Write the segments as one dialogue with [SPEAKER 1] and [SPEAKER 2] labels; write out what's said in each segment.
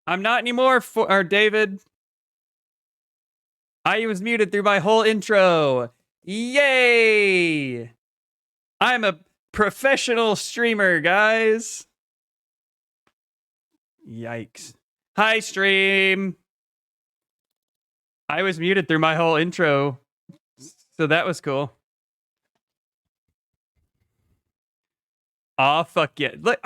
[SPEAKER 1] I'm not anymore, David. I was muted through my whole intro. Yay! I'm a professional streamer, guys. Yikes. Hi, stream. I was muted through my whole intro, so that was cool. Aw, fuck yeah. Look,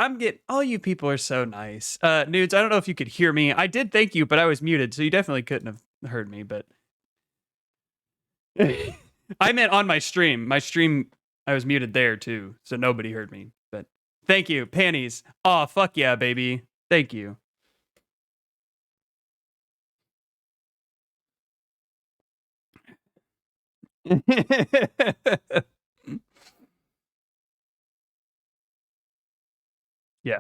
[SPEAKER 1] all you people are so nice. Nudes, I don't know if you could hear me. I did thank you, but I was muted, so you definitely couldn't have heard me, but... I meant on my stream. My stream, I was muted there too, so nobody heard me. But thank you, panties. Aw, fuck yeah, baby. Thank you. Yeah.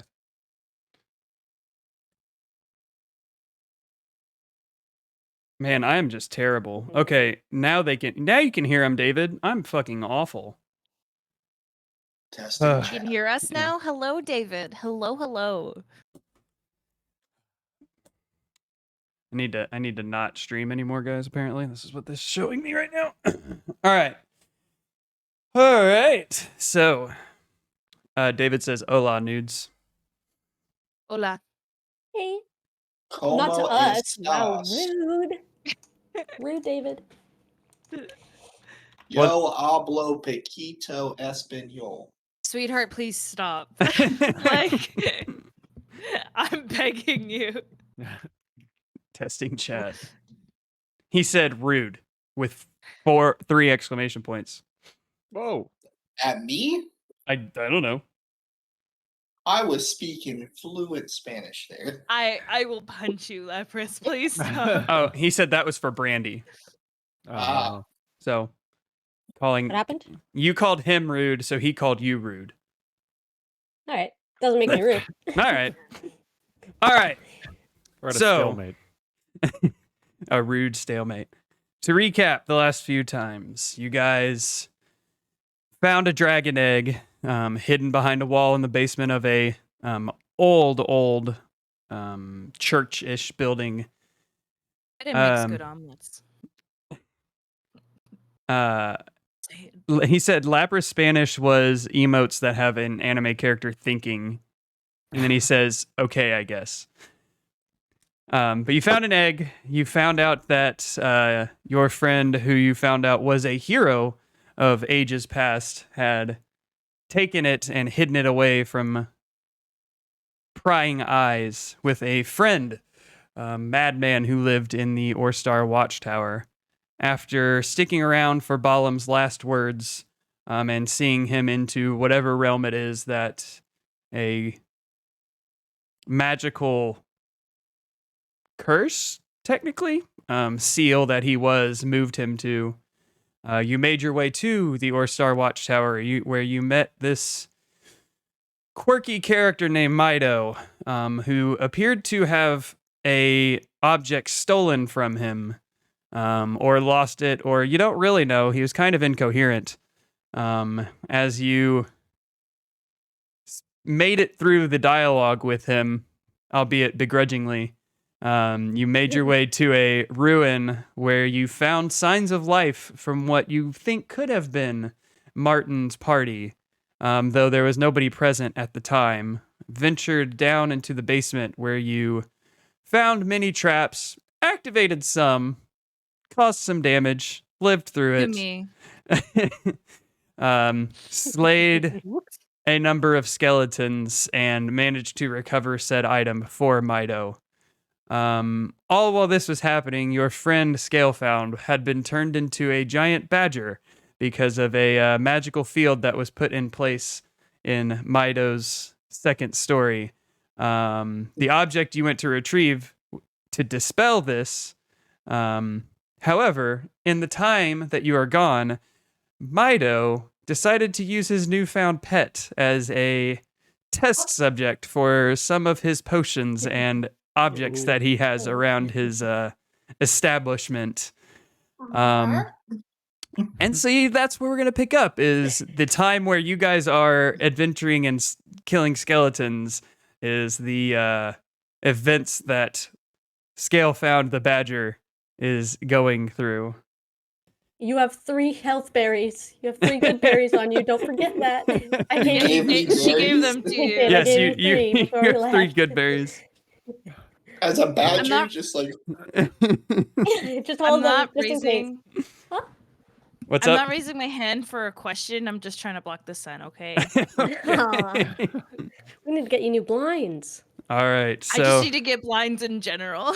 [SPEAKER 1] Man, I am just terrible. Okay, now you can hear him, David. I'm fucking awful.
[SPEAKER 2] Testing.
[SPEAKER 3] You can hear us now? Hello, David. Hello.
[SPEAKER 1] I need to not stream anymore, guys, apparently. This is what this is showing me right now. All right. So, David says, hola, nudes.
[SPEAKER 3] Hola.
[SPEAKER 4] Hey.
[SPEAKER 2] Como
[SPEAKER 4] Not to us.
[SPEAKER 2] estás?
[SPEAKER 4] Wow, rude. Rude, David.
[SPEAKER 2] Yo hablo poquito español.
[SPEAKER 3] Sweetheart, please stop. Like, I'm begging you.
[SPEAKER 1] Testing chat. He said rude with 3 exclamation points. Whoa.
[SPEAKER 2] At me?
[SPEAKER 1] I don't know.
[SPEAKER 2] I was speaking fluent Spanish there.
[SPEAKER 3] I will punch you, Leprous. Please stop.
[SPEAKER 1] Oh, he said that was for Brandy. So calling.
[SPEAKER 4] What happened?
[SPEAKER 1] You called him rude, so he called you rude.
[SPEAKER 4] All right. Doesn't make me rude.
[SPEAKER 1] All right.
[SPEAKER 5] We're at a
[SPEAKER 1] So-
[SPEAKER 5] stalemate.
[SPEAKER 1] A rude stalemate. To recap the last few times, you guys found a dragon egg hidden behind a wall in the basement of a old church-ish building.
[SPEAKER 3] I didn't mix good omelets. Say it.
[SPEAKER 1] He said Lapras Spanish was emotes that have an anime character thinking. And then he says, okay, I guess. But you found an egg. You found out that your friend, who you found out was a hero of ages past, had taken it and hidden it away from prying eyes with a friend, madman who lived in the Orstar Watchtower. After sticking around for Balam's last words and seeing him into whatever realm it is that a magical curse, technically, seal that he was moved him to. You made your way to the Orstar Watchtower, where you met this quirky character named Mido, who appeared to have a object stolen from him, or lost it, or you don't really know. He was kind of incoherent. As you made it through the dialogue with him, albeit begrudgingly, you made your way to a ruin where you found signs of life from what you think could have been Martin's party, though there was nobody present at the time. Ventured down into the basement where you found many traps, activated some, caused some damage, lived through
[SPEAKER 3] To
[SPEAKER 1] it,
[SPEAKER 3] me.
[SPEAKER 1] slayed a number of skeletons, and managed to recover said item for Mido. All while this was happening, your friend Scalefound had been turned into a giant badger because of a magical field that was put in place in Mido's second story. The object you went to retrieve to dispel this, however, in the time that you are gone, Mido decided to use his newfound pet as a test subject for some of his potions and objects that he has around his establishment. And see, that's where we're going to pick up, is the time where you guys are adventuring and killing skeletons is the events that Scale found the badger is going through.
[SPEAKER 4] You have 3 health berries. You have 3 good berries on you. Don't forget that. I
[SPEAKER 2] You
[SPEAKER 4] gave
[SPEAKER 2] gave me
[SPEAKER 3] She gave
[SPEAKER 2] berries?
[SPEAKER 3] them to
[SPEAKER 4] I
[SPEAKER 3] you.
[SPEAKER 4] did. I
[SPEAKER 1] Yes,
[SPEAKER 4] gave
[SPEAKER 1] you
[SPEAKER 4] you 3 before
[SPEAKER 1] you
[SPEAKER 4] we
[SPEAKER 1] have 3
[SPEAKER 4] left.
[SPEAKER 1] good berries.
[SPEAKER 2] As a badger,
[SPEAKER 3] not-
[SPEAKER 2] just like
[SPEAKER 4] Just
[SPEAKER 3] I'm
[SPEAKER 4] hold them
[SPEAKER 3] not
[SPEAKER 4] just in case.
[SPEAKER 3] raising.
[SPEAKER 4] Huh?
[SPEAKER 1] What's
[SPEAKER 3] I'm
[SPEAKER 1] up?
[SPEAKER 3] not raising my hand for a question. I'm just trying to block the sun. Okay.
[SPEAKER 1] Okay.
[SPEAKER 4] We need to get you new blinds.
[SPEAKER 1] All right.
[SPEAKER 3] I just
[SPEAKER 1] So
[SPEAKER 3] need to get blinds in general.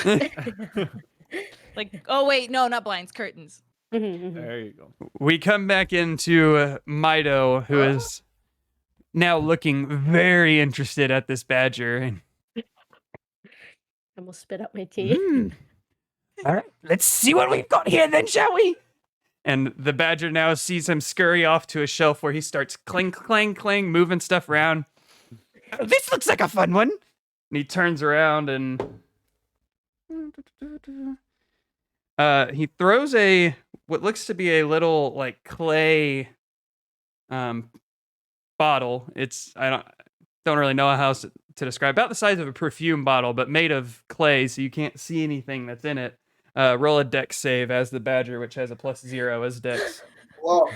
[SPEAKER 3] Like, oh wait, no, not blinds, curtains.
[SPEAKER 5] There you go.
[SPEAKER 1] we come back into Mido, who is now looking very interested at this badger. And
[SPEAKER 4] I almost spit out my tea.
[SPEAKER 1] All right, let's see what we've got here then, shall we? And the badger now sees him scurry off to a shelf where he starts clang, clang, clang, moving stuff around. Oh, this looks like a fun one. And he turns around and he throws what looks to be a little like clay bottle. It's I don't really know how else to describe. About the size of a perfume bottle, but made of clay, so you can't see anything that's in it. Roll a dex save as the badger, which has a +0 as dex.
[SPEAKER 2] well.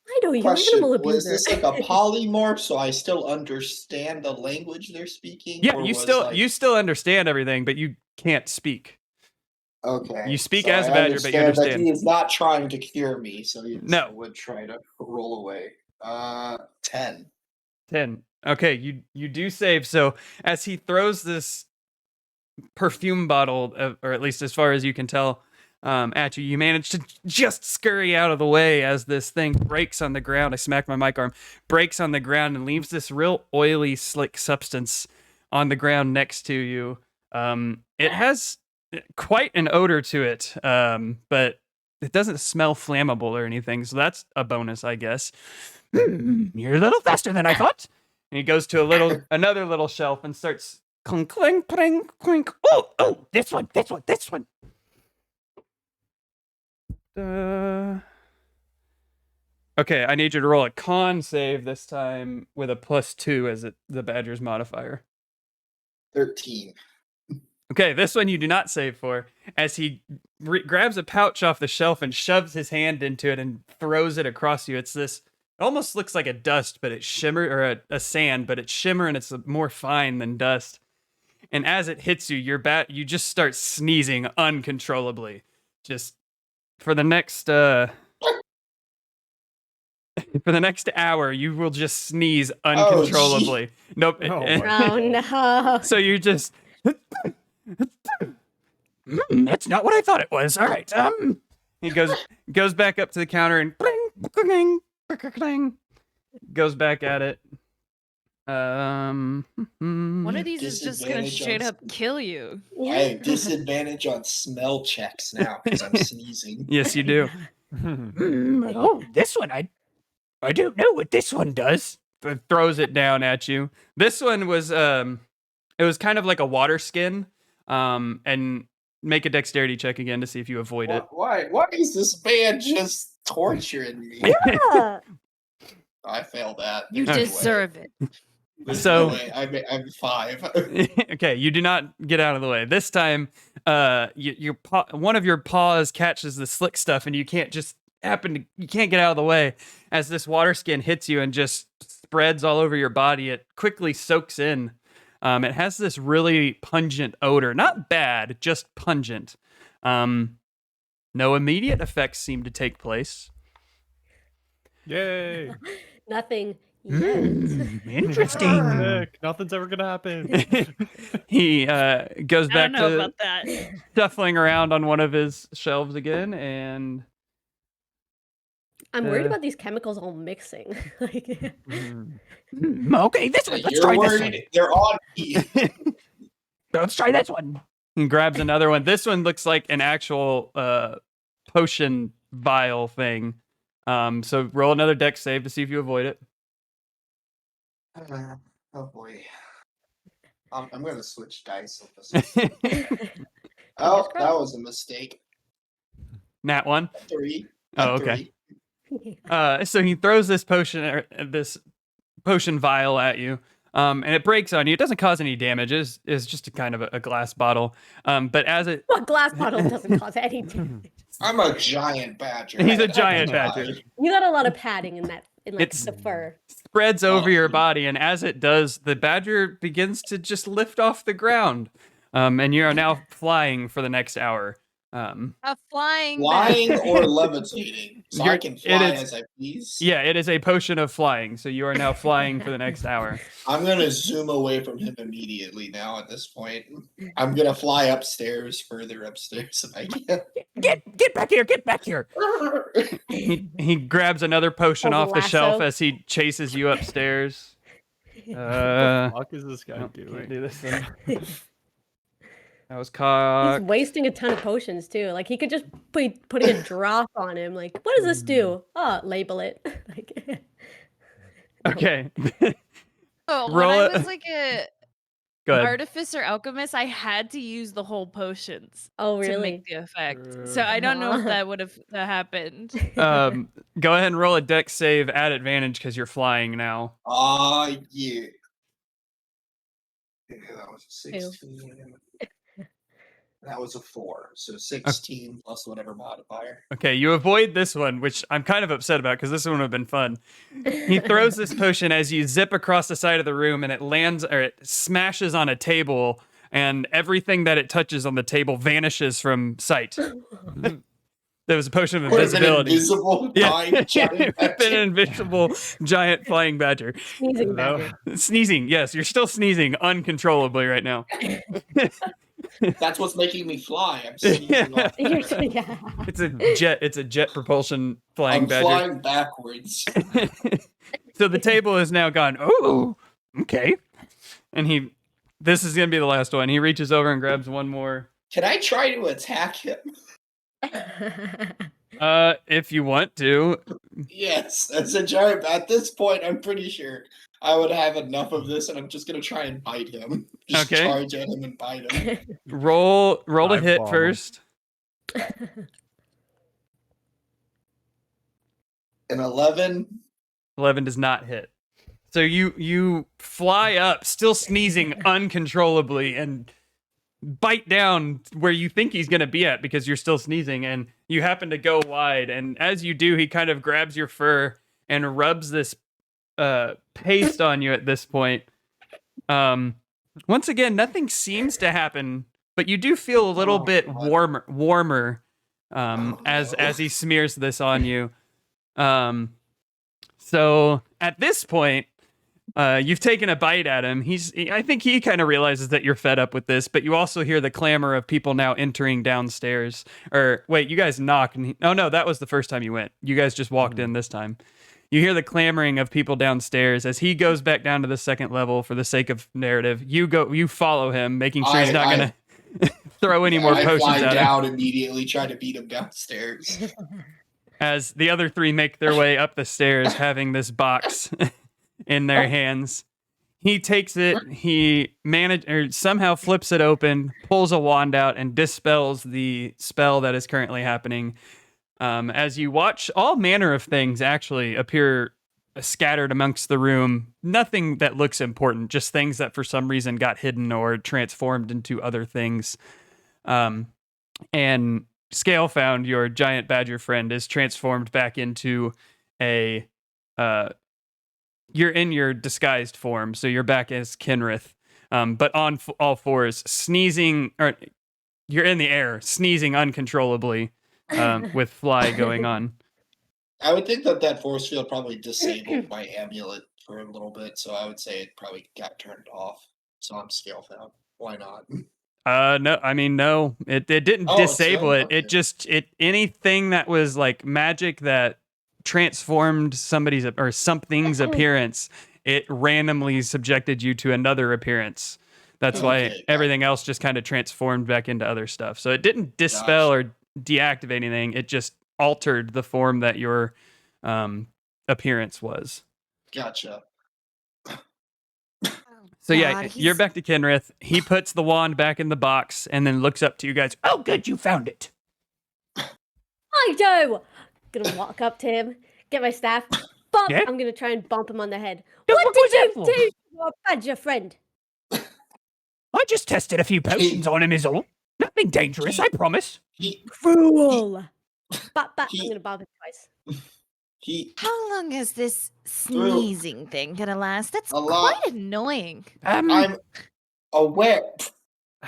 [SPEAKER 4] I know you
[SPEAKER 2] Question:
[SPEAKER 4] animal
[SPEAKER 2] was
[SPEAKER 4] abuser.
[SPEAKER 2] this like a polymorph, so I still understand the language they're speaking?
[SPEAKER 1] Yeah,
[SPEAKER 2] or
[SPEAKER 1] you
[SPEAKER 2] was,
[SPEAKER 1] still
[SPEAKER 2] like,
[SPEAKER 1] you still understand everything, but you can't speak.
[SPEAKER 2] okay?
[SPEAKER 1] you speak
[SPEAKER 2] so
[SPEAKER 1] as a
[SPEAKER 2] I
[SPEAKER 1] badger, but you
[SPEAKER 2] that
[SPEAKER 1] understand.
[SPEAKER 2] he is not trying to cure me, so he
[SPEAKER 1] No.
[SPEAKER 2] would try to roll away. 10.
[SPEAKER 1] 10. Okay, you do save. So as he throws this perfume bottle, or at least as far as you can tell, at you, you manage to just scurry out of the way as this thing breaks on the ground. I smacked my mic arm. Breaks on the ground and leaves this real oily, slick substance on the ground next to you. It has quite an odor to it, but it doesn't smell flammable or anything, so that's a bonus, I guess. You're a little faster than I thought. And he goes to another little shelf and starts clink, clink, clink, clink. Oh, this one. Okay, I need you to roll a con save this time with a +2 as the badger's modifier.
[SPEAKER 2] 13.
[SPEAKER 1] Okay, this one you do not save for, as he grabs a pouch off the shelf and shoves his hand into it and throws it across you. It's this, it almost looks like a dust, but it's shimmer, or a sand, but it's shimmer and it's more fine than dust. And as it hits you, you just start sneezing uncontrollably. Just for the next for the next hour, you will just sneeze uncontrollably. Nope.
[SPEAKER 5] Oh
[SPEAKER 4] Oh no.
[SPEAKER 1] So you just that's not what I thought it was. All right. He goes back up to the counter and cling, cling, goes back at it.
[SPEAKER 3] One of these is just gonna
[SPEAKER 2] Disadvantage
[SPEAKER 3] straight
[SPEAKER 2] on
[SPEAKER 3] up kill you.
[SPEAKER 2] I have disadvantage on smell checks now because I'm sneezing.
[SPEAKER 1] Yes, you do. Oh, this one I don't know what this one does. Throws it down at you. This one was it was kind of like a water skin. And make a dexterity check again to see if you avoid it.
[SPEAKER 2] Why is this man just torturing me?
[SPEAKER 4] Yeah.
[SPEAKER 2] I failed that.
[SPEAKER 3] You
[SPEAKER 2] There's no way.
[SPEAKER 3] deserve it.
[SPEAKER 2] There's
[SPEAKER 1] So-
[SPEAKER 2] no way. I'm 5.
[SPEAKER 1] Okay, you do not get out of the way. This time, one of your paws catches the slick stuff, and you can't get out of the way as this water skin hits you and just spreads all over your body. It quickly soaks in. It has this really pungent odor. Not bad, just pungent. No immediate effects seem to take place.
[SPEAKER 5] Yay!
[SPEAKER 4] Nothing yet.
[SPEAKER 1] Interesting.
[SPEAKER 5] Sick. Nothing's ever gonna happen.
[SPEAKER 1] He goes
[SPEAKER 3] I
[SPEAKER 1] back
[SPEAKER 3] don't know
[SPEAKER 1] to
[SPEAKER 3] about that.
[SPEAKER 1] shuffling around on one of his shelves again, and
[SPEAKER 4] I'm worried about these chemicals all mixing. Like,
[SPEAKER 1] okay, this one. Let's
[SPEAKER 2] You're
[SPEAKER 1] try this one.
[SPEAKER 2] worried. They're on me.
[SPEAKER 1] Let's try this one. He grabs another one. This one looks like an actual potion vial thing. So roll another dex save to see if you avoid it.
[SPEAKER 2] Oh boy. I'm gonna switch dice on this one. Oh, that was a mistake.
[SPEAKER 1] Nat 1.
[SPEAKER 2] 3.
[SPEAKER 1] Oh, okay. So he throws this potion vial at you. and it breaks on you. It doesn't cause any damage. It's just a kind of a glass bottle. But as it,
[SPEAKER 4] What glass bottle doesn't cause any damage?
[SPEAKER 2] I'm a giant badger.
[SPEAKER 1] He's a
[SPEAKER 2] I
[SPEAKER 1] giant
[SPEAKER 2] die.
[SPEAKER 1] badger.
[SPEAKER 4] You got a lot of padding in that, in like
[SPEAKER 1] It's-
[SPEAKER 4] the fur.
[SPEAKER 1] spreads over your
[SPEAKER 2] Oh.
[SPEAKER 1] body, and as it does, the badger begins to just lift off the ground. And you are now flying for the next hour.
[SPEAKER 3] A flying
[SPEAKER 2] Flying
[SPEAKER 3] badger.
[SPEAKER 2] or levitating, so I
[SPEAKER 1] You're-
[SPEAKER 2] can
[SPEAKER 1] it
[SPEAKER 2] fly
[SPEAKER 1] is-
[SPEAKER 2] as I please.
[SPEAKER 1] Yeah, it is a potion of flying, so you are now flying for the next hour.
[SPEAKER 2] I'm gonna zoom away from him immediately now. At this point, I'm gonna fly upstairs, further upstairs if I can.
[SPEAKER 1] Get back here! Get back here! He grabs another potion
[SPEAKER 4] Pulls a
[SPEAKER 1] off the shelf
[SPEAKER 4] lasso.
[SPEAKER 1] as he chases you upstairs.
[SPEAKER 5] What the fuck is this guy
[SPEAKER 1] no, can't
[SPEAKER 5] doing?
[SPEAKER 1] do this thing. That was
[SPEAKER 4] He's
[SPEAKER 1] cocked.
[SPEAKER 4] wasting a ton of potions too. Like he could just be putting a drop on him. Like, what does this do? Oh, label it. Like,
[SPEAKER 1] Okay,
[SPEAKER 3] Oh, when
[SPEAKER 1] Roll
[SPEAKER 3] I
[SPEAKER 1] it.
[SPEAKER 3] was like a
[SPEAKER 1] go ahead.
[SPEAKER 3] artificer alchemist, I had to use the whole potions
[SPEAKER 4] oh,
[SPEAKER 3] to
[SPEAKER 4] really?
[SPEAKER 3] make the effect. So I don't know if that would have happened.
[SPEAKER 1] Go ahead and roll a dex save at advantage because you're flying now.
[SPEAKER 2] Yeah. Yeah, that was a 16. That was a 4. So 16 plus whatever modifier.
[SPEAKER 1] Okay, you avoid this one, which I'm kind of upset about because this one would have been fun. He throws this potion as you zip across the side of the room, and it lands or it smashes on a table, and everything that it touches on the table vanishes from sight. There was a potion of
[SPEAKER 2] What is an
[SPEAKER 1] invisibility.
[SPEAKER 2] invisible giant
[SPEAKER 1] Been
[SPEAKER 2] badger?
[SPEAKER 1] an invisible giant flying badger.
[SPEAKER 4] Sneezing
[SPEAKER 5] No.
[SPEAKER 4] badger.
[SPEAKER 1] Sneezing, yes, you're still sneezing uncontrollably right now.
[SPEAKER 2] That's what's making me fly. I'm sneezing off
[SPEAKER 4] You're-
[SPEAKER 2] there.
[SPEAKER 4] yeah.
[SPEAKER 1] It's a jet propulsion flying
[SPEAKER 2] I'm
[SPEAKER 1] badger.
[SPEAKER 2] flying backwards.
[SPEAKER 1] So the table is now gone. Oh, okay. And this is gonna be the last one. He reaches over and grabs one more.
[SPEAKER 2] Can I try to attack him?
[SPEAKER 1] If you want to.
[SPEAKER 2] Yes, as a giant. At this point, I'm pretty sure I would have enough of this, and I'm just gonna try and bite him. Just
[SPEAKER 1] Okay.
[SPEAKER 2] charge at him and bite him.
[SPEAKER 1] Roll to
[SPEAKER 5] Dive
[SPEAKER 1] hit
[SPEAKER 5] bomb.
[SPEAKER 1] first.
[SPEAKER 2] An 11.
[SPEAKER 1] 11 does not hit. So you fly up, still sneezing uncontrollably, and bite down where you think he's going to be at because you're still sneezing, and you happen to go wide. And as you do, he kind of grabs your fur and rubs this paste on you at this point. Once again, nothing seems to happen, but you do feel a little
[SPEAKER 2] Oh,
[SPEAKER 1] bit
[SPEAKER 2] God.
[SPEAKER 1] warmer
[SPEAKER 2] Oh,
[SPEAKER 1] as
[SPEAKER 2] no.
[SPEAKER 1] he smears this on you. So at this point, you've taken a bite at him. I think he kind of realizes that you're fed up with this, but you also hear the clamor of people now entering downstairs. Or wait, you guys knocked. No, that was the first time you went. You guys just walked in this time. You hear the clamoring of people downstairs as he goes back down to the second level for the sake of narrative. You follow him, making sure he's not going to throw any more
[SPEAKER 2] I
[SPEAKER 1] potions
[SPEAKER 2] fly
[SPEAKER 1] at him.
[SPEAKER 2] down immediately, try to beat him downstairs.
[SPEAKER 1] As the other three make their way up the stairs, having this box in their hands. He takes it, somehow flips it open, pulls a wand out, and dispels the spell that is currently happening. As you watch, all manner of things actually appear scattered amongst the room. Nothing that looks important, just things that for some reason got hidden or transformed into other things. And Scale found your giant badger friend is transformed back into a you're in your disguised form, so you're back as Kenrith, but on all fours, sneezing, or you're in the air, sneezing uncontrollably, with fly going on.
[SPEAKER 2] I would think that force field probably disabled my amulet for a little bit, so I would say it probably got turned off. So I'm scale found. Why not?
[SPEAKER 1] No, I mean, no, it didn't
[SPEAKER 2] Oh, it's
[SPEAKER 1] disable
[SPEAKER 2] done?
[SPEAKER 1] it. It
[SPEAKER 2] Okay.
[SPEAKER 1] just, anything that was like magic that transformed somebody's or something's appearance, it randomly subjected you to another appearance. That's why
[SPEAKER 2] Okay, got
[SPEAKER 1] everything else just kind of transformed back into other stuff. So it didn't dispel or deactivate anything. It just altered the form that your appearance was.
[SPEAKER 2] Gotcha.
[SPEAKER 1] So yeah,
[SPEAKER 3] God,
[SPEAKER 1] you're
[SPEAKER 3] he's-
[SPEAKER 1] back to Kenrith. He puts the wand back in the box and then looks up to you guys. Oh, good, you found it.
[SPEAKER 4] I do. Gonna walk up to him, get my staff, Bump!
[SPEAKER 6] Yeah?
[SPEAKER 4] I'm gonna try and bump him on the head.
[SPEAKER 6] Yeah,
[SPEAKER 4] What
[SPEAKER 6] what was
[SPEAKER 4] did
[SPEAKER 6] that
[SPEAKER 4] you
[SPEAKER 6] for?
[SPEAKER 4] do to your badger friend?
[SPEAKER 6] I just tested a few potions on him is all. Nothing dangerous, I promise.
[SPEAKER 2] He
[SPEAKER 4] Cruel. Bap, bap.
[SPEAKER 2] he-
[SPEAKER 4] I'm gonna bump him twice.
[SPEAKER 2] he
[SPEAKER 3] How long is this sneezing thing gonna last? That's
[SPEAKER 2] A lot.
[SPEAKER 3] quite annoying.
[SPEAKER 2] I'm aware.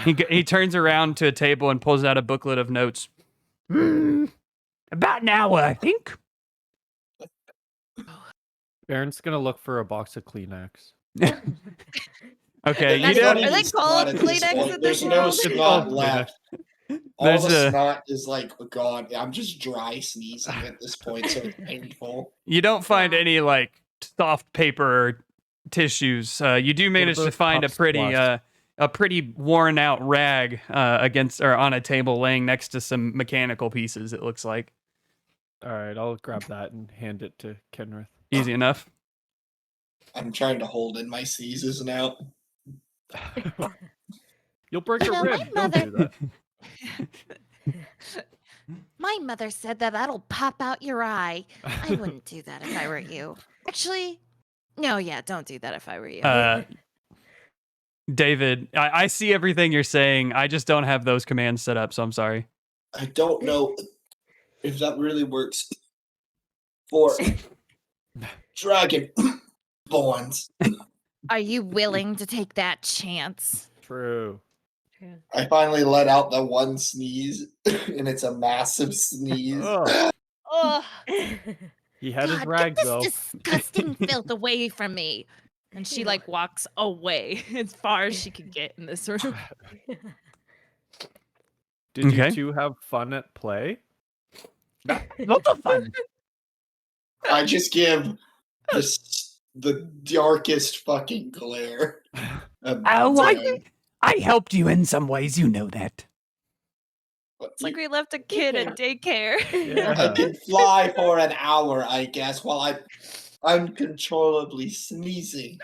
[SPEAKER 1] He turns around to a table and pulls out a booklet of notes.
[SPEAKER 6] About an hour, I think.
[SPEAKER 5] Aaron's gonna look for a box of Kleenex.
[SPEAKER 1] Okay, you
[SPEAKER 2] It's
[SPEAKER 1] don't.
[SPEAKER 2] not
[SPEAKER 3] Are they
[SPEAKER 2] even
[SPEAKER 3] called
[SPEAKER 2] snot at this
[SPEAKER 3] Kleenex
[SPEAKER 2] point.
[SPEAKER 3] in
[SPEAKER 2] There's
[SPEAKER 3] this
[SPEAKER 2] no
[SPEAKER 3] world?
[SPEAKER 2] snot
[SPEAKER 5] called
[SPEAKER 2] left. All
[SPEAKER 1] There's
[SPEAKER 2] the
[SPEAKER 1] a-
[SPEAKER 2] snot is like gone. I'm just dry sneezing at this point, so it's painful.
[SPEAKER 1] You don't find
[SPEAKER 4] Wow.
[SPEAKER 1] any like soft paper or tissues. You do manage to
[SPEAKER 5] about
[SPEAKER 1] find a
[SPEAKER 5] Puffs
[SPEAKER 1] pretty
[SPEAKER 5] Plus?
[SPEAKER 1] a pretty worn out rag against or on a table laying next to some mechanical pieces. It looks like
[SPEAKER 5] All right, I'll grab that and hand it to Kenrith.
[SPEAKER 1] easy enough.
[SPEAKER 2] I'm trying to hold in my sneezes now.
[SPEAKER 5] You'll break
[SPEAKER 3] You
[SPEAKER 5] a
[SPEAKER 3] know,
[SPEAKER 5] rib.
[SPEAKER 3] my
[SPEAKER 5] Don't do
[SPEAKER 3] mother-
[SPEAKER 5] that.
[SPEAKER 3] My mother said that'll pop out your eye. I wouldn't do that if I were you. Actually, no, yeah, don't do that if I were you.
[SPEAKER 1] David, I see everything you're saying. I just don't have those commands set up, so I'm sorry.
[SPEAKER 2] I don't know if that really works for dragon borns.
[SPEAKER 3] Are you willing to take that chance?
[SPEAKER 5] True.
[SPEAKER 2] I finally let out the one sneeze, and it's a massive sneeze.
[SPEAKER 5] Oh,
[SPEAKER 3] Oh,
[SPEAKER 5] he had his
[SPEAKER 3] God,
[SPEAKER 5] rags
[SPEAKER 3] get
[SPEAKER 5] though.
[SPEAKER 3] this disgusting filth away from me. And she like walks away as far as she can get in this room.
[SPEAKER 5] Did
[SPEAKER 1] Okay.
[SPEAKER 5] you two have fun at play?
[SPEAKER 6] Lots of fun.
[SPEAKER 2] I just give the darkest fucking glare.
[SPEAKER 6] Oh, I helped you in some ways, you know that.
[SPEAKER 3] It's like we left a kid at daycare.
[SPEAKER 2] I
[SPEAKER 5] Yeah.
[SPEAKER 2] can fly for an hour, I guess, while I'm uncontrollably sneezing.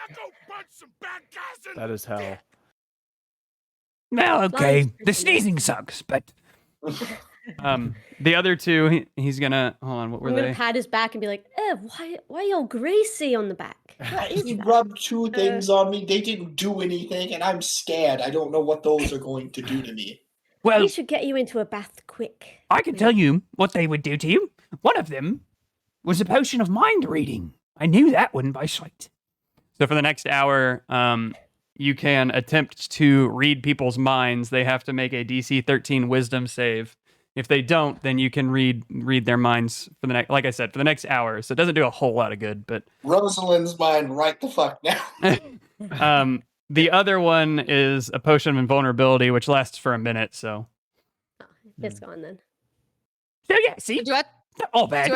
[SPEAKER 5] That is hell.
[SPEAKER 6] Well, okay.
[SPEAKER 4] Nice.
[SPEAKER 6] The sneezing sucks, but
[SPEAKER 1] The other two, he's gonna hold on. What were
[SPEAKER 4] I'm gonna
[SPEAKER 1] they?
[SPEAKER 4] pat his back and be like, why you all greasy on the back? What is
[SPEAKER 2] He
[SPEAKER 4] that?
[SPEAKER 2] rubbed two things on me. They didn't do anything, and I'm scared. I don't know what those are going to do to me.
[SPEAKER 6] well,
[SPEAKER 4] We should get you into a bath quick.
[SPEAKER 6] I can tell you what they would do to you. One of them was a potion of mind reading. I knew that one by sight.
[SPEAKER 1] So for the next hour, you can attempt to read people's minds. They have to make a DC 13 Wisdom save. If they don't, then you can read their minds for the next, like I said, for the next hour. So it doesn't do a whole lot of good, but
[SPEAKER 2] Rosalind's mind right the fuck now.
[SPEAKER 1] the other one is a potion of invulnerability, which lasts for a minute. So
[SPEAKER 4] It's gone then.
[SPEAKER 6] So yeah, see,
[SPEAKER 3] Do I
[SPEAKER 6] not all bad.
[SPEAKER 3] do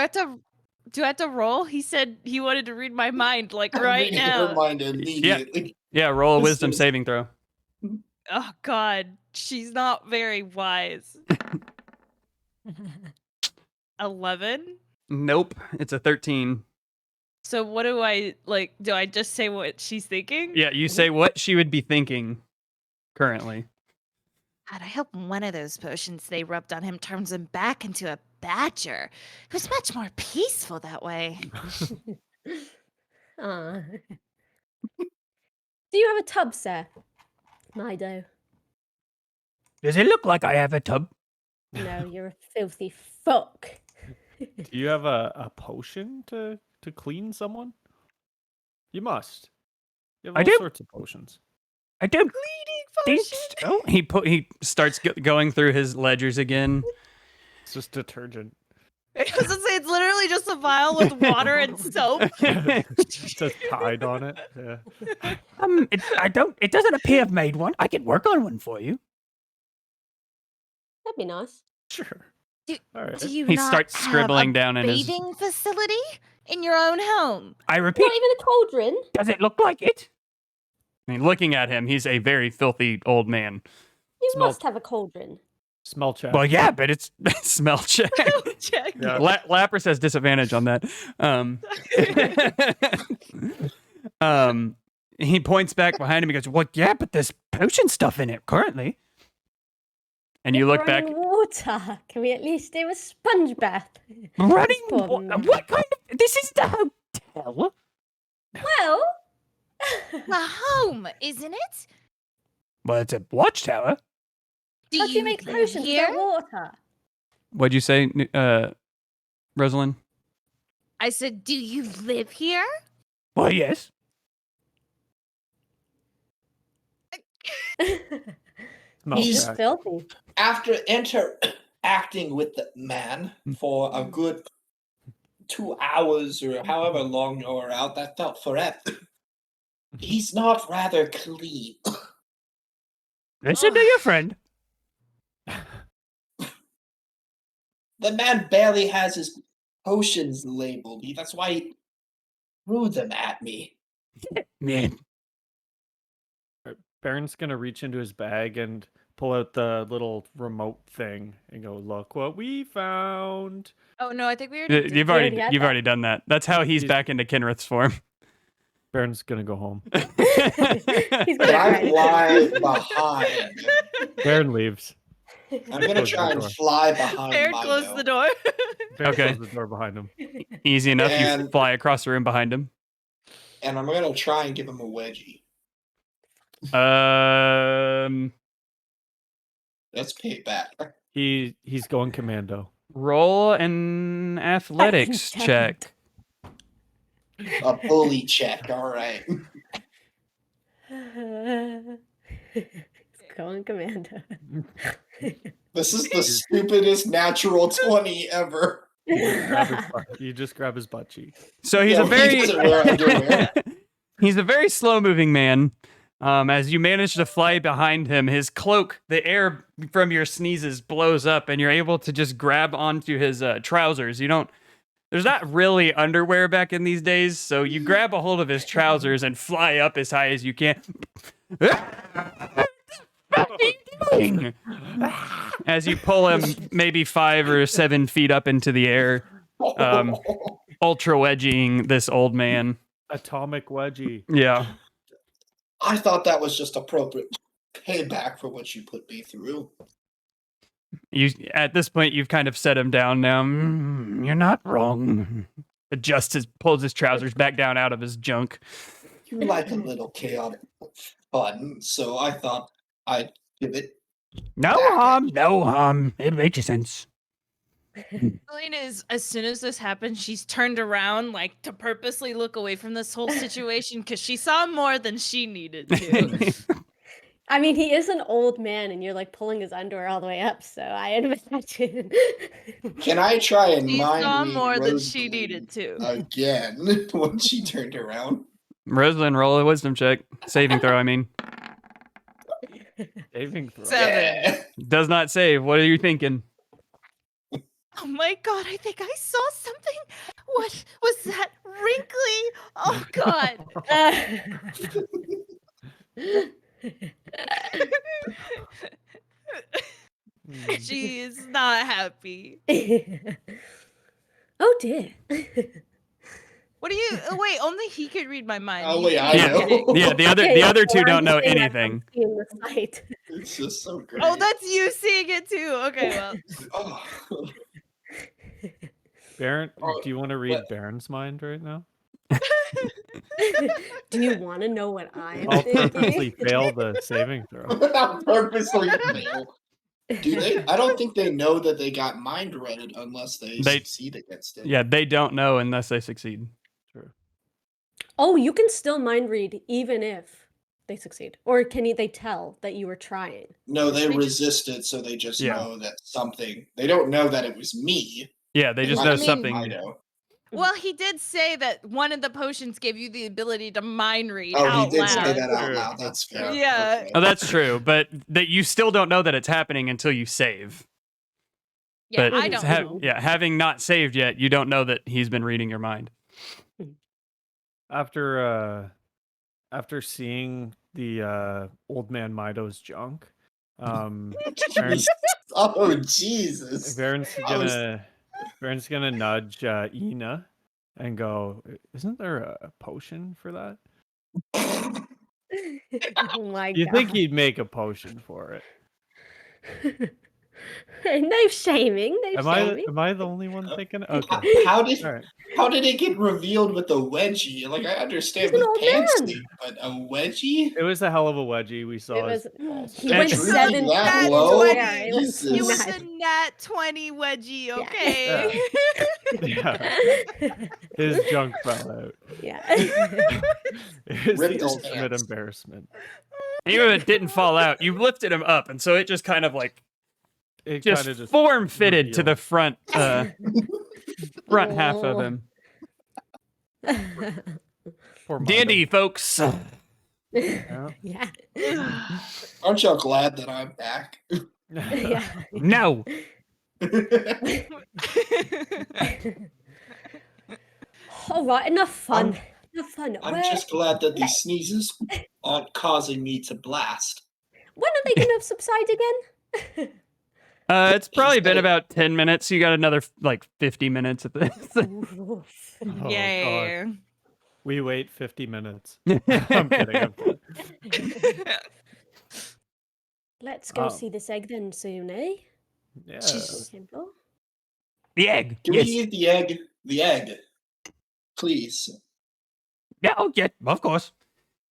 [SPEAKER 3] I have to roll? He said he wanted to read my mind like
[SPEAKER 2] I'm
[SPEAKER 3] right
[SPEAKER 2] reading her
[SPEAKER 3] now.
[SPEAKER 2] mind immediately.
[SPEAKER 1] yeah, roll a
[SPEAKER 2] This
[SPEAKER 1] wisdom
[SPEAKER 2] is-
[SPEAKER 1] saving throw.
[SPEAKER 3] Oh God, she's not very wise. 11.
[SPEAKER 1] Nope, it's a 13.
[SPEAKER 3] So what do I like? Do I just say what she's thinking?
[SPEAKER 1] Yeah, you say what she would be thinking currently.
[SPEAKER 3] God, I hope one of those potions they rubbed on him turns him back into a badger. It was much more peaceful that way.
[SPEAKER 4] Aw. Do you have a tub, sir? Mido.
[SPEAKER 6] Does it look like I have a tub?
[SPEAKER 4] No, you're a filthy fuck.
[SPEAKER 5] Do you have a potion to clean someone? You must. You have
[SPEAKER 6] I
[SPEAKER 5] all
[SPEAKER 6] do.
[SPEAKER 5] sorts of potions.
[SPEAKER 6] I don't think so.
[SPEAKER 1] He starts going through his ledgers again.
[SPEAKER 5] It's just detergent.
[SPEAKER 3] I was gonna say it's literally just a vial with water and soap.
[SPEAKER 5] It says Tide on it. Yeah.
[SPEAKER 6] It doesn't appear I've made one. I can work on one for you.
[SPEAKER 4] That'd be nice.
[SPEAKER 5] Sure.
[SPEAKER 3] Do-
[SPEAKER 5] All right.
[SPEAKER 3] Do you
[SPEAKER 1] He
[SPEAKER 3] not
[SPEAKER 1] starts
[SPEAKER 3] have
[SPEAKER 1] scribbling
[SPEAKER 3] a
[SPEAKER 1] down in his.
[SPEAKER 3] bathing facility in your own home?
[SPEAKER 6] I repeat,
[SPEAKER 4] Not even a cauldron.
[SPEAKER 6] does it look like it?
[SPEAKER 1] I mean, looking at him, he's a very filthy old man.
[SPEAKER 4] You
[SPEAKER 5] Smell-
[SPEAKER 4] must have a cauldron.
[SPEAKER 5] Smell check.
[SPEAKER 6] Well, yeah, but it's
[SPEAKER 1] Smell check.
[SPEAKER 3] Check.
[SPEAKER 5] Yeah.
[SPEAKER 1] Lapras has disadvantage on that. He points back behind him and goes,
[SPEAKER 6] well, yeah, but there's potion stuff in it currently.
[SPEAKER 1] and you look back.
[SPEAKER 4] Running water. Can we at least do a sponge bath?
[SPEAKER 6] Running
[SPEAKER 4] Poor
[SPEAKER 6] water?
[SPEAKER 4] man.
[SPEAKER 6] What kind of? This is the hell?
[SPEAKER 4] Well,
[SPEAKER 3] A home, isn't it?
[SPEAKER 6] Well, it's a watchtower.
[SPEAKER 3] Do
[SPEAKER 4] how do you make
[SPEAKER 3] live
[SPEAKER 4] potions
[SPEAKER 3] here?
[SPEAKER 4] without water?
[SPEAKER 1] What'd you say, Rosalind?
[SPEAKER 3] I said, do you live here?
[SPEAKER 6] Well, yes.
[SPEAKER 5] Smells
[SPEAKER 2] He's-
[SPEAKER 5] bad.
[SPEAKER 4] filthy.
[SPEAKER 2] After interacting with the man for a good 2 hours or however long you were out, that felt forever. He's not rather clean.
[SPEAKER 6] Listen to your friend.
[SPEAKER 2] The man barely has his potions labeled. That's why he threw them at me.
[SPEAKER 6] Man,
[SPEAKER 5] Baron's gonna reach into his bag and pull out the little remote thing and go, "Look what we found."
[SPEAKER 3] Oh no, I think we already did.
[SPEAKER 1] You've
[SPEAKER 4] already had
[SPEAKER 1] you've
[SPEAKER 4] that.
[SPEAKER 1] already done that. That's how he's
[SPEAKER 5] He's-
[SPEAKER 1] back into Kenrith's form.
[SPEAKER 5] Baron's gonna go home.
[SPEAKER 4] He's
[SPEAKER 2] Can I
[SPEAKER 4] gonna
[SPEAKER 2] fly behind?
[SPEAKER 5] Baron leaves.
[SPEAKER 2] I'm gonna
[SPEAKER 5] Close the
[SPEAKER 2] try and
[SPEAKER 5] door.
[SPEAKER 2] fly behind
[SPEAKER 3] Aaron
[SPEAKER 2] Milo.
[SPEAKER 3] closed the door.
[SPEAKER 5] Baron
[SPEAKER 1] Okay.
[SPEAKER 5] closed the door behind him.
[SPEAKER 1] Easy enough. You
[SPEAKER 2] And-
[SPEAKER 1] fly across the room behind him.
[SPEAKER 2] And I'm gonna try and give him a wedgie. Let's pay it back.
[SPEAKER 5] He's going commando.
[SPEAKER 1] Roll an athletics check.
[SPEAKER 2] A bully check, alright.
[SPEAKER 4] He's going commando.
[SPEAKER 2] This is the stupidest natural 20 ever.
[SPEAKER 5] You just grab his butt cheek.
[SPEAKER 1] So he's
[SPEAKER 2] Yeah,
[SPEAKER 1] a
[SPEAKER 2] he
[SPEAKER 1] very
[SPEAKER 2] doesn't wear underwear.
[SPEAKER 1] he's a very slow moving man. As you manage to fly behind him, his cloak, the air from your sneezes blows up, and you're able to just grab onto his trousers. There's not really underwear back in these days, so you grab a hold of his trousers and fly up as high as you can. As you pull him maybe 5 or 7 feet up into the air, ultra wedging this old man.
[SPEAKER 5] Atomic wedgie.
[SPEAKER 1] Yeah.
[SPEAKER 2] I thought that was just appropriate payback for what you put me through.
[SPEAKER 1] At this point, you've kind of set him down now. You're not wrong. Pulls his trousers back down out of his junk.
[SPEAKER 2] You like a little chaotic fun, so I thought I'd give it.
[SPEAKER 6] no harm, no harm. It makes sense.
[SPEAKER 3] Selena is, as soon as this happened, she's turned around like to purposely look away from this whole situation because she saw more than she needed to.
[SPEAKER 4] I mean, he is an old man, and you're like pulling his underwear all the way up. So I imagine.
[SPEAKER 2] Can I try and
[SPEAKER 3] She
[SPEAKER 2] mind
[SPEAKER 3] saw
[SPEAKER 2] read
[SPEAKER 3] more than she
[SPEAKER 2] Rosalie
[SPEAKER 3] needed to.
[SPEAKER 2] again when she turned around?
[SPEAKER 1] Rosalind, roll a wisdom check. Saving throw, I mean.
[SPEAKER 5] Saving throw.
[SPEAKER 3] 7.
[SPEAKER 2] Yeah.
[SPEAKER 1] Does not save. What are you thinking?
[SPEAKER 3] Oh my god, I think I saw something. What was that? Wrinkly? Oh god. She is not happy.
[SPEAKER 4] Oh dear.
[SPEAKER 3] What do you wait, only he could read my mind.
[SPEAKER 2] Only
[SPEAKER 3] You
[SPEAKER 2] I
[SPEAKER 3] can't.
[SPEAKER 2] know.
[SPEAKER 1] Yeah, the other two don't know anything.
[SPEAKER 4] In the sight.
[SPEAKER 2] It's just so great.
[SPEAKER 3] Oh, that's you seeing it too. Okay, well.
[SPEAKER 2] Oh.
[SPEAKER 5] Baron,
[SPEAKER 2] Oh,
[SPEAKER 5] do you want to read
[SPEAKER 2] what?
[SPEAKER 5] Baron's mind right now?
[SPEAKER 4] Do you want to know what I'm
[SPEAKER 5] I'll
[SPEAKER 4] thinking?
[SPEAKER 5] purposely fail the saving throw.
[SPEAKER 2] Not purposely fail. Do they? I don't think they know that they got mind read unless they succeed against it.
[SPEAKER 1] Yeah, they don't know unless they succeed.
[SPEAKER 5] True.
[SPEAKER 4] Oh, you can still mind read even if they succeed, or they tell that you were trying?
[SPEAKER 2] No, they
[SPEAKER 3] They just-
[SPEAKER 2] resisted, so they just
[SPEAKER 1] Yeah.
[SPEAKER 2] know that something. They don't know that it was me.
[SPEAKER 1] Yeah, they just
[SPEAKER 2] might
[SPEAKER 1] know
[SPEAKER 2] have been
[SPEAKER 1] something.
[SPEAKER 2] Mido.
[SPEAKER 3] Well, he did say that one of the potions gave you the ability to mind read
[SPEAKER 2] Oh,
[SPEAKER 3] out
[SPEAKER 2] he did
[SPEAKER 3] loud.
[SPEAKER 2] say that out
[SPEAKER 5] True.
[SPEAKER 2] loud. That's fair.
[SPEAKER 3] Yeah.
[SPEAKER 2] Okay.
[SPEAKER 1] Oh, that's true, but that you still don't know that it's happening until you save.
[SPEAKER 3] Yeah,
[SPEAKER 1] But
[SPEAKER 3] I don't
[SPEAKER 4] ha-
[SPEAKER 3] know.
[SPEAKER 1] Yeah, having not saved yet, you don't know that he's been reading your mind.
[SPEAKER 5] After seeing the old man Mido's junk, Baron's,
[SPEAKER 2] Oh Jesus!
[SPEAKER 5] Baron's
[SPEAKER 2] I was-
[SPEAKER 5] gonna nudge Ina and go, "Isn't there a potion for that?"
[SPEAKER 4] Oh my
[SPEAKER 5] You
[SPEAKER 4] god.
[SPEAKER 5] think he'd make a potion for it?
[SPEAKER 4] No shaming. No shaming.
[SPEAKER 5] Am I the only one thinking? Okay.
[SPEAKER 2] How
[SPEAKER 5] All
[SPEAKER 2] did
[SPEAKER 5] right.
[SPEAKER 2] how did it get revealed with a wedgie? Like I understand
[SPEAKER 4] He's an
[SPEAKER 2] with
[SPEAKER 4] old
[SPEAKER 2] pants,
[SPEAKER 4] man.
[SPEAKER 2] thing, but a wedgie?
[SPEAKER 5] It was a hell of a wedgie. We saw
[SPEAKER 4] It
[SPEAKER 5] his
[SPEAKER 4] was.
[SPEAKER 5] balls.
[SPEAKER 4] He
[SPEAKER 1] And
[SPEAKER 4] went
[SPEAKER 1] drinking
[SPEAKER 4] 7
[SPEAKER 2] that
[SPEAKER 4] feet
[SPEAKER 2] low?
[SPEAKER 4] into the air. It was
[SPEAKER 3] It was
[SPEAKER 4] nice.
[SPEAKER 3] a nat 20 wedgie,
[SPEAKER 4] Yeah.
[SPEAKER 3] okay?
[SPEAKER 5] Yeah. His junk fell out.
[SPEAKER 4] Yeah.
[SPEAKER 5] It's
[SPEAKER 2] Ripped
[SPEAKER 5] the
[SPEAKER 2] his
[SPEAKER 5] ultimate
[SPEAKER 2] pants.
[SPEAKER 5] embarrassment.
[SPEAKER 1] Even if it didn't fall out, you lifted him up, and so it just kind of like
[SPEAKER 5] It
[SPEAKER 1] just
[SPEAKER 5] kind of just
[SPEAKER 1] form fitted to the
[SPEAKER 5] revealed.
[SPEAKER 1] front half of him.
[SPEAKER 5] Poor
[SPEAKER 1] D&D, folks.
[SPEAKER 5] Yeah.
[SPEAKER 4] Yeah.
[SPEAKER 2] Aren't y'all glad that I'm back?
[SPEAKER 4] Yeah.
[SPEAKER 1] No.
[SPEAKER 4] All right, enough fun. Enough fun.
[SPEAKER 2] I'm just glad that these sneezes aren't causing me to blast.
[SPEAKER 4] When are they going to subside again?
[SPEAKER 1] It's probably been
[SPEAKER 2] Instead-
[SPEAKER 1] about 10 minutes. You got another like 50 minutes at this.
[SPEAKER 5] Oh,
[SPEAKER 3] Yeah.
[SPEAKER 5] God. We wait 50 minutes. I'm kidding. I'm kidding.
[SPEAKER 4] Let's go
[SPEAKER 5] Oh.
[SPEAKER 4] see this egg then soon, eh?
[SPEAKER 5] Yeah.
[SPEAKER 4] Simple.
[SPEAKER 1] The egg.
[SPEAKER 2] Can
[SPEAKER 1] Yes.
[SPEAKER 2] we eat the egg? The egg. Please.
[SPEAKER 1] Yeah, oh, yeah, of course.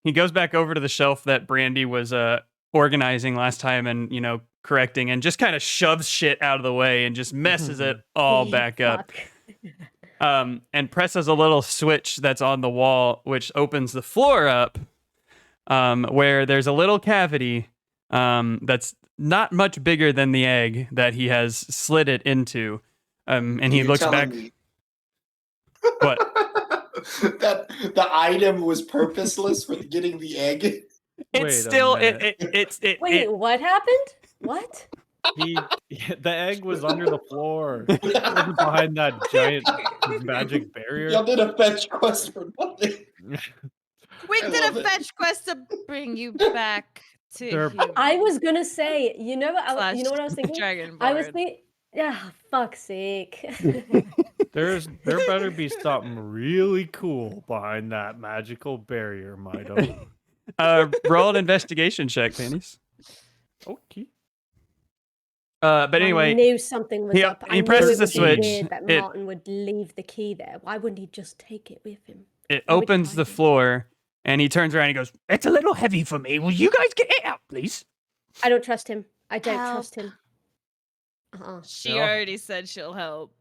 [SPEAKER 1] He goes back over to the shelf that Brandy was organizing last time and, correcting, and just kind of shoves shit out of the way and just messes it all back up.
[SPEAKER 4] Fuck.
[SPEAKER 1] And presses a little switch that's on the wall, which opens the floor up, where there's a little cavity that's not much bigger than the egg that he has slid it into. And he
[SPEAKER 2] You're
[SPEAKER 1] looks
[SPEAKER 2] telling
[SPEAKER 1] back.
[SPEAKER 2] me
[SPEAKER 1] What?
[SPEAKER 2] that the item was purposeless with getting the egg?
[SPEAKER 1] It's
[SPEAKER 5] Wait a
[SPEAKER 1] still
[SPEAKER 5] minute.
[SPEAKER 4] Wait, what happened? What?
[SPEAKER 5] The egg was under the floor. It wasn't behind that giant magic barrier.
[SPEAKER 2] Y'all did a fetch quest for nothing.
[SPEAKER 3] We
[SPEAKER 2] I
[SPEAKER 3] did
[SPEAKER 2] love
[SPEAKER 3] a
[SPEAKER 2] it.
[SPEAKER 3] fetch quest to bring you back to
[SPEAKER 5] They're-
[SPEAKER 3] human.
[SPEAKER 4] I was gonna say, you know what? You know what I was thinking?
[SPEAKER 3] Dragonborn.
[SPEAKER 4] I was thinking, yeah, fuck's sake.
[SPEAKER 5] There better be something really cool behind that magical barrier, Mido.
[SPEAKER 1] Roll an investigation check, Pennies.
[SPEAKER 5] Okay.
[SPEAKER 1] But
[SPEAKER 4] I
[SPEAKER 1] anyway,
[SPEAKER 4] knew something was
[SPEAKER 1] he-
[SPEAKER 4] up.
[SPEAKER 1] he
[SPEAKER 4] I
[SPEAKER 1] presses
[SPEAKER 4] knew
[SPEAKER 1] the
[SPEAKER 4] it was
[SPEAKER 1] switch.
[SPEAKER 4] weird that
[SPEAKER 1] It-
[SPEAKER 4] Martin would leave the key there. Why wouldn't he just take it with him?
[SPEAKER 1] it
[SPEAKER 4] Why would he
[SPEAKER 1] opens the
[SPEAKER 4] hide it?
[SPEAKER 1] floor, and he turns around and he goes,
[SPEAKER 6] It's a little heavy for me. Will you guys get it out, please?
[SPEAKER 4] I don't trust him. I don't
[SPEAKER 3] Help.
[SPEAKER 4] trust him. Uh-uh.
[SPEAKER 3] She
[SPEAKER 5] Yeah.
[SPEAKER 3] already said she'll help.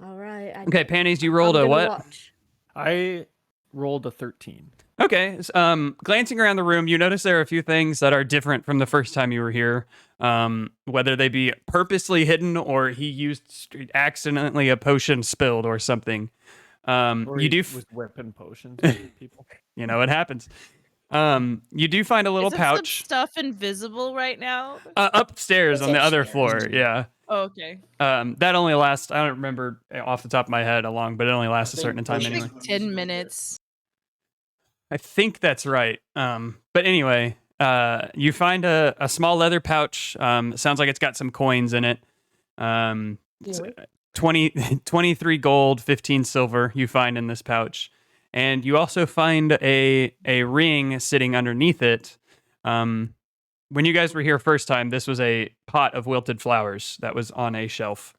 [SPEAKER 4] All right.
[SPEAKER 1] okay, Panties, you rolled a
[SPEAKER 4] I'm gonna
[SPEAKER 1] what?
[SPEAKER 4] watch.
[SPEAKER 5] I rolled a 13.
[SPEAKER 1] Okay. Glancing around the room, you notice there are a few things that are different from the first time you were here. Whether they be purposely hidden or he used accidentally a potion spilled or something.
[SPEAKER 5] Or
[SPEAKER 1] You
[SPEAKER 5] he
[SPEAKER 1] do,
[SPEAKER 5] was whipping potions at people.
[SPEAKER 1] it happens. You do find a little
[SPEAKER 3] Isn't
[SPEAKER 1] pouch
[SPEAKER 3] some stuff invisible right now?
[SPEAKER 1] upstairs
[SPEAKER 2] That's
[SPEAKER 1] on the other
[SPEAKER 2] upstairs.
[SPEAKER 1] floor. Yeah.
[SPEAKER 3] Oh, okay.
[SPEAKER 1] That only lasts, I don't remember off the top of my head how long, but it only lasts a
[SPEAKER 2] think
[SPEAKER 1] certain time
[SPEAKER 2] potions
[SPEAKER 1] anyway.
[SPEAKER 2] were
[SPEAKER 3] 10
[SPEAKER 2] invisible
[SPEAKER 3] minutes.
[SPEAKER 1] I think that's right. But anyway, you find a small leather pouch. It sounds like it's got some coins in it. It's,
[SPEAKER 4] Yeah.
[SPEAKER 1] 23 gold, 15 silver you find in this pouch. And you also find a ring sitting underneath it. When you guys were here first time, this was a pot of wilted flowers that was on a shelf.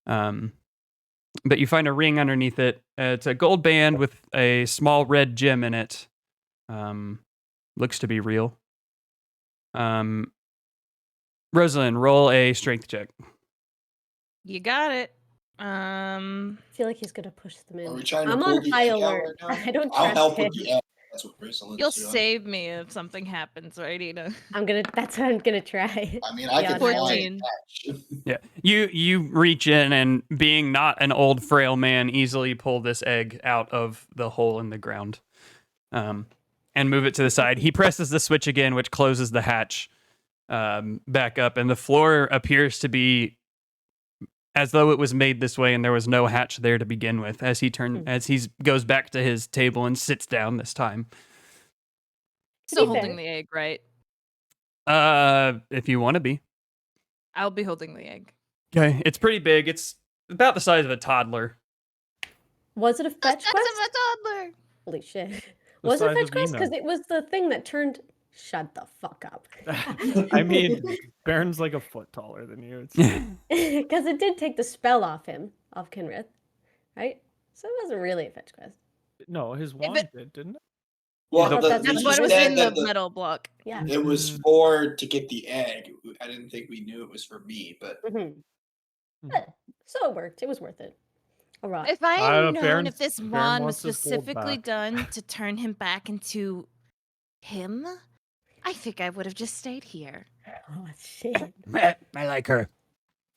[SPEAKER 1] But you find a ring underneath it. It's a gold band with a small red gem in it. Looks to be real. Rosalind, roll a strength check.
[SPEAKER 3] You got it.
[SPEAKER 4] I feel like he's gonna push them
[SPEAKER 2] Are we
[SPEAKER 4] in.
[SPEAKER 2] trying to
[SPEAKER 4] I'm
[SPEAKER 2] pull
[SPEAKER 4] on
[SPEAKER 2] the
[SPEAKER 4] high
[SPEAKER 2] egg out
[SPEAKER 4] alert.
[SPEAKER 2] right now?
[SPEAKER 4] I don't
[SPEAKER 2] I'll
[SPEAKER 4] trust
[SPEAKER 2] help
[SPEAKER 4] him.
[SPEAKER 2] with the egg. That's what Rosalind
[SPEAKER 3] You'll
[SPEAKER 2] doing.
[SPEAKER 3] save me if something happens, right, Ina?
[SPEAKER 4] That's what I'm gonna try.
[SPEAKER 2] I mean, I
[SPEAKER 4] Yeah,
[SPEAKER 2] can fly
[SPEAKER 3] 14.
[SPEAKER 2] and catch.
[SPEAKER 1] Yeah, you reach in and, being not an old frail man, easily pull this egg out of the hole in the ground, and move it to the side. He presses the switch again, which closes the hatch back up, and the floor appears to be as though it was made this way and there was no hatch there to begin with. As he goes back to his table and sits down this time.
[SPEAKER 3] Still
[SPEAKER 4] be fair-
[SPEAKER 3] holding the egg, right?
[SPEAKER 1] If you want to be.
[SPEAKER 3] I'll be holding the egg.
[SPEAKER 1] Okay, it's pretty big. It's about the size of a toddler.
[SPEAKER 4] Was it a fetch
[SPEAKER 3] That's
[SPEAKER 4] quest?
[SPEAKER 3] a toddler.
[SPEAKER 4] Holy shit.
[SPEAKER 5] The
[SPEAKER 4] Was it a
[SPEAKER 5] size
[SPEAKER 4] fetch
[SPEAKER 5] of
[SPEAKER 4] quest?
[SPEAKER 5] Nina.
[SPEAKER 4] Because it was the thing that turned Shut the fuck up.
[SPEAKER 5] I mean, Baron's like a foot taller than you. It's
[SPEAKER 4] Because it did take the spell off him, off Kinrith, right? So it wasn't really a fetch quest.
[SPEAKER 5] no, his wand did, didn't it?
[SPEAKER 2] Well,
[SPEAKER 4] thought that's
[SPEAKER 3] That's
[SPEAKER 2] he
[SPEAKER 3] what was
[SPEAKER 2] said
[SPEAKER 3] in
[SPEAKER 2] that
[SPEAKER 3] the metal block.
[SPEAKER 4] Yeah.
[SPEAKER 2] it was for to get the egg. I didn't think we knew it was for me, but
[SPEAKER 4] So it worked. It was worth it. All right.
[SPEAKER 3] If I had known
[SPEAKER 5] Baron's-
[SPEAKER 3] if this
[SPEAKER 5] Baron
[SPEAKER 3] wand was
[SPEAKER 5] wants his gold
[SPEAKER 3] specifically
[SPEAKER 5] back.
[SPEAKER 3] done to turn him back into him, I think I would have just stayed here.
[SPEAKER 4] Oh, shit.
[SPEAKER 6] I like her.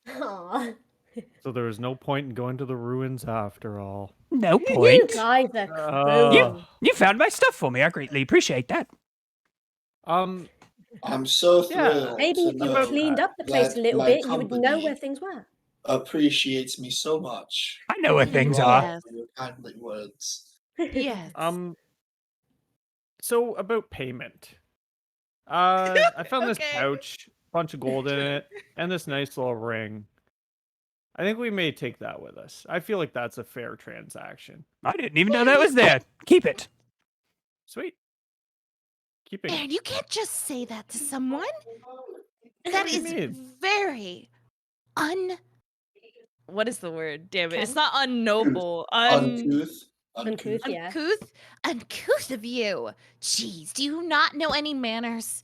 [SPEAKER 4] Aw.
[SPEAKER 5] So there was no point in going to the ruins after all.
[SPEAKER 6] No
[SPEAKER 4] You
[SPEAKER 6] point.
[SPEAKER 4] guys are cruel.
[SPEAKER 6] You found my stuff for me. I greatly appreciate that.
[SPEAKER 5] Um,
[SPEAKER 2] I'm so
[SPEAKER 5] Yeah.
[SPEAKER 2] thrilled.
[SPEAKER 4] Maybe
[SPEAKER 2] to
[SPEAKER 4] if you
[SPEAKER 2] know
[SPEAKER 4] cleaned up the place
[SPEAKER 2] that
[SPEAKER 4] a little
[SPEAKER 2] my
[SPEAKER 4] bit, you would know
[SPEAKER 2] company
[SPEAKER 4] where things were.
[SPEAKER 2] appreciates me so much.
[SPEAKER 6] I know where things
[SPEAKER 2] You
[SPEAKER 6] are.
[SPEAKER 3] Yes.
[SPEAKER 2] for your kindly words.
[SPEAKER 3] Yes.
[SPEAKER 5] so about payment. I found this
[SPEAKER 3] Okay.
[SPEAKER 5] pouch, bunch of gold in it, and this nice little ring. I think we may take that with us. I feel like that's a fair transaction.
[SPEAKER 6] I didn't even know that was there. Keep it.
[SPEAKER 5] Sweet. Keeping
[SPEAKER 3] Man,
[SPEAKER 5] it.
[SPEAKER 3] you can't just say that to someone. That
[SPEAKER 5] What do you
[SPEAKER 3] is
[SPEAKER 5] mean?
[SPEAKER 3] very what is the word? Damn it. It's
[SPEAKER 4] Okay.
[SPEAKER 3] not unnoble.
[SPEAKER 2] Uncouth.
[SPEAKER 4] Uncouth, yeah.
[SPEAKER 3] Uncouth of you. Jeez, do you not know any manners?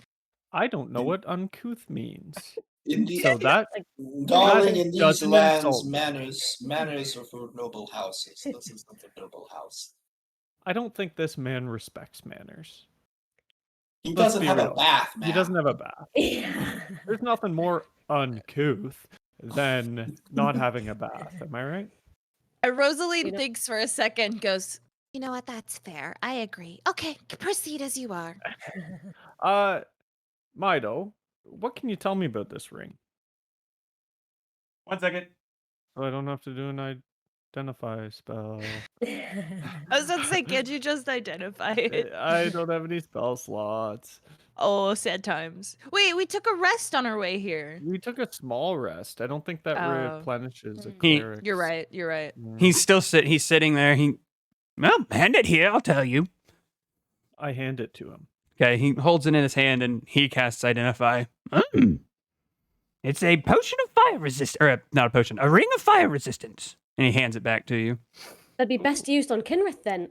[SPEAKER 5] I don't know what uncouth means.
[SPEAKER 2] In the
[SPEAKER 5] So that
[SPEAKER 2] darling,
[SPEAKER 5] that
[SPEAKER 2] in these
[SPEAKER 5] doesn't
[SPEAKER 2] lands,
[SPEAKER 5] insult me.
[SPEAKER 2] manners are for noble houses. This is not a noble house.
[SPEAKER 5] I don't think this man respects manners.
[SPEAKER 2] He
[SPEAKER 5] Let's
[SPEAKER 2] doesn't
[SPEAKER 5] be
[SPEAKER 2] have a
[SPEAKER 5] real.
[SPEAKER 2] bath, man.
[SPEAKER 5] He doesn't have a bath.
[SPEAKER 4] Yeah.
[SPEAKER 5] There's nothing more uncouth than not having a bath. Am I right?
[SPEAKER 3] And Rosaline
[SPEAKER 4] You know-
[SPEAKER 3] thinks for a second, goes, you know what? That's fair. I agree. Okay, proceed as you are.
[SPEAKER 5] Mido, what can you tell me about this ring?
[SPEAKER 1] 1 second.
[SPEAKER 5] So I don't have to do an identify spell.
[SPEAKER 3] I was about to say, can't you just identify it?
[SPEAKER 5] I don't have any spell slots.
[SPEAKER 3] Oh, sad times. Wait, we took a rest on our way here.
[SPEAKER 5] We took a small rest. I don't think that
[SPEAKER 3] Oh.
[SPEAKER 5] replenishes a
[SPEAKER 1] He-
[SPEAKER 5] cleric.
[SPEAKER 3] You're right. You're right.
[SPEAKER 1] He's sitting there.
[SPEAKER 6] Well, hand it here. I'll tell you.
[SPEAKER 5] I hand it to him.
[SPEAKER 1] Okay, he holds it in his hand and he casts Identify.
[SPEAKER 6] It's a potion of fire resist, not a potion, a ring of fire resistance.
[SPEAKER 1] And he hands it back to you.
[SPEAKER 4] That'd be best used on Kinrith then.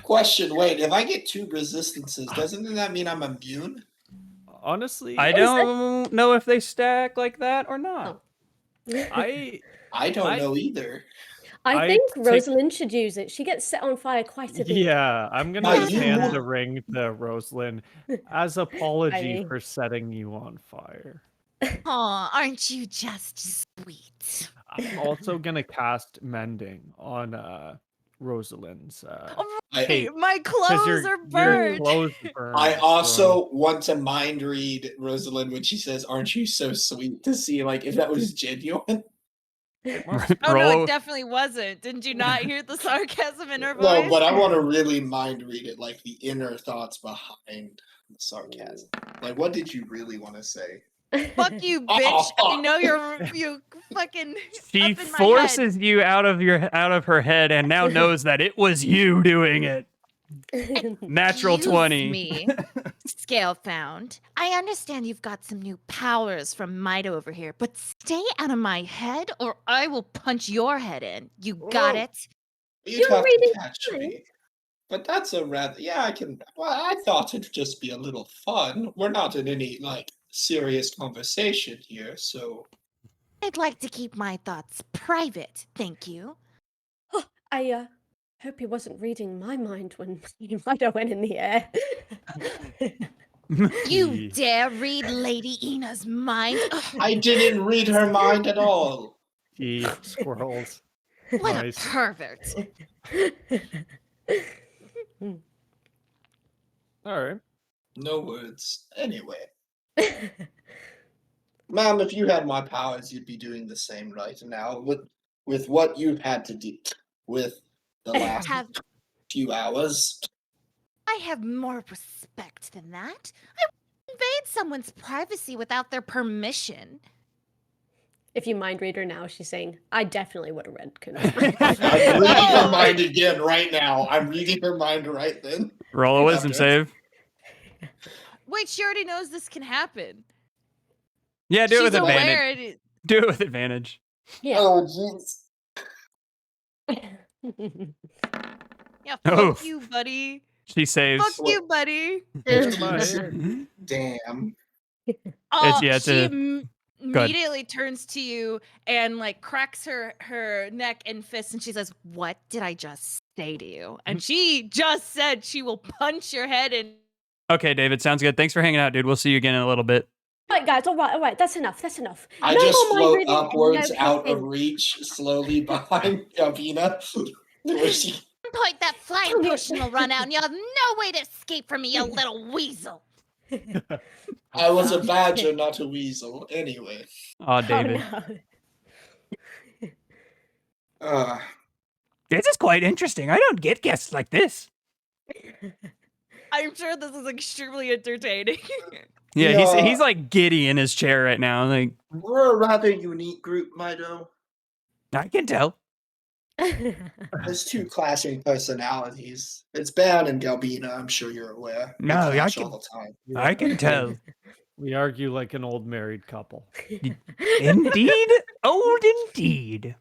[SPEAKER 2] Question: wait, if I get 2 resistances, doesn't that mean I'm immune?
[SPEAKER 5] Honestly,
[SPEAKER 1] I don't know if they stack like that or not.
[SPEAKER 5] I
[SPEAKER 2] I don't
[SPEAKER 5] I-
[SPEAKER 2] know either.
[SPEAKER 4] I
[SPEAKER 5] I
[SPEAKER 4] think
[SPEAKER 5] take-
[SPEAKER 4] Rosalind should use it. She gets set on fire quite a bit.
[SPEAKER 5] yeah, I'm gonna
[SPEAKER 2] Why
[SPEAKER 5] just
[SPEAKER 2] you
[SPEAKER 5] hand
[SPEAKER 2] want-
[SPEAKER 5] the ring to Rosalind as apology
[SPEAKER 4] I-
[SPEAKER 5] for setting you on fire.
[SPEAKER 3] Aw, aren't you just sweet?
[SPEAKER 5] I'm also gonna cast mending on Rosalind's.
[SPEAKER 2] I,
[SPEAKER 5] Hey,
[SPEAKER 3] My
[SPEAKER 5] 'cause
[SPEAKER 3] clothes
[SPEAKER 5] your-
[SPEAKER 3] are
[SPEAKER 5] your
[SPEAKER 3] burned.
[SPEAKER 5] clothes burned,
[SPEAKER 2] I
[SPEAKER 5] so-
[SPEAKER 2] also want to mind read Rosalind when she says, "Aren't you so sweet?" to see like if that was genuine.
[SPEAKER 3] Oh no,
[SPEAKER 1] Roll-
[SPEAKER 3] it definitely wasn't. Didn't you not hear the sarcasm in her voice?
[SPEAKER 2] No, but I want to really mind read it, like the inner thoughts behind the sarcasm. Like, what did you really want to say?
[SPEAKER 3] Fuck you,
[SPEAKER 2] Oh,
[SPEAKER 3] bitch. I
[SPEAKER 2] fuck.
[SPEAKER 3] know you fucking
[SPEAKER 1] She
[SPEAKER 3] up in my head.
[SPEAKER 1] forces you out of her head and now knows that it was you doing it. Natural
[SPEAKER 3] Excuse
[SPEAKER 1] 20.
[SPEAKER 3] me, Scale Found. I understand you've got some new powers from Mido over here, but stay out of my head or I will punch your head in. You got
[SPEAKER 2] Whoa.
[SPEAKER 3] it?
[SPEAKER 2] You'd
[SPEAKER 4] You're
[SPEAKER 2] have to
[SPEAKER 4] reading
[SPEAKER 2] catch
[SPEAKER 4] minds.
[SPEAKER 2] me. But that's a rather I can. Well, I thought it'd just be a little fun. We're not in any like serious conversation here, so
[SPEAKER 3] I'd like to keep my thoughts private, thank you.
[SPEAKER 4] I hope he wasn't reading my mind when Mido went in the air.
[SPEAKER 3] You
[SPEAKER 5] Ye-
[SPEAKER 3] dare read Lady Ina's mind? Ugh,
[SPEAKER 2] I didn't read her mind at all.
[SPEAKER 5] ye squirrels.
[SPEAKER 3] what
[SPEAKER 5] Nice.
[SPEAKER 3] a pervert.
[SPEAKER 5] All right.
[SPEAKER 2] No words. Anyway, ma'am, if you had my powers, you'd be doing the same right now with what you've had to do with the last
[SPEAKER 3] Have
[SPEAKER 2] few hours.
[SPEAKER 3] I have more respect than that. I wouldn't invade someone's privacy without their permission.
[SPEAKER 4] If you mind read her now, she's saying, I definitely would have read Kinrith.
[SPEAKER 2] I'm reading her mind again right now. I'm reading her mind right then.
[SPEAKER 1] Roll a wisdom
[SPEAKER 2] After.
[SPEAKER 1] save.
[SPEAKER 3] Wait, she already knows this can happen.
[SPEAKER 1] Yeah, do it
[SPEAKER 3] She's
[SPEAKER 1] with advantage.
[SPEAKER 3] aware.
[SPEAKER 1] Do it with advantage.
[SPEAKER 4] Yeah.
[SPEAKER 2] Oh, jeez.
[SPEAKER 3] Yeah,
[SPEAKER 1] Oh.
[SPEAKER 3] fuck you, buddy.
[SPEAKER 1] She saves.
[SPEAKER 3] Fuck you, buddy.
[SPEAKER 2] Damn.
[SPEAKER 3] Oh,
[SPEAKER 1] yeah, it's
[SPEAKER 3] she
[SPEAKER 1] a- Go ahead.
[SPEAKER 3] immediately turns to you and like cracks her neck and fist, and she says, "What did I just say to you?" And she just said she will punch your head in.
[SPEAKER 1] Okay, David, sounds good. Thanks for hanging out, dude. We'll see you again in a little bit.
[SPEAKER 4] All right, guys. All right. That's enough.
[SPEAKER 2] I
[SPEAKER 4] No
[SPEAKER 2] just
[SPEAKER 4] more mind
[SPEAKER 2] float
[SPEAKER 4] reading and
[SPEAKER 2] upwards
[SPEAKER 4] no
[SPEAKER 2] out of
[SPEAKER 4] kissing.
[SPEAKER 2] reach, slowly behind Gabina. Where she...
[SPEAKER 3] At some point, that flying
[SPEAKER 4] Come here.
[SPEAKER 3] potion will run out, and you'll have no way to escape from me, you little weasel.
[SPEAKER 2] I was a badger, not a weasel. Anyway.
[SPEAKER 1] Aw, David.
[SPEAKER 4] Oh, no.
[SPEAKER 6] This is quite interesting. I don't get guests like this.
[SPEAKER 3] I'm sure this is extremely entertaining.
[SPEAKER 1] Yeah,
[SPEAKER 2] Yeah.
[SPEAKER 1] he's like giddy in his chair right now. Like,
[SPEAKER 2] We're a rather unique group, Mido.
[SPEAKER 6] I can tell.
[SPEAKER 2] There's two clashing personalities. It's Ban and Galbina, I'm sure you're aware. They
[SPEAKER 6] No, I
[SPEAKER 2] clash
[SPEAKER 6] can-
[SPEAKER 2] all the time.
[SPEAKER 6] I can tell.
[SPEAKER 5] We argue like an old married couple.
[SPEAKER 6] Indeed. Old indeed.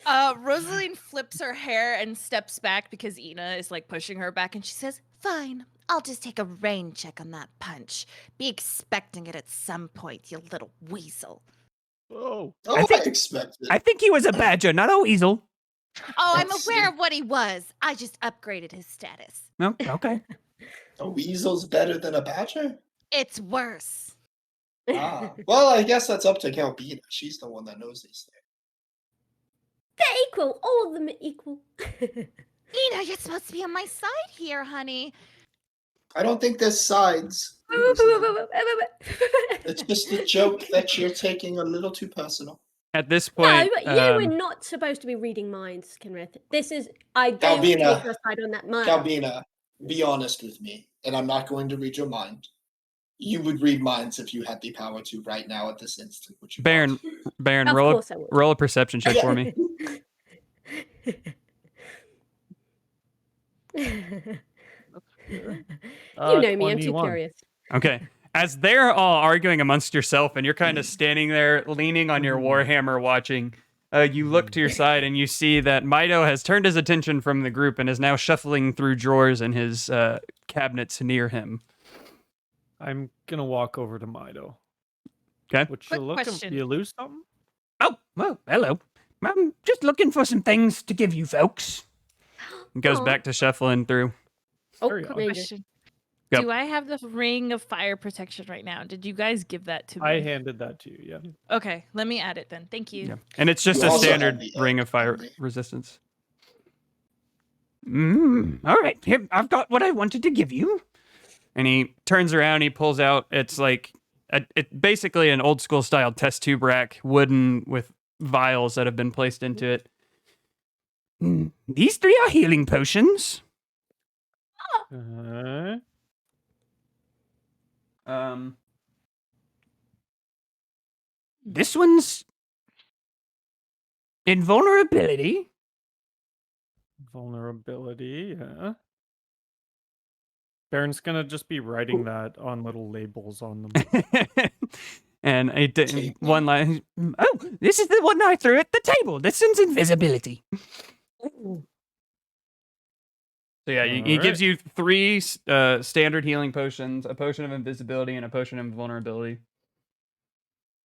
[SPEAKER 3] Rosaline flips her hair and steps back because Ina is like pushing her back, and she says, "Fine, I'll just take a rain check on that punch. Be expecting it at some point, you little weasel."
[SPEAKER 5] Oh,
[SPEAKER 2] Oh,
[SPEAKER 6] I
[SPEAKER 2] I,
[SPEAKER 6] think-
[SPEAKER 2] expected.
[SPEAKER 6] I think he was a badger, not a weasel.
[SPEAKER 3] Oh, I'm
[SPEAKER 2] Let's
[SPEAKER 3] aware
[SPEAKER 2] see.
[SPEAKER 3] of what he was. I just upgraded his status.
[SPEAKER 6] No, okay.
[SPEAKER 2] A weasel's better than a badger?
[SPEAKER 3] It's worse.
[SPEAKER 2] Ah. Well, I guess that's up to Galbina. She's the one that knows these things.
[SPEAKER 4] They're equal. All of them are equal.
[SPEAKER 3] Ina, you're supposed to be on my side here, honey.
[SPEAKER 2] I don't think there's sides. It's just a joke that you're taking a little too personal.
[SPEAKER 1] at this
[SPEAKER 4] No,
[SPEAKER 1] point,
[SPEAKER 4] but you were not supposed to be reading minds, Kenrith. This is I don't
[SPEAKER 2] Galbina.
[SPEAKER 4] take your side on that mind.
[SPEAKER 2] Galbina, be honest with me, and I'm not going to read your mind. You would read minds if you had the power to right now at this instant, would you?
[SPEAKER 1] Baron, Baron,
[SPEAKER 4] Of
[SPEAKER 1] roll
[SPEAKER 4] course I would.
[SPEAKER 1] roll a perception check for me.
[SPEAKER 4] You know me, I'm too
[SPEAKER 5] 21.
[SPEAKER 4] curious.
[SPEAKER 1] Okay. As they're all arguing amongst yourself and you're kind of standing there leaning on your warhammer watching, you look to your side and you see that Mido has turned his attention from the group and is now shuffling through drawers in his cabinets near him.
[SPEAKER 5] I'm gonna walk over to Mido.
[SPEAKER 1] Okay.
[SPEAKER 5] What
[SPEAKER 3] Quick
[SPEAKER 5] you looking?
[SPEAKER 3] question.
[SPEAKER 5] You lose something?
[SPEAKER 6] Oh, well, hello. I'm just looking for some things to give you folks.
[SPEAKER 1] And goes
[SPEAKER 4] Aw.
[SPEAKER 1] back to shuffling through.
[SPEAKER 4] Oh,
[SPEAKER 5] Carry on.
[SPEAKER 4] Ranger.
[SPEAKER 3] Question.
[SPEAKER 1] Yep.
[SPEAKER 3] Do I have the ring of fire protection right now? Did you guys give that to me?
[SPEAKER 5] I handed that to you. Yeah.
[SPEAKER 3] Okay, let me add it then. Thank you.
[SPEAKER 1] Yeah. And it's just
[SPEAKER 2] You
[SPEAKER 1] a
[SPEAKER 2] also have
[SPEAKER 1] standard
[SPEAKER 2] the
[SPEAKER 1] ring of fire
[SPEAKER 2] only-
[SPEAKER 1] resistance.
[SPEAKER 6] All right, here, I've got what I wanted to give you.
[SPEAKER 1] And he turns around, he pulls out, it's like, it's basically an old school style test tube rack, wooden with vials that have been placed into it.
[SPEAKER 6] These 3 are healing potions.
[SPEAKER 5] Uh,
[SPEAKER 6] This one's invulnerability.
[SPEAKER 5] vulnerability. Yeah. Baron's gonna just be writing that on little labels on them.
[SPEAKER 1] And
[SPEAKER 2] Take
[SPEAKER 1] one line,
[SPEAKER 6] Oh, this is the one I threw at the table. This one's invisibility.
[SPEAKER 4] Ooh.
[SPEAKER 1] so yeah, he gives
[SPEAKER 5] Alright.
[SPEAKER 1] you 3 standard healing potions, a potion of invisibility, and a potion of vulnerability.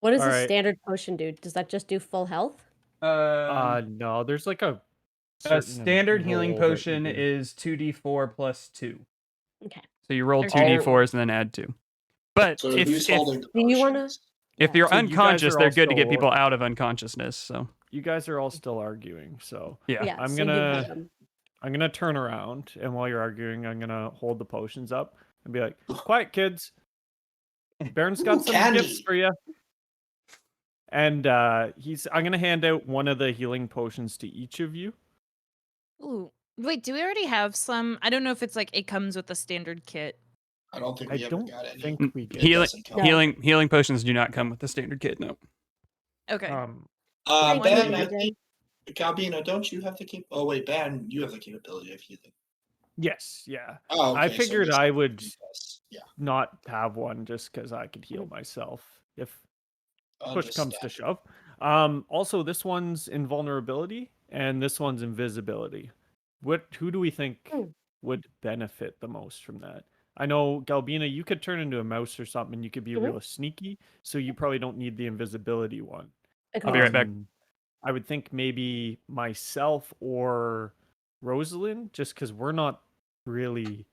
[SPEAKER 4] What does a
[SPEAKER 5] Alright.
[SPEAKER 4] standard potion do? Does that just do full health?
[SPEAKER 5] No, there's like a
[SPEAKER 1] a
[SPEAKER 5] certain
[SPEAKER 1] standard healing
[SPEAKER 5] roll that you
[SPEAKER 1] potion
[SPEAKER 5] do.
[SPEAKER 1] is 2d4 plus 2.
[SPEAKER 4] Okay.
[SPEAKER 1] So you roll
[SPEAKER 4] Okay.
[SPEAKER 1] 2d4s and then add 2. But
[SPEAKER 2] So
[SPEAKER 1] if,
[SPEAKER 2] who's
[SPEAKER 1] if,
[SPEAKER 2] holding the
[SPEAKER 4] Do you wanna-
[SPEAKER 2] potions?
[SPEAKER 1] if
[SPEAKER 4] Yeah.
[SPEAKER 1] you're
[SPEAKER 5] So you guys
[SPEAKER 1] unconscious,
[SPEAKER 5] are
[SPEAKER 1] they're
[SPEAKER 5] all
[SPEAKER 1] good to get
[SPEAKER 5] still-
[SPEAKER 1] people out of unconsciousness. So
[SPEAKER 5] You guys are all still arguing, so
[SPEAKER 1] yeah.
[SPEAKER 5] I'm
[SPEAKER 4] so you
[SPEAKER 5] gonna-
[SPEAKER 4] hold them.
[SPEAKER 5] I'm gonna turn around, and while you're arguing, I'm gonna hold the potions up and be like, "Quiet, kids. Baron's got
[SPEAKER 2] Ooh,
[SPEAKER 5] some
[SPEAKER 2] candy.
[SPEAKER 5] gifts for you." And I'm gonna hand out one of the healing potions to each of you.
[SPEAKER 3] Ooh, wait, do we already have some? I don't know if it's like it comes with a standard kit.
[SPEAKER 2] I don't think
[SPEAKER 5] I
[SPEAKER 2] we ever
[SPEAKER 5] don't
[SPEAKER 2] got any.
[SPEAKER 5] think we did.
[SPEAKER 1] Healing,
[SPEAKER 2] doesn't count.
[SPEAKER 4] No.
[SPEAKER 1] healing potions do not come with the standard kit. No.
[SPEAKER 3] Okay.
[SPEAKER 4] Thank
[SPEAKER 2] Ben,
[SPEAKER 4] you,
[SPEAKER 2] I
[SPEAKER 4] Roger.
[SPEAKER 2] think, Galbina, don't you have the cap? Oh wait, Ben, you have the capability of healing.
[SPEAKER 5] Yes, yeah.
[SPEAKER 2] Oh,
[SPEAKER 5] I
[SPEAKER 2] okay, so
[SPEAKER 5] figured
[SPEAKER 2] just
[SPEAKER 5] I would
[SPEAKER 2] yes. Yeah,
[SPEAKER 5] not have one just because I could heal myself if push comes to
[SPEAKER 2] understand.
[SPEAKER 5] shove. Also, this one's invulnerability and this one's invisibility. Who do we think
[SPEAKER 4] Hmm.
[SPEAKER 5] would benefit the most from that? I know, Galbina, you could turn into a mouse or something and you could be
[SPEAKER 4] Mhm.
[SPEAKER 5] real sneaky, so you probably don't need the invisibility one.
[SPEAKER 1] I'll be right back.
[SPEAKER 5] I would think maybe myself or Rosalind, just because we're not really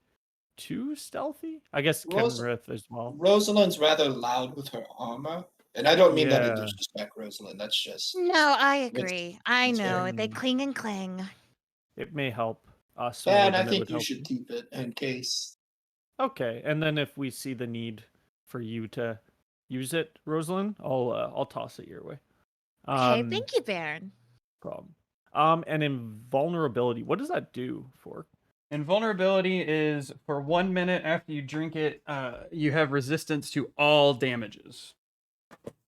[SPEAKER 5] too stealthy. I guess
[SPEAKER 2] Ros-
[SPEAKER 5] Kenrith as well.
[SPEAKER 2] Rosalind's rather loud with her armor, and I don't mean that in
[SPEAKER 5] Yeah.
[SPEAKER 2] disrespect, Rosalind. That's just
[SPEAKER 3] No, I
[SPEAKER 2] It's-
[SPEAKER 3] agree. I
[SPEAKER 2] it's
[SPEAKER 3] know.
[SPEAKER 2] very-
[SPEAKER 3] They cling and cling.
[SPEAKER 5] It may help us more
[SPEAKER 2] and I
[SPEAKER 5] than it
[SPEAKER 2] think
[SPEAKER 5] would
[SPEAKER 2] you
[SPEAKER 5] help
[SPEAKER 2] should
[SPEAKER 5] you.
[SPEAKER 2] keep it in case.
[SPEAKER 5] Okay, and then if we see the need for you to use it, Rosalind, I'll toss it your way.
[SPEAKER 3] Okay, thank you, Baron.
[SPEAKER 5] Problem. And invulnerability, what does that do for?
[SPEAKER 1] Invulnerability is for 1 minute after you drink it, you have resistance to all damages.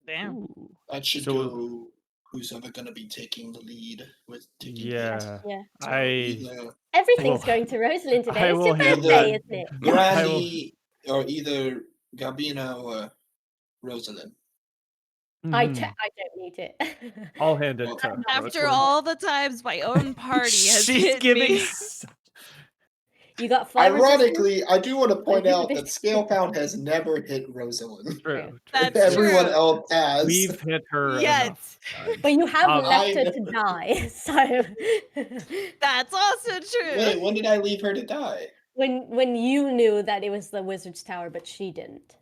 [SPEAKER 3] Damn.
[SPEAKER 5] Ooh.
[SPEAKER 2] That should
[SPEAKER 5] So-
[SPEAKER 2] go. Who's ever going to be taking the lead with taking
[SPEAKER 5] Yeah.
[SPEAKER 4] Yeah.
[SPEAKER 2] So
[SPEAKER 5] I
[SPEAKER 2] either
[SPEAKER 4] Everything's
[SPEAKER 5] Well,
[SPEAKER 4] going to Rosalind today.
[SPEAKER 5] I
[SPEAKER 4] It's
[SPEAKER 5] will
[SPEAKER 4] your
[SPEAKER 5] hand
[SPEAKER 4] birthday,
[SPEAKER 2] that-
[SPEAKER 4] isn't it?
[SPEAKER 5] I will-
[SPEAKER 2] Grandy or either Gabina or Rosalind.
[SPEAKER 4] I
[SPEAKER 5] Mhm.
[SPEAKER 4] don't need it.
[SPEAKER 5] I'll hand it
[SPEAKER 2] Well,
[SPEAKER 5] to
[SPEAKER 3] After
[SPEAKER 5] Rosalind.
[SPEAKER 3] all the times my own party has
[SPEAKER 1] She's
[SPEAKER 3] hit
[SPEAKER 1] giving.
[SPEAKER 3] me.
[SPEAKER 4] You got 5 resistance?
[SPEAKER 2] Ironically, I do want to point
[SPEAKER 4] do the
[SPEAKER 2] out
[SPEAKER 4] big-
[SPEAKER 2] that Scalebound has never hit Rosalind.
[SPEAKER 5] True.
[SPEAKER 3] That's
[SPEAKER 2] Everyone
[SPEAKER 3] true.
[SPEAKER 2] else has.
[SPEAKER 5] We've hit her
[SPEAKER 3] Yet.
[SPEAKER 5] enough times.
[SPEAKER 4] But you have
[SPEAKER 5] Um,
[SPEAKER 4] left
[SPEAKER 2] I
[SPEAKER 4] her to die, so
[SPEAKER 3] That's also true.
[SPEAKER 2] Wait, when did I leave her to die?
[SPEAKER 4] when you knew that it was the wizard's tower, but she didn't.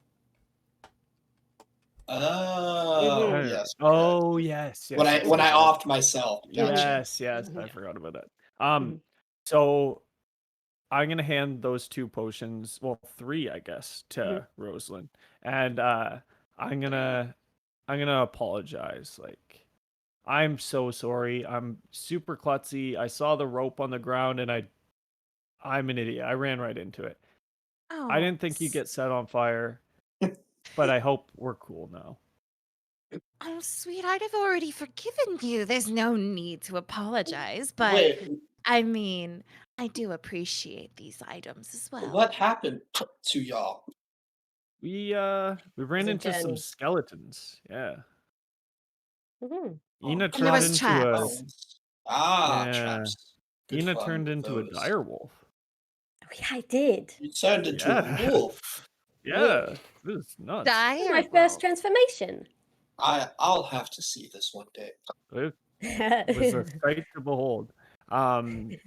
[SPEAKER 2] Oh,
[SPEAKER 4] Mhm.
[SPEAKER 2] yes.
[SPEAKER 5] Oh yes, yes.
[SPEAKER 2] When I
[SPEAKER 5] yes,
[SPEAKER 2] when I
[SPEAKER 5] yes.
[SPEAKER 2] offed myself. Gotcha.
[SPEAKER 5] Yes, yes, I
[SPEAKER 4] Yeah.
[SPEAKER 5] forgot about that.
[SPEAKER 4] Mhm.
[SPEAKER 5] So I'm gonna hand those 2 potions, well, 3, I guess, to
[SPEAKER 4] Mhm.
[SPEAKER 5] Rosalind, and I'm gonna apologize. Like, I'm so sorry. I'm super klutzy. I saw the rope on the ground, and I'm an idiot. I ran right into it.
[SPEAKER 3] Oh,
[SPEAKER 5] I didn't think you'd get set on fire, but I hope we're cool now.
[SPEAKER 3] Oh, sweetheart, I've already forgiven you. There's no need to apologize. But
[SPEAKER 2] Wait,
[SPEAKER 3] I mean, I do appreciate these items as well.
[SPEAKER 2] what happened to y'all?
[SPEAKER 5] We ran
[SPEAKER 4] a
[SPEAKER 5] into some
[SPEAKER 4] journey.
[SPEAKER 5] skeletons. Yeah.
[SPEAKER 4] Mhm.
[SPEAKER 5] Ina
[SPEAKER 3] And there was
[SPEAKER 5] turned into
[SPEAKER 3] traps.
[SPEAKER 2] Ah,
[SPEAKER 5] Yeah.
[SPEAKER 2] traps. Good
[SPEAKER 5] Ina
[SPEAKER 2] fun
[SPEAKER 5] turned
[SPEAKER 2] with
[SPEAKER 5] into a
[SPEAKER 2] those.
[SPEAKER 5] dire wolf.
[SPEAKER 4] Oh, yeah, I did.
[SPEAKER 2] You turned into
[SPEAKER 5] Yeah.
[SPEAKER 2] a wolf.
[SPEAKER 5] Yeah, this is nuts.
[SPEAKER 3] Dire
[SPEAKER 4] My first
[SPEAKER 3] wolf.
[SPEAKER 4] transformation.
[SPEAKER 2] I'll have to see this one day.
[SPEAKER 5] It was a sight to behold. I'm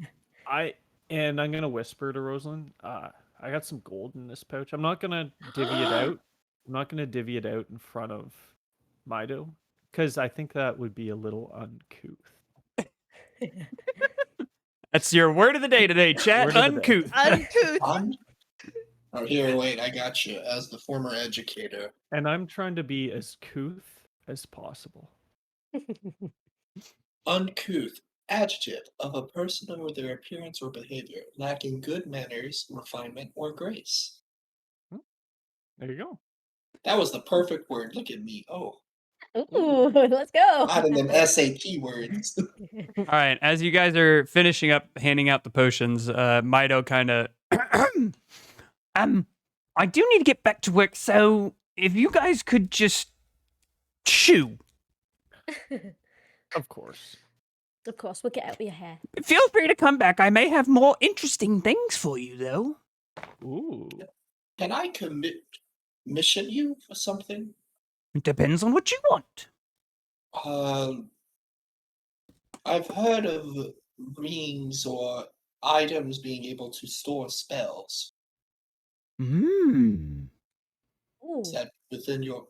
[SPEAKER 5] gonna whisper to Rosalind. I got some gold in this pouch. I'm not gonna divvy it out. I'm not gonna divvy it out in front of Mido, because I think that would be a little uncouth.
[SPEAKER 1] That's your word of the day today, chat.
[SPEAKER 5] Word of the day.
[SPEAKER 1] Uncouth.
[SPEAKER 3] Uncouth.
[SPEAKER 2] Oh, here, wait, I got you. As the former educator,
[SPEAKER 5] And I'm trying to be as couth as possible.
[SPEAKER 2] uncouth, adjective of a person or their appearance or behavior, lacking good manners, refinement, or grace.
[SPEAKER 5] There you go.
[SPEAKER 2] That was the perfect word. Look at me. Oh,
[SPEAKER 4] Ooh, let's go.
[SPEAKER 2] not in them SAT words.
[SPEAKER 1] All right, as you guys are finishing up handing out the potions, Mido kind of
[SPEAKER 6] I do need to get back to work, so if you guys could just shoo.
[SPEAKER 5] Of course.
[SPEAKER 4] Of course, we'll get out with your hair.
[SPEAKER 6] Feel free to come back. I may have more interesting things for you, though.
[SPEAKER 5] Ooh.
[SPEAKER 2] Can I mission you for something?
[SPEAKER 6] It depends on what you want.
[SPEAKER 2] I've heard of rings or items being able to store spells.
[SPEAKER 6] Hmm.
[SPEAKER 4] Ooh,
[SPEAKER 2] Is that within your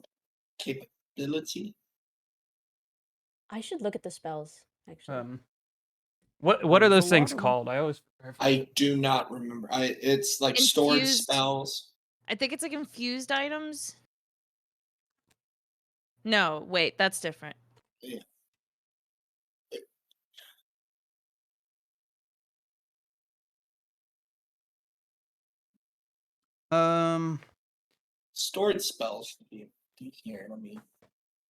[SPEAKER 2] capability?
[SPEAKER 4] I should look at the spells, actually.
[SPEAKER 1] what are
[SPEAKER 5] There's a
[SPEAKER 1] those things
[SPEAKER 5] lot of 'em.
[SPEAKER 1] called? I always
[SPEAKER 2] I do not remember. It's like stored
[SPEAKER 3] Infused.
[SPEAKER 2] spells.
[SPEAKER 3] I think it's like infused items. No, wait, that's different. Stored spells should be here. Let me.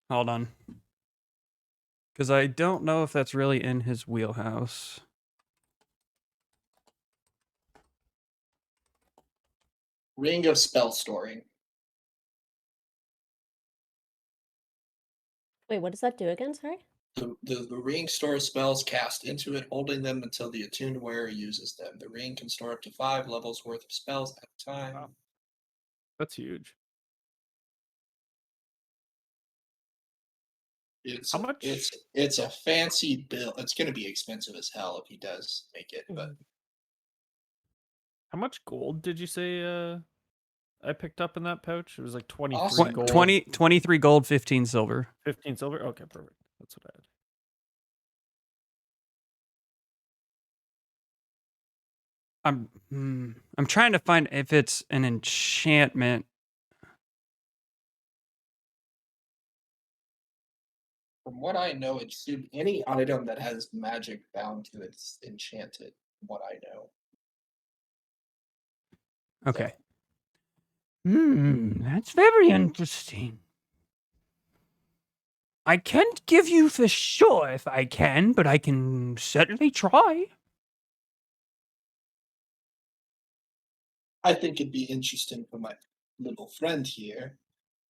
[SPEAKER 1] hold on, because I don't know if that's really in his wheelhouse.
[SPEAKER 2] Ring of spell storing.
[SPEAKER 4] Wait, what does that do again? Sorry.
[SPEAKER 2] The ring stores spells cast into it, holding them until the attuned wearer uses them. The ring can store up to 5 levels worth of spells at a time.
[SPEAKER 5] Wow. That's huge.
[SPEAKER 2] It's
[SPEAKER 5] How much?
[SPEAKER 2] It's a fancy bill. It's going to be expensive as hell if he does make it, but
[SPEAKER 5] How much gold did you say I picked up in that pouch? It was like 23
[SPEAKER 2] Awesome.
[SPEAKER 5] gold.
[SPEAKER 1] 23 gold, 15 silver.
[SPEAKER 5] 15 silver? Okay, perfect. That's what I had.
[SPEAKER 1] I'm trying to find if it's an enchantment.
[SPEAKER 2] from what I know, it should any item that has magic bound to it's enchanted. From what I know.
[SPEAKER 1] Okay.
[SPEAKER 6] That's very interesting. I can't give you for sure if I can, but I can certainly try.
[SPEAKER 2] I think it'd be interesting for my little friend here,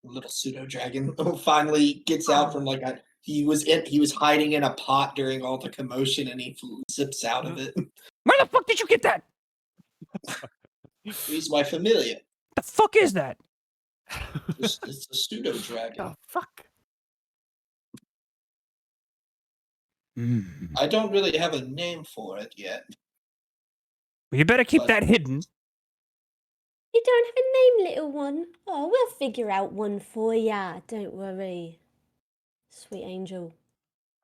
[SPEAKER 2] the little pseudo dragon, who finally gets out from he was hiding in a pot during all the commotion, and he zips out of it.
[SPEAKER 6] Where the fuck did you get that?
[SPEAKER 2] He's my familiar.
[SPEAKER 6] The fuck is that?
[SPEAKER 2] It's a pseudo dragon.
[SPEAKER 5] Oh, fuck.
[SPEAKER 2] I don't really have a name for it yet.
[SPEAKER 6] Well, you better keep
[SPEAKER 2] But-
[SPEAKER 6] that hidden.
[SPEAKER 4] You don't have a name, little one. Oh, we'll figure out one for ya. Don't worry. Sweet angel.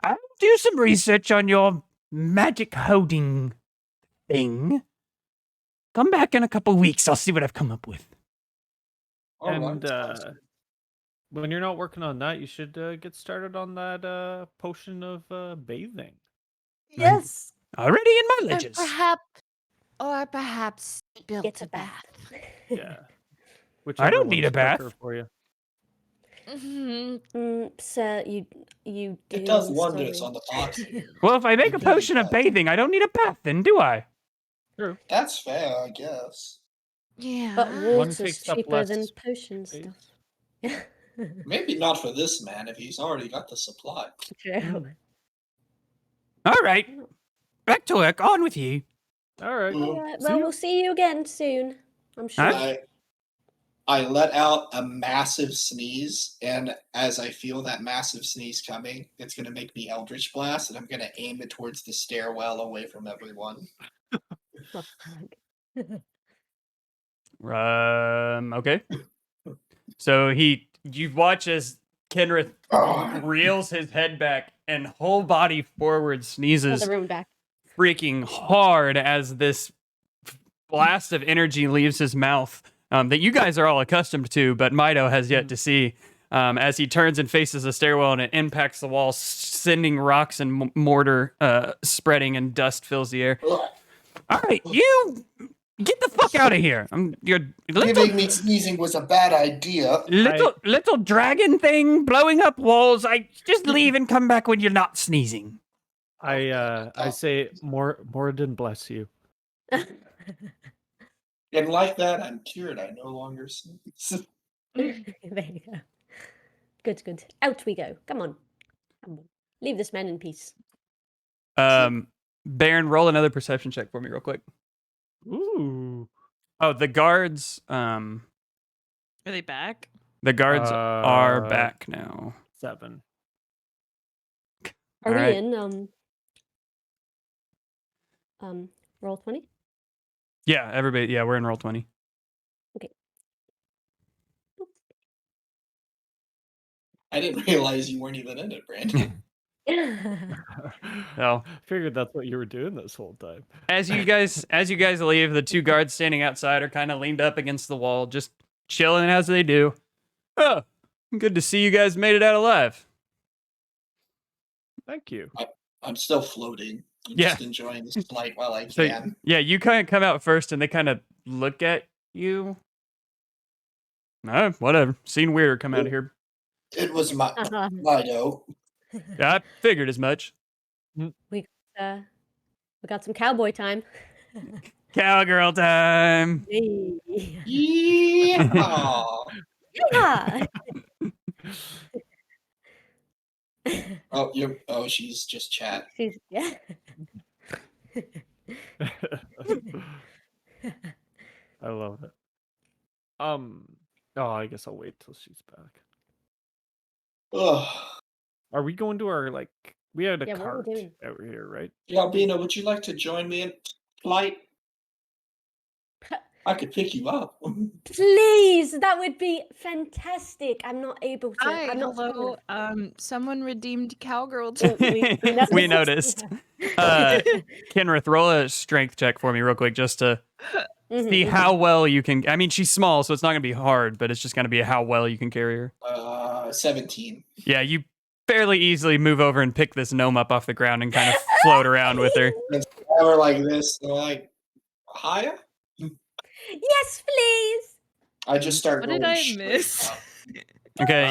[SPEAKER 6] I'll do some research on your magic holding thing. Come back in a couple weeks. I'll see what I've come up with.
[SPEAKER 2] All right,
[SPEAKER 5] And when you're not working on that, you should get started on that potion of bathing.
[SPEAKER 4] Yes.
[SPEAKER 6] Already in my
[SPEAKER 3] Or
[SPEAKER 6] ledgers.
[SPEAKER 3] perhaps built
[SPEAKER 4] Get
[SPEAKER 3] a
[SPEAKER 4] a bath.
[SPEAKER 5] Yeah.
[SPEAKER 6] I don't
[SPEAKER 5] Whichever
[SPEAKER 6] need a
[SPEAKER 5] one's
[SPEAKER 6] bath.
[SPEAKER 5] quicker for you.
[SPEAKER 4] Sir, you do.
[SPEAKER 2] it does
[SPEAKER 4] I'm
[SPEAKER 2] wonders
[SPEAKER 4] sorry.
[SPEAKER 2] on the body.
[SPEAKER 6] Well, if I make a
[SPEAKER 2] It really
[SPEAKER 6] potion of
[SPEAKER 2] does.
[SPEAKER 6] bathing, I don't need a bath then, do I?
[SPEAKER 5] True.
[SPEAKER 2] That's fair, I guess.
[SPEAKER 3] Yeah.
[SPEAKER 4] But
[SPEAKER 5] One
[SPEAKER 4] water's
[SPEAKER 5] takes up
[SPEAKER 4] cheaper
[SPEAKER 5] less
[SPEAKER 4] than potion
[SPEAKER 5] space.
[SPEAKER 4] stuff.
[SPEAKER 2] Maybe not for this man if he's already got the supply.
[SPEAKER 4] True.
[SPEAKER 6] All right. Back to work. On with you.
[SPEAKER 5] All right.
[SPEAKER 2] Mm.
[SPEAKER 4] Alright,
[SPEAKER 5] See
[SPEAKER 4] well,
[SPEAKER 5] you.
[SPEAKER 4] we'll see you again soon. I'm sure.
[SPEAKER 6] Huh?
[SPEAKER 2] I let out a massive sneeze, and as I feel that massive sneeze coming, it's going to make me Eldritch Blast, and I'm going to aim it towards the stairwell away from everyone.
[SPEAKER 4] Oh, fuck.
[SPEAKER 1] Okay. So you watch as Kenrith reels his head back and whole body forward
[SPEAKER 4] Put
[SPEAKER 1] sneezes
[SPEAKER 4] the room back.
[SPEAKER 1] freaking hard as this blast of energy leaves his mouth that you guys are all accustomed to, but Mido has yet to see. As he turns and faces the stairwell and it impacts the wall, sending rocks and mortar spreading, and dust fills the air.
[SPEAKER 2] Ugh.
[SPEAKER 6] All right, you get the fuck out of here. You're
[SPEAKER 2] Giving me sneezing was a bad idea.
[SPEAKER 6] little dragon thing blowing up walls. I just leave and come back when you're not sneezing.
[SPEAKER 5] I say Moradin bless you.
[SPEAKER 2] And like that, I'm cured. I no longer sneeze.
[SPEAKER 4] There you go. Good. Out we go. Come on. Leave this man in peace.
[SPEAKER 1] Baron, roll another perception check for me real quick.
[SPEAKER 5] Ooh.
[SPEAKER 1] Oh, the guards
[SPEAKER 3] Are they back?
[SPEAKER 1] are back now.
[SPEAKER 5] 7.
[SPEAKER 4] Are we
[SPEAKER 1] Alright.
[SPEAKER 4] in roll 20?
[SPEAKER 1] Yeah, everybody. Yeah, we're in roll 20.
[SPEAKER 2] I didn't realize you weren't even in it, Brandon.
[SPEAKER 1] So
[SPEAKER 5] Figured that's what you were doing this whole time.
[SPEAKER 1] as you guys leave, the two guards standing outside are kind of leaned up against the wall, just chilling as they do. Oh, good to see you guys made it out alive.
[SPEAKER 5] Thank you.
[SPEAKER 2] I'm still floating. I'm
[SPEAKER 1] Yeah.
[SPEAKER 2] just enjoying this flight while I
[SPEAKER 1] So
[SPEAKER 2] can.
[SPEAKER 1] yeah, you kind of come out first, and they kind of look at you. Whatever. Seen weirder come out of here.
[SPEAKER 2] It was my
[SPEAKER 4] Uh-huh.
[SPEAKER 2] Mido.
[SPEAKER 1] Yeah, I figured as much.
[SPEAKER 4] We got some cowboy time.
[SPEAKER 1] Cowgirl time.
[SPEAKER 2] Yeehaw!
[SPEAKER 4] Yeah.
[SPEAKER 2] Oh, she's just chat.
[SPEAKER 4] Yeah.
[SPEAKER 5] I love it. Oh, I guess I'll wait till she's back.
[SPEAKER 2] Ugh.
[SPEAKER 5] Are we going to our we had a
[SPEAKER 4] Yeah, what are we
[SPEAKER 5] cart
[SPEAKER 4] doing?
[SPEAKER 5] out here, right?
[SPEAKER 2] Albina, would you like to join me in flight? I could pick you up.
[SPEAKER 4] Please, that would be fantastic. I'm not able to.
[SPEAKER 3] Hi,
[SPEAKER 4] I'm not strong
[SPEAKER 3] hello.
[SPEAKER 4] enough.
[SPEAKER 3] Someone redeemed cowgirl.
[SPEAKER 1] We noticed. Kenrith, roll a strength check for me real quick just to see how well you can. I mean, she's small, so it's not going to be hard, but it's just going to be how well you can carry her.
[SPEAKER 2] 17.
[SPEAKER 1] Yeah, you fairly easily move over and pick this gnome up off the ground and kind of float around with her.
[SPEAKER 2] And we're like this. They're like, higher?
[SPEAKER 4] Yes, please.
[SPEAKER 2] I just start
[SPEAKER 3] What
[SPEAKER 2] going
[SPEAKER 3] did I
[SPEAKER 2] straight
[SPEAKER 3] miss?
[SPEAKER 2] up.
[SPEAKER 1] Okay,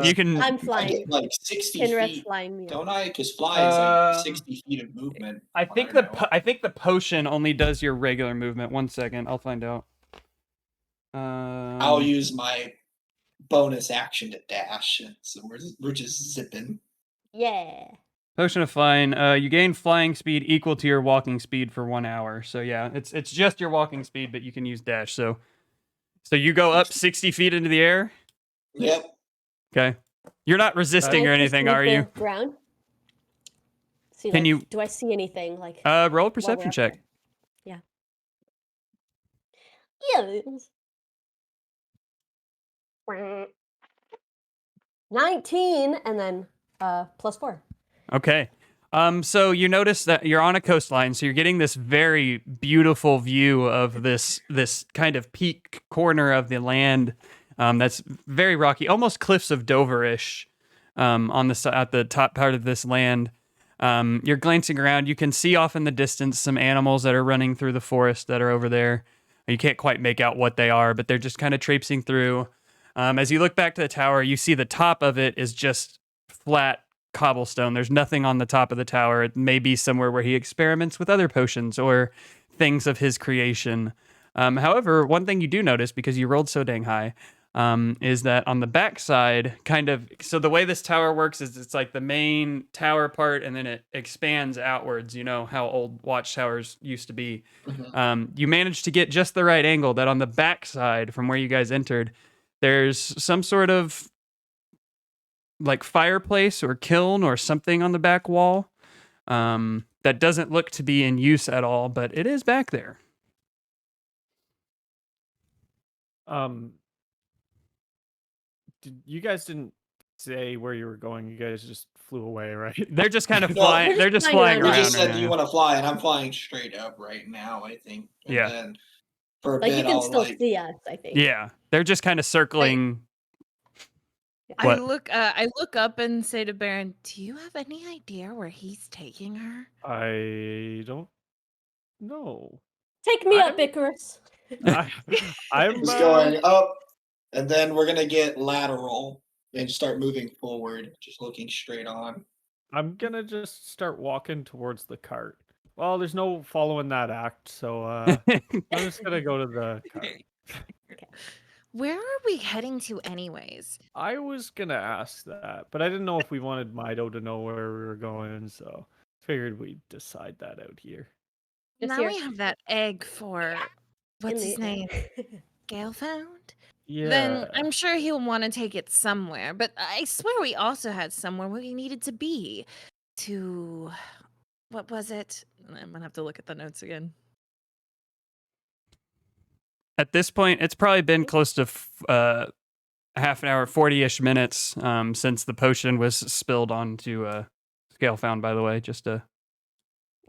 [SPEAKER 1] you can.
[SPEAKER 4] I'm
[SPEAKER 2] I
[SPEAKER 4] flying.
[SPEAKER 2] get like 60
[SPEAKER 4] Kinrath's
[SPEAKER 2] feet,
[SPEAKER 4] flying me up.
[SPEAKER 2] don't I? Because fly is like 60 feet of movement.
[SPEAKER 1] I think the potion only does your regular movement. 1 second, I'll find out.
[SPEAKER 2] I'll use my bonus action to dash. So we're just zipping.
[SPEAKER 4] Yeah.
[SPEAKER 1] Potion of flying. You gain flying speed equal to your walking speed for 1 hour. So yeah, it's just your walking speed, but you can use dash. So you go up 60 feet into the air.
[SPEAKER 2] Yep.
[SPEAKER 1] Okay. You're not resisting or
[SPEAKER 4] Can I
[SPEAKER 1] anything,
[SPEAKER 4] perceive
[SPEAKER 1] are
[SPEAKER 4] the
[SPEAKER 1] you?
[SPEAKER 4] ground? See,
[SPEAKER 1] Can you-
[SPEAKER 4] Do I see anything like?
[SPEAKER 1] Roll a
[SPEAKER 4] while we're
[SPEAKER 1] perception
[SPEAKER 4] up
[SPEAKER 1] check.
[SPEAKER 4] there? Yeah. Yes. 19 and then +4.
[SPEAKER 1] Okay. So you notice that you're on a coastline, so you're getting this very beautiful view of this kind of peak corner of the land. That's very rocky, almost cliffs of Dover-ish, at the top part of this land. You're glancing around. You can see off in the distance some animals that are running through the forest that are over there. You can't quite make out what they are, but they're just kind of traipsing through. As you look back to the tower, you see the top of it is just flat cobblestone. There's nothing on the top of the tower. It may be somewhere where he experiments with other potions or things of his creation. However, one thing you do notice, because you rolled so dang high, is that on the backside, so the way this tower works is it's like the main tower part and then it expands outwards. You know how old watchtowers used to be. You managed to get just the right angle that on the backside from where you guys entered, there's some sort of like fireplace or kiln or something on the back wall that doesn't look to be in use at all, but it is back there.
[SPEAKER 5] You guys didn't say where you were going. You guys just flew away, right?
[SPEAKER 1] They're just kind of
[SPEAKER 2] No,
[SPEAKER 1] flying. They're just flying
[SPEAKER 2] We
[SPEAKER 1] around.
[SPEAKER 2] just said,
[SPEAKER 1] right
[SPEAKER 2] "Do you
[SPEAKER 1] now.
[SPEAKER 2] want to fly?" And I'm flying straight up right now. I think. And
[SPEAKER 1] Yeah.
[SPEAKER 2] Then for a
[SPEAKER 4] Like
[SPEAKER 2] bit,
[SPEAKER 4] you can
[SPEAKER 2] I'll
[SPEAKER 4] still see us, I think.
[SPEAKER 1] Yeah, they're just kind of circling.
[SPEAKER 3] I
[SPEAKER 1] What?
[SPEAKER 3] look up and say to Baron, "Do you have any idea where he's taking her?"
[SPEAKER 5] I don't know.
[SPEAKER 4] Take me up, Icarus.
[SPEAKER 5] I'm
[SPEAKER 2] just going up, and then we're gonna get lateral and start moving forward, just looking straight on.
[SPEAKER 5] I'm gonna just start walking towards the cart. Well, there's no following that act, so I'm just gonna go to the cart.
[SPEAKER 3] Where are we heading to, anyways?
[SPEAKER 5] I was gonna ask that, but I didn't know if we wanted Mido to know where we were going, so figured we'd decide that out here.
[SPEAKER 4] Just
[SPEAKER 3] Now
[SPEAKER 4] here.
[SPEAKER 3] we have that egg for what's
[SPEAKER 4] In
[SPEAKER 3] his
[SPEAKER 4] the-
[SPEAKER 3] name? Gale found?
[SPEAKER 5] Yeah.
[SPEAKER 3] Then I'm sure he'll want to take it somewhere. But I swear we also had somewhere where we needed to be. To what was it? I'm gonna have to look at the notes again.
[SPEAKER 1] At this point, it's probably been close to half an hour, 40-ish minutes since the potion was spilled onto Scale Found, by the way, just to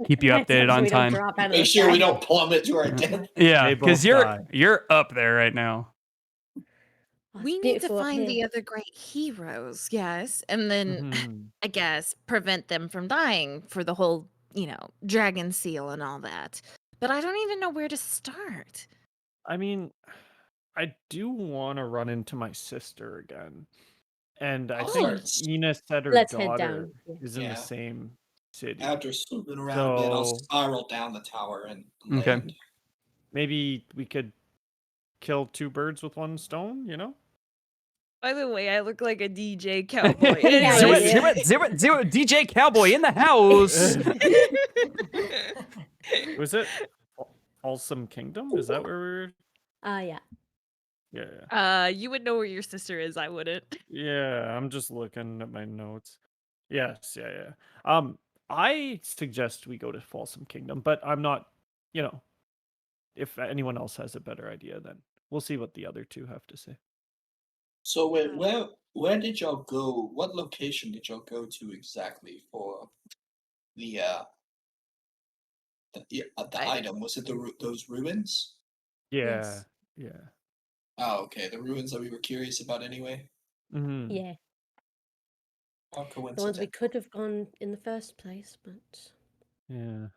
[SPEAKER 1] keep you
[SPEAKER 4] Heads up
[SPEAKER 1] updated
[SPEAKER 4] so
[SPEAKER 1] on
[SPEAKER 4] we don't
[SPEAKER 1] time.
[SPEAKER 4] drop out of
[SPEAKER 2] Make
[SPEAKER 4] the
[SPEAKER 2] sure we
[SPEAKER 4] sky.
[SPEAKER 2] don't plummet to our death.
[SPEAKER 1] Yeah,
[SPEAKER 5] They
[SPEAKER 1] because
[SPEAKER 5] both die.
[SPEAKER 1] you're up there right now.
[SPEAKER 4] Oh, it's
[SPEAKER 3] We need to
[SPEAKER 4] beautiful up
[SPEAKER 3] find the
[SPEAKER 4] here.
[SPEAKER 3] other great heroes, yes, and then
[SPEAKER 5] Mhm.
[SPEAKER 3] I guess prevent them from dying for the whole, dragon seal and all that. But I don't even know where to start.
[SPEAKER 5] I mean, I do want to run into my sister again. And I think
[SPEAKER 2] course.
[SPEAKER 5] Ina said her
[SPEAKER 4] Let's head
[SPEAKER 5] daughter
[SPEAKER 4] down. Yeah.
[SPEAKER 5] is in
[SPEAKER 2] Yeah.
[SPEAKER 5] the same city.
[SPEAKER 2] After swooping around a bit, I'll
[SPEAKER 5] So-
[SPEAKER 2] spiral down the tower and
[SPEAKER 1] Okay.
[SPEAKER 2] land.
[SPEAKER 5] maybe we could kill two birds with one stone, you know?
[SPEAKER 3] By the way, I look like a DJ cowboy.
[SPEAKER 4] Yeah,
[SPEAKER 6] Zero,
[SPEAKER 4] you
[SPEAKER 3] Anyways.
[SPEAKER 4] do.
[SPEAKER 6] zero, zero, zero, DJ Cowboy in the house.
[SPEAKER 5] Was it Awesome Kingdom? Is that where we're?
[SPEAKER 4] Yeah.
[SPEAKER 5] Yeah.
[SPEAKER 3] You would know where your sister is. I wouldn't.
[SPEAKER 5] Yeah, I'm just looking at my notes. Yes, yeah. I suggest we go to Folsom Kingdom, but I'm not, you know, if anyone else has a better idea, then we'll see what the other two have to say.
[SPEAKER 2] So where did y'all go? What location did y'all go to exactly for the item? Was it those ruins?
[SPEAKER 5] Yeah,
[SPEAKER 4] Yes.
[SPEAKER 5] yeah.
[SPEAKER 2] Oh, okay, the ruins that we were curious about anyway.
[SPEAKER 5] Mm-hmm.
[SPEAKER 4] Yeah.
[SPEAKER 2] How
[SPEAKER 4] The ones we
[SPEAKER 2] coincidental.
[SPEAKER 4] could have gone in the first place, but
[SPEAKER 5] Yeah.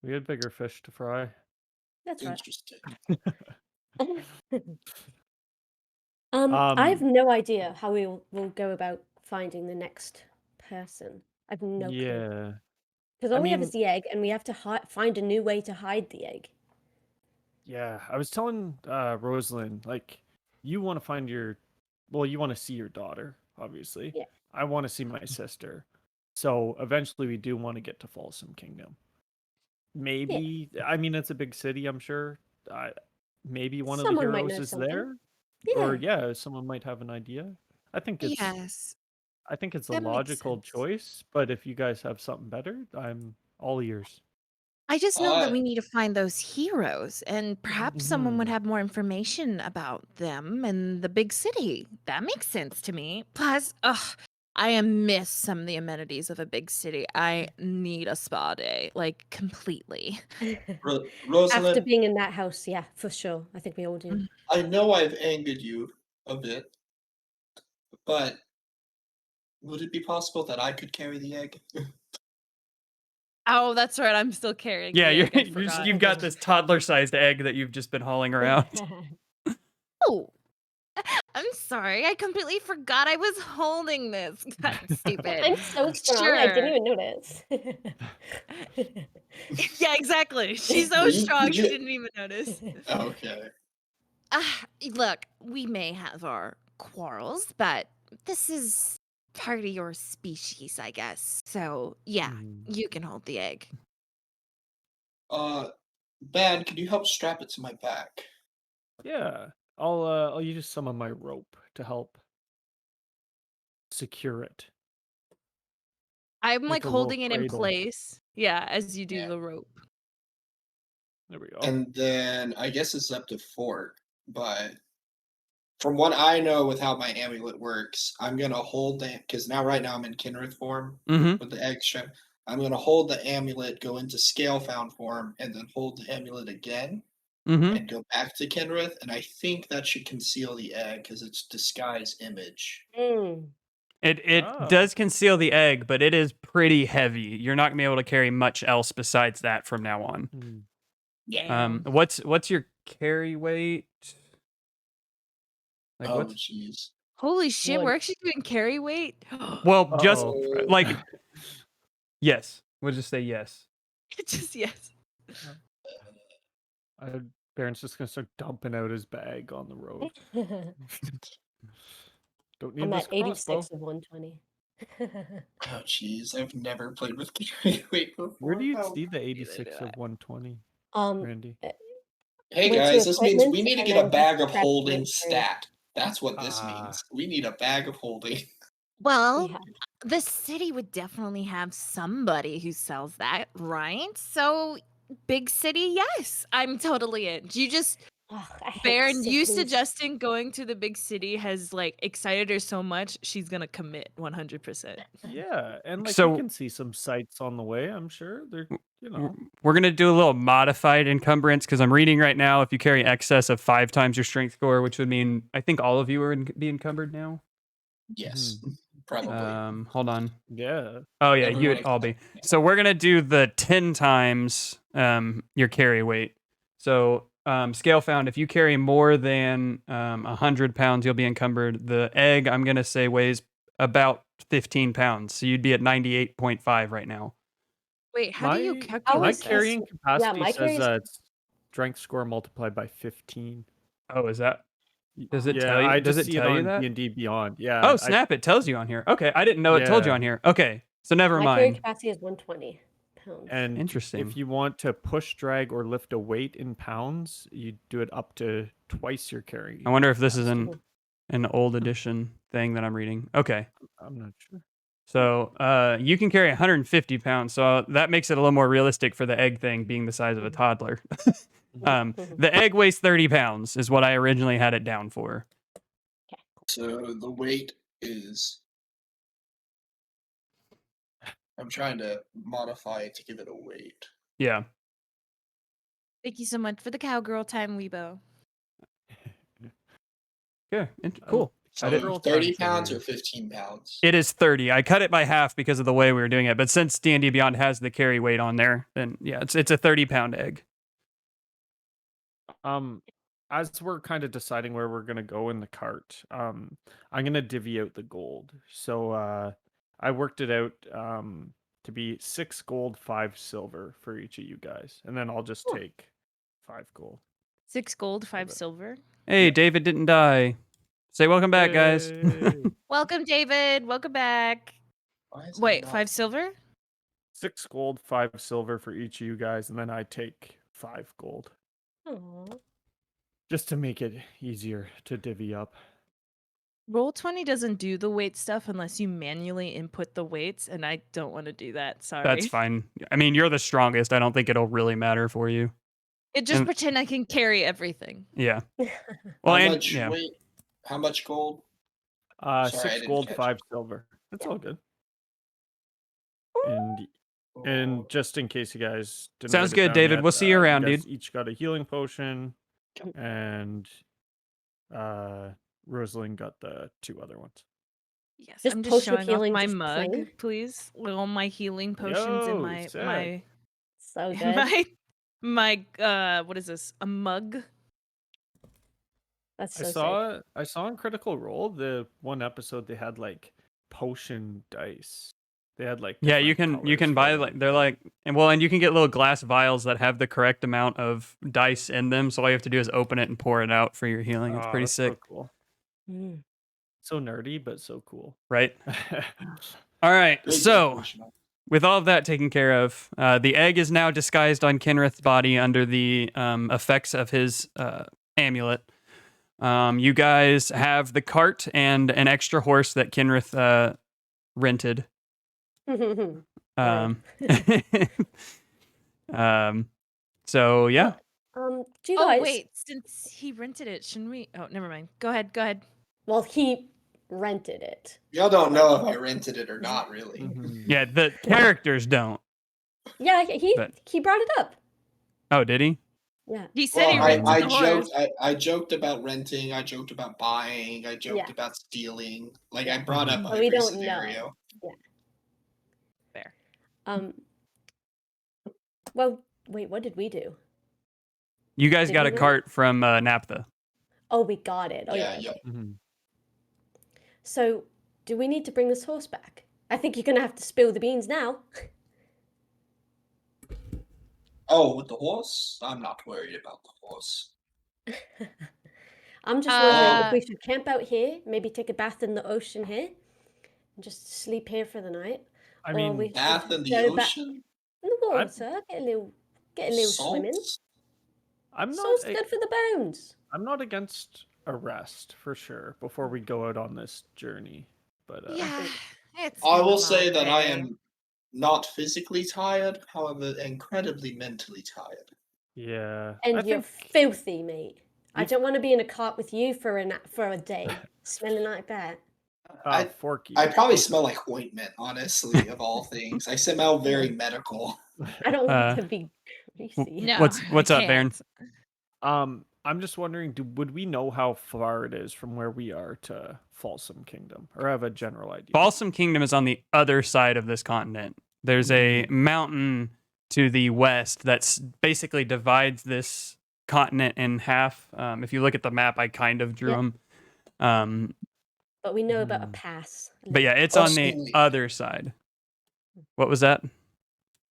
[SPEAKER 5] We had bigger fish to fry.
[SPEAKER 4] that's right.
[SPEAKER 2] Interesting.
[SPEAKER 4] I have no idea how we'll go about finding the next person. I've no clue.
[SPEAKER 5] Yeah.
[SPEAKER 4] Because
[SPEAKER 5] I
[SPEAKER 4] all we have is
[SPEAKER 5] mean,
[SPEAKER 4] the egg, and we have to find a new way to hide the egg.
[SPEAKER 5] yeah, I was telling Rosalind, like, you want to find you want to see your daughter, obviously.
[SPEAKER 4] Yeah.
[SPEAKER 5] I want to see my sister. So eventually we do want to get to Folsom Kingdom. Maybe, I mean, it's a big city, I'm sure. Maybe one of the
[SPEAKER 4] Someone might
[SPEAKER 5] heroes
[SPEAKER 4] know
[SPEAKER 5] is
[SPEAKER 4] something.
[SPEAKER 5] there.
[SPEAKER 4] Yeah.
[SPEAKER 5] Or yeah, someone might have an idea. I think it's
[SPEAKER 3] Yes.
[SPEAKER 5] I think it's a
[SPEAKER 3] That makes
[SPEAKER 5] logical
[SPEAKER 3] sense.
[SPEAKER 5] choice, but if you guys have something better, I'm all ears.
[SPEAKER 3] I just know that
[SPEAKER 2] Uh,
[SPEAKER 3] we need to find those heroes, and perhaps someone would
[SPEAKER 5] Mhm.
[SPEAKER 3] have more information about them in the big city. That makes sense to me. Plus, I miss some of the amenities of a big city. I need a spa day, like completely.
[SPEAKER 4] After
[SPEAKER 2] Rosalind,
[SPEAKER 4] being in that house, yeah, for sure. I think we all do.
[SPEAKER 2] I know I've angered you a bit, but would it be possible that I could carry the egg?
[SPEAKER 3] Oh, that's right. I'm still carrying
[SPEAKER 1] Yeah,
[SPEAKER 3] the egg. I forgot.
[SPEAKER 1] you've got this toddler-sized egg that you've just been hauling around.
[SPEAKER 3] Oh, I'm sorry. I completely forgot I was holding this. That's stupid.
[SPEAKER 4] I'm so strong, I didn't even notice.
[SPEAKER 3] Yeah, exactly. She's so
[SPEAKER 2] Did
[SPEAKER 3] strong, she
[SPEAKER 2] you-
[SPEAKER 3] didn't even notice.
[SPEAKER 2] Okay.
[SPEAKER 3] Look, we may have our quarrels, but this is part of your species, I guess. So, yeah,
[SPEAKER 5] Mhm.
[SPEAKER 3] you can hold the egg.
[SPEAKER 2] Ben, can you help strap it to my back?
[SPEAKER 5] Yeah. I'll use some of my rope to help secure it.
[SPEAKER 3] I'm
[SPEAKER 5] Like
[SPEAKER 3] like
[SPEAKER 5] a little
[SPEAKER 3] holding it in
[SPEAKER 5] cradle.
[SPEAKER 3] place. Yeah, as you do
[SPEAKER 2] Yeah.
[SPEAKER 3] the rope.
[SPEAKER 5] There we go.
[SPEAKER 2] And then I guess it's up to Fort, but from what I know with how my amulet works, I'm gonna hold that because right now I'm in Kinrith form
[SPEAKER 1] Mm-hmm.
[SPEAKER 2] with the egg strap. I'm gonna hold the amulet, go into scale found form, and then hold the amulet again
[SPEAKER 1] Mm-hmm.
[SPEAKER 2] and go back to Kinrith. And I think that should conceal the egg because it's disguise image.
[SPEAKER 4] Mm.
[SPEAKER 1] It
[SPEAKER 5] Oh.
[SPEAKER 1] does conceal the egg, but it is pretty heavy. You're not gonna be able to carry much else besides that from now on.
[SPEAKER 5] Mm.
[SPEAKER 3] Damn.
[SPEAKER 1] What's your carry weight? Like
[SPEAKER 2] Oh
[SPEAKER 1] what's
[SPEAKER 2] jeez.
[SPEAKER 3] Holy shit,
[SPEAKER 4] Wood.
[SPEAKER 3] we're actually doing carry weight?
[SPEAKER 1] well just
[SPEAKER 5] Uh-oh.
[SPEAKER 1] like yes. We'll just say yes.
[SPEAKER 3] Just yes.
[SPEAKER 5] Baron's just gonna start dumping out his bag on the road. Don't need
[SPEAKER 4] I'm
[SPEAKER 5] this
[SPEAKER 4] at
[SPEAKER 5] crossbow.
[SPEAKER 4] 86 of 120.
[SPEAKER 2] Oh jeez, I've never played with carry weight before.
[SPEAKER 5] Where do you
[SPEAKER 2] Oh.
[SPEAKER 5] see the 86
[SPEAKER 3] do
[SPEAKER 5] of 120,
[SPEAKER 4] Um,
[SPEAKER 5] Randy?
[SPEAKER 2] Hey
[SPEAKER 4] Went to
[SPEAKER 2] guys, this means
[SPEAKER 4] equipment
[SPEAKER 2] we need to
[SPEAKER 4] and
[SPEAKER 2] get a
[SPEAKER 4] then
[SPEAKER 2] bag of
[SPEAKER 4] prep
[SPEAKER 2] holding
[SPEAKER 4] went through.
[SPEAKER 2] stat. That's what this
[SPEAKER 5] Ah.
[SPEAKER 2] means. We need a bag of holding.
[SPEAKER 3] Well,
[SPEAKER 4] Yeah.
[SPEAKER 3] the city would definitely have somebody who sells that, right? So, big city, yes, I'm totally in. You just,
[SPEAKER 4] Ugh, I hate
[SPEAKER 3] Baron, you
[SPEAKER 4] cities.
[SPEAKER 3] suggesting going to the big city has like excited her so much, she's gonna commit 100%.
[SPEAKER 5] Yeah, and like
[SPEAKER 1] So-
[SPEAKER 5] we can see some sights on the way, I'm sure. They're, you know.
[SPEAKER 1] We're gonna do a little modified encumbrance because I'm reading right now. If you carry excess of 5 times your strength score, which would mean I think all of you are be encumbered now.
[SPEAKER 2] Yes, probably.
[SPEAKER 1] Hold on.
[SPEAKER 5] Yeah.
[SPEAKER 1] Oh yeah,
[SPEAKER 2] Everyone
[SPEAKER 1] you would all be.
[SPEAKER 2] except-
[SPEAKER 1] So we're gonna do the 10 times your carry weight. So scale found, if you carry more than 100 pounds, you'll be encumbered. The egg, I'm gonna say, weighs about 15 pounds. So you'd be at 98.5 right now.
[SPEAKER 3] Wait, how do you
[SPEAKER 5] My
[SPEAKER 3] calculate
[SPEAKER 5] my
[SPEAKER 3] this?
[SPEAKER 5] carrying capacity
[SPEAKER 4] my
[SPEAKER 5] says
[SPEAKER 4] carry's-
[SPEAKER 5] that it's strength score multiplied by 15.
[SPEAKER 1] Oh, is that? Does it
[SPEAKER 5] yeah,
[SPEAKER 1] tell you?
[SPEAKER 5] I
[SPEAKER 1] Does
[SPEAKER 5] just
[SPEAKER 1] it
[SPEAKER 5] see
[SPEAKER 1] tell
[SPEAKER 5] it
[SPEAKER 1] you
[SPEAKER 5] on
[SPEAKER 1] that?
[SPEAKER 5] D&D Beyond. Yeah.
[SPEAKER 1] Oh, snap! It tells you on here. Okay, I didn't know it told you
[SPEAKER 5] Yeah.
[SPEAKER 1] on here. Okay, so never
[SPEAKER 4] My carry
[SPEAKER 1] mind.
[SPEAKER 4] capacity is 120 pounds.
[SPEAKER 5] And
[SPEAKER 1] Interesting.
[SPEAKER 5] if you want to push, drag, or lift a weight in pounds, you do it up to twice your carry.
[SPEAKER 1] I wonder if this is
[SPEAKER 5] capacity.
[SPEAKER 1] an old edition thing that I'm reading. Okay.
[SPEAKER 5] I'm not sure.
[SPEAKER 1] So you can carry 150 pounds. So that makes it a little more realistic for the egg thing being the size of a toddler. The egg weighs 30 pounds is what I originally had it down for.
[SPEAKER 2] So the weight is. I'm trying to modify it to give it a weight.
[SPEAKER 1] Yeah.
[SPEAKER 3] Thank you so much for the cowgirl time, Weibo.
[SPEAKER 1] Yeah. Cool.
[SPEAKER 2] So
[SPEAKER 5] Girl
[SPEAKER 2] 30
[SPEAKER 5] times
[SPEAKER 2] pounds
[SPEAKER 5] are-
[SPEAKER 2] or 15 pounds?
[SPEAKER 1] It is 30. I cut it by half because of the way we were doing it. But since D&D Beyond has the carry weight on there, then yeah, it's a 30-pound egg.
[SPEAKER 5] As we're kind of deciding where we're gonna go in the cart, I'm gonna divvy out the gold. So I worked it out to be 6 gold, 5 silver for each of you guys, and then I'll just take 5 gold.
[SPEAKER 3] 6 gold, 5
[SPEAKER 5] Okay.
[SPEAKER 3] silver.
[SPEAKER 1] Hey,
[SPEAKER 5] Yeah.
[SPEAKER 1] David didn't die. Say welcome back, guys.
[SPEAKER 5] Yay.
[SPEAKER 3] Welcome, David. Welcome back.
[SPEAKER 2] Why is it
[SPEAKER 3] Wait,
[SPEAKER 2] not-
[SPEAKER 3] 5 silver?
[SPEAKER 5] 6 gold, 5 silver for each of you guys, and then I take 5 gold.
[SPEAKER 4] Aw.
[SPEAKER 5] Just to make it easier to divvy up.
[SPEAKER 3] Roll20 doesn't do the weight stuff unless you manually input the weights, and I don't want to do that. Sorry.
[SPEAKER 1] That's fine. I mean, you're the strongest. I don't think it'll really matter for you.
[SPEAKER 3] It just
[SPEAKER 1] And-
[SPEAKER 3] pretend I can carry everything.
[SPEAKER 1] Yeah.
[SPEAKER 2] How
[SPEAKER 1] Well, and
[SPEAKER 2] much
[SPEAKER 1] yeah.
[SPEAKER 2] weight? How much gold? Sorry, I
[SPEAKER 5] 6
[SPEAKER 2] didn't
[SPEAKER 5] gold,
[SPEAKER 2] catch
[SPEAKER 5] 5 silver. That's all good. And
[SPEAKER 2] Oh,
[SPEAKER 5] just in case you guys didn't
[SPEAKER 1] Sounds
[SPEAKER 5] write it
[SPEAKER 1] good,
[SPEAKER 5] down
[SPEAKER 1] David.
[SPEAKER 5] yet,
[SPEAKER 1] We'll see you around,
[SPEAKER 5] guys
[SPEAKER 1] dude.
[SPEAKER 5] each got a healing potion, and Rosalind got the 2 other ones.
[SPEAKER 3] Yes,
[SPEAKER 4] Just
[SPEAKER 3] I'm just
[SPEAKER 4] potion of
[SPEAKER 3] showing off
[SPEAKER 4] healing,
[SPEAKER 3] my
[SPEAKER 4] just
[SPEAKER 3] mug,
[SPEAKER 4] plain?
[SPEAKER 3] please. With all my healing potions in
[SPEAKER 5] Yo,
[SPEAKER 3] my
[SPEAKER 5] sick.
[SPEAKER 4] So good.
[SPEAKER 3] my what is this? A mug?
[SPEAKER 4] That's
[SPEAKER 5] I
[SPEAKER 4] so sick.
[SPEAKER 5] saw in Critical Role the one episode they had like potion dice. They had like
[SPEAKER 1] Yeah, you
[SPEAKER 5] different
[SPEAKER 1] can
[SPEAKER 5] colors
[SPEAKER 1] buy
[SPEAKER 5] for
[SPEAKER 1] like
[SPEAKER 5] them.
[SPEAKER 1] they're like and you can get little glass vials that have the correct amount of dice in them. So all you have to do is open it and pour it out for your healing. It's
[SPEAKER 5] Aw,
[SPEAKER 1] pretty
[SPEAKER 5] that's
[SPEAKER 1] sick,
[SPEAKER 5] So cool.
[SPEAKER 4] Mm.
[SPEAKER 5] So nerdy, but so cool.
[SPEAKER 1] right? All right.
[SPEAKER 2] big
[SPEAKER 1] So
[SPEAKER 2] potion.
[SPEAKER 1] with all of that taken care of, the egg is now disguised on Kinrith's body under the effects of his amulet. You guys have the cart and an extra horse that Kinrith rented. Um, so yeah,
[SPEAKER 4] do you
[SPEAKER 3] Oh
[SPEAKER 4] guys?
[SPEAKER 3] wait, since he rented it, shouldn't we? Oh, never mind. Go ahead. Go ahead.
[SPEAKER 4] Well, he rented it.
[SPEAKER 2] Y'all don't know if I rented it or not, really.
[SPEAKER 5] Mhm.
[SPEAKER 1] yeah, the characters don't.
[SPEAKER 4] Yeah, he
[SPEAKER 1] But-
[SPEAKER 4] he brought it up.
[SPEAKER 1] Oh, did he?
[SPEAKER 4] Yeah.
[SPEAKER 3] He said
[SPEAKER 2] Well,
[SPEAKER 3] he rented
[SPEAKER 2] I
[SPEAKER 3] the horse.
[SPEAKER 2] joked. I joked about renting. I joked about buying. I joked
[SPEAKER 4] Yeah.
[SPEAKER 2] about stealing. Like I brought up
[SPEAKER 4] But we
[SPEAKER 2] every
[SPEAKER 4] don't know.
[SPEAKER 2] scenario.
[SPEAKER 3] Fair.
[SPEAKER 4] Well, wait. What did we do?
[SPEAKER 1] You guys
[SPEAKER 4] Did
[SPEAKER 1] got
[SPEAKER 4] we
[SPEAKER 1] a
[SPEAKER 4] know?
[SPEAKER 1] cart from Naphtha.
[SPEAKER 4] Oh, we got it. Oh
[SPEAKER 2] Yeah,
[SPEAKER 4] yeah.
[SPEAKER 2] yeah.
[SPEAKER 4] Okay.
[SPEAKER 5] Mhm.
[SPEAKER 4] So, do we need to bring this horse back? I think you're gonna have to spill the beans now.
[SPEAKER 2] Oh, with the horse? I'm not worried about the horse.
[SPEAKER 4] I'm just wondering if we
[SPEAKER 3] Uh,
[SPEAKER 4] should camp out here, maybe take a bath in the ocean here, and just sleep here for the night.
[SPEAKER 5] I
[SPEAKER 4] Or
[SPEAKER 5] mean,
[SPEAKER 4] we should
[SPEAKER 2] Bath in the
[SPEAKER 4] go back
[SPEAKER 2] ocean?
[SPEAKER 4] in the
[SPEAKER 5] I'm-
[SPEAKER 4] water, get a little swimming.
[SPEAKER 2] Salt?
[SPEAKER 5] I'm not.
[SPEAKER 4] Salt's good for the bones.
[SPEAKER 5] I'm not against a rest for sure before we go out on this journey. But
[SPEAKER 3] Yeah, it's.
[SPEAKER 2] I
[SPEAKER 3] been
[SPEAKER 2] will
[SPEAKER 3] a
[SPEAKER 2] say
[SPEAKER 3] long
[SPEAKER 2] that I
[SPEAKER 3] day.
[SPEAKER 2] am not physically tired, however, incredibly mentally tired.
[SPEAKER 5] yeah,
[SPEAKER 4] And
[SPEAKER 5] I
[SPEAKER 4] you're
[SPEAKER 5] think
[SPEAKER 4] filthy, mate. I
[SPEAKER 5] if-
[SPEAKER 4] don't want to be in a cart with you for a day, smelling like that.
[SPEAKER 5] Forky.
[SPEAKER 2] I probably smell like ointment, honestly, of all things. I smell very medical.
[SPEAKER 4] I don't want
[SPEAKER 1] Uh,
[SPEAKER 4] to be greasy.
[SPEAKER 3] No,
[SPEAKER 1] What's
[SPEAKER 3] I
[SPEAKER 1] up, Baron?
[SPEAKER 3] can't.
[SPEAKER 5] I'm just wondering, would we know how far it is from where we are to Folsom Kingdom, or have a general idea?
[SPEAKER 1] Balsam Kingdom is on the other side of this continent. There's a mountain to the west that's basically divides this continent in half. If you look at the map, I kind of drew
[SPEAKER 4] Yep.
[SPEAKER 1] them.
[SPEAKER 4] But we know about a
[SPEAKER 5] Hmm.
[SPEAKER 4] pass.
[SPEAKER 1] But yeah, it's on the
[SPEAKER 2] Personally-
[SPEAKER 1] other side. What was that?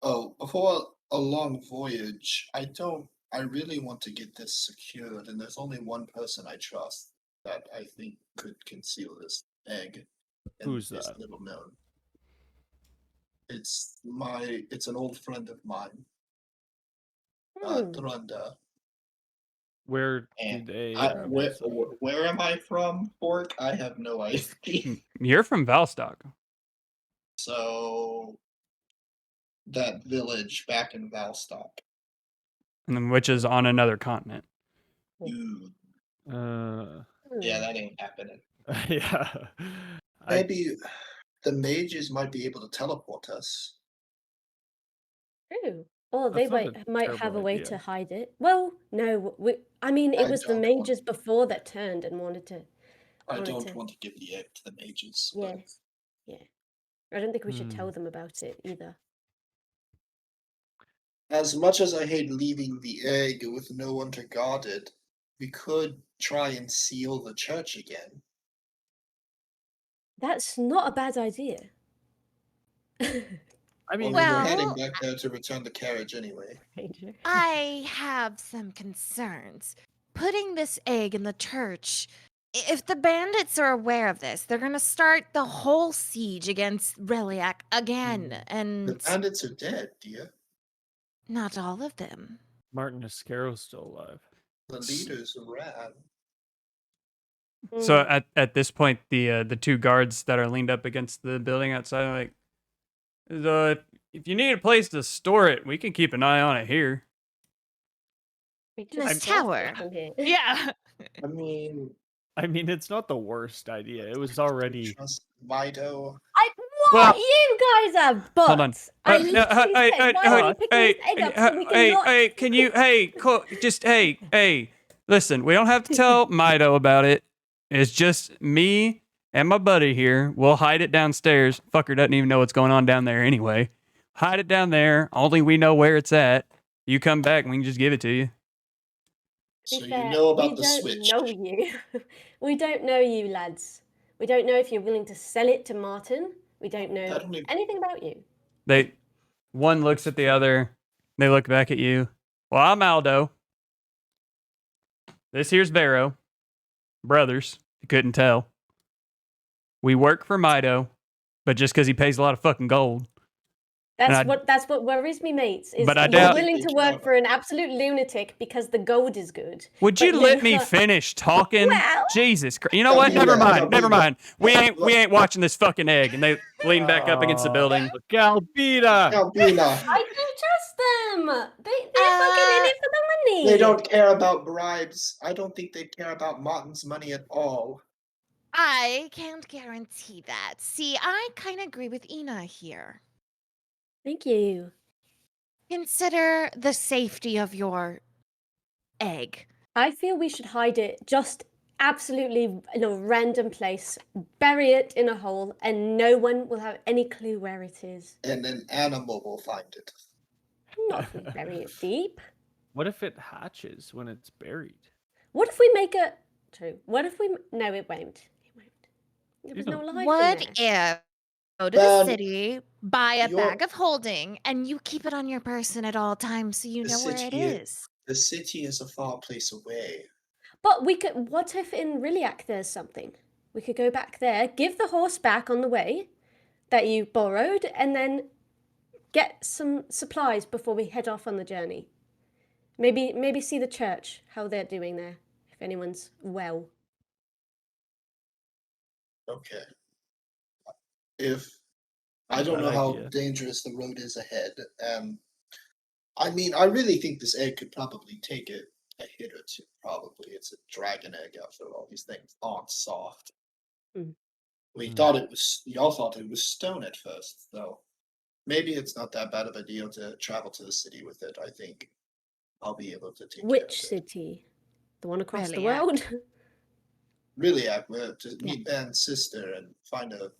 [SPEAKER 2] Oh, before a long voyage, I don't I really want to get this secured, and there's only one person I trust that I think could conceal this egg. And
[SPEAKER 5] Who's
[SPEAKER 2] it's
[SPEAKER 5] that?
[SPEAKER 2] little known. It's an old friend of mine, Thrunda.
[SPEAKER 5] Where do
[SPEAKER 2] And
[SPEAKER 5] they?
[SPEAKER 2] where am I from, Fork? I have no idea.
[SPEAKER 1] You're from Valstock.
[SPEAKER 2] So that village back in Valstock.
[SPEAKER 1] And then which is on another continent.
[SPEAKER 2] Dude,
[SPEAKER 5] Uh,
[SPEAKER 2] yeah, that ain't happening.
[SPEAKER 5] yeah.
[SPEAKER 2] Maybe the mages might be able to teleport us.
[SPEAKER 4] True. Or they
[SPEAKER 5] That's not a
[SPEAKER 4] might have
[SPEAKER 5] terrible
[SPEAKER 4] a way
[SPEAKER 5] idea.
[SPEAKER 4] to hide it. Well, no, I mean, it
[SPEAKER 2] I
[SPEAKER 4] was the
[SPEAKER 2] don't want-
[SPEAKER 4] mages before that turned and wanted to.
[SPEAKER 2] I
[SPEAKER 4] Wanted
[SPEAKER 2] don't
[SPEAKER 4] to-
[SPEAKER 2] want to give the egg to the mages.
[SPEAKER 4] Yeah.
[SPEAKER 2] But
[SPEAKER 4] Yeah. I don't think we should
[SPEAKER 5] Hmm.
[SPEAKER 4] tell them about it either.
[SPEAKER 2] as much as I hate leaving the egg with no one to guard it, we could try and seal the church again.
[SPEAKER 4] That's not a bad idea.
[SPEAKER 5] I mean,
[SPEAKER 2] Well,
[SPEAKER 3] Well-
[SPEAKER 2] we're heading back there to return the carriage anyway.
[SPEAKER 4] Ranger.
[SPEAKER 3] I have some concerns. Putting this egg in the church, if the bandits are aware of this, they're going to start the whole siege against Reliac again.
[SPEAKER 2] The
[SPEAKER 3] And
[SPEAKER 2] bandits are dead, dear.
[SPEAKER 3] not all of them.
[SPEAKER 5] Martin Iscaro's still alive.
[SPEAKER 2] The leaders ran.
[SPEAKER 1] So
[SPEAKER 4] Mm.
[SPEAKER 1] at this point, the two guards that are leaned up against the building outside are like, if you need a place to store it, we can keep an eye on it here.
[SPEAKER 4] We
[SPEAKER 3] This
[SPEAKER 4] just
[SPEAKER 3] tower.
[SPEAKER 4] from here.
[SPEAKER 3] Yeah.
[SPEAKER 2] I mean,
[SPEAKER 5] I mean, it's not the worst idea. It was already.
[SPEAKER 2] trust Mido.
[SPEAKER 4] What?
[SPEAKER 1] Well-
[SPEAKER 4] You guys are bots.
[SPEAKER 1] Hold on.
[SPEAKER 4] I
[SPEAKER 1] No,
[SPEAKER 4] literally said, why are we picking this egg up so we can not...
[SPEAKER 1] can you, hey, listen, we don't have to tell Mido about it. It's just me and my buddy here. We'll hide it downstairs. Fucker doesn't even know what's going on down there anyway. Hide it down there. Only we know where it's at. You come back and we can just give it to you.
[SPEAKER 4] To
[SPEAKER 2] So
[SPEAKER 4] be
[SPEAKER 2] you
[SPEAKER 4] fair,
[SPEAKER 2] know about
[SPEAKER 4] we
[SPEAKER 2] the
[SPEAKER 4] don't
[SPEAKER 2] switch.
[SPEAKER 4] know you. We don't know you, lads. We don't know if you're willing to sell it to Martin. We don't know
[SPEAKER 2] I don't even-
[SPEAKER 4] anything about you.
[SPEAKER 1] One looks at the other. They look back at you. Well, I'm Aldo. This here's Vero. Brothers. You couldn't tell. We work for Mido, but just because he pays a lot of fucking gold.
[SPEAKER 4] That's what worries me, mates. Is
[SPEAKER 1] But I
[SPEAKER 4] you're
[SPEAKER 1] doubt-
[SPEAKER 4] willing to work for an absolute lunatic because the gold is good.
[SPEAKER 1] Would
[SPEAKER 4] But
[SPEAKER 1] you
[SPEAKER 4] you're
[SPEAKER 1] let me
[SPEAKER 4] not-
[SPEAKER 1] finish talking?
[SPEAKER 4] Well-
[SPEAKER 1] Jesus Christ. You know what? Never mind. Never mind. We
[SPEAKER 2] Look.
[SPEAKER 1] ain't watching this fucking egg. And they lean back up against the building.
[SPEAKER 5] Galbita!
[SPEAKER 2] Albina,
[SPEAKER 4] I don't trust them. They're fucking in it for the money.
[SPEAKER 2] they don't care about bribes. I don't think they care about Martin's money at all.
[SPEAKER 3] I can't guarantee that. See, I kind of agree with Ina here.
[SPEAKER 4] Thank you.
[SPEAKER 3] Consider the safety of your egg.
[SPEAKER 4] I feel we should hide it just absolutely in a random place, bury it in a hole, and no one will have any clue where it is.
[SPEAKER 2] And an animal will find it.
[SPEAKER 4] Not if we bury it deep.
[SPEAKER 5] What if it hatches when it's buried?
[SPEAKER 4] What if we make a... True. What if we... No, it won't. It won't. There's
[SPEAKER 5] You
[SPEAKER 4] no
[SPEAKER 5] don't-
[SPEAKER 4] life
[SPEAKER 3] What
[SPEAKER 4] in there.
[SPEAKER 3] if go to the
[SPEAKER 2] Then
[SPEAKER 3] city, buy a
[SPEAKER 2] you're-
[SPEAKER 3] bag of holding, and you keep it on your person at all times so you
[SPEAKER 2] The
[SPEAKER 3] know where it
[SPEAKER 2] city
[SPEAKER 3] is?
[SPEAKER 2] The city is a far place away.
[SPEAKER 4] But we could... What if in Riliac there's something? We could go back there, give the horse back on the way that you borrowed, and then get some supplies before we head off on the journey. Maybe see the church, how they're doing there, if anyone's well.
[SPEAKER 2] Okay. If I
[SPEAKER 5] Not a
[SPEAKER 2] don't know
[SPEAKER 5] bad
[SPEAKER 2] how
[SPEAKER 5] idea.
[SPEAKER 2] dangerous the road is ahead, I mean, I really think this egg could probably take it a hit or two. Probably, it's a dragon egg. After all, these things aren't soft.
[SPEAKER 4] Mm.
[SPEAKER 2] We
[SPEAKER 5] Mm.
[SPEAKER 2] thought it was. Y'all thought it was stone at first, though. Maybe it's not that bad of a deal to travel to the city with it. I think I'll be able to take care
[SPEAKER 4] Which
[SPEAKER 2] of it.
[SPEAKER 4] city? The one across the
[SPEAKER 3] Riliac.
[SPEAKER 4] world?
[SPEAKER 2] Really, to meet Ben's sister and find a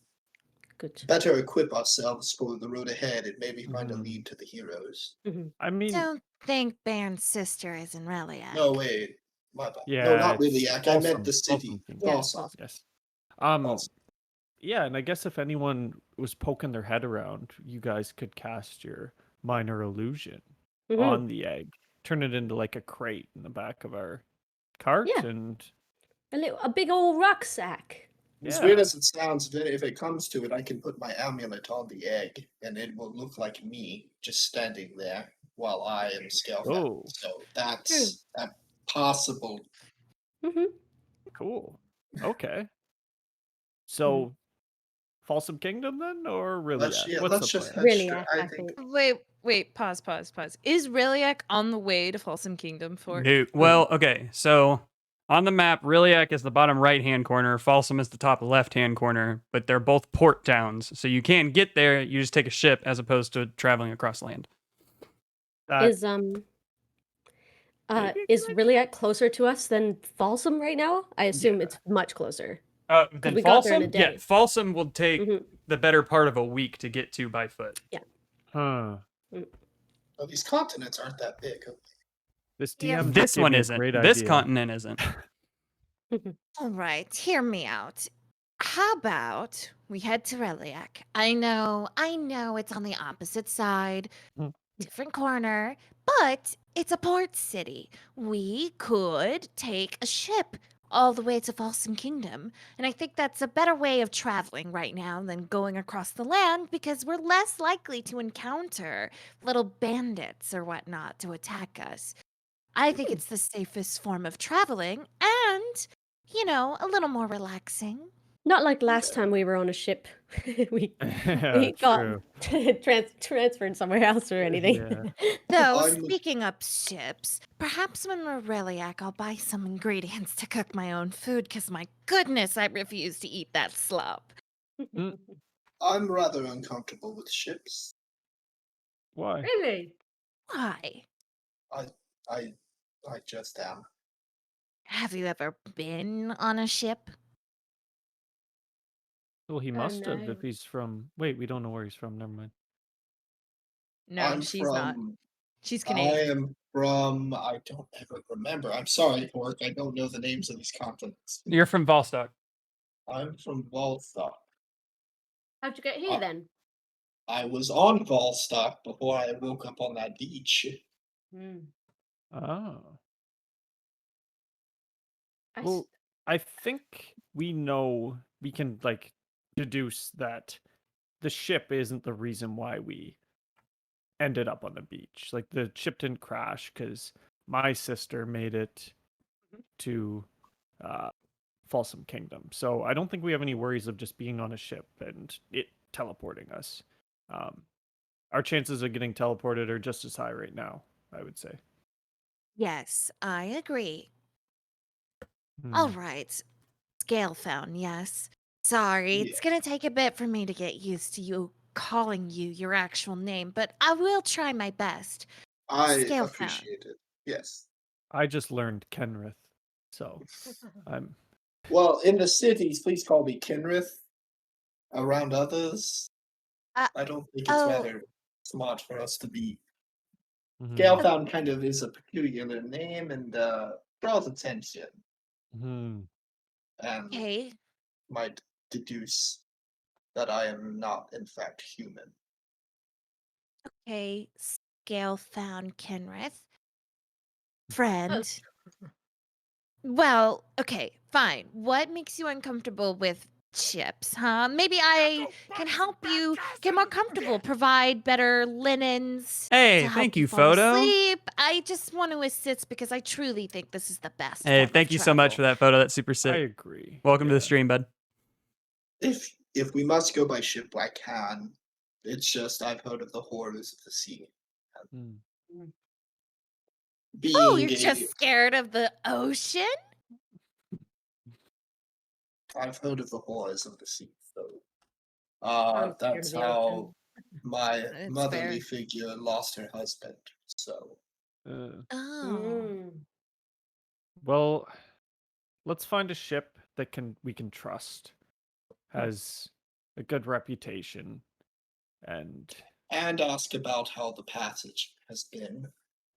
[SPEAKER 4] Good.
[SPEAKER 2] better equip ourselves for the road ahead and maybe find a
[SPEAKER 5] Mhm.
[SPEAKER 2] lead to the heroes.
[SPEAKER 5] I mean,
[SPEAKER 3] Don't think Baron's sister is in Reliac.
[SPEAKER 2] No, wait. My bad.
[SPEAKER 5] yeah.
[SPEAKER 2] no, not
[SPEAKER 5] it's
[SPEAKER 2] really. I meant the
[SPEAKER 5] Balsam
[SPEAKER 2] city.
[SPEAKER 5] Kingdom.
[SPEAKER 4] Yeah,
[SPEAKER 2] Balsam.
[SPEAKER 4] Balsam.
[SPEAKER 5] Yes.
[SPEAKER 2] Balsam.
[SPEAKER 5] Yeah, and I guess if anyone was poking their head around, you guys could cast your minor illusion
[SPEAKER 4] Mhm.
[SPEAKER 5] on the egg, turn it into like a crate in the back of our cart,
[SPEAKER 4] Yeah.
[SPEAKER 5] and
[SPEAKER 4] A big old rucksack.
[SPEAKER 2] As weird as it sounds, if it comes to it, I can put my amulet on the egg, and it will look like me just standing there while I am Scalefound.
[SPEAKER 5] Oh.
[SPEAKER 2] So that's possible.
[SPEAKER 4] Mm-hmm.
[SPEAKER 5] Cool. Okay. So, Folsom Kingdom then, or really?
[SPEAKER 2] Let's
[SPEAKER 5] What's the
[SPEAKER 2] just
[SPEAKER 5] plan?
[SPEAKER 2] head
[SPEAKER 4] Really,
[SPEAKER 2] straight.
[SPEAKER 4] I
[SPEAKER 2] I think
[SPEAKER 4] think.
[SPEAKER 3] Wait, pause. Is Riliac on the way to Folsom Kingdom for?
[SPEAKER 1] No. Well, okay. So on the map, Riliac is the bottom right-hand corner. Folsom is the top left-hand corner, but they're both port towns, so you can get there. You just take a ship as opposed to traveling across land.
[SPEAKER 4] Is
[SPEAKER 5] maybe
[SPEAKER 4] is Riliac closer to us than Folsom right now? I assume it's much closer.
[SPEAKER 1] Then
[SPEAKER 4] we got there in a
[SPEAKER 1] Folsom, yeah,
[SPEAKER 4] day.
[SPEAKER 1] Folsom will take
[SPEAKER 4] Mhm.
[SPEAKER 1] the better part of a week to get to by foot.
[SPEAKER 5] Huh.
[SPEAKER 2] well, these continents aren't that big.
[SPEAKER 5] This
[SPEAKER 3] Yeah.
[SPEAKER 5] DM
[SPEAKER 1] This
[SPEAKER 5] just gave
[SPEAKER 1] one
[SPEAKER 5] me a
[SPEAKER 1] isn't.
[SPEAKER 5] great
[SPEAKER 1] This
[SPEAKER 5] idea.
[SPEAKER 1] continent isn't.
[SPEAKER 3] All right, hear me out. How about we head to Reliac? I know it's on the opposite side,
[SPEAKER 5] Mm.
[SPEAKER 3] different corner, but it's a port city. We could take a ship all the way to Folsom Kingdom, and I think that's a better way of traveling right now than going across the land because we're less likely to encounter little bandits or whatnot to attack us. I think it's the safest form of traveling and, a little more relaxing.
[SPEAKER 4] Not like last time we were on a ship. we
[SPEAKER 5] Yeah,
[SPEAKER 4] got
[SPEAKER 5] true.
[SPEAKER 4] transferred somewhere else or anything.
[SPEAKER 5] Yeah.
[SPEAKER 3] Though,
[SPEAKER 2] I'm-
[SPEAKER 3] speaking of ships, perhaps when we're Reliac, I'll buy some ingredients to cook my own food because my goodness, I refuse to eat that slop.
[SPEAKER 2] I'm rather uncomfortable with ships.
[SPEAKER 5] Why?
[SPEAKER 4] Really?
[SPEAKER 3] Why?
[SPEAKER 2] I just am.
[SPEAKER 3] Have you ever been on a ship?
[SPEAKER 5] Well, he must have
[SPEAKER 4] no.
[SPEAKER 5] if he's from. Wait, we don't know where he's from. Never mind.
[SPEAKER 3] No,
[SPEAKER 2] I'm
[SPEAKER 3] she's
[SPEAKER 2] from.
[SPEAKER 3] not. She's
[SPEAKER 2] I
[SPEAKER 3] Canadian.
[SPEAKER 2] am from. I don't ever remember. I'm sorry, Pork. I don't know the names of these continents.
[SPEAKER 1] You're from Volstock.
[SPEAKER 2] I'm from Volstock.
[SPEAKER 4] How'd you get here then?
[SPEAKER 2] I was on Volstock before I woke up on that beach.
[SPEAKER 5] Oh.
[SPEAKER 4] I s-
[SPEAKER 5] Well, I think we know we can like deduce that the ship isn't the reason why we ended up on the beach. Like the ship didn't crash because my sister made it to Folsom Kingdom. So I don't think we have any worries of just being on a ship and it teleporting us. Our chances of getting teleported are just as high right now, I would say.
[SPEAKER 3] Yes, I agree.
[SPEAKER 5] Hmm.
[SPEAKER 3] All right. Scale found, yes. Sorry,
[SPEAKER 2] Yeah.
[SPEAKER 3] it's gonna take a bit for me to get used to you calling you your actual name, but I will try my best.
[SPEAKER 2] I
[SPEAKER 3] Scale
[SPEAKER 2] appreciate it. Yes.
[SPEAKER 5] I just learned Kenrith, so I'm
[SPEAKER 2] Well, in the cities, please call me Kinrith. Around others,
[SPEAKER 3] Uh,
[SPEAKER 2] I don't think it's
[SPEAKER 3] oh.
[SPEAKER 2] rather smart for us to be.
[SPEAKER 5] Mhm.
[SPEAKER 2] Scalefound kind of is a peculiar name and draws attention
[SPEAKER 5] Mhm.
[SPEAKER 2] and
[SPEAKER 3] Okay.
[SPEAKER 2] might deduce that I am not, in fact, human.
[SPEAKER 3] Okay, Scale found Kenrith. Friend. Well, okay, fine. What makes you uncomfortable with chips, huh? Maybe I can help you get more comfortable, provide better linens
[SPEAKER 1] Hey,
[SPEAKER 3] to help
[SPEAKER 1] thank
[SPEAKER 3] you
[SPEAKER 1] you,
[SPEAKER 3] fall
[SPEAKER 1] photo.
[SPEAKER 3] asleep. I just want to assist because I truly think this is the best.
[SPEAKER 1] Hey,
[SPEAKER 3] form of
[SPEAKER 1] thank you so much for
[SPEAKER 3] travel.
[SPEAKER 1] that photo. That's super
[SPEAKER 5] I
[SPEAKER 1] sick.
[SPEAKER 5] agree.
[SPEAKER 1] Welcome to
[SPEAKER 5] Yeah.
[SPEAKER 1] the stream, bud.
[SPEAKER 2] If we must go by ship, I can. It's just I've heard of the horrors of the sea.
[SPEAKER 5] Mm.
[SPEAKER 2] Being
[SPEAKER 3] Oh, you're
[SPEAKER 2] a-
[SPEAKER 3] just scared of the ocean?
[SPEAKER 2] I've heard of the horrors of the sea, so
[SPEAKER 4] I'm scared
[SPEAKER 2] that's
[SPEAKER 4] of the
[SPEAKER 2] how
[SPEAKER 4] ocean.
[SPEAKER 2] my
[SPEAKER 3] It's
[SPEAKER 2] motherly
[SPEAKER 3] fair.
[SPEAKER 2] figure lost her husband. So
[SPEAKER 5] Uh,
[SPEAKER 3] Oh.
[SPEAKER 5] well, let's find a ship that we can trust, has a good reputation, and
[SPEAKER 2] ask about how the passage has been.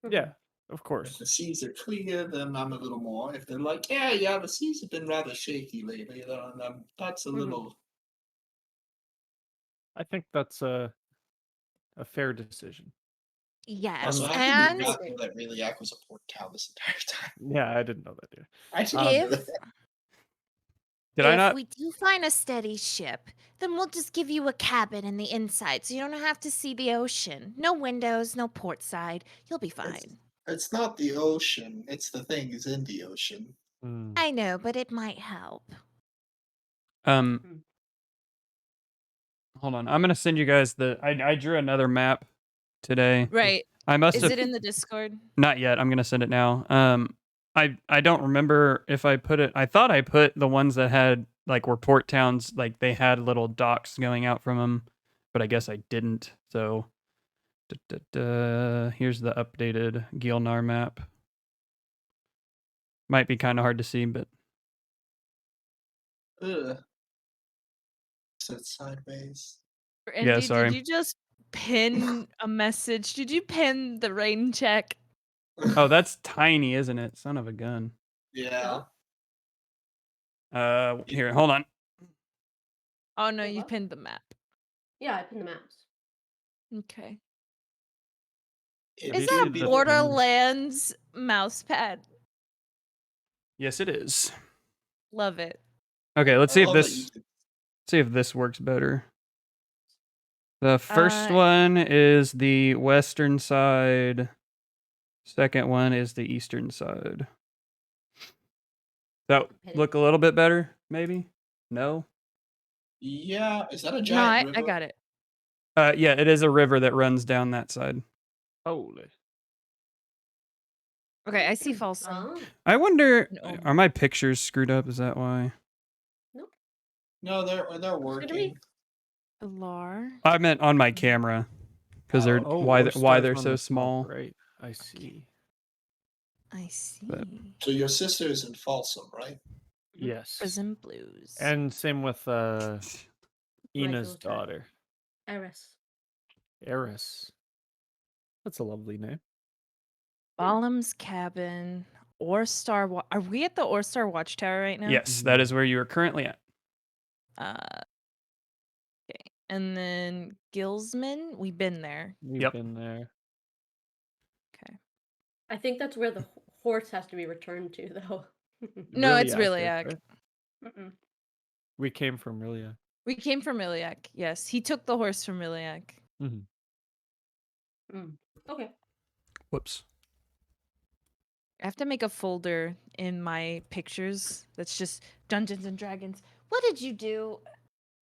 [SPEAKER 5] yeah, of
[SPEAKER 2] If
[SPEAKER 5] course.
[SPEAKER 2] the seas are clear, then I'm a little more. If they're like, yeah, the seas have been rather shaky lately, then that's a little.
[SPEAKER 5] I think that's a fair decision.
[SPEAKER 3] Yes,
[SPEAKER 2] Also, I
[SPEAKER 3] and
[SPEAKER 2] did not know that Reliac was a port town this entire time.
[SPEAKER 5] Yeah, I didn't know that, dude.
[SPEAKER 2] I didn't know
[SPEAKER 3] if
[SPEAKER 2] that.
[SPEAKER 1] Did I
[SPEAKER 3] if
[SPEAKER 1] not?
[SPEAKER 3] we do find a steady ship, then we'll just give you a cabin in the inside, so you don't have to see the ocean. No windows, no port side. You'll be fine.
[SPEAKER 2] It's not the ocean. It's the things in the ocean.
[SPEAKER 5] Hmm.
[SPEAKER 3] I know, but it might help.
[SPEAKER 1] Hold on. I'm gonna send you guys I drew another map today.
[SPEAKER 3] Right.
[SPEAKER 1] I must
[SPEAKER 3] Is
[SPEAKER 1] have
[SPEAKER 3] it in the Discord?
[SPEAKER 1] not yet. I'm gonna send it now. I don't remember if I put it. I thought I put the ones that had like were port towns, like they had little docks going out from them, but I guess I didn't. So, here's the updated Gilnar map. Might be kind of hard to see, but
[SPEAKER 2] Ugh. Set sideways.
[SPEAKER 3] Andy,
[SPEAKER 1] sorry.
[SPEAKER 3] did you just pin a message? Did you pin the rain check?
[SPEAKER 1] oh, that's tiny, isn't it? Son of a gun.
[SPEAKER 2] Yeah.
[SPEAKER 1] Here, hold on.
[SPEAKER 3] Oh no,
[SPEAKER 4] Wait,
[SPEAKER 3] you
[SPEAKER 4] what?
[SPEAKER 3] pinned the map.
[SPEAKER 4] Yeah, I pinned the maps.
[SPEAKER 3] Okay.
[SPEAKER 2] It
[SPEAKER 3] Is
[SPEAKER 5] you
[SPEAKER 3] that
[SPEAKER 2] should be
[SPEAKER 5] the-
[SPEAKER 3] Borderlands mouse pad?
[SPEAKER 1] Yes, it is.
[SPEAKER 3] Love it.
[SPEAKER 1] Okay, let's
[SPEAKER 2] I
[SPEAKER 1] see if
[SPEAKER 2] love that
[SPEAKER 1] this
[SPEAKER 2] you could-
[SPEAKER 1] see if this works better. The first
[SPEAKER 3] Uh,
[SPEAKER 1] one is the western side. Second one is the eastern side. That look a little bit better, maybe? No?
[SPEAKER 2] Yeah, is that a
[SPEAKER 3] No,
[SPEAKER 2] giant
[SPEAKER 3] I
[SPEAKER 2] river?
[SPEAKER 3] got it.
[SPEAKER 1] Yeah, it is a river that runs down that side.
[SPEAKER 5] Holy.
[SPEAKER 3] Okay, I see Folsom.
[SPEAKER 4] Oh,
[SPEAKER 1] I wonder,
[SPEAKER 3] No.
[SPEAKER 1] are my pictures screwed up? Is that why?
[SPEAKER 2] No, they're
[SPEAKER 4] gonna be-
[SPEAKER 2] working.
[SPEAKER 3] Alar.
[SPEAKER 1] I meant on my camera because they're
[SPEAKER 2] Oh,
[SPEAKER 1] why
[SPEAKER 5] stars
[SPEAKER 1] they're
[SPEAKER 5] on
[SPEAKER 1] so
[SPEAKER 5] the top,
[SPEAKER 1] small.
[SPEAKER 5] Right. I see.
[SPEAKER 3] I see.
[SPEAKER 1] But-
[SPEAKER 2] So your sister is in Folsom, right?
[SPEAKER 5] Yes.
[SPEAKER 3] Prison Blues.
[SPEAKER 5] And same with Ina's
[SPEAKER 4] daughter.
[SPEAKER 5] daughter,
[SPEAKER 4] Eris.
[SPEAKER 5] Eris. That's a lovely name.
[SPEAKER 3] Balam's cabin. Are we at the Orstar Watchtower right now?
[SPEAKER 1] Yes, that is where you are currently at.
[SPEAKER 3] Okay. And then Gilsman, we've been there.
[SPEAKER 5] We've
[SPEAKER 1] Yep.
[SPEAKER 5] been there.
[SPEAKER 3] Okay.
[SPEAKER 4] I think that's where the horse has to be returned to, though.
[SPEAKER 3] No, it's
[SPEAKER 5] Iliac,
[SPEAKER 3] Riliac.
[SPEAKER 5] right?
[SPEAKER 4] Mm-mm.
[SPEAKER 5] We came from Iliac.
[SPEAKER 3] We came from Riliac. Yes, he took the horse from Riliac.
[SPEAKER 4] Okay.
[SPEAKER 1] Whoops.
[SPEAKER 3] I have to make a folder in my pictures that's just Dungeons and Dragons. What did you do?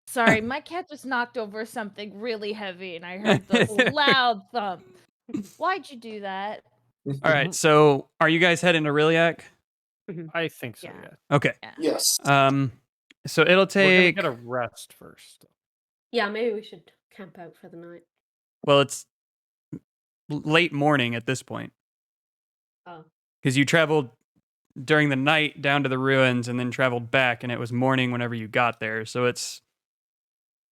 [SPEAKER 3] Sorry, my cat just knocked over something really heavy and I heard this loud thump. Why'd you do that?
[SPEAKER 1] All right, so are you guys heading to Riliac?
[SPEAKER 5] I think so,
[SPEAKER 3] Yeah.
[SPEAKER 5] yeah.
[SPEAKER 1] Okay.
[SPEAKER 2] Yes.
[SPEAKER 1] So it'll
[SPEAKER 5] We're
[SPEAKER 1] take.
[SPEAKER 5] gonna get a rest first.
[SPEAKER 4] Yeah, maybe we should camp out for the night.
[SPEAKER 1] Well, it's late morning at this point
[SPEAKER 4] Oh.
[SPEAKER 1] because you traveled during the night down to the ruins and then traveled back, and it was morning whenever you got there. So it's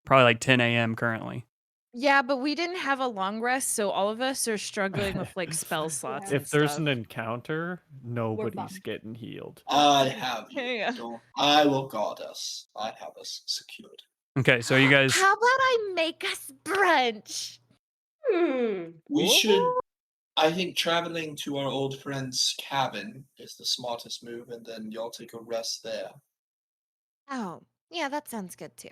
[SPEAKER 1] probably like 10 a.m. currently.
[SPEAKER 3] Yeah, but we didn't have a long rest, so all of us are struggling with like spell slots. and
[SPEAKER 5] If there's
[SPEAKER 3] stuff.
[SPEAKER 5] an encounter, nobody's
[SPEAKER 4] fine.
[SPEAKER 5] getting healed.
[SPEAKER 2] I have you.
[SPEAKER 3] Yeah.
[SPEAKER 2] Don't- I will guard us. I have us secured.
[SPEAKER 1] Okay, so you guys.
[SPEAKER 3] How about I make us brunch?
[SPEAKER 2] We
[SPEAKER 5] Ooh.
[SPEAKER 2] should. I think traveling to our old friend's cabin is the smartest move, and then y'all take a rest there.
[SPEAKER 3] Oh, yeah, that sounds good too.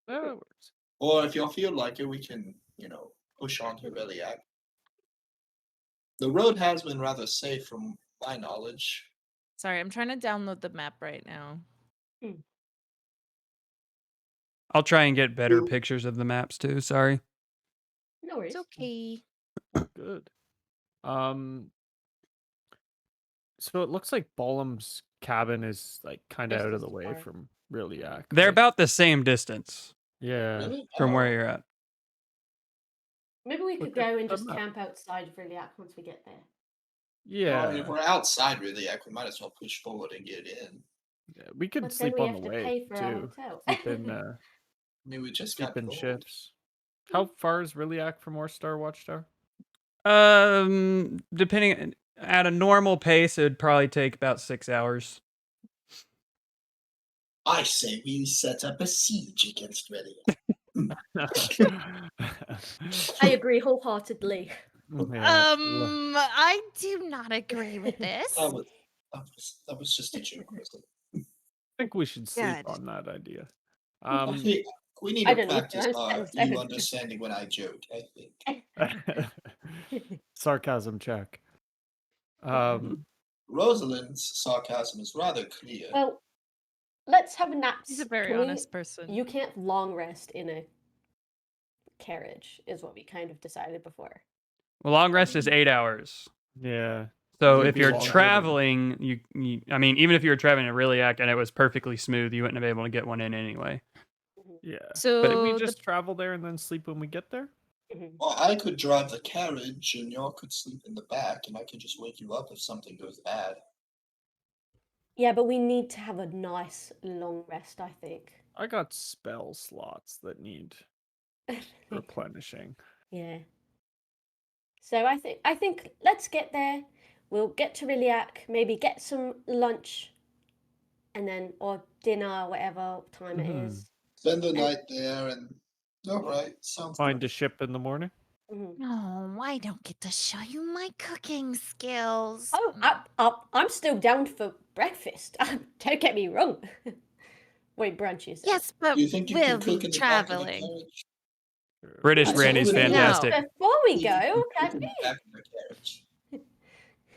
[SPEAKER 5] That works.
[SPEAKER 2] Or if y'all feel like it, we can, push on to Reliac. The road has been rather safe from my knowledge.
[SPEAKER 3] Sorry, I'm trying to download the map right now.
[SPEAKER 1] I'll try and get better
[SPEAKER 2] Ooh.
[SPEAKER 1] pictures of the maps too. Sorry.
[SPEAKER 4] No worries.
[SPEAKER 3] It's okay.
[SPEAKER 5] Good. So it looks like Balam's cabin is like kind of
[SPEAKER 4] Just
[SPEAKER 5] out of
[SPEAKER 4] as
[SPEAKER 5] the way
[SPEAKER 4] far.
[SPEAKER 5] from Riliac.
[SPEAKER 1] They're
[SPEAKER 5] right?
[SPEAKER 1] about the same distance
[SPEAKER 5] Yeah.
[SPEAKER 2] Really?
[SPEAKER 1] from where
[SPEAKER 2] Oh.
[SPEAKER 1] you're at.
[SPEAKER 4] Maybe we
[SPEAKER 5] Look
[SPEAKER 4] could go
[SPEAKER 5] at
[SPEAKER 4] and
[SPEAKER 5] the
[SPEAKER 4] just
[SPEAKER 5] map.
[SPEAKER 4] camp outside of Riliac once we get there.
[SPEAKER 5] Yeah.
[SPEAKER 2] Well, if we're outside Reliac, we might as well push forward and get in.
[SPEAKER 5] Yeah, we could
[SPEAKER 4] But then
[SPEAKER 5] sleep
[SPEAKER 4] we
[SPEAKER 5] on
[SPEAKER 4] have
[SPEAKER 5] the
[SPEAKER 4] to
[SPEAKER 5] way
[SPEAKER 4] pay for our
[SPEAKER 5] too.
[SPEAKER 4] hotel.
[SPEAKER 5] Sleep in
[SPEAKER 2] I mean, we just
[SPEAKER 5] sleep
[SPEAKER 2] got
[SPEAKER 5] in
[SPEAKER 2] gold.
[SPEAKER 5] shifts. How far is Riliac from Orstar Watchtower?
[SPEAKER 1] Depending at a normal pace, it would probably take about 6 hours.
[SPEAKER 2] I say we set up a siege against Reliac.
[SPEAKER 4] I agree wholeheartedly.
[SPEAKER 5] Yeah.
[SPEAKER 3] I do not agree with this.
[SPEAKER 2] That was just a joke, Rosalie.
[SPEAKER 5] I think we should sleep
[SPEAKER 3] Good.
[SPEAKER 5] on that idea.
[SPEAKER 2] I think we need
[SPEAKER 4] I
[SPEAKER 2] to
[SPEAKER 4] don't need to,
[SPEAKER 2] practice
[SPEAKER 4] I'm
[SPEAKER 2] our
[SPEAKER 4] set in
[SPEAKER 2] you
[SPEAKER 4] stone.
[SPEAKER 2] understanding when I joke, I think.
[SPEAKER 5] Sarcasm check.
[SPEAKER 2] Rosalind's sarcasm is rather clear.
[SPEAKER 4] Well, let's have a nap.
[SPEAKER 3] He's a very
[SPEAKER 4] Can we-
[SPEAKER 3] honest person.
[SPEAKER 4] You can't long rest in a carriage, is what we kind of decided before.
[SPEAKER 1] Well, long rest is 8 hours.
[SPEAKER 5] Yeah.
[SPEAKER 1] So
[SPEAKER 5] Would
[SPEAKER 1] if
[SPEAKER 5] be
[SPEAKER 1] you're
[SPEAKER 5] longer than-
[SPEAKER 1] traveling, I mean, even if you were traveling to Riliac and it was perfectly smooth, you wouldn't have been able to get one in anyway.
[SPEAKER 5] Yeah.
[SPEAKER 3] So
[SPEAKER 5] Did we
[SPEAKER 3] the-
[SPEAKER 5] just travel there and then sleep when we get there?
[SPEAKER 2] Well, I could drive the carriage and y'all could sleep in the back and I could just wake you up if something goes bad.
[SPEAKER 4] Yeah, but we need to have a nice long rest, I think.
[SPEAKER 5] I got spell slots that need replenishing.
[SPEAKER 4] Yeah. So I think let's get there. We'll get to Riliac, maybe get some lunch, and then or dinner, whatever time it is.
[SPEAKER 2] Spend the night there and alright, sounds
[SPEAKER 5] Find
[SPEAKER 2] good.
[SPEAKER 5] a ship in the morning.
[SPEAKER 4] Mhm.
[SPEAKER 3] Oh, I don't get to show you my cooking skills.
[SPEAKER 4] Oh, I'm still down for breakfast. Don't get me wrong. Wait, brunch is.
[SPEAKER 3] Yes, but
[SPEAKER 2] Do you think you
[SPEAKER 3] we'll
[SPEAKER 2] can cook
[SPEAKER 3] be
[SPEAKER 2] in the back of the
[SPEAKER 3] traveling.
[SPEAKER 2] carriage?
[SPEAKER 1] British
[SPEAKER 2] That's
[SPEAKER 1] Randy's
[SPEAKER 2] all we need.
[SPEAKER 1] fantastic.
[SPEAKER 4] Before we
[SPEAKER 2] You can
[SPEAKER 4] go,
[SPEAKER 2] cook
[SPEAKER 4] can
[SPEAKER 2] in the back of the carriage.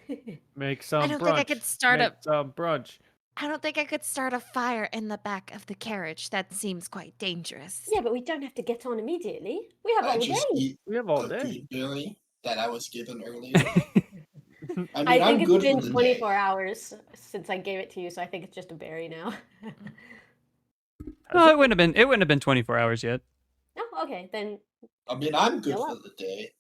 [SPEAKER 4] we?
[SPEAKER 5] Make some
[SPEAKER 3] don't
[SPEAKER 5] brunch.
[SPEAKER 3] think I could start
[SPEAKER 5] Make
[SPEAKER 3] a-
[SPEAKER 5] some brunch.
[SPEAKER 3] I don't think I could start a fire in the back of the carriage. That seems quite dangerous.
[SPEAKER 4] Yeah, but we don't have to get on immediately. We have
[SPEAKER 2] I
[SPEAKER 4] all
[SPEAKER 2] just
[SPEAKER 4] day.
[SPEAKER 2] eat
[SPEAKER 5] We have all
[SPEAKER 2] a
[SPEAKER 5] day.
[SPEAKER 2] good berry that I was given earlier. I mean,
[SPEAKER 4] I
[SPEAKER 2] I'm
[SPEAKER 4] think
[SPEAKER 2] good
[SPEAKER 4] it's been
[SPEAKER 2] for the
[SPEAKER 4] 24
[SPEAKER 2] day.
[SPEAKER 4] hours since I gave it to you, so I think it's just a berry now.
[SPEAKER 1] No, it wouldn't have been 24 hours yet.
[SPEAKER 4] Oh, okay, then.
[SPEAKER 2] I mean, I'm good
[SPEAKER 4] Go
[SPEAKER 2] for
[SPEAKER 4] up.
[SPEAKER 2] the day.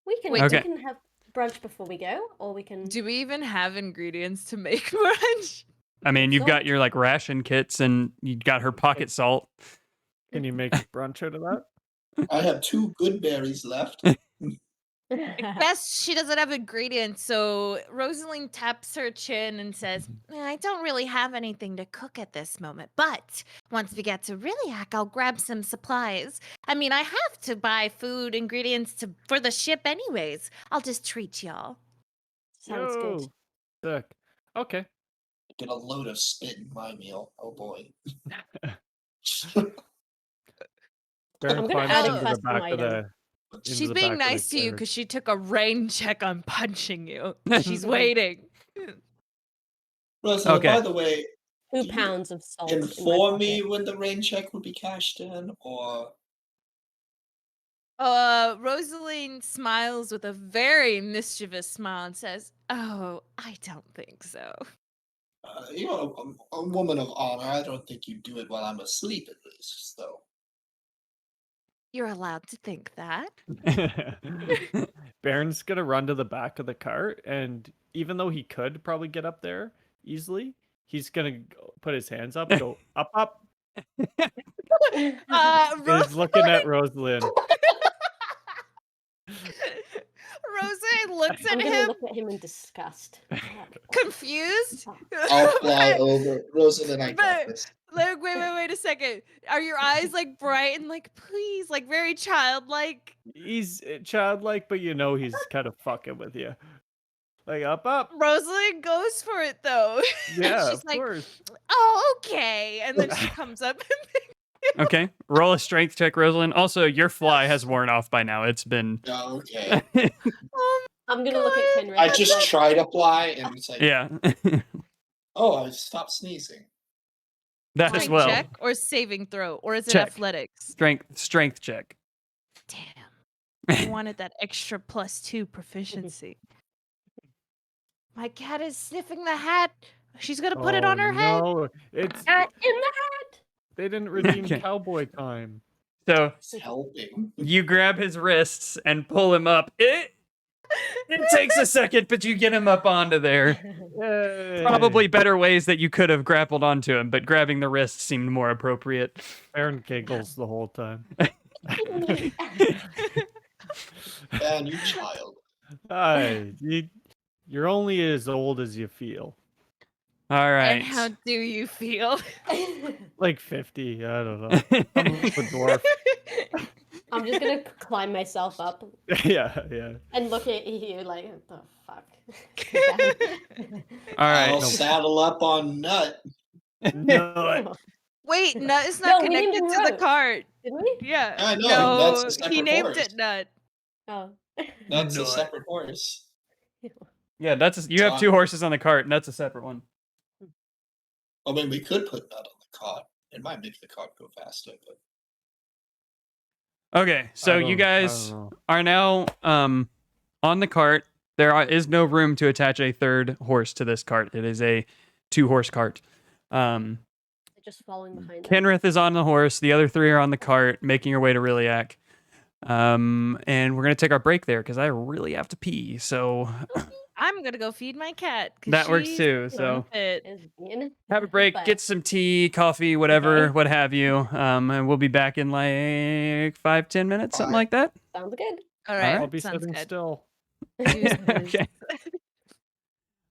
[SPEAKER 4] we can
[SPEAKER 3] Wait,
[SPEAKER 1] Okay.
[SPEAKER 4] we can have brunch before we go, or we can.
[SPEAKER 3] Do we even have ingredients to make brunch?
[SPEAKER 1] I mean, you've got
[SPEAKER 4] Salt.
[SPEAKER 1] your like ration kits and you got her pocket salt.
[SPEAKER 5] Can you make brunch out of that?
[SPEAKER 2] I have 2 good berries left.
[SPEAKER 3] I guess she doesn't have ingredients, so Rosaline taps her chin and says, I don't really have anything to cook at this moment, but once we get to Riliac, I'll grab some supplies. I mean, I have to buy food, ingredients for the ship anyways. I'll just treat y'all.
[SPEAKER 4] Sounds good.
[SPEAKER 5] Yo, sick. Okay.
[SPEAKER 2] Get a load of spit in my meal. Oh boy.
[SPEAKER 5] Baron
[SPEAKER 4] I'm gonna
[SPEAKER 5] climbs
[SPEAKER 3] add a
[SPEAKER 5] into the
[SPEAKER 4] custom
[SPEAKER 5] back of
[SPEAKER 4] item.
[SPEAKER 5] the. into
[SPEAKER 3] She's
[SPEAKER 5] the
[SPEAKER 3] being
[SPEAKER 5] back of the
[SPEAKER 3] nice to you
[SPEAKER 5] carriage.
[SPEAKER 3] because she took a rain check on punching you. She's waiting.
[SPEAKER 2] Rosalind,
[SPEAKER 1] Okay.
[SPEAKER 2] by the way,
[SPEAKER 4] 2
[SPEAKER 2] Do you
[SPEAKER 4] pounds of salt. in my
[SPEAKER 2] inform me
[SPEAKER 4] pocket.
[SPEAKER 2] when the rain check will be cashed in, or
[SPEAKER 3] Rosaline smiles with a very mischievous smile and says, Oh, I don't think so.
[SPEAKER 2] you're a woman of honor. I don't think you do it while I'm asleep, at least. So
[SPEAKER 3] You're allowed to think that.
[SPEAKER 5] Baron's gonna run to the back of the cart, and even though he could probably get up there easily, he's gonna put his hands up, go up, up. And he's looking at Rosalind.
[SPEAKER 3] Rosaline looks at
[SPEAKER 4] I'm gonna
[SPEAKER 3] him
[SPEAKER 4] look at him in disgust.
[SPEAKER 3] confused.
[SPEAKER 2] I'll fly over. Rosalind, I got
[SPEAKER 3] But-
[SPEAKER 2] this.
[SPEAKER 3] Like, wait a second. Are your eyes like bright and like, please, like very childlike?
[SPEAKER 5] He's childlike, but you know he's kind of fucking with you. Like up, up.
[SPEAKER 3] Rosalind goes for it though.
[SPEAKER 5] Yeah,
[SPEAKER 3] She's
[SPEAKER 5] of
[SPEAKER 3] like,
[SPEAKER 5] course.
[SPEAKER 3] Oh, okay. And then she comes up.
[SPEAKER 1] Okay. Roll a strength check, Rosalind. Also, your fly has worn off by now. It's been.
[SPEAKER 2] Oh, okay.
[SPEAKER 4] I'm gonna look at Kenrick.
[SPEAKER 2] I just
[SPEAKER 4] like,
[SPEAKER 2] try to fly, and it's like,
[SPEAKER 1] Yeah.
[SPEAKER 2] oh, I stopped sneezing.
[SPEAKER 1] That as
[SPEAKER 3] Strength
[SPEAKER 1] well.
[SPEAKER 3] check or saving throw, or is it
[SPEAKER 1] Check.
[SPEAKER 3] athletics?
[SPEAKER 1] Strength check.
[SPEAKER 3] Damn. I wanted that extra +2 proficiency. My cat is sniffing the hat. She's gonna put it on her head.
[SPEAKER 5] No, it's
[SPEAKER 4] Cat in the hat.
[SPEAKER 5] they didn't redeem
[SPEAKER 1] Okay.
[SPEAKER 5] cowboy time.
[SPEAKER 1] So
[SPEAKER 2] It's helping.
[SPEAKER 1] you grab his wrists and pull him up. It takes a second, but you get him up onto there.
[SPEAKER 5] Yay.
[SPEAKER 1] Probably better ways that you could have grappled onto him, but grabbing the wrist seemed more appropriate.
[SPEAKER 5] Baron giggles the whole time.
[SPEAKER 2] And you child.
[SPEAKER 5] Hi, you're only as old as you feel.
[SPEAKER 1] All right.
[SPEAKER 3] And how do you feel?
[SPEAKER 5] Like 50, I don't know. I'm a dwarf.
[SPEAKER 4] I'm just gonna climb myself up
[SPEAKER 5] yeah.
[SPEAKER 4] and look at you like, what the fuck? Sit down.
[SPEAKER 1] All right.
[SPEAKER 2] I'll saddle up on Nut.
[SPEAKER 5] No.
[SPEAKER 3] Wait, Nut is
[SPEAKER 4] No,
[SPEAKER 3] not
[SPEAKER 4] we
[SPEAKER 3] connected
[SPEAKER 4] named him
[SPEAKER 3] to the
[SPEAKER 4] Rose,
[SPEAKER 3] cart.
[SPEAKER 4] didn't we?
[SPEAKER 3] Yeah.
[SPEAKER 2] I know, Nut's a
[SPEAKER 3] No, he
[SPEAKER 2] separate
[SPEAKER 3] named
[SPEAKER 2] horse.
[SPEAKER 3] it Nut.
[SPEAKER 4] Oh.
[SPEAKER 2] Nut's a
[SPEAKER 5] Nut.
[SPEAKER 2] separate horse.
[SPEAKER 1] Yeah, you have 2 horses on the cart, and that's a separate one.
[SPEAKER 2] I mean, we could put Nut on the cart. It might make the cart go faster, but
[SPEAKER 1] Okay, so you
[SPEAKER 5] I
[SPEAKER 1] guys
[SPEAKER 5] don't know.
[SPEAKER 1] are now on the cart. Is no room to attach a 3rd horse to this cart. It is a 2-horse cart.
[SPEAKER 4] Just following behind them.
[SPEAKER 1] Kenrith is on the horse. The other 3 are on the cart, making your way to Riliac. And we're gonna take our break there because I really have to pee. So
[SPEAKER 3] I'm gonna go feed my cat. 'Cause
[SPEAKER 1] that works
[SPEAKER 3] she's
[SPEAKER 1] too.
[SPEAKER 3] throwing
[SPEAKER 1] So
[SPEAKER 3] fit.
[SPEAKER 4] Is being
[SPEAKER 1] have a break,
[SPEAKER 4] but-
[SPEAKER 1] get some tea, coffee, whatever,
[SPEAKER 4] Okay.
[SPEAKER 1] what have you. And we'll be back in like 5-10 minutes, something
[SPEAKER 2] Bye.
[SPEAKER 1] like that.
[SPEAKER 4] Sounds good.
[SPEAKER 3] All
[SPEAKER 1] All
[SPEAKER 3] right,
[SPEAKER 1] right.
[SPEAKER 5] I'll be
[SPEAKER 3] sounds
[SPEAKER 5] sitting
[SPEAKER 3] good.
[SPEAKER 5] still.
[SPEAKER 3] Deuces.
[SPEAKER 1] Okay.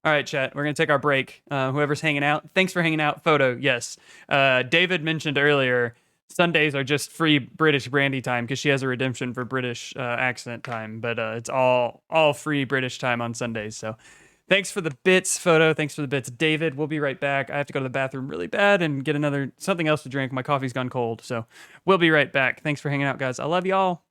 [SPEAKER 1] All right, chat. We're gonna take our break. Whoever's hanging out, thanks for hanging out. Photo, yes. David mentioned earlier, Sundays are just free British Brandy time because she has a redemption for British accent time, but it's all free British time on Sundays. So, thanks for the bits, Photo. Thanks for the bits, David. We'll be right back. I have to go to the bathroom really bad and get something else to drink. My coffee's gone cold, so we'll be right back. Thanks for hanging out, guys. I love y'all.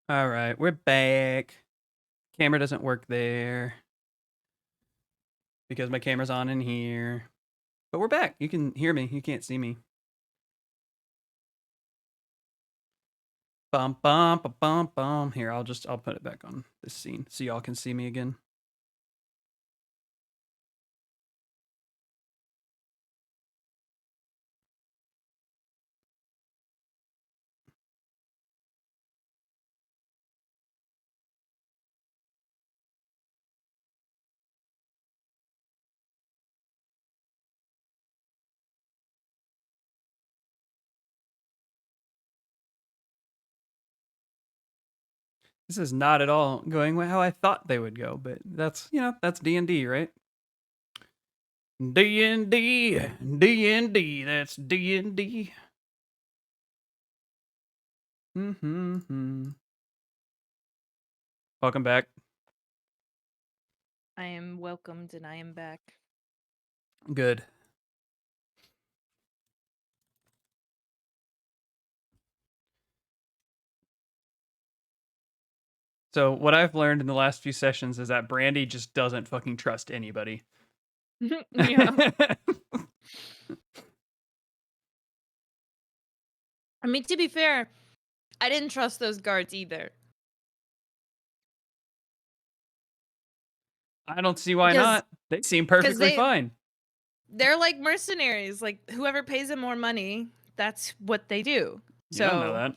[SPEAKER 1] All right, we're back. Camera doesn't work there because my camera's on in here. But we're back. You can hear me. You can't see me. Bum bum ba bum bum. Here, I'll put it back on this scene so y'all can see me again. This is not at all going how I thought they would go, but that's D&D, right? D&D, D&D, that's D&D. Welcome back.
[SPEAKER 3] I am welcomed and I am back.
[SPEAKER 1] Good. So what I've learned in the last few sessions is that Brandy just doesn't fucking trust anybody.
[SPEAKER 3] Yeah. I mean, to be fair, I didn't trust those guards either.
[SPEAKER 1] I don't see why
[SPEAKER 3] Because-
[SPEAKER 1] not. They seem perfectly
[SPEAKER 3] they-
[SPEAKER 1] fine.
[SPEAKER 3] They're like mercenaries. Like, whoever pays them more money, that's what they do.
[SPEAKER 1] You
[SPEAKER 3] So,
[SPEAKER 1] don't know that.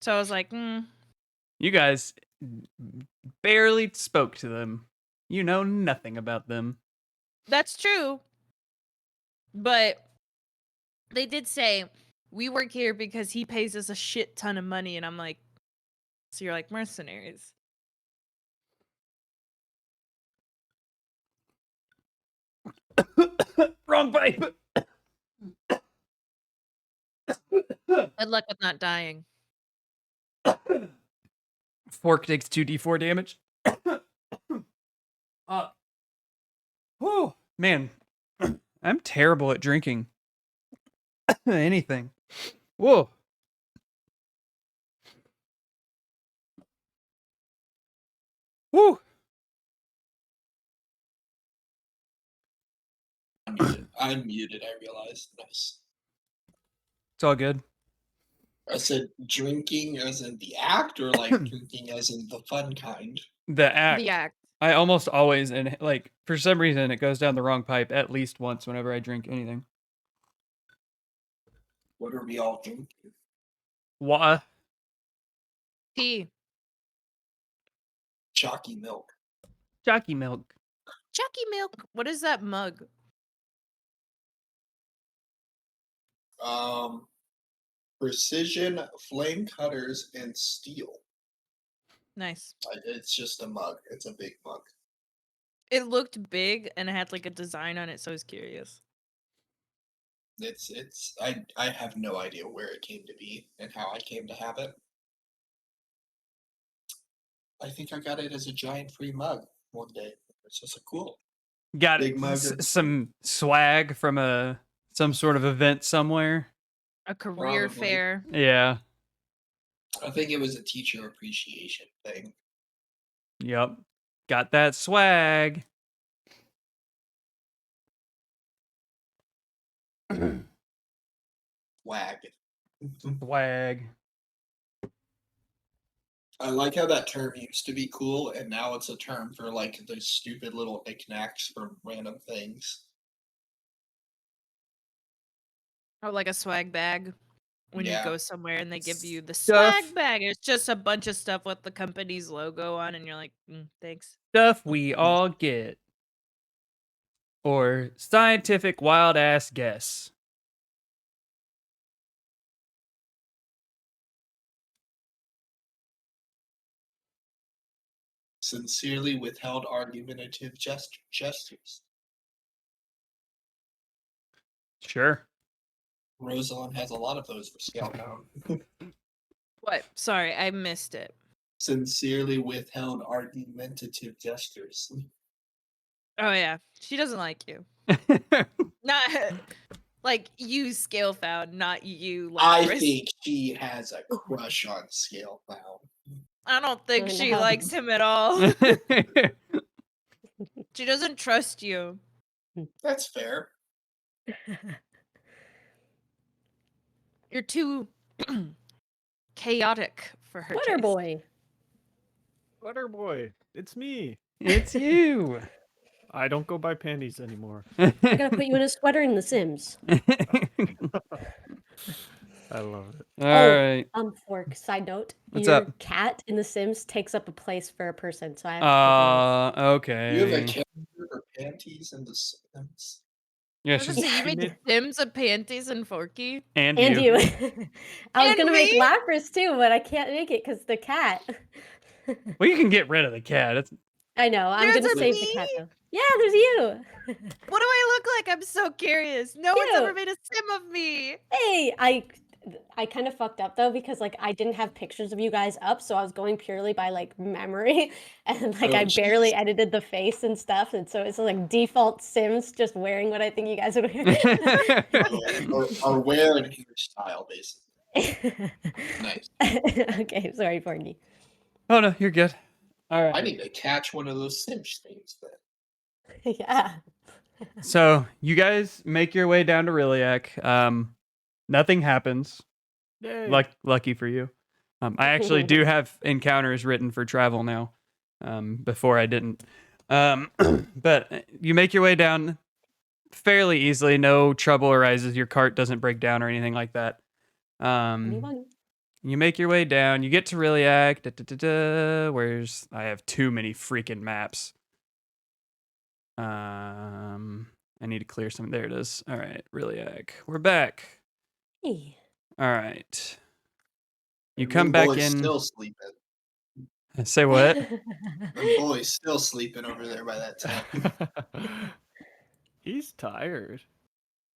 [SPEAKER 3] So I was like,
[SPEAKER 1] You guys barely spoke to them. You know nothing about them.
[SPEAKER 3] that's true. But they did say, we work here because he pays us a shit ton of money. And I'm like, so you're like mercenaries.
[SPEAKER 1] Wrong pipe.
[SPEAKER 3] Good luck with not dying.
[SPEAKER 1] Fork takes 2d4 damage. Whew, man, I'm terrible at drinking anything. Whoa. Woo.
[SPEAKER 2] I'm muted, I realized. Nice.
[SPEAKER 1] It's all good.
[SPEAKER 2] I said drinking as in the act, or like drinking as in the fun kind?
[SPEAKER 1] The act.
[SPEAKER 3] The act.
[SPEAKER 1] I almost always, and like, for some reason, it goes down the wrong pipe at least once whenever I drink anything.
[SPEAKER 2] What are we all drinking?
[SPEAKER 1] What?
[SPEAKER 3] Tea.
[SPEAKER 2] Chalky milk.
[SPEAKER 1] Jockey milk.
[SPEAKER 3] Chucky milk. What is that mug?
[SPEAKER 2] Precision flame cutters and steel.
[SPEAKER 3] Nice.
[SPEAKER 2] It's just a mug. It's a big mug.
[SPEAKER 3] It looked big and it had like a design on it, so I was curious.
[SPEAKER 2] I have no idea where it came to be and how I came to have it. I think I got it as a giant free mug one day. It's just a cool.
[SPEAKER 1] Got
[SPEAKER 2] Big mug.
[SPEAKER 1] some swag from some sort of event somewhere.
[SPEAKER 3] A career
[SPEAKER 2] Probably.
[SPEAKER 3] fair.
[SPEAKER 1] Yeah.
[SPEAKER 2] I think it was a teacher appreciation thing.
[SPEAKER 1] Yep. Got that swag.
[SPEAKER 2] Wag.
[SPEAKER 1] Swag.
[SPEAKER 2] I like how that term used to be cool, and now it's a term for like those stupid little knickknacks from random things.
[SPEAKER 3] Or like a swag bag. When
[SPEAKER 2] Yeah.
[SPEAKER 3] you go somewhere and they give you the
[SPEAKER 1] Stuff.
[SPEAKER 3] swag bag. It's just a bunch of stuff with the company's logo on, and you're like, thanks.
[SPEAKER 1] Stuff we all get. Or scientific wild ass guess.
[SPEAKER 2] Sincerely withheld argumentative gestures.
[SPEAKER 1] Sure.
[SPEAKER 2] Rosalind has a lot of those for Scoutbound.
[SPEAKER 3] What? Sorry, I missed it.
[SPEAKER 2] Sincerely withheld argumentative gestures.
[SPEAKER 3] Oh yeah, she doesn't like you. Not like you, Scalefound, not you.
[SPEAKER 2] I
[SPEAKER 3] Lapras.
[SPEAKER 2] think she has a crush on Scalebound.
[SPEAKER 3] I don't think
[SPEAKER 4] Oh,
[SPEAKER 3] she
[SPEAKER 4] no.
[SPEAKER 3] likes him at all. She doesn't trust you.
[SPEAKER 2] That's fair.
[SPEAKER 3] You're too chaotic for her.
[SPEAKER 4] Water
[SPEAKER 3] taste.
[SPEAKER 4] boy.
[SPEAKER 5] Butter boy, it's me.
[SPEAKER 1] It's you.
[SPEAKER 5] I don't go buy panties anymore.
[SPEAKER 4] I gotta put you in a sweater in The Sims.
[SPEAKER 5] I love it.
[SPEAKER 1] All right.
[SPEAKER 4] Fork, side note.
[SPEAKER 1] What's
[SPEAKER 4] your
[SPEAKER 1] up?
[SPEAKER 4] cat in The Sims takes up a place for a person, so I have to
[SPEAKER 1] Okay.
[SPEAKER 2] You have a character for panties and the Sims.
[SPEAKER 1] Yeah,
[SPEAKER 3] I was gonna
[SPEAKER 1] she's
[SPEAKER 3] say, you made Sims of panties and Forky.
[SPEAKER 1] and
[SPEAKER 4] and
[SPEAKER 1] you.
[SPEAKER 4] you. I was
[SPEAKER 3] And
[SPEAKER 4] gonna make
[SPEAKER 3] me?
[SPEAKER 4] Lapras too, but I can't make it because the cat.
[SPEAKER 1] Well, you can get rid of the cat. It's
[SPEAKER 4] I know. I'm
[SPEAKER 3] There's
[SPEAKER 4] gonna
[SPEAKER 3] a
[SPEAKER 4] save
[SPEAKER 3] me?
[SPEAKER 4] the cat though. Yeah, there's you.
[SPEAKER 3] What do I look like? I'm so curious. No one's
[SPEAKER 4] Cute.
[SPEAKER 3] ever made a Sim of me.
[SPEAKER 4] Hey, I I kind of fucked up though because like I didn't have pictures of you guys up, so I was going purely by like memory, and like
[SPEAKER 2] Oh,
[SPEAKER 4] I barely
[SPEAKER 2] jeez.
[SPEAKER 4] edited the face and stuff, and so it's like default Sims just wearing what I think you guys would wear.
[SPEAKER 2] Or wear an hairstyle, basically. Nice.
[SPEAKER 4] Okay, sorry, Porgy.
[SPEAKER 1] Oh no, you're good. All
[SPEAKER 2] I
[SPEAKER 1] right.
[SPEAKER 2] need to catch one of those Sims things then.
[SPEAKER 4] Yeah.
[SPEAKER 1] So you guys make your way down to Riliac. Nothing happens.
[SPEAKER 5] Yay.
[SPEAKER 1] Lucky for you. I actually do have encounters written for travel now. Before I didn't. But you make your way down fairly easily. No trouble arises. Your cart doesn't break down or anything like that. You make your way down. You get to Riliac. Where's I have too many freaking maps. I need to clear some. There it is. All right, Riliac. We're back.
[SPEAKER 4] Hey.
[SPEAKER 1] All right. You
[SPEAKER 2] And
[SPEAKER 1] come
[SPEAKER 2] one
[SPEAKER 1] back
[SPEAKER 2] boy's
[SPEAKER 1] in.
[SPEAKER 2] still sleeping.
[SPEAKER 1] Say what?
[SPEAKER 2] One boy's still sleeping over there by that time.
[SPEAKER 5] He's tired.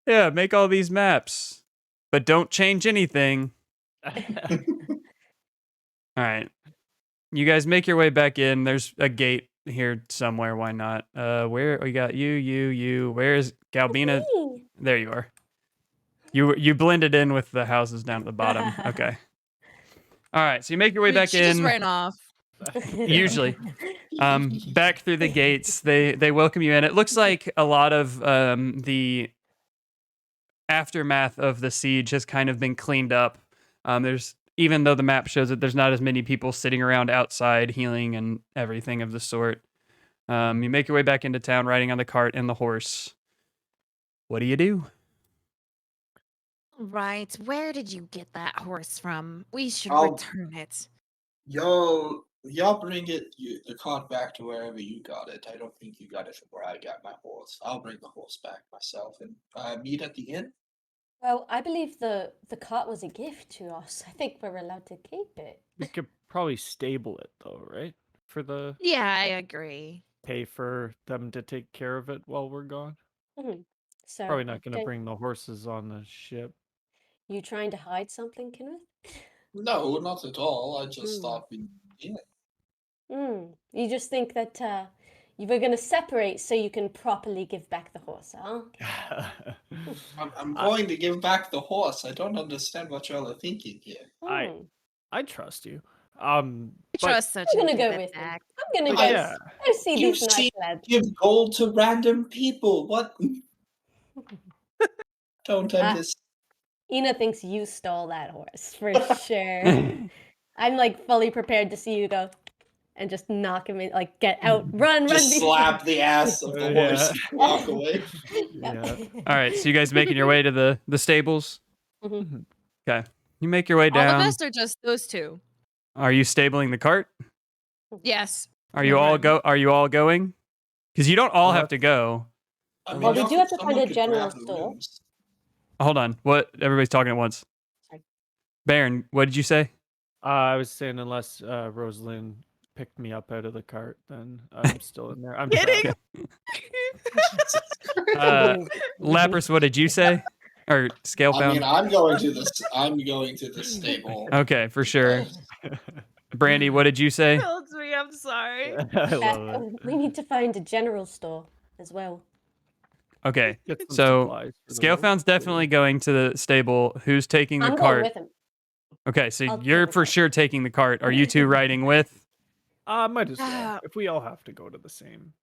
[SPEAKER 1] Yeah, make all these maps, but don't change anything. All right. You guys make your way back in. There's a gate here somewhere. Why not? Where we got you. Where's Galbina?
[SPEAKER 4] Me.
[SPEAKER 1] There you are. You blended in with the houses down at the bottom. Okay. All right. So you make your way back
[SPEAKER 3] She
[SPEAKER 1] in.
[SPEAKER 3] just ran off.
[SPEAKER 1] Usually. Back through the gates. They welcome you in. It looks like a lot of the aftermath of the siege has kind of been cleaned up. There's even though the map shows that there's not as many people sitting around outside healing and everything of the sort. You make your way back into town riding on the cart and the horse. What do?
[SPEAKER 3] Right. Where did you get that horse from? We should
[SPEAKER 2] I'll-
[SPEAKER 3] return it.
[SPEAKER 2] Y'all bring the cart back to wherever you got it. I don't think you got it from where I got my horse. I'll bring the horse back myself and meet at the inn.
[SPEAKER 4] Well, I believe the cart was a gift to us. I think we're allowed to keep it.
[SPEAKER 5] We could probably stable it though, right? For the
[SPEAKER 3] Yeah, I agree.
[SPEAKER 5] pay for them to take care of it while we're gone.
[SPEAKER 4] So
[SPEAKER 5] Probably not going to
[SPEAKER 4] don't-
[SPEAKER 5] bring the horses on the ship.
[SPEAKER 4] You trying to hide something, Kenneth?
[SPEAKER 2] No, not at all. I just
[SPEAKER 4] Hmm.
[SPEAKER 2] thought we'd
[SPEAKER 4] You just think that you were gonna separate so you can properly give back the horse, huh?
[SPEAKER 2] I'm going to give back the horse. I don't understand what y'all are thinking here.
[SPEAKER 5] I trust you.
[SPEAKER 3] We
[SPEAKER 5] but-
[SPEAKER 3] trust such
[SPEAKER 4] I'm
[SPEAKER 3] a
[SPEAKER 4] gonna go
[SPEAKER 3] good
[SPEAKER 4] with him.
[SPEAKER 3] act.
[SPEAKER 4] I'm gonna go.
[SPEAKER 5] Yeah.
[SPEAKER 4] Go see
[SPEAKER 2] You
[SPEAKER 4] these nice
[SPEAKER 2] see-
[SPEAKER 4] lads.
[SPEAKER 2] Give gold to random people. What? Don't understand.
[SPEAKER 4] Ina thinks you stole that horse for sure. I'm like fully prepared to see you go and just knock him in, like get out, run.
[SPEAKER 2] Just
[SPEAKER 4] be-
[SPEAKER 2] slap the ass of the
[SPEAKER 5] Yeah.
[SPEAKER 2] horse and walk away.
[SPEAKER 5] Yeah.
[SPEAKER 1] All right. So you guys making your way to the stables?
[SPEAKER 4] Mhm.
[SPEAKER 1] Okay. You make your way
[SPEAKER 3] All
[SPEAKER 1] down.
[SPEAKER 3] of us or just those two?
[SPEAKER 1] Are you stabling the cart?
[SPEAKER 3] Yes.
[SPEAKER 1] Are you all
[SPEAKER 3] Run.
[SPEAKER 1] Are you all going? Because you don't all have to go.
[SPEAKER 2] I
[SPEAKER 4] Well, we
[SPEAKER 2] y'all
[SPEAKER 4] do
[SPEAKER 2] could-
[SPEAKER 4] have to find
[SPEAKER 2] someone
[SPEAKER 4] a
[SPEAKER 2] could
[SPEAKER 4] general
[SPEAKER 2] grab the
[SPEAKER 4] store.
[SPEAKER 2] rooms.
[SPEAKER 1] Hold on. What? Everybody's talking at once.
[SPEAKER 4] Sorry.
[SPEAKER 1] Baron, what did you say?
[SPEAKER 5] I was saying unless Rosalind picked me up out of the cart, then I'm still in there. I'm
[SPEAKER 3] Kidding.
[SPEAKER 5] trapped.
[SPEAKER 1] Lapras, what did you say? Or Scale
[SPEAKER 2] I
[SPEAKER 1] Found?
[SPEAKER 2] mean, I'm going to the stable.
[SPEAKER 1] Okay, for sure. Brandy, what did you say?
[SPEAKER 3] Killed me. I'm sorry.
[SPEAKER 5] I love it.
[SPEAKER 4] We need to find a general store as well.
[SPEAKER 1] Okay,
[SPEAKER 5] Get some
[SPEAKER 1] so
[SPEAKER 5] supplies for the
[SPEAKER 1] Scale
[SPEAKER 5] road.
[SPEAKER 1] Found's definitely going to the stable. Who's taking the
[SPEAKER 4] I'm going
[SPEAKER 1] cart?
[SPEAKER 4] with him.
[SPEAKER 1] Okay, so
[SPEAKER 4] I'll
[SPEAKER 1] you're
[SPEAKER 4] take the
[SPEAKER 1] for
[SPEAKER 4] cart.
[SPEAKER 1] sure taking the cart. Are you two riding with?
[SPEAKER 5] Might as well.
[SPEAKER 3] Ah.
[SPEAKER 5] If we all have to go to the same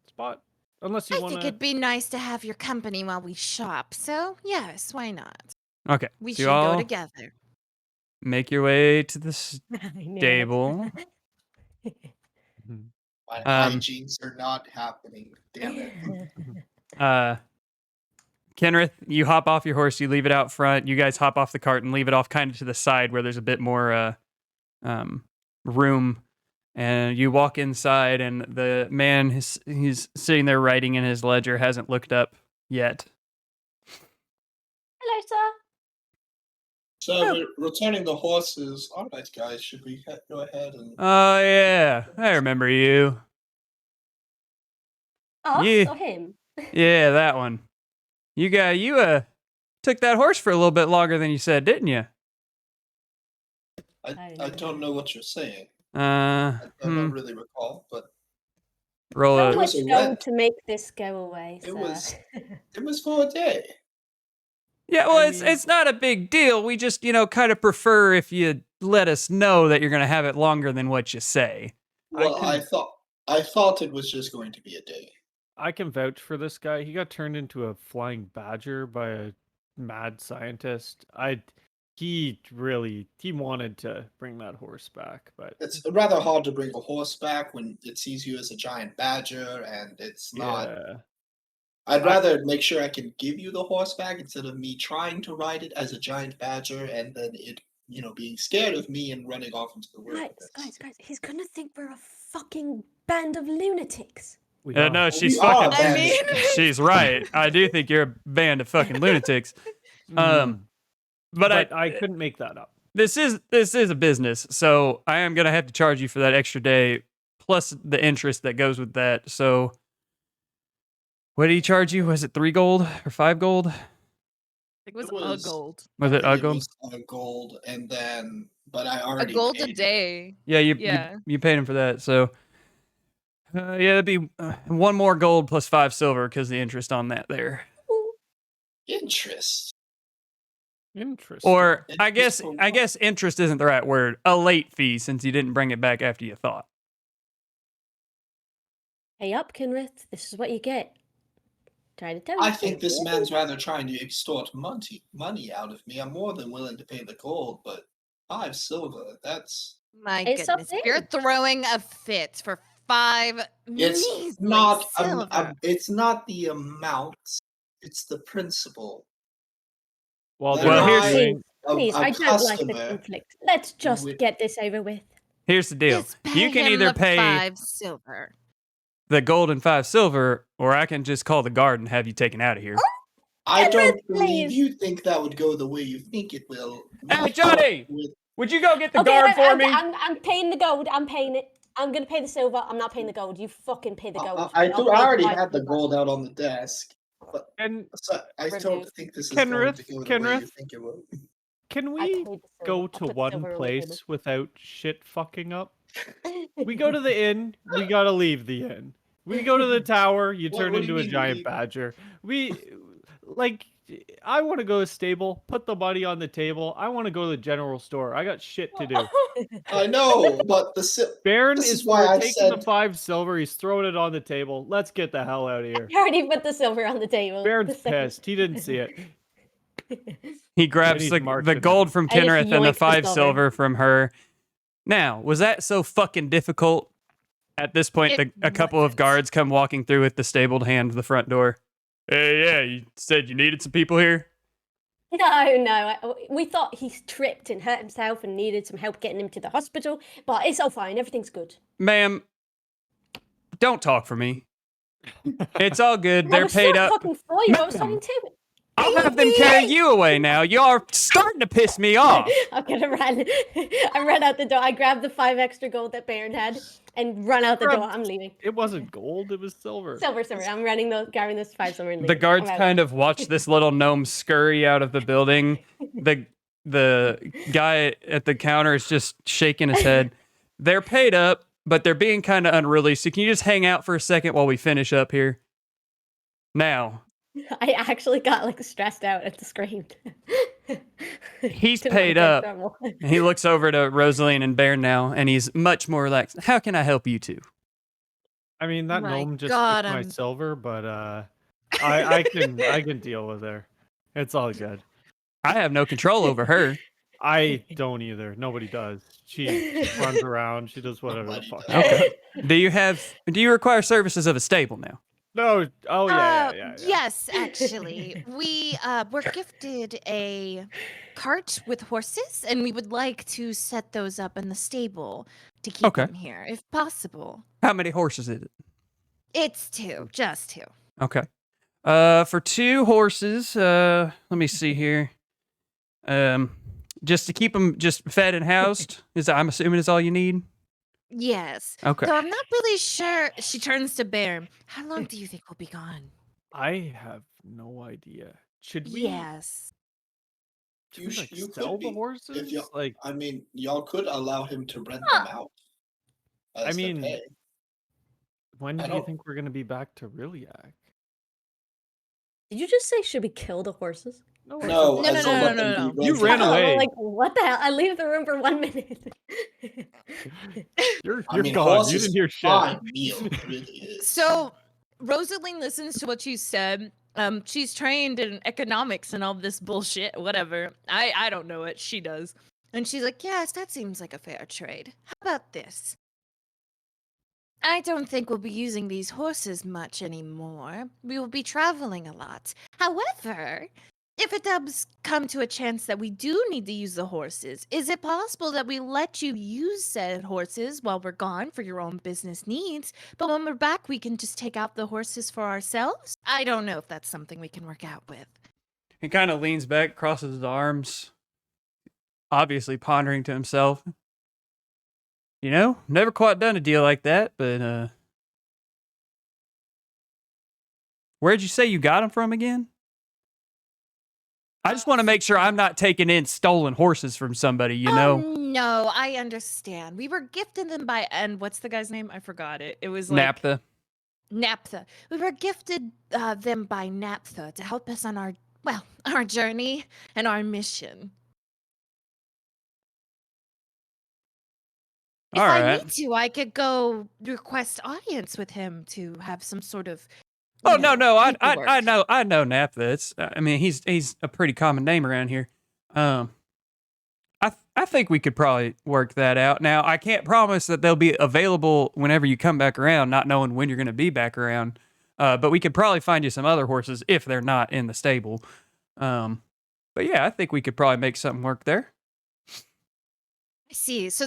[SPEAKER 5] spot, unless you
[SPEAKER 3] I
[SPEAKER 5] want
[SPEAKER 3] think
[SPEAKER 5] to.
[SPEAKER 3] it'd be nice to have your company while we shop. So, yes, why not?
[SPEAKER 1] Okay,
[SPEAKER 3] We
[SPEAKER 1] so
[SPEAKER 3] should
[SPEAKER 1] you all
[SPEAKER 3] go together.
[SPEAKER 1] make your way to the
[SPEAKER 4] I knew it.
[SPEAKER 1] stable.
[SPEAKER 2] My
[SPEAKER 1] Um,
[SPEAKER 2] hijinks are not happening. Damn it.
[SPEAKER 1] Kenrith, you hop off your horse, you leave it out front. You guys hop off the cart and leave it off kind of to the side where there's a bit more room. And you walk inside, and the man, he's sitting there writing in his ledger, hasn't looked up yet.
[SPEAKER 4] Hello, sir.
[SPEAKER 2] So we're returning the horses. All right, guys, should we go ahead and?
[SPEAKER 1] Oh, yeah, I remember you.
[SPEAKER 4] Us
[SPEAKER 1] Yeah.
[SPEAKER 4] or him?
[SPEAKER 1] Yeah, that one. You took that horse for a little bit longer than you said, didn't you?
[SPEAKER 2] I don't know what you're saying.
[SPEAKER 1] Uh,
[SPEAKER 2] I don't really recall, but
[SPEAKER 1] roll
[SPEAKER 4] How
[SPEAKER 2] It
[SPEAKER 1] a.
[SPEAKER 2] was
[SPEAKER 4] much
[SPEAKER 2] a
[SPEAKER 4] gold
[SPEAKER 2] rent.
[SPEAKER 4] to make this go away,
[SPEAKER 2] It
[SPEAKER 4] sir?
[SPEAKER 2] was- it was for a day.
[SPEAKER 1] Yeah, well,
[SPEAKER 5] I
[SPEAKER 1] it's
[SPEAKER 5] mean-
[SPEAKER 1] it's not a big deal. We just, kind of prefer if you let us know that you're going to have it longer than what you say.
[SPEAKER 2] Well,
[SPEAKER 5] can-
[SPEAKER 2] I thought it was just going to be a day.
[SPEAKER 5] I can vouch for this guy. He got turned into a flying badger by a mad scientist. He wanted to bring that horse back, but
[SPEAKER 2] It's rather hard to bring a horse back when it sees you as a giant badger, and it's not.
[SPEAKER 5] yeah.
[SPEAKER 2] I'd rather make sure I can give you the horse back instead of me trying to ride it as a giant badger and then it, being scared of me and running off into the wilderness.
[SPEAKER 4] Guys, he's gonna think we're a fucking band of lunatics.
[SPEAKER 5] We
[SPEAKER 1] No,
[SPEAKER 5] are.
[SPEAKER 1] she's
[SPEAKER 2] We are
[SPEAKER 1] fucking.
[SPEAKER 2] a band
[SPEAKER 3] I mean-
[SPEAKER 2] of-
[SPEAKER 1] She's right. I do think you're a band of fucking lunatics.
[SPEAKER 5] Mm,
[SPEAKER 1] But
[SPEAKER 5] I couldn't make that up.
[SPEAKER 1] this is a business, so I am gonna have to charge you for that extra day plus the interest that goes with that. So, what did he charge you? Was it 3 gold or 5 gold?
[SPEAKER 3] I think it was,
[SPEAKER 2] It was-
[SPEAKER 3] a gold.
[SPEAKER 1] Was it
[SPEAKER 2] I
[SPEAKER 1] a
[SPEAKER 2] think
[SPEAKER 1] gold?
[SPEAKER 2] was a gold, and then, but I
[SPEAKER 3] A
[SPEAKER 2] already
[SPEAKER 3] gold
[SPEAKER 2] paid
[SPEAKER 3] a
[SPEAKER 2] him.
[SPEAKER 3] day.
[SPEAKER 1] Yeah,
[SPEAKER 3] Yeah.
[SPEAKER 1] you paid him for that. So, yeah, it'd be 1 more gold plus 5 silver because the interest on that there.
[SPEAKER 2] Interest.
[SPEAKER 5] Interesting.
[SPEAKER 1] Or
[SPEAKER 2] It-
[SPEAKER 1] I
[SPEAKER 2] it's
[SPEAKER 1] guess
[SPEAKER 2] for
[SPEAKER 1] I
[SPEAKER 2] what?
[SPEAKER 1] guess interest isn't the right word. A late fee since you didn't bring it back after you thought.
[SPEAKER 4] Hey up, Kinrith. This is what you get. Try to tell
[SPEAKER 2] I
[SPEAKER 4] you.
[SPEAKER 2] think this man's rather trying to extort money out of me. I'm more than willing to pay the gold, but 5 silver, that's...
[SPEAKER 3] My
[SPEAKER 4] It's up
[SPEAKER 3] goodness.
[SPEAKER 4] there.
[SPEAKER 3] You're throwing a fit for 5
[SPEAKER 2] It's
[SPEAKER 3] measly
[SPEAKER 2] not
[SPEAKER 3] silver.
[SPEAKER 2] it's not the amount, it's the principle.
[SPEAKER 5] Well,
[SPEAKER 2] Then
[SPEAKER 1] Well,
[SPEAKER 5] they're
[SPEAKER 1] here's-
[SPEAKER 5] doing-
[SPEAKER 4] Please,
[SPEAKER 2] a
[SPEAKER 4] I don't like the
[SPEAKER 2] customer
[SPEAKER 4] conflict. Let's just
[SPEAKER 2] would-
[SPEAKER 4] get this over with.
[SPEAKER 1] Here's the deal.
[SPEAKER 3] Just pay
[SPEAKER 1] You can
[SPEAKER 3] him
[SPEAKER 1] either
[SPEAKER 3] the
[SPEAKER 1] pay
[SPEAKER 3] 5 silver.
[SPEAKER 1] the gold and 5 silver, or I can just call the guard and have you taken out of here.
[SPEAKER 2] I
[SPEAKER 4] Henry,
[SPEAKER 2] don't believe
[SPEAKER 4] please.
[SPEAKER 2] you think that would go the way you think it will.
[SPEAKER 1] Hey, Johnny!
[SPEAKER 2] With-
[SPEAKER 1] Would you go get the
[SPEAKER 4] Okay,
[SPEAKER 1] guard for me?
[SPEAKER 4] I'm paying the gold. I'm paying it. I'm gonna pay the silver. I'm not paying the gold. You fucking pay the gold.
[SPEAKER 2] I
[SPEAKER 4] I'll
[SPEAKER 2] do.
[SPEAKER 4] pay
[SPEAKER 2] I already
[SPEAKER 4] 5
[SPEAKER 2] had the
[SPEAKER 4] silver.
[SPEAKER 2] gold out on the desk, but
[SPEAKER 5] And
[SPEAKER 2] I don't
[SPEAKER 4] Reduce.
[SPEAKER 2] think this is going to
[SPEAKER 5] Kenrith,
[SPEAKER 2] go the way you
[SPEAKER 5] Kenrith?
[SPEAKER 2] think it will.
[SPEAKER 5] can
[SPEAKER 4] I
[SPEAKER 5] we
[SPEAKER 4] paid the silver.
[SPEAKER 5] go
[SPEAKER 4] I
[SPEAKER 5] to
[SPEAKER 4] put
[SPEAKER 5] one
[SPEAKER 4] silver on the
[SPEAKER 5] place without shit fucking up?
[SPEAKER 4] table.
[SPEAKER 5] We go to the inn, we gotta leave the inn. We go to the tower, you
[SPEAKER 2] What-
[SPEAKER 5] turn
[SPEAKER 2] what do you
[SPEAKER 5] into a
[SPEAKER 2] mean
[SPEAKER 5] giant
[SPEAKER 2] leave?
[SPEAKER 5] badger. I want to go to stable, put the money on the table. I want to go to the general store. I got shit to do.
[SPEAKER 2] I know, but
[SPEAKER 5] Baron
[SPEAKER 2] This
[SPEAKER 5] is
[SPEAKER 2] is why
[SPEAKER 5] for
[SPEAKER 2] I
[SPEAKER 5] taking the
[SPEAKER 2] said-
[SPEAKER 5] 5 silver. He's throwing it on the table. Let's get the hell out of here.
[SPEAKER 4] I already put the silver on the table.
[SPEAKER 5] Baron's
[SPEAKER 4] The second-
[SPEAKER 5] pissed. He didn't see it.
[SPEAKER 1] He grabs
[SPEAKER 5] he's
[SPEAKER 1] the
[SPEAKER 5] marching
[SPEAKER 1] gold
[SPEAKER 5] now.
[SPEAKER 1] from
[SPEAKER 4] I just
[SPEAKER 1] Kinrith and the
[SPEAKER 4] yoinked the
[SPEAKER 1] 5
[SPEAKER 4] silver.
[SPEAKER 1] silver from her. Now, was that so fucking difficult? At this point,
[SPEAKER 3] It
[SPEAKER 1] a couple of
[SPEAKER 3] wasn't.
[SPEAKER 1] guards come walking through with the stabled hand to the front door. Hey, yeah, you said you needed some people here?
[SPEAKER 4] No. We thought he tripped and hurt himself and needed some help getting him to the hospital, but it's all fine. Everything's good.
[SPEAKER 1] Ma'am, don't talk for me. It's all good.
[SPEAKER 4] I
[SPEAKER 1] They're
[SPEAKER 4] was
[SPEAKER 1] paid
[SPEAKER 4] not
[SPEAKER 1] up.
[SPEAKER 4] talking for you. I was
[SPEAKER 1] Ma'am.
[SPEAKER 4] talking to him.
[SPEAKER 1] I'll have them carry you away now. You're starting to piss me off.
[SPEAKER 4] I'm gonna run. I ran out the door. I grabbed the 5 extra gold that Baron had and run out the door. I'm leaving.
[SPEAKER 5] It wasn't gold, it was silver.
[SPEAKER 4] Silver. I'm running those, grabbing those 5 silver and
[SPEAKER 1] The
[SPEAKER 4] leaving.
[SPEAKER 1] guards
[SPEAKER 4] I'm out.
[SPEAKER 1] kind of watch this little gnome scurry out of the building. The guy at the counter is just shaking his head. They're paid up, but they're being kind of unruly. So can you just hang out for a second while we finish up here? Now,
[SPEAKER 4] I actually got like stressed out at the scream.
[SPEAKER 1] he's
[SPEAKER 4] To
[SPEAKER 1] paid
[SPEAKER 4] make it
[SPEAKER 1] up.
[SPEAKER 4] normal.
[SPEAKER 1] He looks over to Rosaline and Bear now, and he's much more relaxed. How can I help you two?
[SPEAKER 5] I mean, that
[SPEAKER 3] My
[SPEAKER 5] gnome just
[SPEAKER 3] God,
[SPEAKER 5] took my
[SPEAKER 3] I'm-
[SPEAKER 5] silver, but I can deal with her. It's all good.
[SPEAKER 1] I have no control over her.
[SPEAKER 5] I don't either. Nobody does. She runs around. She does whatever the
[SPEAKER 2] Nobody
[SPEAKER 5] fuck.
[SPEAKER 2] does.
[SPEAKER 1] Okay. Do you require services of a stable now?
[SPEAKER 5] No. Oh yeah.
[SPEAKER 3] Yes, actually. We were gifted a cart with horses, and we would like to set those up in the stable to keep
[SPEAKER 1] Okay.
[SPEAKER 3] them here, if possible.
[SPEAKER 1] How many horses is it?
[SPEAKER 3] It's 2, just 2.
[SPEAKER 1] Okay. For 2 horses, let me see here. Just to keep them just fed and housed, I'm assuming is all you need?
[SPEAKER 3] Yes.
[SPEAKER 1] Okay.
[SPEAKER 3] So I'm not really sure. She turns to Bear. How long do you think we'll be gone?
[SPEAKER 5] I have no idea. Should we?
[SPEAKER 3] Yes.
[SPEAKER 5] Should
[SPEAKER 2] You
[SPEAKER 5] we, like,
[SPEAKER 2] you
[SPEAKER 5] sell
[SPEAKER 2] could
[SPEAKER 5] the
[SPEAKER 2] be
[SPEAKER 5] horses?
[SPEAKER 2] if you.
[SPEAKER 5] Like,
[SPEAKER 2] I mean, y'all could allow him to rent
[SPEAKER 4] Huh.
[SPEAKER 2] them out
[SPEAKER 5] I
[SPEAKER 2] as the
[SPEAKER 5] mean,
[SPEAKER 2] pay.
[SPEAKER 5] when
[SPEAKER 2] I
[SPEAKER 5] do you
[SPEAKER 2] don't.
[SPEAKER 5] think we're gonna be back to Riliac?
[SPEAKER 4] Did you just say should we kill the horses?
[SPEAKER 5] No, I
[SPEAKER 2] No,
[SPEAKER 3] No,
[SPEAKER 2] I
[SPEAKER 3] no,
[SPEAKER 2] said
[SPEAKER 3] no,
[SPEAKER 2] let
[SPEAKER 3] no,
[SPEAKER 2] them
[SPEAKER 3] no,
[SPEAKER 2] be
[SPEAKER 3] no.
[SPEAKER 5] You
[SPEAKER 2] rented
[SPEAKER 5] ran
[SPEAKER 2] out.
[SPEAKER 5] away.
[SPEAKER 4] Like, what the hell? I leave the room for 1 minute.
[SPEAKER 5] You're
[SPEAKER 2] I mean,
[SPEAKER 5] gone. You
[SPEAKER 2] horses
[SPEAKER 5] didn't hear shit.
[SPEAKER 2] fine meal, it really is.
[SPEAKER 3] So Rosaline listens to what you said. She's trained in economics and all this bullshit. Whatever. I don't know it. She does. And she's like, yes, that seems like a fair trade. How about this? I don't think we'll be using these horses much anymore. We will be traveling a lot. However, if it does come to a chance that we do need to use the horses, is it possible that we let you use said horses while we're gone for your own business needs, but when we're back, we can just take out the horses for ourselves? I don't know if that's something we can work out with.
[SPEAKER 1] He kind of leans back, crosses his arms, obviously pondering to himself. You know, never quite done a deal like that, but where'd you say you got them from again? I just want to make sure I'm not taking in stolen horses from somebody, you know?
[SPEAKER 3] No, I understand. We were gifted them by, and what's the guy's name? I forgot it. It was like
[SPEAKER 1] Naphtha.
[SPEAKER 3] Naphtha. We were gifted them by Naphtha to help us on our journey and our mission. If
[SPEAKER 1] All
[SPEAKER 3] I
[SPEAKER 1] right.
[SPEAKER 3] need to, I could go request audience with him to have some sort of.
[SPEAKER 1] Oh no,
[SPEAKER 3] paperwork.
[SPEAKER 1] I know Naphtha. It's I mean he's a pretty common name around here. I think we could probably work that out. Now I can't promise that they'll be available whenever you come back around, not knowing when you're going to be back around. But we could probably find you some other horses if they're not in the stable. But yeah, I think we could probably make something work there.
[SPEAKER 3] I see. So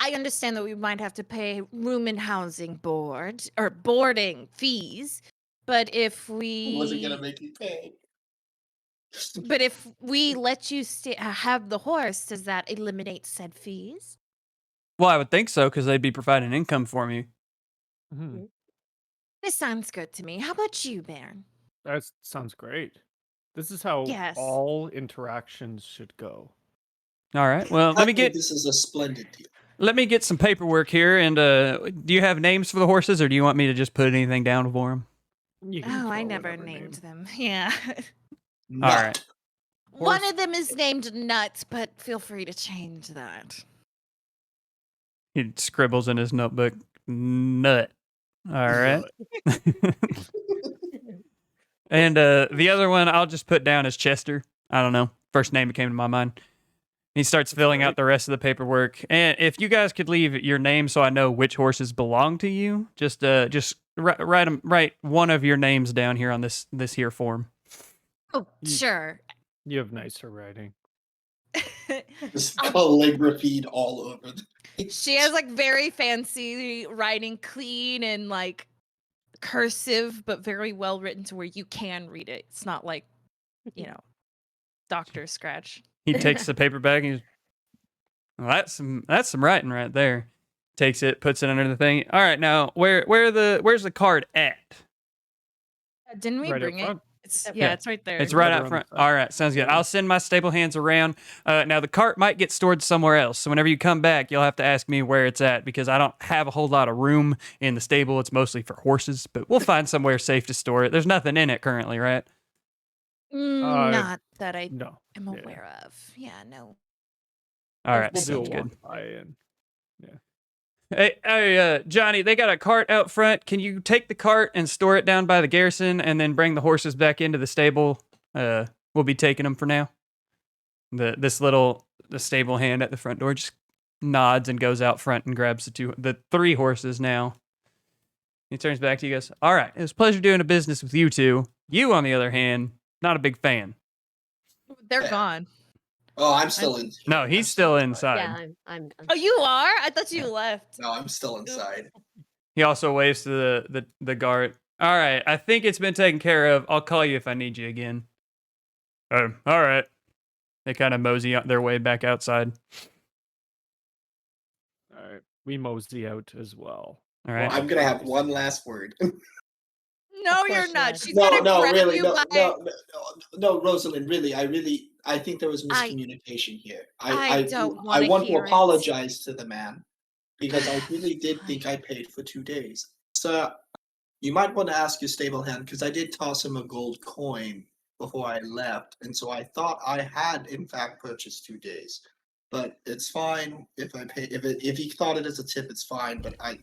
[SPEAKER 3] I understand that we might have to pay room and housing board or boarding fees, but if we
[SPEAKER 2] Wasn't gonna make you pay.
[SPEAKER 3] But if we let you have the horse, does that eliminate said fees?
[SPEAKER 1] Well, I would think so because they'd be providing income for me.
[SPEAKER 5] Mhm.
[SPEAKER 3] This sounds good to me. How about you, Baron?
[SPEAKER 5] That sounds great. This is how
[SPEAKER 3] Yes.
[SPEAKER 5] all interactions should go.
[SPEAKER 1] All right. Well,
[SPEAKER 2] I think this is a splendid deal.
[SPEAKER 1] let me get some paperwork here. And do you have names for the horses, or do you want me to just put anything down for them?
[SPEAKER 5] You can
[SPEAKER 3] Oh, I
[SPEAKER 5] throw
[SPEAKER 3] never
[SPEAKER 5] whatever
[SPEAKER 3] named
[SPEAKER 5] name.
[SPEAKER 3] them. Yeah.
[SPEAKER 2] Nut.
[SPEAKER 1] All right.
[SPEAKER 3] One of them is named Nut, but feel free to change that.
[SPEAKER 1] He scribbles in his notebook. Nut. All right. And the other one I'll just put down as Chester. I don't know. First name that came to my mind. He starts filling out the rest of the paperwork. And if you guys could leave your name so I know which horses belong to you, just write one of your names down here on this here form.
[SPEAKER 3] Oh, sure.
[SPEAKER 5] You have nicer writing.
[SPEAKER 2] Just calligraphied all over the
[SPEAKER 3] She has like very fancy writing, clean and like cursive, but very well written to where you can read it. It's not like, doctor scratch.
[SPEAKER 1] He takes the paper bag and he's, well, that's some writing right there. Takes it, puts it under the thing. All right, now where's the card at?
[SPEAKER 3] Didn't we
[SPEAKER 5] Right up
[SPEAKER 3] bring it?
[SPEAKER 5] front.
[SPEAKER 3] It's
[SPEAKER 1] Yeah.
[SPEAKER 3] it's right there.
[SPEAKER 1] It's right
[SPEAKER 5] Right
[SPEAKER 1] out
[SPEAKER 5] around
[SPEAKER 1] front.
[SPEAKER 5] the front.
[SPEAKER 1] All right, sounds good.
[SPEAKER 5] Yeah.
[SPEAKER 1] I'll send my stable hands around. Now the cart might get stored somewhere else, so whenever you come back, you'll have to ask me where it's at because I don't have a whole lot of room in the stable. It's mostly for horses, but we'll find somewhere safe to store it. There's nothing in it currently, right?
[SPEAKER 3] Not that I
[SPEAKER 5] No.
[SPEAKER 3] am
[SPEAKER 5] Yeah.
[SPEAKER 3] aware of. Yeah, no.
[SPEAKER 1] All right,
[SPEAKER 5] We'll do
[SPEAKER 1] sounds
[SPEAKER 5] a
[SPEAKER 1] good.
[SPEAKER 5] walk by and
[SPEAKER 1] Hey, Johnny, they got a cart out front. Can you take the cart and store it down by the garrison, and then bring the horses back into the stable? We'll be taking them for now. The stable hand at the front door just nods and goes out front and grabs the three horses. Now he turns back to you guys. All right, it was a pleasure doing a business with you two. You, on the other hand, not a big fan.
[SPEAKER 3] They're
[SPEAKER 2] Yeah.
[SPEAKER 3] gone.
[SPEAKER 2] Oh, I'm still in.
[SPEAKER 1] No, he's still inside.
[SPEAKER 4] Yeah, I'm done.
[SPEAKER 3] Oh, you are? I thought you left.
[SPEAKER 2] No, I'm still inside.
[SPEAKER 1] He also waves to the guard. All right, I think it's been taken care of. I'll call you if I need you again. All right. They kind of mosey their way back outside.
[SPEAKER 5] all right, we mosey out as well.
[SPEAKER 1] All right.
[SPEAKER 2] I'm gonna have one last word.
[SPEAKER 3] No,
[SPEAKER 4] Of
[SPEAKER 3] you're
[SPEAKER 4] course
[SPEAKER 3] not.
[SPEAKER 4] not.
[SPEAKER 3] She's
[SPEAKER 2] No,
[SPEAKER 3] gonna
[SPEAKER 2] no,
[SPEAKER 3] grab
[SPEAKER 2] really,
[SPEAKER 3] you
[SPEAKER 2] no,
[SPEAKER 3] by.
[SPEAKER 2] no, no, no, Rosalind, really, I think there was
[SPEAKER 3] I
[SPEAKER 2] miscommunication here.
[SPEAKER 3] I don't
[SPEAKER 2] I
[SPEAKER 3] want to
[SPEAKER 2] want to
[SPEAKER 3] hear it.
[SPEAKER 2] apologize to the man because I really did think I paid for 2 days. Sir, you might want to ask your stable hand because I did toss him a gold coin before I left, and so I thought I had in fact purchased 2 days. But it's fine if I pay if he thought it as a tip, it's fine. But I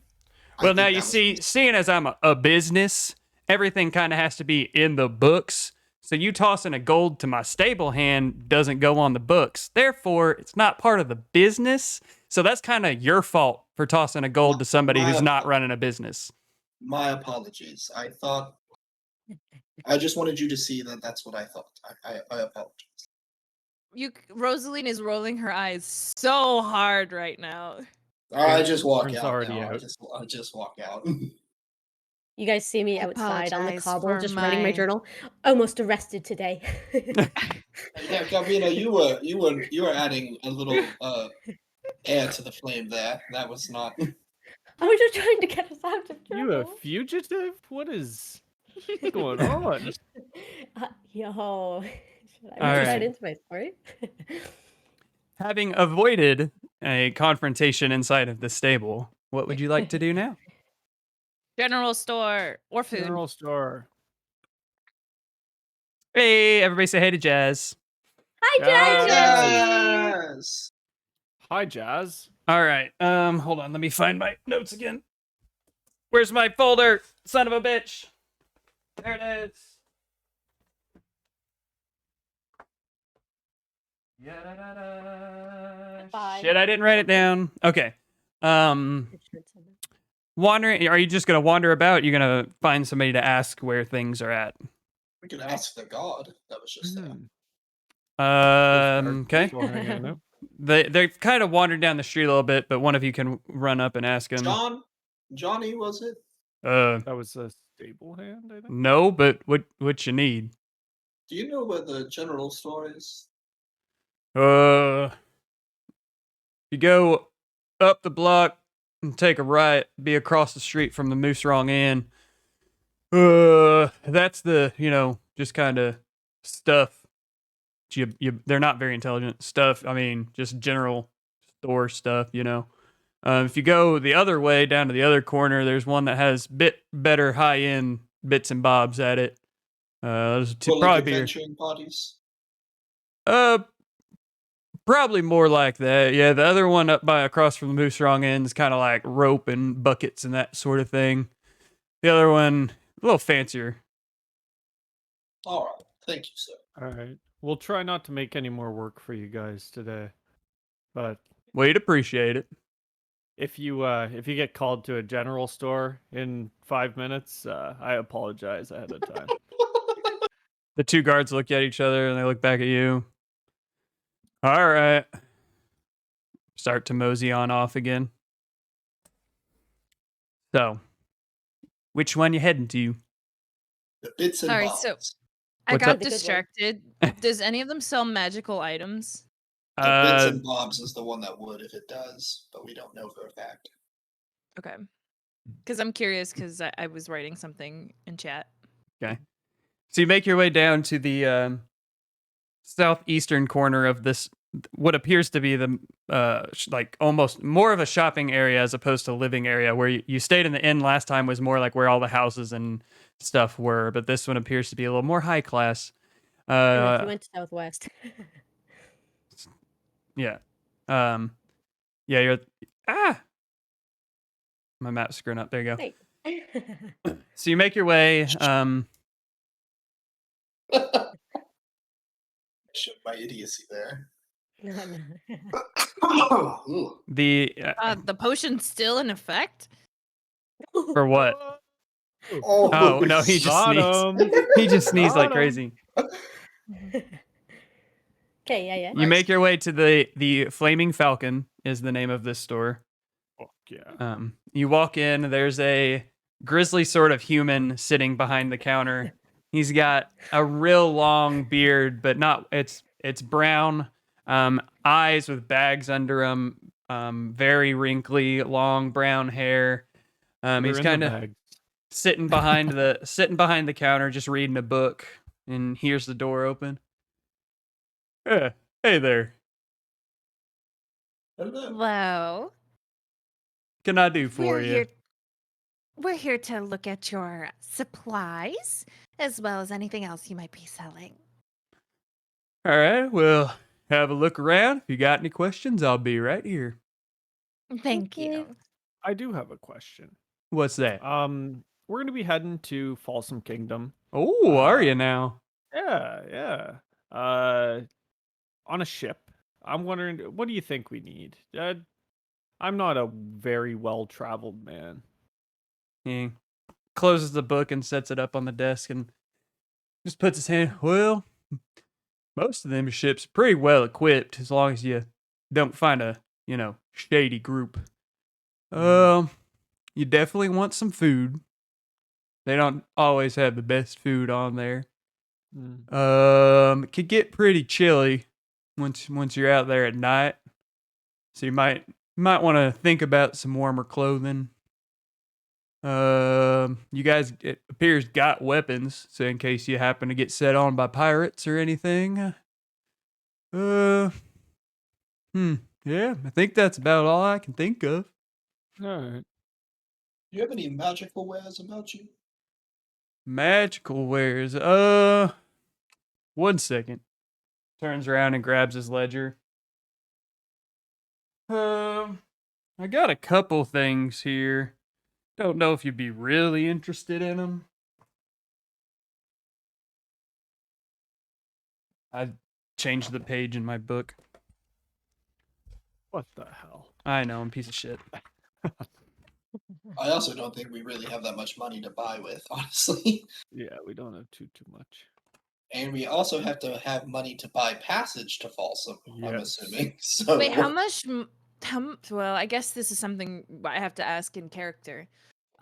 [SPEAKER 1] Well, now
[SPEAKER 2] think
[SPEAKER 1] you
[SPEAKER 2] that was
[SPEAKER 1] see, seeing as I'm a business, everything kind of has to be in the books. So you tossing a gold to my stable hand doesn't go on the books. Therefore, it's not part of the business. So that's kind of your fault for tossing a gold to somebody who's not running a business.
[SPEAKER 2] my apologies. I just wanted you to see that that's what I thought. I apologize.
[SPEAKER 3] Rosaline is rolling her eyes so hard right now.
[SPEAKER 2] I just walk
[SPEAKER 5] Aaron's
[SPEAKER 2] out.
[SPEAKER 5] already
[SPEAKER 2] Now.
[SPEAKER 5] out.
[SPEAKER 2] I just walk out.
[SPEAKER 4] You guys see me
[SPEAKER 3] I
[SPEAKER 4] outside on the
[SPEAKER 3] apologize
[SPEAKER 4] cobble,
[SPEAKER 3] for
[SPEAKER 4] just writing my
[SPEAKER 3] my-
[SPEAKER 4] journal. Almost arrested today.
[SPEAKER 2] Yeah, Gabina, you were adding a little air to the flame there. That was not.
[SPEAKER 4] I was just trying to get us out of
[SPEAKER 5] You a
[SPEAKER 4] trouble.
[SPEAKER 5] fugitive? What's going on?
[SPEAKER 4] Yo, should I
[SPEAKER 1] All
[SPEAKER 4] move
[SPEAKER 1] right.
[SPEAKER 4] right into my story?
[SPEAKER 1] Having avoided a confrontation inside of the stable, what would you like to do now?
[SPEAKER 3] General store or food.
[SPEAKER 5] General store.
[SPEAKER 1] Hey, everybody say hey to Jazz.
[SPEAKER 4] Hi,
[SPEAKER 5] Jazz.
[SPEAKER 4] Jazzy!
[SPEAKER 2] Yes.
[SPEAKER 5] Hi, Jazz.
[SPEAKER 1] All right. Hold on. Let me find my notes again. Where's my folder? Son of a bitch. There it is.
[SPEAKER 4] Bye.
[SPEAKER 1] Shit, I didn't write it down. Okay. Wandering. Are you just gonna wander about? You're gonna find somebody to ask where things are at.
[SPEAKER 2] We could ask the god that was just there.
[SPEAKER 1] Okay.
[SPEAKER 5] Still hanging out.
[SPEAKER 1] They kind of wandered down the street a little bit, but one of you can run up and ask him.
[SPEAKER 2] Johnny, was it?
[SPEAKER 5] That was a stable hand, I think.
[SPEAKER 1] No, but what you need?
[SPEAKER 2] Do you know where the general store is?
[SPEAKER 1] You go up the block and take a right, be across the street from the Moose Wrong Inn. That's the, just kind of stuff. They're not very intelligent stuff. I mean, just general store stuff, If you go the other way down to the other corner, there's one that has bit better high end bits and bobs at it. Those
[SPEAKER 2] For like
[SPEAKER 1] probably be
[SPEAKER 2] adventuring parties.
[SPEAKER 1] probably more like that. Yeah, the other one up by across from the Moose Wrong End is kind of like rope and buckets and that sort of thing. The other one, a little fancier.
[SPEAKER 2] All right. Thank you, sir.
[SPEAKER 5] All right. We'll try not to make any more work for you guys today. But
[SPEAKER 1] We'd appreciate it.
[SPEAKER 5] if you get called to a general store in 5 minutes, I apologize ahead of time.
[SPEAKER 1] The two guards look at each other and they look back at you. All right. Start to mosey on off again. So, which one you heading to?
[SPEAKER 2] The bits and
[SPEAKER 3] Sorry,
[SPEAKER 2] bobs.
[SPEAKER 3] so I
[SPEAKER 1] What's
[SPEAKER 3] got
[SPEAKER 1] up?
[SPEAKER 4] The good one.
[SPEAKER 3] distracted. Does any of them sell magical items?
[SPEAKER 2] The bits and bobs is the one that would if it does, but we don't know for a fact.
[SPEAKER 3] Okay. Because I'm curious because I was writing something in chat.
[SPEAKER 1] Okay. So you make your way down to the southeastern corner of this, what appears to be the like almost more of a shopping area as opposed to living area. Where you stayed in the inn last time was more like where all the houses and stuff were, but this one appears to be a little more high class.
[SPEAKER 4] Unless you went to Southwest.
[SPEAKER 1] Yeah. Yeah, my map's screwing up. There you go.
[SPEAKER 4] Hey.
[SPEAKER 1] So you make your way.
[SPEAKER 2] Showed my idiocy there.
[SPEAKER 4] No.
[SPEAKER 2] Ooh.
[SPEAKER 3] The potion's still in effect?
[SPEAKER 1] For what? Oh no, he just
[SPEAKER 5] Got
[SPEAKER 1] sneezed.
[SPEAKER 5] 'em.
[SPEAKER 1] He just sneezed like
[SPEAKER 5] Got 'em.
[SPEAKER 1] crazy.
[SPEAKER 4] Okay, yeah.
[SPEAKER 1] You make your way to the Flaming Falcon is the name of this store.
[SPEAKER 5] Fuck yeah.
[SPEAKER 1] You walk in. There's a grizzly sort of human sitting behind the counter. He's got a real long beard, but not. It's brown. Eyes with bags under them. Very wrinkly, long brown hair.
[SPEAKER 5] They're
[SPEAKER 1] He's
[SPEAKER 5] in the
[SPEAKER 1] kind of.
[SPEAKER 5] bag.
[SPEAKER 1] sitting behind the counter, just reading a book, and hears the door open. Yeah, hey there.
[SPEAKER 2] Hello.
[SPEAKER 3] Hello.
[SPEAKER 1] Can I do for you?
[SPEAKER 3] We're here to look at your supplies as well as anything else you might be selling.
[SPEAKER 1] All right, well, have a look around. If you got any questions, I'll be right here.
[SPEAKER 3] Thank
[SPEAKER 4] you.
[SPEAKER 3] you.
[SPEAKER 5] I do have a question.
[SPEAKER 1] What's that?
[SPEAKER 5] We're gonna be heading to Folsom Kingdom.
[SPEAKER 1] Oh, are you now?
[SPEAKER 5] Yeah. On a ship. I'm wondering, what do you think we need? I'm not a very well-traveled man.
[SPEAKER 1] He closes the book and sets it up on the desk and just puts his hand. Well, most of them ships are pretty well equipped as long as you don't find a, shady group. You definitely want some food. They don't always have the best food on there. It could get pretty chilly once you're out there at night. So you might want to think about some warmer clothing. You guys, it appears, got weapons, so in case you happen to get set on by pirates or anything. Yeah, I think that's about all I can think of.
[SPEAKER 5] All right.
[SPEAKER 2] Do you have any magical wares about you?
[SPEAKER 1] Magical wares. 1 second. Turns around and grabs his ledger. I got a couple things here. Don't know if you'd be really interested in them. I changed the page in my book.
[SPEAKER 5] What the hell?
[SPEAKER 1] I know, I'm a piece of shit.
[SPEAKER 2] I also don't think we really have that much money to buy with, honestly.
[SPEAKER 5] Yeah, we don't have too much.
[SPEAKER 2] And we also have to have money to buy passage to Folsom, I'm
[SPEAKER 5] Yes.
[SPEAKER 2] assuming. So
[SPEAKER 3] Wait, how much? Well, I guess this is something I have to ask in character.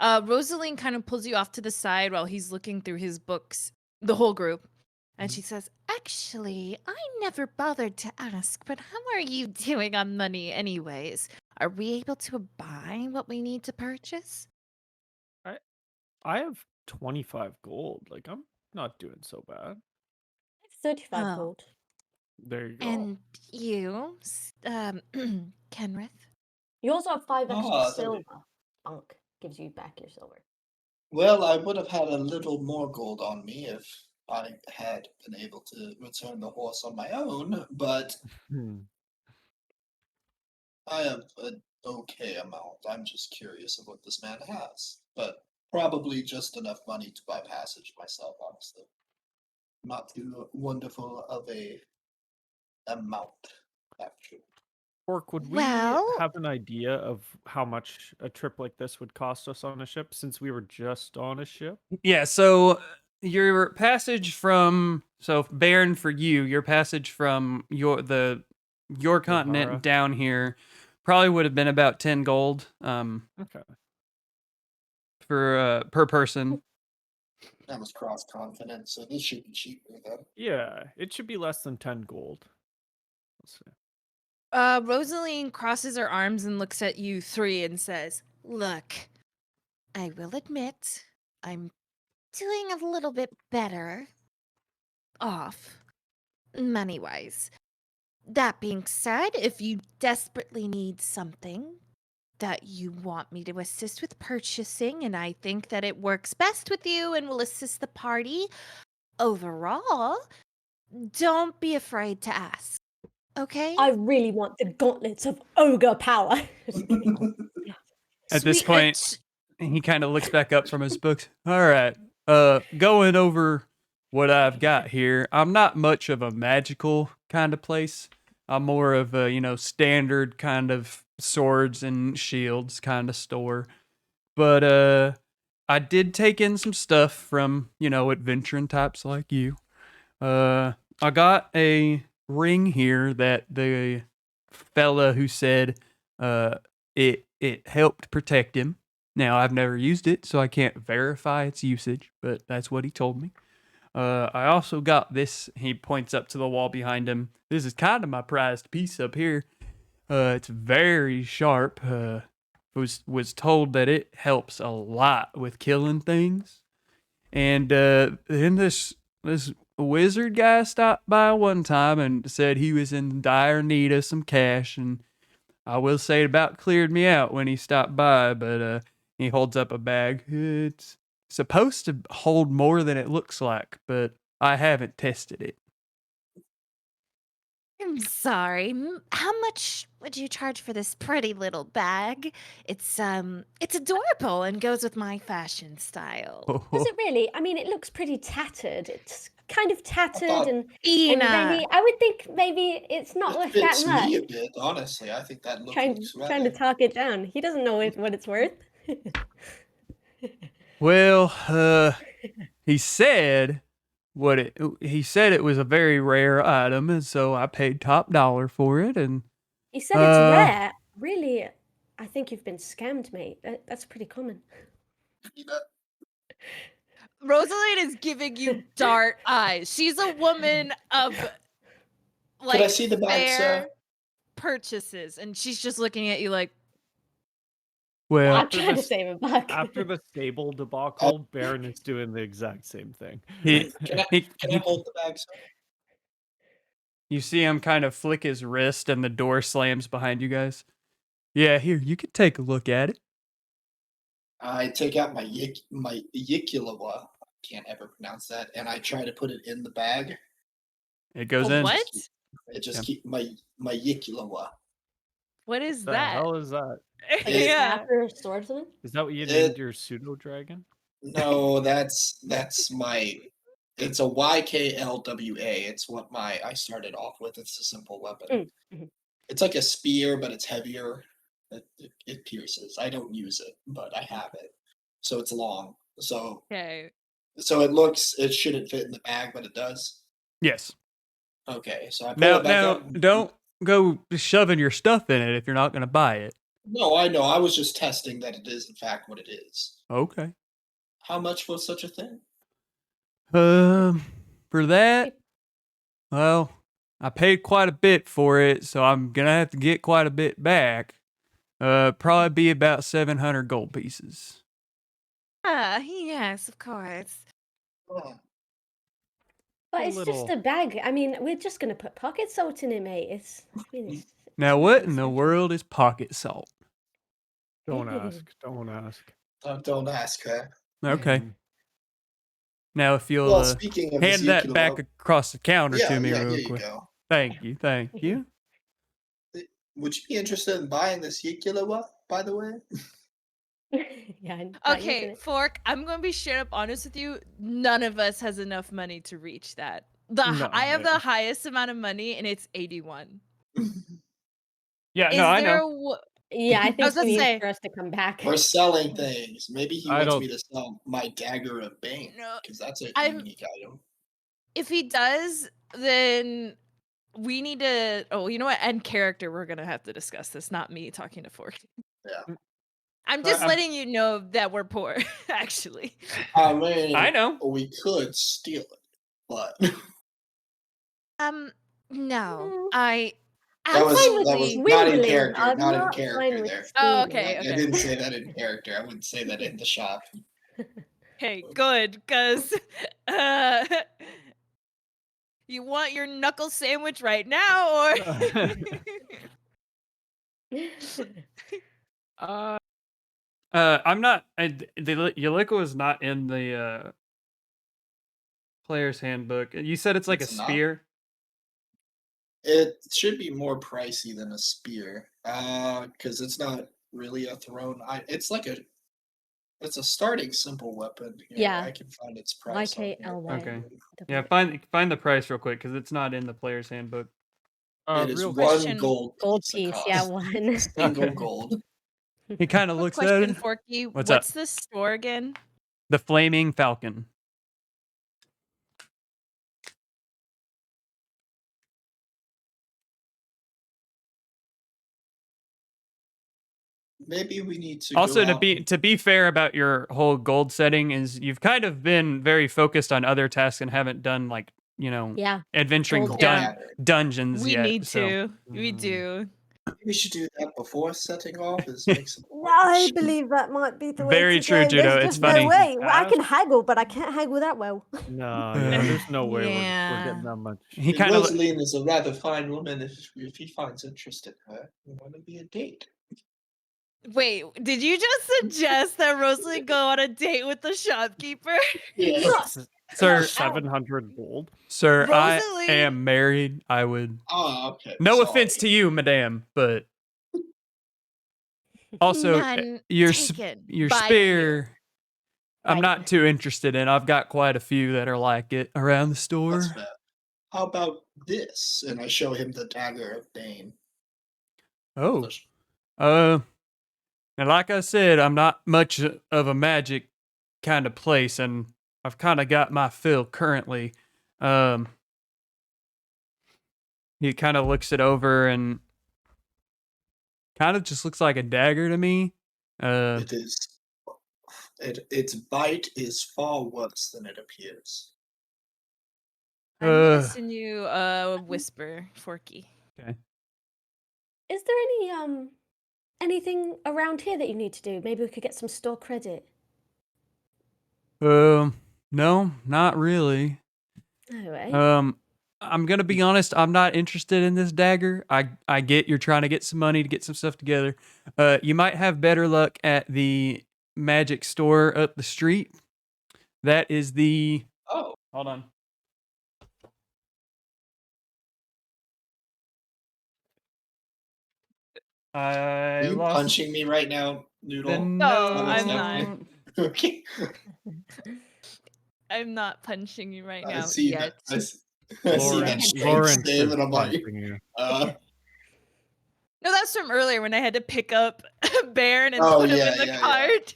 [SPEAKER 3] Rosaline kind of pulls you off to the side while he's looking through his books, the whole group, and she says, "Actually, I never bothered to ask, but how are you doing on money, anyways? Are we able to buy what we need to purchase?"
[SPEAKER 5] I have 25 gold. Like, I'm not doing so bad.
[SPEAKER 4] 35
[SPEAKER 3] Oh.
[SPEAKER 4] gold.
[SPEAKER 5] There you go.
[SPEAKER 3] And you, Kenrith?
[SPEAKER 4] Yours are 5 extra
[SPEAKER 2] Ah,
[SPEAKER 4] silver. Unk gives you back your silver.
[SPEAKER 2] Well, I would have had a little more gold on me if I had been able to return the horse on my own, but
[SPEAKER 5] Hmm.
[SPEAKER 2] I have an okay amount. I'm just curious of what this man has. But probably just enough money to buy passage myself, honestly. Not too wonderful of a amount, actually.
[SPEAKER 5] Orc, would we
[SPEAKER 3] Well-
[SPEAKER 5] have an idea of how much a trip like this would cost us on a ship since we were just on a ship?
[SPEAKER 1] Yeah, so your passage from Baron, for you, your passage from your continent
[SPEAKER 5] Ilhara.
[SPEAKER 1] down here probably would have been about 10 gold
[SPEAKER 5] Okay.
[SPEAKER 1] for per person.
[SPEAKER 2] That was cross confidence, so this should be cheaper then.
[SPEAKER 5] Yeah, it should be less than 10 gold. Let's see.
[SPEAKER 3] Rosaline crosses her arms and looks at you three and says, "Look, I will admit I'm doing a little bit better off money-wise. That being said, if you desperately need something that you want me to assist with purchasing, and I think that it works best with you and will assist the party overall, don't be afraid to ask. Okay?"
[SPEAKER 4] I really want the gauntlets of ogre power.
[SPEAKER 1] At this
[SPEAKER 3] Sweet-
[SPEAKER 1] point,
[SPEAKER 3] sh-
[SPEAKER 1] he kind of looks back up from his books. All right, going over what I've got here. I'm not much of a magical kind of place. I'm more of a, standard kind of swords and shields kind of store. But I did take in some stuff from, adventuring types like you. I got a ring here that the fella who said it helped protect him. Now, I've never used it, so I can't verify its usage, but that's what he told me. I also got this. He points up to the wall behind him. This is kind of my prized piece up here. It's very sharp. was told that it helps a lot with killing things. And then this wizard guy stopped by one time and said he was in dire need of some cash, and I will say it about cleared me out when he stopped by. But he holds up a bag. It's supposed to hold more than it looks like, but I haven't tested it.
[SPEAKER 3] I'm sorry. How much would you charge for this pretty little bag? It's adorable and goes with my fashion style.
[SPEAKER 4] Does it really? I mean, it looks pretty tattered. It's kind of tattered
[SPEAKER 2] thought-
[SPEAKER 4] and
[SPEAKER 3] Ina,
[SPEAKER 4] maybe I would think maybe it's not
[SPEAKER 2] It
[SPEAKER 4] worth that
[SPEAKER 2] fits
[SPEAKER 4] much.
[SPEAKER 2] me a bit, honestly. I think that look
[SPEAKER 4] Trying
[SPEAKER 2] looks
[SPEAKER 4] trying to
[SPEAKER 2] rather.
[SPEAKER 4] talk it down. He doesn't know what it's worth.
[SPEAKER 1] Well, he said he said it was a very rare item, and so I paid top dollar for it. And
[SPEAKER 4] He said it's rare. Really, I think you've been scammed, mate. That's pretty common.
[SPEAKER 3] Rosalind is giving you dart eyes. She's a woman of
[SPEAKER 2] Could I see the bag, sir?
[SPEAKER 3] fair purchases, and she's just looking at you like,
[SPEAKER 1] well,
[SPEAKER 4] I'm trying to save a buck.
[SPEAKER 5] After the stable debacle, Baron is doing the exact same thing.
[SPEAKER 1] he,
[SPEAKER 2] Can I,
[SPEAKER 1] he,
[SPEAKER 2] can I hold the bag, sir?
[SPEAKER 1] you see him kind of flick his wrist, and the door slams behind you guys. Yeah, here, you could take a look at it.
[SPEAKER 2] I take out my yikulawa. Can't ever pronounce that, and I try to put it in the bag.
[SPEAKER 1] It goes
[SPEAKER 3] "Oh,
[SPEAKER 1] in.
[SPEAKER 3] what?
[SPEAKER 2] It just
[SPEAKER 1] Yeah.
[SPEAKER 2] keep my yikulawa.
[SPEAKER 3] What is
[SPEAKER 5] The
[SPEAKER 3] that?"
[SPEAKER 5] hell is that?
[SPEAKER 4] Like a
[SPEAKER 3] Yeah.
[SPEAKER 4] staff or a sword or something?
[SPEAKER 5] Is that what you
[SPEAKER 2] It-
[SPEAKER 5] named your pseudo dragon?
[SPEAKER 2] No, that's my. It's a YKLWA. It's what I started off with. It's a simple weapon.
[SPEAKER 4] Mhm.
[SPEAKER 2] It's like a spear, but it's heavier. It pierces. I don't use it, but I have it. So it's long. So
[SPEAKER 3] Okay.
[SPEAKER 2] it shouldn't fit in the bag, but it does.
[SPEAKER 1] Yes.
[SPEAKER 2] Okay, so I pull
[SPEAKER 1] Now,
[SPEAKER 2] it back
[SPEAKER 1] now,
[SPEAKER 2] out.
[SPEAKER 1] don't go shoving your stuff in it if you're not going to buy it.
[SPEAKER 2] No, I know. I was just testing that it is in fact what it is.
[SPEAKER 1] Okay.
[SPEAKER 2] How much for such a thing?
[SPEAKER 1] For that, well, I paid quite a bit for it, so I'm gonna have to get quite a bit back. Probably be about 700 gold pieces.
[SPEAKER 3] Yes, of course.
[SPEAKER 2] Oh,
[SPEAKER 4] But
[SPEAKER 5] A
[SPEAKER 4] it's just
[SPEAKER 5] little-
[SPEAKER 4] a bag. I mean, we're just gonna put pocket salt in it, mate. It's
[SPEAKER 1] Now, what in the world is pocket salt?
[SPEAKER 5] Don't ask. Don't ask.
[SPEAKER 2] don't ask her.
[SPEAKER 1] Okay.
[SPEAKER 5] Mhm.
[SPEAKER 1] Now, if you'll
[SPEAKER 2] Well, speaking of
[SPEAKER 1] hand that
[SPEAKER 2] Ezekiel,
[SPEAKER 1] back across the counter
[SPEAKER 2] yeah,
[SPEAKER 1] to me
[SPEAKER 2] yeah,
[SPEAKER 1] real
[SPEAKER 2] here you
[SPEAKER 1] quick.
[SPEAKER 2] go.
[SPEAKER 1] Thank you. Thank you.
[SPEAKER 2] Would you be interested in buying this Yikulawa, by the way?
[SPEAKER 4] yeah. I'm not using
[SPEAKER 3] Okay,
[SPEAKER 4] it.
[SPEAKER 3] Fork, I'm going to be straight up honest with you. None of us has enough money to reach that. I have
[SPEAKER 5] yeah.
[SPEAKER 3] the highest amount of money, and it's 81.
[SPEAKER 1] Yeah,
[SPEAKER 3] Is
[SPEAKER 1] no, I
[SPEAKER 3] there
[SPEAKER 1] know.
[SPEAKER 4] Yeah, I
[SPEAKER 3] was
[SPEAKER 4] think
[SPEAKER 3] about
[SPEAKER 4] he
[SPEAKER 3] to
[SPEAKER 4] needs
[SPEAKER 3] say-
[SPEAKER 4] for us to come back.
[SPEAKER 2] We're selling things. Maybe he
[SPEAKER 5] I
[SPEAKER 2] wants
[SPEAKER 5] don't-
[SPEAKER 2] me to sell my dagger of Bane,
[SPEAKER 3] No,
[SPEAKER 2] because that's a
[SPEAKER 3] I'm-
[SPEAKER 2] unique item.
[SPEAKER 3] If he does, then we need to. Oh, you know what? End character. We're gonna have to discuss this. Not me talking to Fork.
[SPEAKER 2] Yeah.
[SPEAKER 3] I'm just
[SPEAKER 1] I'm-
[SPEAKER 3] letting you know that we're poor. Actually.
[SPEAKER 2] I mean,
[SPEAKER 1] I know.
[SPEAKER 2] we could steal it, but
[SPEAKER 3] No.
[SPEAKER 4] Mm.
[SPEAKER 3] I
[SPEAKER 2] that was
[SPEAKER 3] absolutely.
[SPEAKER 2] not in
[SPEAKER 4] Swindling.
[SPEAKER 2] character.
[SPEAKER 4] I'm
[SPEAKER 2] Not in
[SPEAKER 4] not
[SPEAKER 2] character
[SPEAKER 4] fine with
[SPEAKER 2] there.
[SPEAKER 3] Oh,
[SPEAKER 4] stealing.
[SPEAKER 3] okay.
[SPEAKER 2] I didn't say that in character. I wouldn't say that in the shop.
[SPEAKER 3] Okay, good, because you want your knuckle sandwich right now, or
[SPEAKER 1] I'm not. The Yalico is not in the player's handbook. You said it's like
[SPEAKER 2] It's
[SPEAKER 1] a
[SPEAKER 2] not?
[SPEAKER 1] spear.
[SPEAKER 2] It should be more pricey than a spear, because it's not really a thrown. It's a starting simple weapon. Here.
[SPEAKER 4] Yeah.
[SPEAKER 2] I can find its price. on here.
[SPEAKER 4] YKLY.
[SPEAKER 1] Okay. Yeah, find the price real quick because it's not in the player's handbook.
[SPEAKER 2] It is
[SPEAKER 5] Real
[SPEAKER 2] one
[SPEAKER 3] question.
[SPEAKER 2] gold
[SPEAKER 4] Gold
[SPEAKER 2] piece.
[SPEAKER 4] piece,
[SPEAKER 2] It
[SPEAKER 4] yeah,
[SPEAKER 2] costs.
[SPEAKER 4] one.
[SPEAKER 2] Single
[SPEAKER 1] Okay.
[SPEAKER 2] gold.
[SPEAKER 1] He kind of
[SPEAKER 3] quick
[SPEAKER 1] looks at
[SPEAKER 3] question,
[SPEAKER 1] it.
[SPEAKER 3] Forky.
[SPEAKER 1] What's up?
[SPEAKER 3] What's the store again?
[SPEAKER 1] The Flaming Falcon.
[SPEAKER 2] Maybe we need to
[SPEAKER 1] Also,
[SPEAKER 2] go out
[SPEAKER 1] to be fair about your whole gold setting is you've kind of been very focused on other tasks and haven't done like
[SPEAKER 4] Yeah.
[SPEAKER 1] adventuring
[SPEAKER 4] Gold
[SPEAKER 3] Yeah.
[SPEAKER 1] dungeons
[SPEAKER 3] We
[SPEAKER 1] yet.
[SPEAKER 3] need
[SPEAKER 1] so.
[SPEAKER 3] to. We
[SPEAKER 5] Mhm.
[SPEAKER 3] do.
[SPEAKER 2] We should do that before setting off. Is make some.
[SPEAKER 4] I believe that might be the way
[SPEAKER 1] Very
[SPEAKER 4] to
[SPEAKER 1] true,
[SPEAKER 4] go.
[SPEAKER 1] Judo.
[SPEAKER 4] There's
[SPEAKER 1] It's
[SPEAKER 4] just
[SPEAKER 1] funny.
[SPEAKER 4] no way. Well, I
[SPEAKER 5] Fast.
[SPEAKER 4] can haggle, but I can't haggle that well.
[SPEAKER 5] No, yeah, there's no way we're
[SPEAKER 3] Yeah.
[SPEAKER 5] getting that much.
[SPEAKER 1] He kind of
[SPEAKER 2] Rosaline is a rather fine woman. If he finds interest in her, you want to be a date.
[SPEAKER 3] Wait, did you just suggest that Rosalie go on a date with the shopkeeper?
[SPEAKER 2] Yes.
[SPEAKER 1] Sir,
[SPEAKER 5] 700 gold.
[SPEAKER 1] sir, I
[SPEAKER 3] Rosalie-
[SPEAKER 1] am married. I would.
[SPEAKER 2] Oh, okay.
[SPEAKER 1] No
[SPEAKER 2] sorry.
[SPEAKER 1] offense to you, madame, but also
[SPEAKER 3] None
[SPEAKER 1] your
[SPEAKER 3] taken
[SPEAKER 1] your
[SPEAKER 3] by
[SPEAKER 1] spear. I'm
[SPEAKER 4] Right.
[SPEAKER 1] not too interested in. I've got quite a few that are like it around the store.
[SPEAKER 2] That's fair. How about this? And I show him the dagger of Bane.
[SPEAKER 1] Oh, and like I said, I'm not much of a magic kind of place, and I've kind of got my fill currently. He kind of looks it over and kind of just looks like a dagger to me.
[SPEAKER 2] It is. Its bite is far worse than it appears.
[SPEAKER 3] I'm gonna
[SPEAKER 1] Uh.
[SPEAKER 3] send you a whisper, Forky.
[SPEAKER 4] Is there anything around here that you need to do? Maybe we could get some store credit.
[SPEAKER 1] No, not really.
[SPEAKER 4] No way.
[SPEAKER 1] I'm gonna be honest. I'm not interested in this dagger. I get you're trying to get some money to get some stuff together. You might have better luck at the magic store up the street. That is the.
[SPEAKER 2] Oh,
[SPEAKER 1] Hold on.
[SPEAKER 2] are
[SPEAKER 1] I
[SPEAKER 2] you
[SPEAKER 1] lost
[SPEAKER 2] punching me right now,
[SPEAKER 1] the
[SPEAKER 2] Noodle?
[SPEAKER 3] No,
[SPEAKER 1] note.
[SPEAKER 3] I'm
[SPEAKER 2] not. Okay.
[SPEAKER 3] I'm not punching you right
[SPEAKER 2] I
[SPEAKER 3] now
[SPEAKER 2] see
[SPEAKER 3] yet.
[SPEAKER 2] that. I see that strength save, and I'm like,
[SPEAKER 3] No, that's from earlier when I had to pick up Baron and
[SPEAKER 2] Oh,
[SPEAKER 3] put him
[SPEAKER 2] yeah,
[SPEAKER 3] in the
[SPEAKER 2] yeah,
[SPEAKER 3] cart.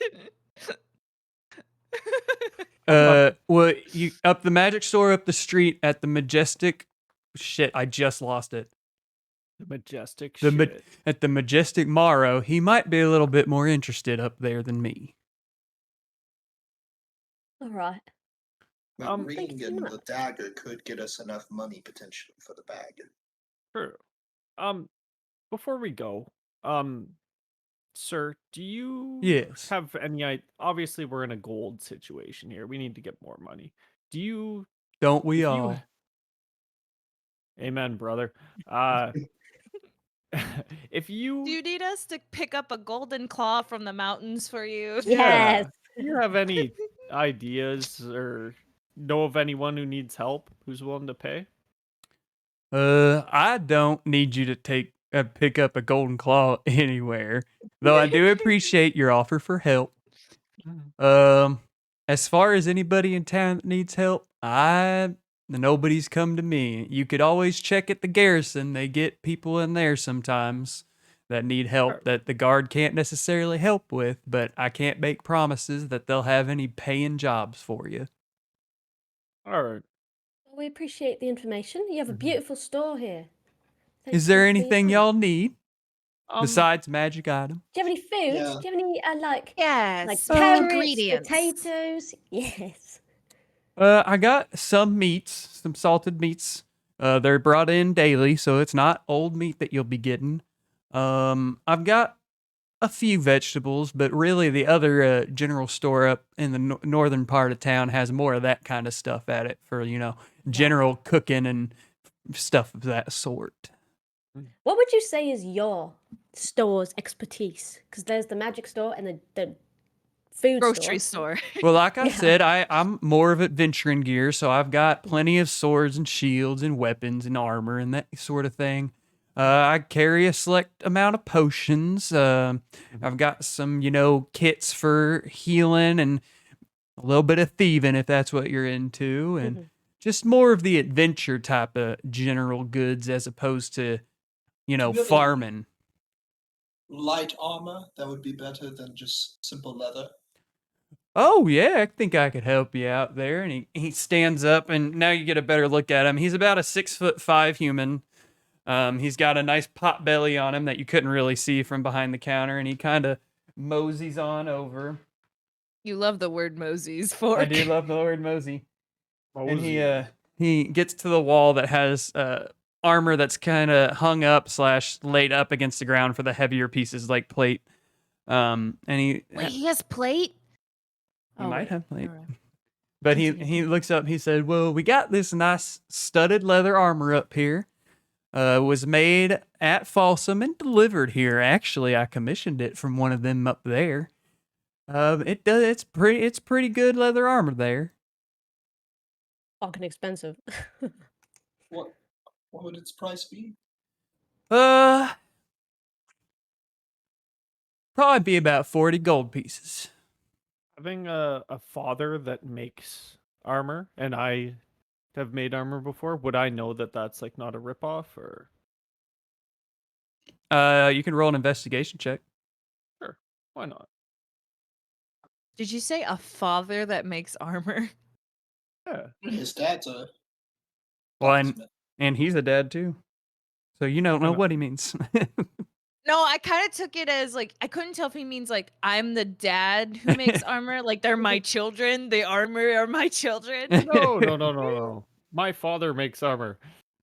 [SPEAKER 1] Well, you up the magic store up the street at the Majestic. Shit, I just lost it.
[SPEAKER 5] The majestic
[SPEAKER 1] The ma-
[SPEAKER 5] shit.
[SPEAKER 1] At the Majestic Morrow, he might be a little bit more interested up there than me.
[SPEAKER 4] All right.
[SPEAKER 2] the
[SPEAKER 4] thank
[SPEAKER 2] ring
[SPEAKER 4] you
[SPEAKER 2] and
[SPEAKER 4] much.
[SPEAKER 2] the dagger could get us enough money potentially for the bag.
[SPEAKER 5] True. Before we go, sir, do you
[SPEAKER 1] Yes.
[SPEAKER 5] have any? Obviously, we're in a gold situation here. We need to get more money. Do you?
[SPEAKER 1] Don't we
[SPEAKER 5] if you-
[SPEAKER 1] all?
[SPEAKER 5] Amen, brother. If
[SPEAKER 3] Do you
[SPEAKER 5] you
[SPEAKER 3] need us to pick up a golden claw from the mountains for you?
[SPEAKER 5] Yeah.
[SPEAKER 4] Yes.
[SPEAKER 5] do you have any ideas or know of anyone who needs help who's willing to pay?
[SPEAKER 1] I don't need you to pick up a golden claw anywhere, though I do appreciate your offer for help. As far as anybody in town that needs help, nobody's come to me. You could always check at the garrison. They get people in there sometimes that need help that the guard can't necessarily help with, but I can't make promises that they'll have any paying jobs for you.
[SPEAKER 5] All right.
[SPEAKER 4] Well, we appreciate the information. You have a beautiful store here. Thank
[SPEAKER 1] Is there
[SPEAKER 4] you for your
[SPEAKER 1] anything
[SPEAKER 4] time.
[SPEAKER 1] y'all need
[SPEAKER 5] Um,
[SPEAKER 1] besides magic items?
[SPEAKER 4] Do you have any food?
[SPEAKER 2] Yeah.
[SPEAKER 4] Do you have any like
[SPEAKER 3] Yes.
[SPEAKER 4] carrots,
[SPEAKER 3] ingredients.
[SPEAKER 4] potatoes? Yes.
[SPEAKER 1] I got some meats, some salted meats. They're brought in daily, so it's not old meat that you'll be getting. I've got a few vegetables, but really the other general store up in the northern part of town has more of that kind of stuff at it for, general cooking and stuff of that sort.
[SPEAKER 4] What would you say is your store's expertise? Because there's the magic store and the food
[SPEAKER 3] Grocery
[SPEAKER 4] store.
[SPEAKER 3] store.
[SPEAKER 1] Well, like I
[SPEAKER 4] Yeah.
[SPEAKER 1] said, I'm more of adventuring gear, so I've got plenty of swords and shields and weapons and armor and that sort of thing. I carry a select amount of potions. I've got some, kits for healing and a little bit of thieving if that's what you're into, and just more of the adventure type of general goods as opposed to,
[SPEAKER 2] Really?
[SPEAKER 1] farming.
[SPEAKER 2] Light armor that would be better than just simple leather.
[SPEAKER 1] Oh yeah, I think I could help you out there. And he stands up, and now you get a better look at him. He's about a 6'5" human. He's got a nice pot belly on him that you couldn't really see from behind the counter, and he kind of moseys on over.
[SPEAKER 3] You love the word Mosey's for.
[SPEAKER 1] I do love the word mosey. And
[SPEAKER 5] Mosey.
[SPEAKER 1] he gets to the wall that has armor that's kind of hung up / laid up against the ground for the heavier pieces like plate. And he
[SPEAKER 3] Wait, he has plate?
[SPEAKER 1] might
[SPEAKER 3] wait,
[SPEAKER 1] have plate.
[SPEAKER 3] never mind.
[SPEAKER 1] But
[SPEAKER 3] Continue,
[SPEAKER 1] he looks up. He said, "Well, we got this nice studded leather armor up here. Was made at Folsom and delivered here. Actually, I commissioned it from one of them up there. It's pretty good leather armor there.
[SPEAKER 4] Fucking expensive.
[SPEAKER 2] What would its price be?
[SPEAKER 1] Probably be about 40 gold pieces."
[SPEAKER 5] Having a father that makes armor, and I have made armor before, would I know that that's like not a ripoff or?
[SPEAKER 1] You can roll an investigation check.
[SPEAKER 5] Sure, why not?
[SPEAKER 3] Did you say a father that makes armor?
[SPEAKER 5] Yeah.
[SPEAKER 2] His dad's a
[SPEAKER 1] Well,
[SPEAKER 2] blacksmith.
[SPEAKER 1] and he's a dad too. So you don't know
[SPEAKER 5] know.
[SPEAKER 1] what he means.
[SPEAKER 3] No, I kind of took it as like I couldn't tell if he means like I'm the dad who makes armor, like they're my children. The armor are my children.
[SPEAKER 5] No. My father makes armor.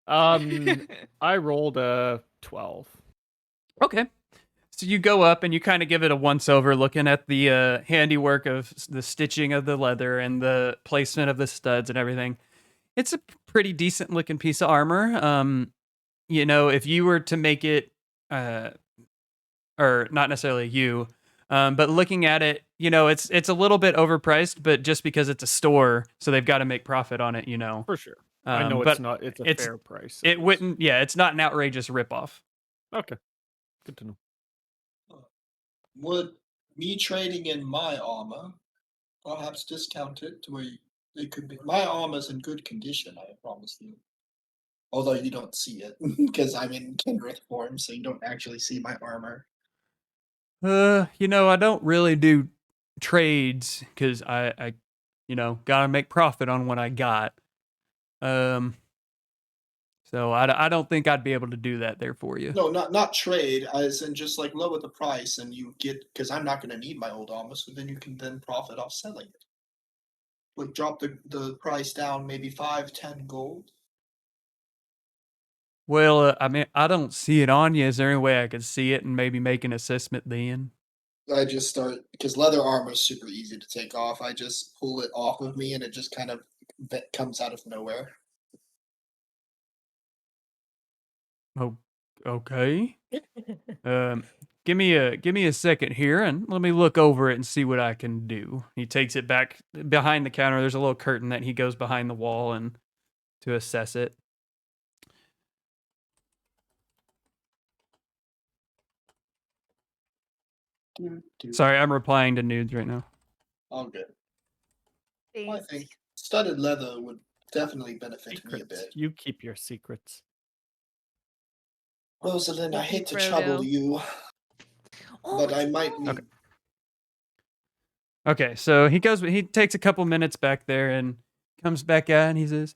[SPEAKER 5] I rolled a 12.
[SPEAKER 1] Okay. So you go up and you kind of give it a once over, looking at the handiwork of the stitching of the leather and the placement of the studs and everything. It's a pretty decent looking piece of armor. You know, if you were to make it, or not necessarily you, but looking at it, you know, it's a little bit overpriced, but just because it's a store, so they've got to make profit on it, you know.
[SPEAKER 5] For sure. I know
[SPEAKER 1] but
[SPEAKER 5] it's not. It's a fair price.
[SPEAKER 1] It wouldn't. Yeah, it's not an outrageous ripoff.
[SPEAKER 5] Okay. Good to know.
[SPEAKER 2] Would me trading in my armor perhaps discount it to where it could be? My armor's in good condition, I promise you. Although you don't see it because I'm in Kindred form, so you don't actually see my armor.
[SPEAKER 1] You know, I don't really do trades because I, you know, gotta make profit on what I got. So I don't think I'd be able to do that there for you.
[SPEAKER 2] No, not trade, as in just like lower the price and you get, because I'm not going to need my old armor, so then you can then profit off selling it. Like drop the price down maybe 5-10 gold.
[SPEAKER 1] Well, I mean, I don't see it on you. Is there any way I could see it and maybe make an assessment then?
[SPEAKER 2] I just start, because leather armor is super easy to take off. I just pull it off of me and it just kind of comes out of nowhere.
[SPEAKER 1] Oh, okay. Give me a second here and let me look over it and see what I can do. He takes it back behind the counter. There's a little curtain that he goes behind the wall and to assess it. Sorry, I'm replying to nudes right now.
[SPEAKER 2] All good. I
[SPEAKER 3] Thanks.
[SPEAKER 2] think studded leather would definitely benefit me a
[SPEAKER 5] Secrets.
[SPEAKER 2] bit.
[SPEAKER 5] You keep your secrets.
[SPEAKER 2] Rosalind, I
[SPEAKER 3] Thank you,
[SPEAKER 2] hate to trouble
[SPEAKER 3] Frodo.
[SPEAKER 2] you, but I might need.
[SPEAKER 1] Okay. Okay, so he takes a couple minutes back there and comes back out and he says,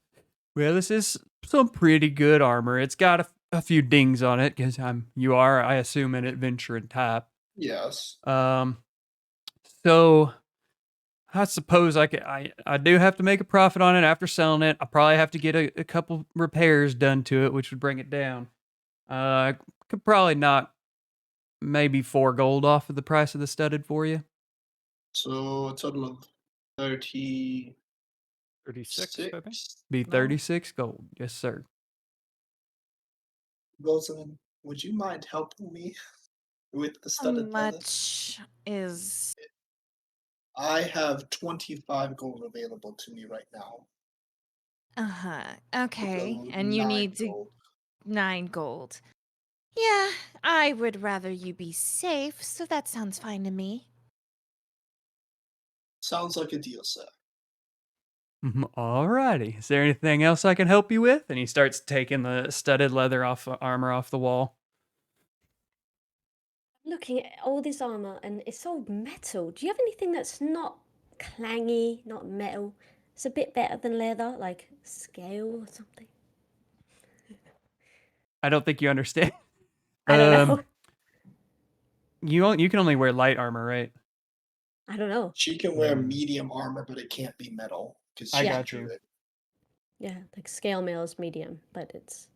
[SPEAKER 1] "Well, this is some pretty good armor. It's got a few dings on it because you are, I assume, an adventuring type.
[SPEAKER 2] Yes.
[SPEAKER 1] So I suppose I do have to make a profit on it after selling it. I probably have to get a couple repairs done to it, which would bring it down. I could probably knock maybe 4 gold off of the price of the studded for you.
[SPEAKER 2] So a total of 36.
[SPEAKER 5] 36, I think.
[SPEAKER 1] Be
[SPEAKER 2] No?
[SPEAKER 1] 36 gold. Yes, sir.
[SPEAKER 2] Rosalind, would you mind helping me with the
[SPEAKER 3] How
[SPEAKER 2] studded leather?
[SPEAKER 3] much is
[SPEAKER 2] I have 25 gold available to me right now.
[SPEAKER 3] okay,
[SPEAKER 2] So
[SPEAKER 3] and you
[SPEAKER 2] 9
[SPEAKER 3] need to
[SPEAKER 2] gold.
[SPEAKER 3] 9 gold. Yeah, I would rather you be safe, so that sounds fine to me.
[SPEAKER 2] Sounds like a deal, sir.
[SPEAKER 1] Alrighty. Is there anything else I can help you with? And he starts taking the studded leather armor off the wall.
[SPEAKER 4] Looking at all this armor and it's all metal. Do you have anything that's not clangy, not metal? It's a bit better than leather, like scale or something.
[SPEAKER 1] I don't think you understand.
[SPEAKER 4] I don't know.
[SPEAKER 1] You can only wear light armor, right?
[SPEAKER 4] I don't know.
[SPEAKER 2] She can wear medium armor, but it can't be metal because
[SPEAKER 1] I
[SPEAKER 2] she
[SPEAKER 1] got
[SPEAKER 2] drew
[SPEAKER 1] you.
[SPEAKER 2] it.
[SPEAKER 4] Yeah, like scale mail is medium, but it's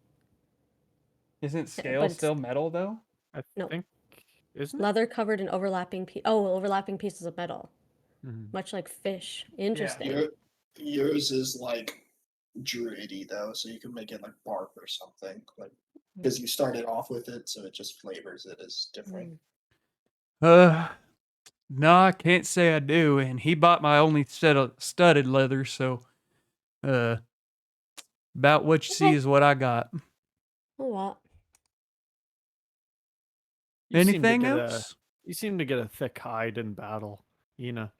[SPEAKER 1] Isn't
[SPEAKER 4] but
[SPEAKER 1] scale
[SPEAKER 4] it's
[SPEAKER 1] still metal though?
[SPEAKER 5] I
[SPEAKER 4] No.
[SPEAKER 5] think, isn't it?
[SPEAKER 4] leather covered in overlapping overlapping pieces of metal,
[SPEAKER 5] Mhm.
[SPEAKER 4] much like fish. Interesting.
[SPEAKER 2] Yours is like druidy though, so you can make it like bark or something, like because you started off with it, so it just flavors it as different.
[SPEAKER 1] No, I can't say I do. And he bought my only set of studded leather, so about what you see
[SPEAKER 4] Okay.
[SPEAKER 1] is what I got.
[SPEAKER 4] All right.
[SPEAKER 5] You seem to
[SPEAKER 1] Anything
[SPEAKER 5] get
[SPEAKER 1] else?
[SPEAKER 5] you seem to get a thick hide in battle, Ina.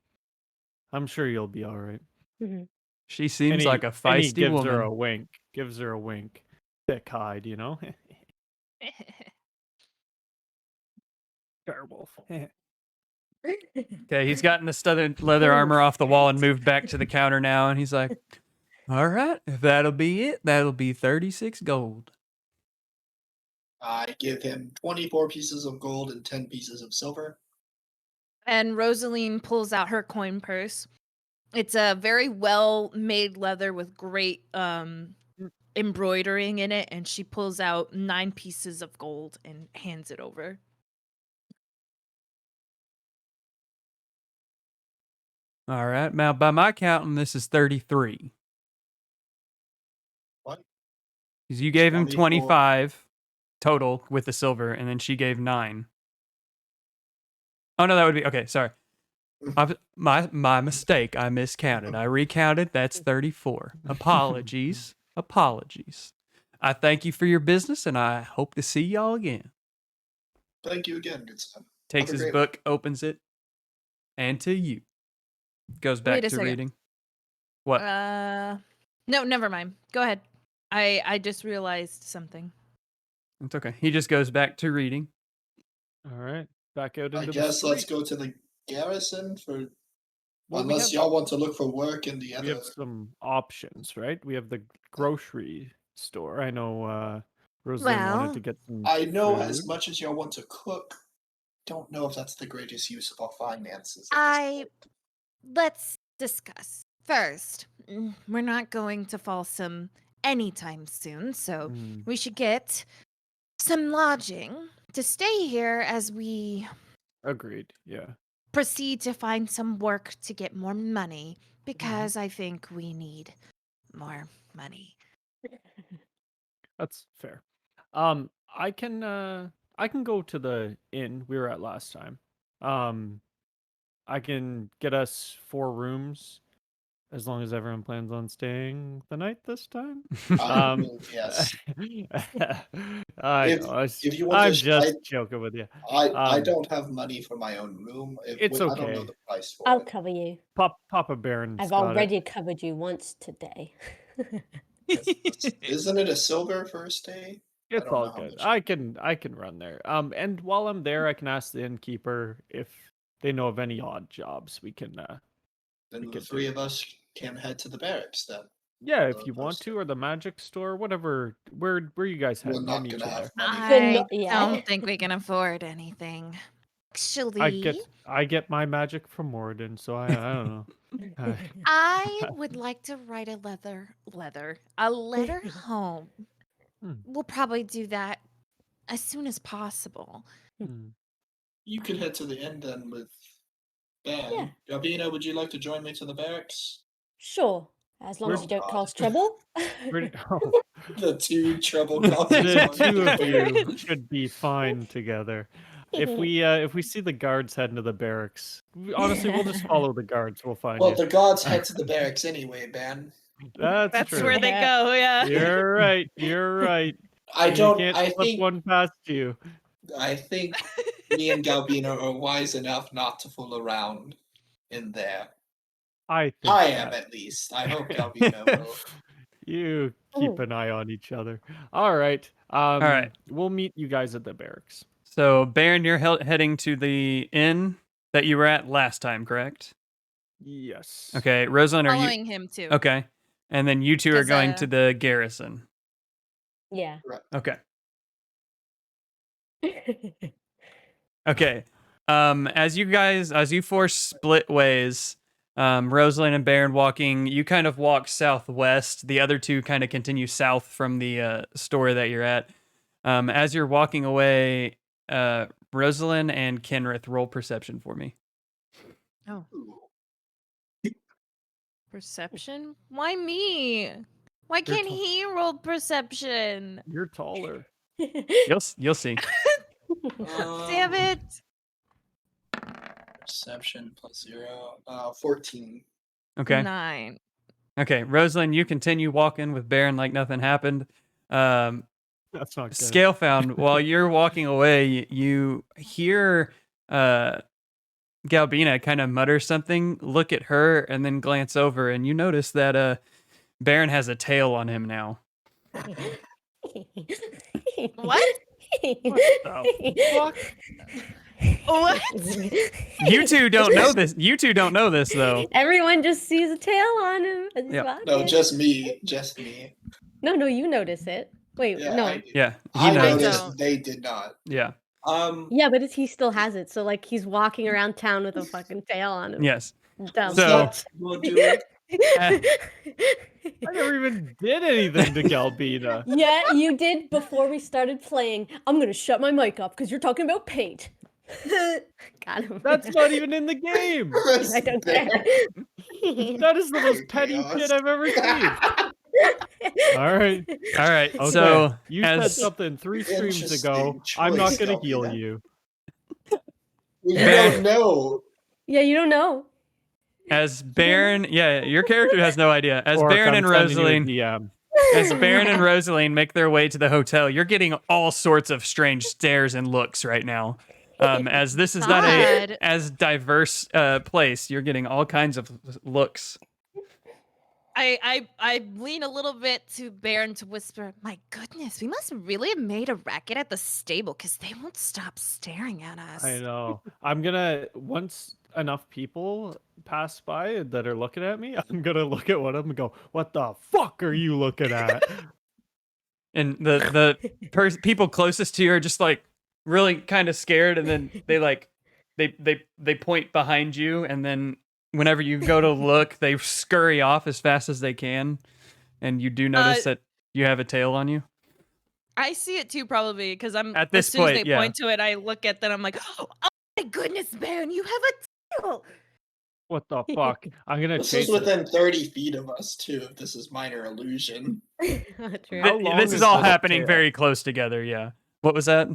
[SPEAKER 5] I'm sure you'll be all right.
[SPEAKER 4] Mhm.
[SPEAKER 1] She seems
[SPEAKER 5] And
[SPEAKER 1] like a feisty
[SPEAKER 5] gives her a
[SPEAKER 1] woman.
[SPEAKER 5] wink. Gives her a wink. Thick hide, you know. Werewolf.
[SPEAKER 1] Okay, he's gotten the studded leather armor off the wall and moved back to the counter now, and he's like, all right, if that'll be it, that'll be 36 gold.
[SPEAKER 2] I give him 24 pieces of gold and 10 pieces of silver.
[SPEAKER 3] And Rosaline pulls out her coin purse. It's a very well made leather with great embroidering in it, and she pulls out 9 pieces of gold and hands it over.
[SPEAKER 1] All right, now by my counting, this is 33.
[SPEAKER 2] What?
[SPEAKER 1] Because you gave him
[SPEAKER 2] 24.
[SPEAKER 1] 25 total with the silver, and then she gave 9. Oh, no, that would be, okay, sorry. My mistake. I miscounted. I recounted. That's 34. Apologies. Apologies. I thank you for your business, and I hope to see y'all again.
[SPEAKER 2] Thank you again, good son.
[SPEAKER 1] Takes
[SPEAKER 2] Have a
[SPEAKER 1] his
[SPEAKER 2] great
[SPEAKER 1] book, opens it, and to you. Goes back
[SPEAKER 3] Wait a
[SPEAKER 1] to
[SPEAKER 3] second.
[SPEAKER 1] reading. What?
[SPEAKER 3] No, never mind. Go ahead. I just realized something.
[SPEAKER 1] It's okay. He just goes back to reading.
[SPEAKER 5] All right, back out
[SPEAKER 2] I
[SPEAKER 5] into the
[SPEAKER 2] guess let's
[SPEAKER 5] street.
[SPEAKER 2] go to the garrison for.
[SPEAKER 5] Well, we
[SPEAKER 2] Unless
[SPEAKER 5] have-
[SPEAKER 2] y'all want to look for work in the
[SPEAKER 5] We
[SPEAKER 2] other.
[SPEAKER 5] have some options, right? We have the grocery store. I know Rosalind wanted to
[SPEAKER 3] Well,
[SPEAKER 5] get some
[SPEAKER 2] I know
[SPEAKER 5] food.
[SPEAKER 2] as much as y'all want to cook. Don't know if that's the greatest use of our finances.
[SPEAKER 3] let's discuss. First, we're not going to Folsom anytime soon, so
[SPEAKER 5] Mm,
[SPEAKER 3] we should get some lodging to stay here as we
[SPEAKER 5] agreed. Yeah.
[SPEAKER 3] proceed to find some work to get more money, because I think we need more money.
[SPEAKER 5] That's fair. I can go to the inn we were at last time. I can get us 4 rooms as long as everyone plans on staying the night this time.
[SPEAKER 2] Yes.
[SPEAKER 5] I
[SPEAKER 2] If-
[SPEAKER 5] know.
[SPEAKER 2] if you want to
[SPEAKER 5] I'm just
[SPEAKER 2] I-
[SPEAKER 5] joking with you.
[SPEAKER 2] I don't have money for my own room.
[SPEAKER 5] It's
[SPEAKER 2] I don't know
[SPEAKER 5] okay.
[SPEAKER 2] the price for
[SPEAKER 4] I'll
[SPEAKER 2] it.
[SPEAKER 4] cover you.
[SPEAKER 5] Papa Baron's
[SPEAKER 4] I've
[SPEAKER 5] got
[SPEAKER 4] already covered you once today.
[SPEAKER 2] Isn't it a silver for a stay?
[SPEAKER 5] it. It's
[SPEAKER 2] don't
[SPEAKER 5] all
[SPEAKER 2] know how
[SPEAKER 5] good.
[SPEAKER 2] much-
[SPEAKER 5] I can run there. And while I'm there, I can ask the innkeeper if they know of any odd jobs we can.
[SPEAKER 2] Then
[SPEAKER 5] we
[SPEAKER 2] the
[SPEAKER 5] could
[SPEAKER 2] 3
[SPEAKER 5] do.
[SPEAKER 2] of us can head to the barracks then.
[SPEAKER 5] Yeah,
[SPEAKER 2] So
[SPEAKER 5] if you
[SPEAKER 2] those
[SPEAKER 5] want
[SPEAKER 2] two.
[SPEAKER 5] to, or the magic store, whatever. Where you guys
[SPEAKER 2] We're
[SPEAKER 5] head? I'll
[SPEAKER 2] not
[SPEAKER 5] meet
[SPEAKER 2] gonna
[SPEAKER 5] you there.
[SPEAKER 2] have money.
[SPEAKER 3] I
[SPEAKER 4] not yet.
[SPEAKER 3] don't think we can afford anything. Actually,
[SPEAKER 5] I get my magic from Morden, so I don't know.
[SPEAKER 3] I would like to write a letter home.
[SPEAKER 5] Hmm.
[SPEAKER 3] We'll probably do that as soon as possible.
[SPEAKER 5] Hmm.
[SPEAKER 2] You could head to the inn then with Ben.
[SPEAKER 4] Yeah.
[SPEAKER 2] Gavina, would you like to join me to the barracks?
[SPEAKER 4] Sure, as long as you don't
[SPEAKER 2] God.
[SPEAKER 4] cause trouble.
[SPEAKER 5] Oh,
[SPEAKER 2] The 2 trouble causes
[SPEAKER 5] the
[SPEAKER 2] one.
[SPEAKER 5] 2 of you should be fine together. If we see the guards heading to the barracks, honestly, we'll just follow the guards. We'll find
[SPEAKER 2] Well,
[SPEAKER 5] you.
[SPEAKER 2] the gods head to the barracks anyway, Ben.
[SPEAKER 5] That's true.
[SPEAKER 3] where they go, yeah.
[SPEAKER 5] You're right. You're right.
[SPEAKER 2] I
[SPEAKER 5] You
[SPEAKER 2] don't.
[SPEAKER 5] can't
[SPEAKER 2] I
[SPEAKER 5] slip
[SPEAKER 2] think.
[SPEAKER 5] one past you.
[SPEAKER 2] I think me and Galbino are wise enough not to fool around in there.
[SPEAKER 5] I think
[SPEAKER 2] I am,
[SPEAKER 5] that.
[SPEAKER 2] at least. I hope Galbino will.
[SPEAKER 5] You keep an eye on each other. All right.
[SPEAKER 1] right.
[SPEAKER 5] We'll meet you guys at the barracks.
[SPEAKER 1] So, Baron, you're heading to the inn that you were at last time, correct?
[SPEAKER 5] Yes.
[SPEAKER 1] Okay. Rosalind, are you?
[SPEAKER 3] Following him too.
[SPEAKER 1] Okay. And then you two are
[SPEAKER 3] 'Cause,
[SPEAKER 1] going to the garrison.
[SPEAKER 4] Yeah.
[SPEAKER 1] Okay. Okay. As you four split ways, Rosalind and Baron walking, you kind of walk southwest. The other two kind of continue south from the store that you're at. As you're walking away, Rosalind and Kenrith, roll perception for me.
[SPEAKER 3] Oh. Perception? Why me? Why can't he roll perception?
[SPEAKER 5] You're taller.
[SPEAKER 1] You'll see.
[SPEAKER 3] Damn it.
[SPEAKER 2] Perception plus 0. 14.
[SPEAKER 1] Okay.
[SPEAKER 3] 9.
[SPEAKER 1] Okay, Rosalind, you continue walking with Baron like nothing happened.
[SPEAKER 5] That's not good.
[SPEAKER 1] Scale found. While you're walking away, you hear Galbina kind of mutter something, look at her, and then glance over, and you notice that Baron has a tail on him now.
[SPEAKER 3] What?
[SPEAKER 5] Fuck.
[SPEAKER 3] What?
[SPEAKER 1] You two don't know this. You two don't know this though.
[SPEAKER 4] Everyone just sees a tail on him. It's
[SPEAKER 1] Yeah.
[SPEAKER 4] fine.
[SPEAKER 2] No, just me. Just me.
[SPEAKER 4] No, you notice it. Wait,
[SPEAKER 2] Yeah,
[SPEAKER 4] no.
[SPEAKER 2] I,
[SPEAKER 1] Yeah,
[SPEAKER 2] I
[SPEAKER 1] he knows.
[SPEAKER 2] noticed.
[SPEAKER 3] Don't.
[SPEAKER 2] They did not.
[SPEAKER 1] Yeah.
[SPEAKER 4] Yeah, but he still has it. So like he's walking around town with a fucking tail on him.
[SPEAKER 1] Yes.
[SPEAKER 4] Dumb.
[SPEAKER 1] So-
[SPEAKER 2] We'll do it.
[SPEAKER 5] I never even did anything to Galbina.
[SPEAKER 4] Yeah, you did before we started playing. I'm gonna shut my mic up because you're talking about paint. Got him.
[SPEAKER 5] That's not even in the game.
[SPEAKER 4] I don't care.
[SPEAKER 5] That is the most petty shit I've ever seen. All right.
[SPEAKER 1] All right.
[SPEAKER 5] Okay.
[SPEAKER 1] So
[SPEAKER 5] You said
[SPEAKER 1] as
[SPEAKER 5] something 3 streams
[SPEAKER 2] Interesting
[SPEAKER 5] ago. I'm not
[SPEAKER 2] choice,
[SPEAKER 5] gonna heal
[SPEAKER 2] Galbina.
[SPEAKER 5] you.
[SPEAKER 2] You don't know.
[SPEAKER 4] Yeah, you don't know.
[SPEAKER 1] as Baron, yeah, your character has no idea. As
[SPEAKER 5] Orc,
[SPEAKER 1] Baron
[SPEAKER 5] I'm
[SPEAKER 1] and
[SPEAKER 5] sending you a
[SPEAKER 1] Rosalind,
[SPEAKER 5] DM.
[SPEAKER 1] as Baron and Rosalind make their way to the hotel, you're getting all sorts of strange stares and looks right now. As this is not a
[SPEAKER 3] God.
[SPEAKER 1] as diverse place, you're getting all kinds of looks.
[SPEAKER 3] I lean a little bit to Baron to whisper, my goodness, we must really have made a racket at the stable because they won't stop staring at us.
[SPEAKER 5] I know. I'm gonna once enough people pass by that are looking at me, I'm gonna look at one of them and go, "What the fuck are you looking at?"
[SPEAKER 1] And the people closest to you are just like really kind of scared, and then they point behind you, and then whenever you go to look, they scurry off as fast as they can, and you do notice that you have a tail on you.
[SPEAKER 3] I see it too, probably, because I'm
[SPEAKER 1] At this
[SPEAKER 3] as soon as
[SPEAKER 1] point,
[SPEAKER 3] they
[SPEAKER 1] yeah.
[SPEAKER 3] point to it, I look at them. I'm like, oh my goodness, Baron, you have a tail.
[SPEAKER 5] What the fuck? I'm gonna
[SPEAKER 2] This
[SPEAKER 5] chase
[SPEAKER 2] is
[SPEAKER 5] it.
[SPEAKER 2] within 30 feet of us, too, if this is minor illusion.
[SPEAKER 4] True.
[SPEAKER 5] How long
[SPEAKER 1] This is
[SPEAKER 5] is
[SPEAKER 1] all
[SPEAKER 5] this
[SPEAKER 1] happening
[SPEAKER 5] tail?
[SPEAKER 1] very close together. Yeah. What was that?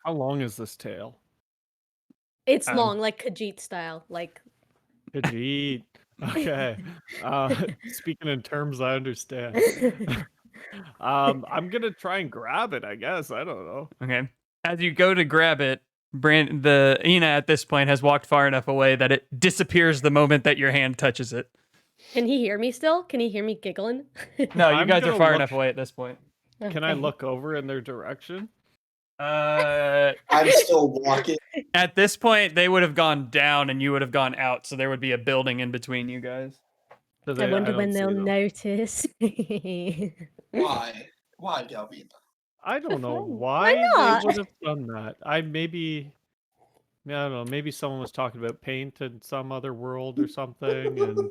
[SPEAKER 5] How long is this tail?
[SPEAKER 4] It's
[SPEAKER 1] Um,
[SPEAKER 4] long, like Khajiit style. Like
[SPEAKER 5] Khajiit. Okay. Speaking in terms I understand. I'm gonna try and grab it, I guess. I don't know.
[SPEAKER 1] Okay. As you go to grab it, the Ina at this point has walked far enough away that it disappears the moment that your hand touches it.
[SPEAKER 4] can he hear me still? Can he hear me giggling?
[SPEAKER 1] No, you
[SPEAKER 5] I'm
[SPEAKER 1] guys are
[SPEAKER 5] gonna
[SPEAKER 1] far
[SPEAKER 5] look-
[SPEAKER 1] enough away at this point.
[SPEAKER 5] Can I
[SPEAKER 4] Okay.
[SPEAKER 5] look over in their direction?
[SPEAKER 2] I'm still walking.
[SPEAKER 1] At this point, they would have gone down and you would have gone out, so there would be a building in between you guys.
[SPEAKER 5] 'Cause
[SPEAKER 4] I wonder
[SPEAKER 5] don't
[SPEAKER 4] when
[SPEAKER 5] see
[SPEAKER 4] they'll
[SPEAKER 5] them.
[SPEAKER 4] notice.
[SPEAKER 2] Why? Why, Galvina?
[SPEAKER 5] I don't know
[SPEAKER 4] Why
[SPEAKER 5] why
[SPEAKER 4] not?
[SPEAKER 5] they would have done that. I don't know. Maybe someone was talking about paint in some other world or something, and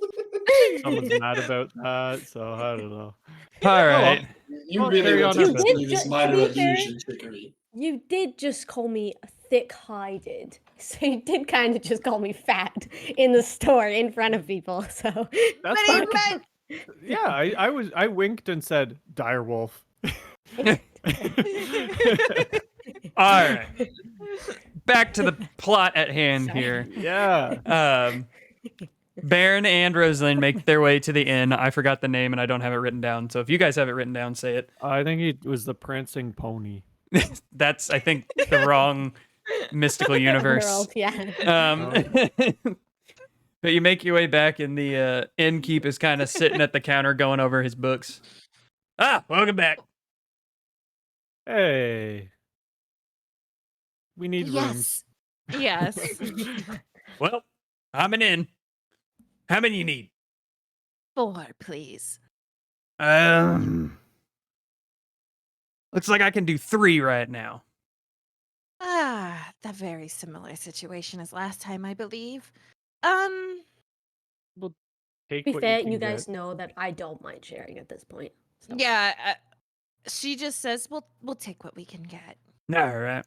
[SPEAKER 5] someone's mad about that. So I don't know.
[SPEAKER 1] All right.
[SPEAKER 2] You
[SPEAKER 5] Well,
[SPEAKER 2] really
[SPEAKER 5] carry
[SPEAKER 2] want
[SPEAKER 5] on
[SPEAKER 2] to
[SPEAKER 5] our
[SPEAKER 2] believe
[SPEAKER 4] business.
[SPEAKER 2] this minor
[SPEAKER 4] To be fair-
[SPEAKER 2] illusion trickery.
[SPEAKER 4] You did just call me thick-hided. So you did kind of just call me fat in the store in front of people. So
[SPEAKER 5] That's
[SPEAKER 3] But he
[SPEAKER 5] not-
[SPEAKER 3] meant
[SPEAKER 5] yeah, I winked and said dire wolf.
[SPEAKER 1] All right. Back to the plot at hand
[SPEAKER 4] Sorry.
[SPEAKER 1] here.
[SPEAKER 5] Yeah.
[SPEAKER 1] Baron and Rosalind make their way to the inn. I forgot the name and I don't have it written down. So if you guys have it written down, say it.
[SPEAKER 5] I think it was the prancing pony.
[SPEAKER 1] That's, I think, the wrong mystical universe.
[SPEAKER 4] World, yeah.
[SPEAKER 1] But you make your way back, and the innkeep is kind of sitting at the counter going over his books. Ah, welcome back.
[SPEAKER 5] Hey. We need rooms.
[SPEAKER 3] yes. Yes.
[SPEAKER 1] Well, I'm an inn. How many you need?
[SPEAKER 3] 4, please.
[SPEAKER 1] Looks like I can do 3 right now.
[SPEAKER 3] Ah, a very similar situation as last time, I believe.
[SPEAKER 5] Take
[SPEAKER 4] To be
[SPEAKER 5] what
[SPEAKER 4] fair,
[SPEAKER 5] can
[SPEAKER 4] you guys
[SPEAKER 5] get.
[SPEAKER 4] know that I don't mind sharing at this point. So.
[SPEAKER 3] Yeah, She just says, "We'll take what we can get."
[SPEAKER 1] All right.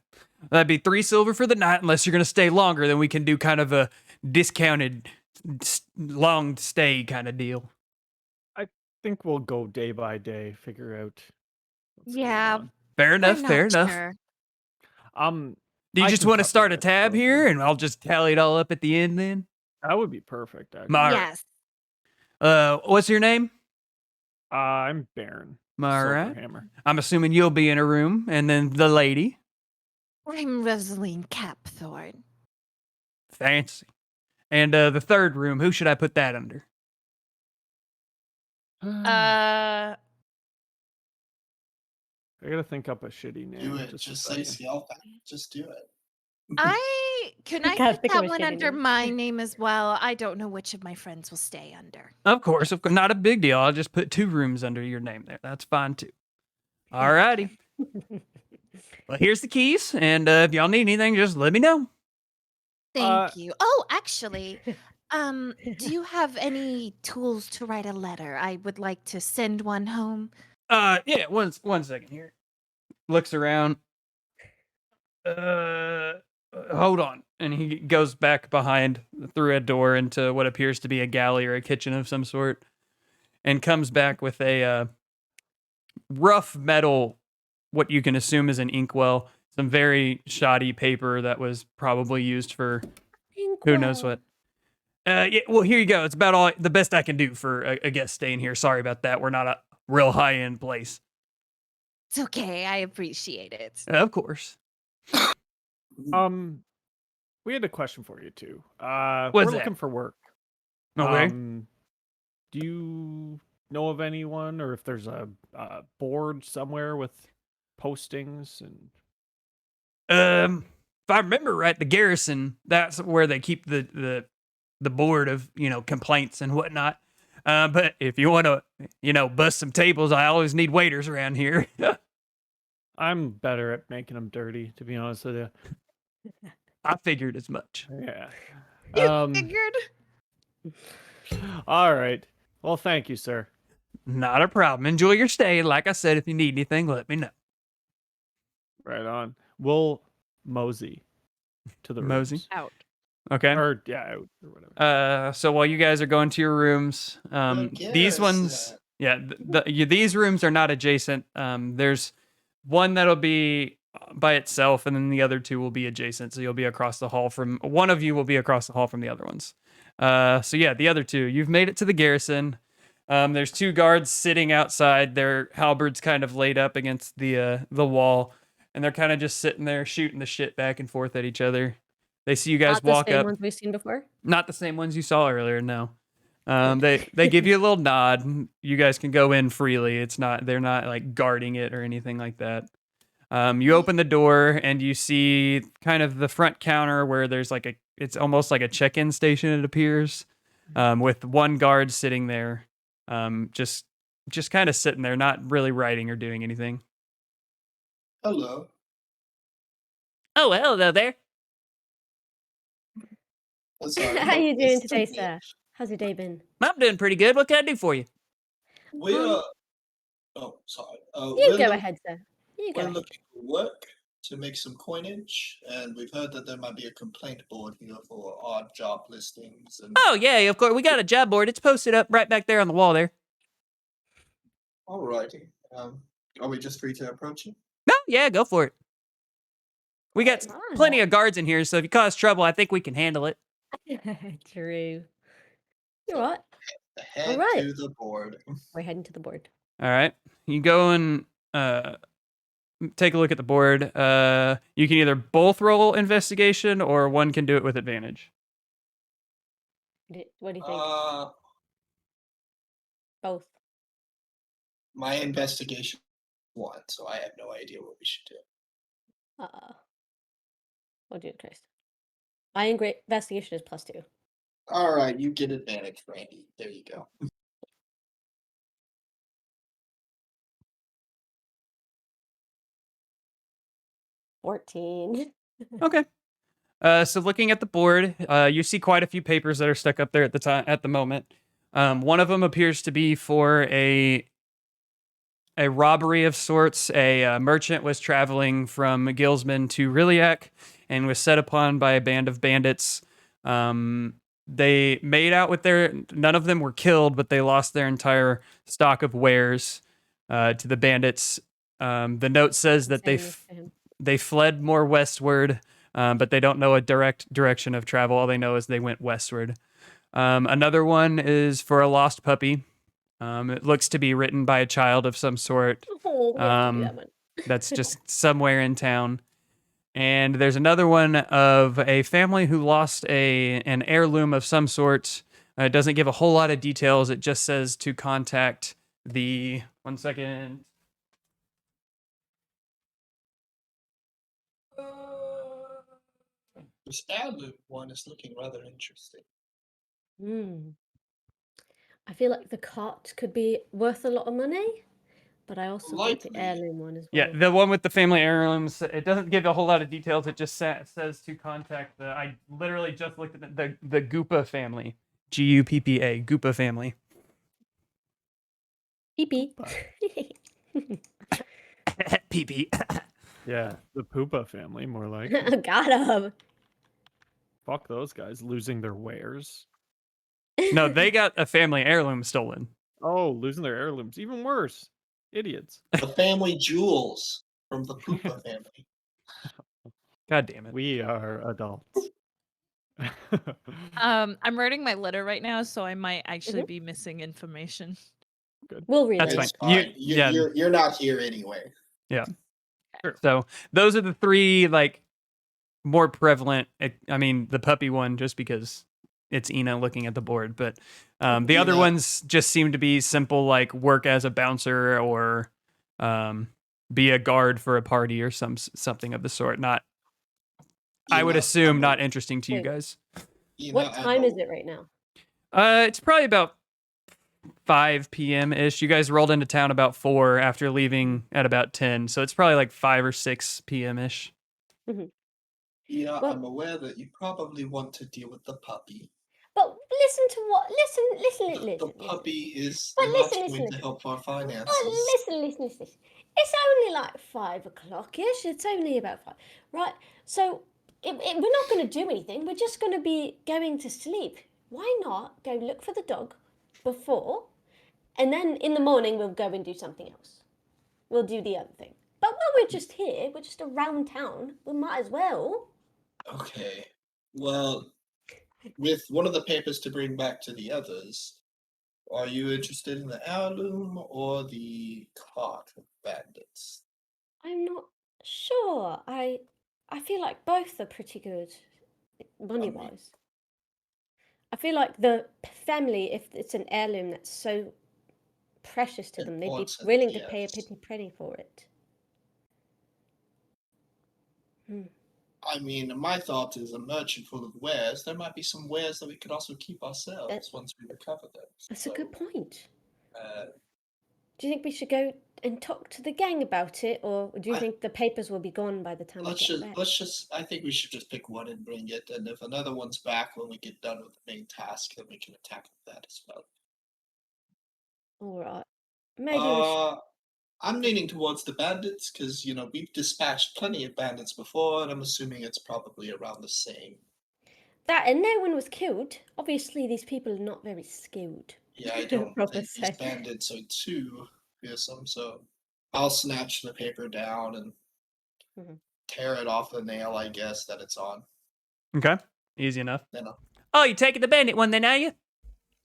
[SPEAKER 1] That'd be 3 silver for the night, unless you're going to stay longer. Then we can do kind of a discounted long stay kind of deal.
[SPEAKER 5] I think we'll go day by day, figure out what's
[SPEAKER 3] Yeah.
[SPEAKER 5] going
[SPEAKER 1] Fair
[SPEAKER 3] We're
[SPEAKER 1] enough.
[SPEAKER 3] not
[SPEAKER 1] Fair enough.
[SPEAKER 3] sure.
[SPEAKER 5] on.
[SPEAKER 1] Do you
[SPEAKER 5] I
[SPEAKER 1] just
[SPEAKER 5] can
[SPEAKER 1] want to
[SPEAKER 5] cut
[SPEAKER 1] start a
[SPEAKER 5] the
[SPEAKER 1] tab
[SPEAKER 5] episode
[SPEAKER 1] here,
[SPEAKER 5] then.
[SPEAKER 1] and I'll just tally it all up at the end then?
[SPEAKER 5] That would be perfect, actually.
[SPEAKER 1] All right.
[SPEAKER 3] Yes.
[SPEAKER 1] What's your name?
[SPEAKER 5] I'm Baron.
[SPEAKER 1] All right.
[SPEAKER 5] Silverhammer.
[SPEAKER 1] I'm assuming you'll be in a room, and then the lady.
[SPEAKER 3] I'm Rosaline Capthorne.
[SPEAKER 1] Fancy. And the third room, who should I put that under?
[SPEAKER 3] Uh,
[SPEAKER 5] I gotta think up a shitty name.
[SPEAKER 2] Do it.
[SPEAKER 5] Just a
[SPEAKER 2] Just say
[SPEAKER 5] second.
[SPEAKER 2] Scaleback. Just do it.
[SPEAKER 3] can I
[SPEAKER 4] Gotta
[SPEAKER 3] put
[SPEAKER 4] think of
[SPEAKER 3] that
[SPEAKER 4] a
[SPEAKER 3] one
[SPEAKER 4] shitty
[SPEAKER 3] under
[SPEAKER 4] name.
[SPEAKER 3] my name as well? I don't know which of my friends will stay under.
[SPEAKER 1] Of course, not a big deal. I'll just put 2 rooms under your name there. That's fine too. All righty. Well, here's the keys, and if y'all need anything, just let me know.
[SPEAKER 3] Thank you. Oh, actually, do you have any tools to write a letter? I would like to send one home.
[SPEAKER 1] Yeah, one second here. Looks around. Hold on. And he goes back behind through a door into what appears to be a galley or a kitchen of some sort, and comes back with a rough metal, what you can assume is an inkwell, some very shoddy paper that was probably used for who knows what. Yeah, well, here you go. It's about all the best I can do for a guest staying here. Sorry about that. We're not a real high end place.
[SPEAKER 3] It's okay. I appreciate it.
[SPEAKER 1] Of course.
[SPEAKER 5] We had a question for you too.
[SPEAKER 1] What's
[SPEAKER 5] we're
[SPEAKER 1] that?
[SPEAKER 5] looking for work.
[SPEAKER 1] Okay.
[SPEAKER 5] Do you know of anyone, or if there's a board somewhere with postings and?
[SPEAKER 1] If I remember right, the garrison, that's where they keep the board of, complaints and whatnot. But if you want to, bust some tables, I always need waiters around here.
[SPEAKER 5] I'm better at making them dirty, to be honest with you.
[SPEAKER 1] I figured as much.
[SPEAKER 5] Yeah.
[SPEAKER 3] You figured?
[SPEAKER 5] All right. Well, thank you, sir.
[SPEAKER 1] Not a problem. Enjoy your stay. Like I said, if you need anything, let me know.
[SPEAKER 5] Right on. We'll mosey to the
[SPEAKER 1] Mosey?
[SPEAKER 5] rooms.
[SPEAKER 3] Out.
[SPEAKER 1] Okay.
[SPEAKER 5] Or out or whatever.
[SPEAKER 1] So while you guys are going to your rooms, these ones, these rooms are not adjacent. There's one that'll be by itself, and then the other 2 will be adjacent. So you'll be across the hall from one of you will be across the hall from the other ones. So yeah, the other 2, you've made it to the garrison. There's 2 guards sitting outside. Their halberds kind of laid up against the wall, and they're kind of just sitting there shooting the shit back and forth at each other. They see you guys
[SPEAKER 4] Not
[SPEAKER 1] walk
[SPEAKER 4] the same
[SPEAKER 1] up.
[SPEAKER 4] ones we've seen before.
[SPEAKER 1] Not the same ones you saw earlier, no. They give you a little nod. You guys can go in freely. They're not like guarding it or anything like that. You open the door and you see kind of the front counter where there's it's almost like a check-in station, it appears, with 1 guard sitting there, just kind of sitting there, not really writing or doing anything.
[SPEAKER 2] Hello.
[SPEAKER 1] Oh, hello there.
[SPEAKER 2] Oh, sorry,
[SPEAKER 4] How you doing
[SPEAKER 2] it's
[SPEAKER 4] today,
[SPEAKER 2] me.
[SPEAKER 4] sir? How's your day been?
[SPEAKER 1] I'm doing pretty good. What can I do for you?
[SPEAKER 2] We're oh, sorry.
[SPEAKER 4] You
[SPEAKER 2] we're
[SPEAKER 4] go
[SPEAKER 2] look-
[SPEAKER 4] ahead, sir. You go
[SPEAKER 2] We're
[SPEAKER 4] ahead.
[SPEAKER 2] looking for work to make some coinage, and we've heard that there might be a complaint board here for odd job listings. And
[SPEAKER 1] Oh, yeah, of course. We got a job board. It's posted up right back there on the wall there.
[SPEAKER 2] alrighty, are we just free to approach it?
[SPEAKER 1] No, yeah, go for it. We got plenty of guards in here, so if you cause trouble, I think we can handle it.
[SPEAKER 4] True. You know what?
[SPEAKER 2] Head
[SPEAKER 4] Alright.
[SPEAKER 2] to the board.
[SPEAKER 4] We're heading to the board.
[SPEAKER 1] All right. You go and take a look at the board. You can either both roll investigation or one can do it with advantage.
[SPEAKER 4] What do you think? Both.
[SPEAKER 2] My investigation 1, so I have no idea what we should do.
[SPEAKER 4] We'll do it first. My investigation is +2.
[SPEAKER 2] Alright, you get advantage, Randy. There you go.
[SPEAKER 4] $14.
[SPEAKER 1] Okay. So looking at the board, you see quite a few papers that are stuck up there at the moment. One of them appears to be for a a robbery of sorts. A merchant was traveling from Gilsman to Riliac and was set upon by a band of bandits. They made out with none of them were killed, but they lost their entire stock of wares to the bandits. The note says that
[SPEAKER 4] Saying this to him.
[SPEAKER 1] they fled more westward, but they don't know a direct direction of travel. All they know is they went westward. Another one is for a lost puppy. It looks to be written by a child of some sort.
[SPEAKER 4] Oh, we have to do that one.
[SPEAKER 1] That's just somewhere in town. And there's another one of a family who lost an heirloom of some sort. It doesn't give a whole lot of details. It just says to contact the... One second.
[SPEAKER 2] This heirloom one is looking rather interesting.
[SPEAKER 4] Hmm. I feel like the cart could be worth a lot of money, but I also think the
[SPEAKER 2] Likely.
[SPEAKER 4] heirloom one as
[SPEAKER 1] Yeah,
[SPEAKER 4] well.
[SPEAKER 1] the one with the family heirlooms. It doesn't give a whole lot of details. It just says to contact the... I literally just looked at the Goopa family. Guppa, Goopa family.
[SPEAKER 4] Pee-pee.
[SPEAKER 1] PP.
[SPEAKER 5] Yeah, the Poopa family, more like.
[SPEAKER 4] Got him.
[SPEAKER 5] Fuck those guys losing their wares.
[SPEAKER 1] No, they got a family heirloom stolen.
[SPEAKER 5] Oh, losing their heirlooms. Even worse. Idiots.
[SPEAKER 2] The family jewels from the Poopa family.
[SPEAKER 1] God damn it.
[SPEAKER 5] We are adults.
[SPEAKER 3] I'm writing my letter right now, so I might actually
[SPEAKER 4] Mhm.
[SPEAKER 3] be missing information.
[SPEAKER 4] We'll read
[SPEAKER 1] That's
[SPEAKER 4] it.
[SPEAKER 1] fine.
[SPEAKER 2] It's fine.
[SPEAKER 1] Yeah.
[SPEAKER 2] You're not here anyway.
[SPEAKER 1] So those are the three like more prevalent. I mean, the puppy one just because it's Ina looking at the board, but the other
[SPEAKER 2] Ina.
[SPEAKER 1] ones just seem to be simple, like work as a bouncer or be a guard for a party or something of the sort. Not, I would
[SPEAKER 2] Ina,
[SPEAKER 1] assume,
[SPEAKER 2] I'm
[SPEAKER 1] not
[SPEAKER 2] a-
[SPEAKER 1] interesting to you
[SPEAKER 4] Wait.
[SPEAKER 1] guys.
[SPEAKER 2] Ina,
[SPEAKER 4] What
[SPEAKER 2] I'm
[SPEAKER 4] time
[SPEAKER 2] a-
[SPEAKER 4] is it right now?
[SPEAKER 1] It's probably about 5 p.m. ish. You guys rolled into town about 4 after leaving at about 10, so it's probably like 5 or 6 p.m. ish.
[SPEAKER 2] Ina,
[SPEAKER 4] Well-
[SPEAKER 2] I'm aware that you probably want to deal with the puppy.
[SPEAKER 4] But listen to what? Listen.
[SPEAKER 2] The puppy is
[SPEAKER 4] But
[SPEAKER 2] not
[SPEAKER 4] listen,
[SPEAKER 2] going
[SPEAKER 4] listen,
[SPEAKER 2] to help our
[SPEAKER 4] Oh,
[SPEAKER 2] finances.
[SPEAKER 4] listen. It's only like 5 o'clock-ish. It's only about 5, right? So we're not going to do anything. We're just going to be going to sleep. Why not go look for the dog before, and then in the morning we'll go and do something else. We'll do the other thing. But while we're just here, we're just around town. We might as well.
[SPEAKER 2] Okay. Well, with one of the papers to bring back to the others, are you interested in the heirloom or the cart of bandits?
[SPEAKER 4] I'm not sure. I feel like both are pretty good, money-wise. I feel like the family, if it's an heirloom that's so precious to them, they'd be
[SPEAKER 2] Important,
[SPEAKER 4] willing to pay a
[SPEAKER 2] yes.
[SPEAKER 4] pretty penny for it.
[SPEAKER 2] I mean, my thought is a merchant full of wares. There might be some wares that we could also keep ourselves once we recover them.
[SPEAKER 4] That's a good point.
[SPEAKER 2] Uh,
[SPEAKER 4] Do you think we should go and talk to the gang about it, or do you
[SPEAKER 2] I-
[SPEAKER 4] think the papers will be gone by the time we get back?
[SPEAKER 2] I think we should just pick one and bring it, and if another one's back when we get done with the main task, then we can attack that as well.
[SPEAKER 4] All right. Maybe we should.
[SPEAKER 2] I'm leaning towards the bandits because we've dispatched plenty of bandits before, and I'm assuming it's probably around the same.
[SPEAKER 4] That, and no one was killed. Obviously, these people are not very skilled.
[SPEAKER 2] Yeah, I don't
[SPEAKER 4] Proper
[SPEAKER 2] think these
[SPEAKER 4] say.
[SPEAKER 2] bandits are too fearsome, so I'll snatch the paper down and
[SPEAKER 4] Mhm.
[SPEAKER 2] tear it off the nail, I guess, that it's on.
[SPEAKER 1] Okay, easy enough.
[SPEAKER 2] Then
[SPEAKER 6] Oh, you taking the bandit one then, are you?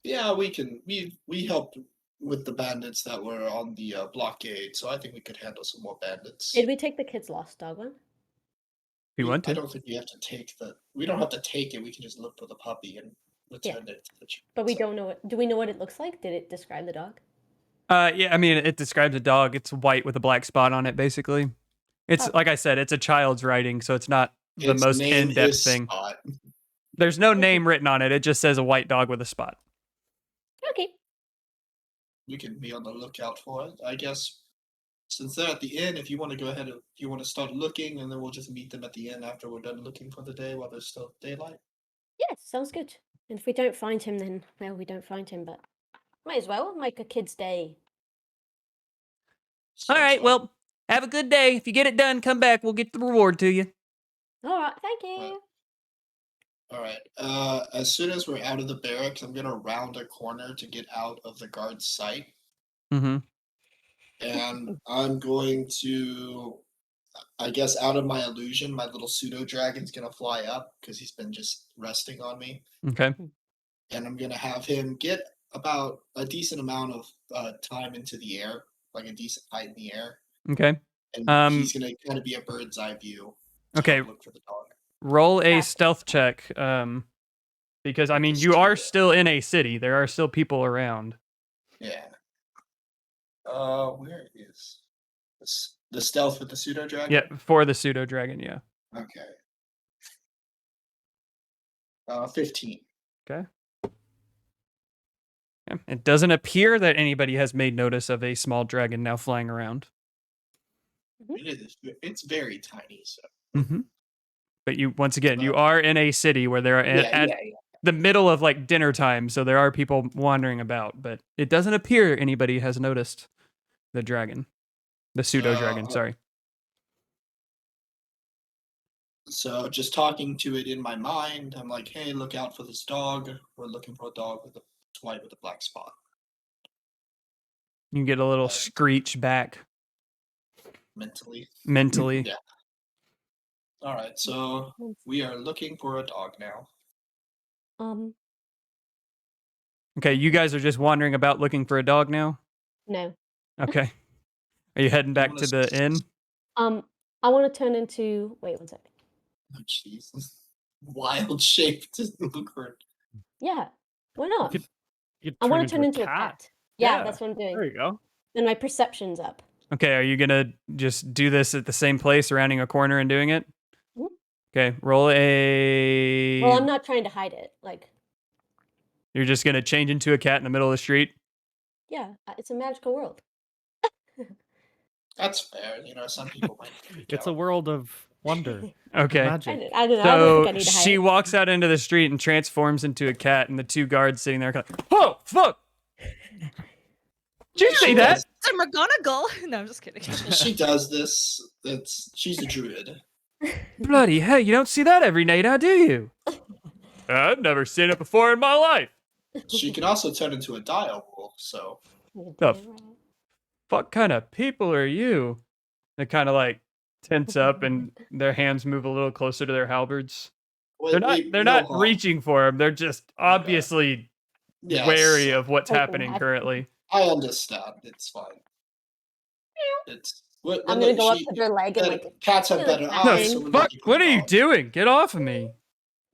[SPEAKER 2] yeah, we helped with the bandits that were on the blockade, so I think we could handle some more bandits.
[SPEAKER 4] Did we take the kid's lost dog one?
[SPEAKER 1] If you want
[SPEAKER 2] I
[SPEAKER 1] to.
[SPEAKER 2] don't think we have to take we don't have to take it, we can just look for the puppy and return it to the chief.
[SPEAKER 4] But we don't know it. Do we know what it looks like? Did it describe the dog?
[SPEAKER 1] Yeah, I mean, it describes a dog. It's white with a black spot on it, basically. It's
[SPEAKER 4] Oh.
[SPEAKER 1] like I said, it's a child's writing, so it's not the
[SPEAKER 2] Its
[SPEAKER 1] most
[SPEAKER 2] name
[SPEAKER 1] in-depth
[SPEAKER 2] is
[SPEAKER 1] thing.
[SPEAKER 2] Spot.
[SPEAKER 1] There's no name written on it. It just says a white dog with a spot.
[SPEAKER 4] Okay.
[SPEAKER 2] We can be on the lookout for it. I guess since they're at the inn, if you want to go ahead and if you want to start looking, and then we'll just meet them at the inn after we're done looking for the day while there's still daylight.
[SPEAKER 4] Yes, sounds good. And if we don't find him, then well, we don't find him. But might as well make a kid's day.
[SPEAKER 1] All right, well, have a good day. If you get it done, come back. We'll get the reward to you.
[SPEAKER 4] All right, thank you.
[SPEAKER 2] All right. As soon as we're out of the barracks, I'm gonna round a corner to get out of the guard's sight,
[SPEAKER 1] Mm-hmm.
[SPEAKER 2] and I'm going to, I guess, out of my illusion, my little pseudo dragon's gonna fly up because he's been just resting on me,
[SPEAKER 1] Okay.
[SPEAKER 2] and I'm gonna have him get about a decent amount of time into the air, like a decent height in the air,
[SPEAKER 1] Okay.
[SPEAKER 2] and he's gonna kind of be a bird's eye view. To
[SPEAKER 1] Okay.
[SPEAKER 2] help look for the dog.
[SPEAKER 1] Roll a
[SPEAKER 4] Ah.
[SPEAKER 1] stealth check. Because I mean,
[SPEAKER 2] Just
[SPEAKER 1] you are
[SPEAKER 2] do it.
[SPEAKER 1] still in a city. There are still people around.
[SPEAKER 2] Yeah. Where is the stealth with the pseudo dragon?
[SPEAKER 1] Yeah, for the pseudo dragon. Yeah.
[SPEAKER 2] Okay. 15.
[SPEAKER 1] Okay. Yeah. It doesn't appear that anybody has made notice of a small dragon now flying around.
[SPEAKER 2] It's very tiny, so.
[SPEAKER 1] Mm-hmm. But you, once again, you are in a city where there are at the middle of like dinner time, so there are people wandering about. But it doesn't appear anybody has noticed the dragon, the pseudo dragon. Sorry.
[SPEAKER 2] So just talking to it in my mind, I'm like, "Hey, look out for this dog. We're looking for a dog with a white with a black spot."
[SPEAKER 1] You get a little screech back
[SPEAKER 2] Mentally.
[SPEAKER 1] mentally.
[SPEAKER 2] Yeah. All right, so we are looking for a dog now.
[SPEAKER 1] Okay, you guys are just wandering about looking for a dog now?
[SPEAKER 4] No.
[SPEAKER 1] Okay. Are you heading back to the inn?
[SPEAKER 4] I want to turn into. Wait one second.
[SPEAKER 2] Oh, jeez. Wild shape to look for.
[SPEAKER 4] Yeah. Why not?
[SPEAKER 5] You
[SPEAKER 4] I want to turn into a cat. Yeah, that's what I'm doing.
[SPEAKER 5] There you go.
[SPEAKER 4] Then my perception's up.
[SPEAKER 1] Okay, are you gonna just do this at the same place, rounding a corner and doing it?
[SPEAKER 4] Mhm.
[SPEAKER 1] Okay, roll a.
[SPEAKER 4] Well, I'm not trying to hide it. Like,
[SPEAKER 1] You're just gonna change into a cat in the middle of the street?
[SPEAKER 4] yeah, it's a magical world.
[SPEAKER 2] That's fair. Some people might.
[SPEAKER 5] It's a world of wonder.
[SPEAKER 1] Okay.
[SPEAKER 5] Magic.
[SPEAKER 4] I don't know. I don't
[SPEAKER 1] So
[SPEAKER 4] think I need to hide
[SPEAKER 1] she
[SPEAKER 4] it.
[SPEAKER 1] walks out into the street and transforms into a cat, and the two guards sitting there, "Whoa, fuck! Did you see that?"
[SPEAKER 3] It's a McGonagall. No, I'm just kidding.
[SPEAKER 2] She does this. She's a druid.
[SPEAKER 1] Bloody hell, you don't see that every night, now do you? I've never seen it before in my life.
[SPEAKER 2] She can also turn into a dire wolf. So
[SPEAKER 1] The fuck kind of people are you? They kind of like tense up and their hands move a little closer to their halberds. They're not reaching for them. They're just obviously wary of what's happening currently.
[SPEAKER 2] I understand. It's fine.
[SPEAKER 4] I'm gonna go up to their leg and like.
[SPEAKER 2] Cats have better eyes.
[SPEAKER 1] No, fuck! What are you doing? Get off of me!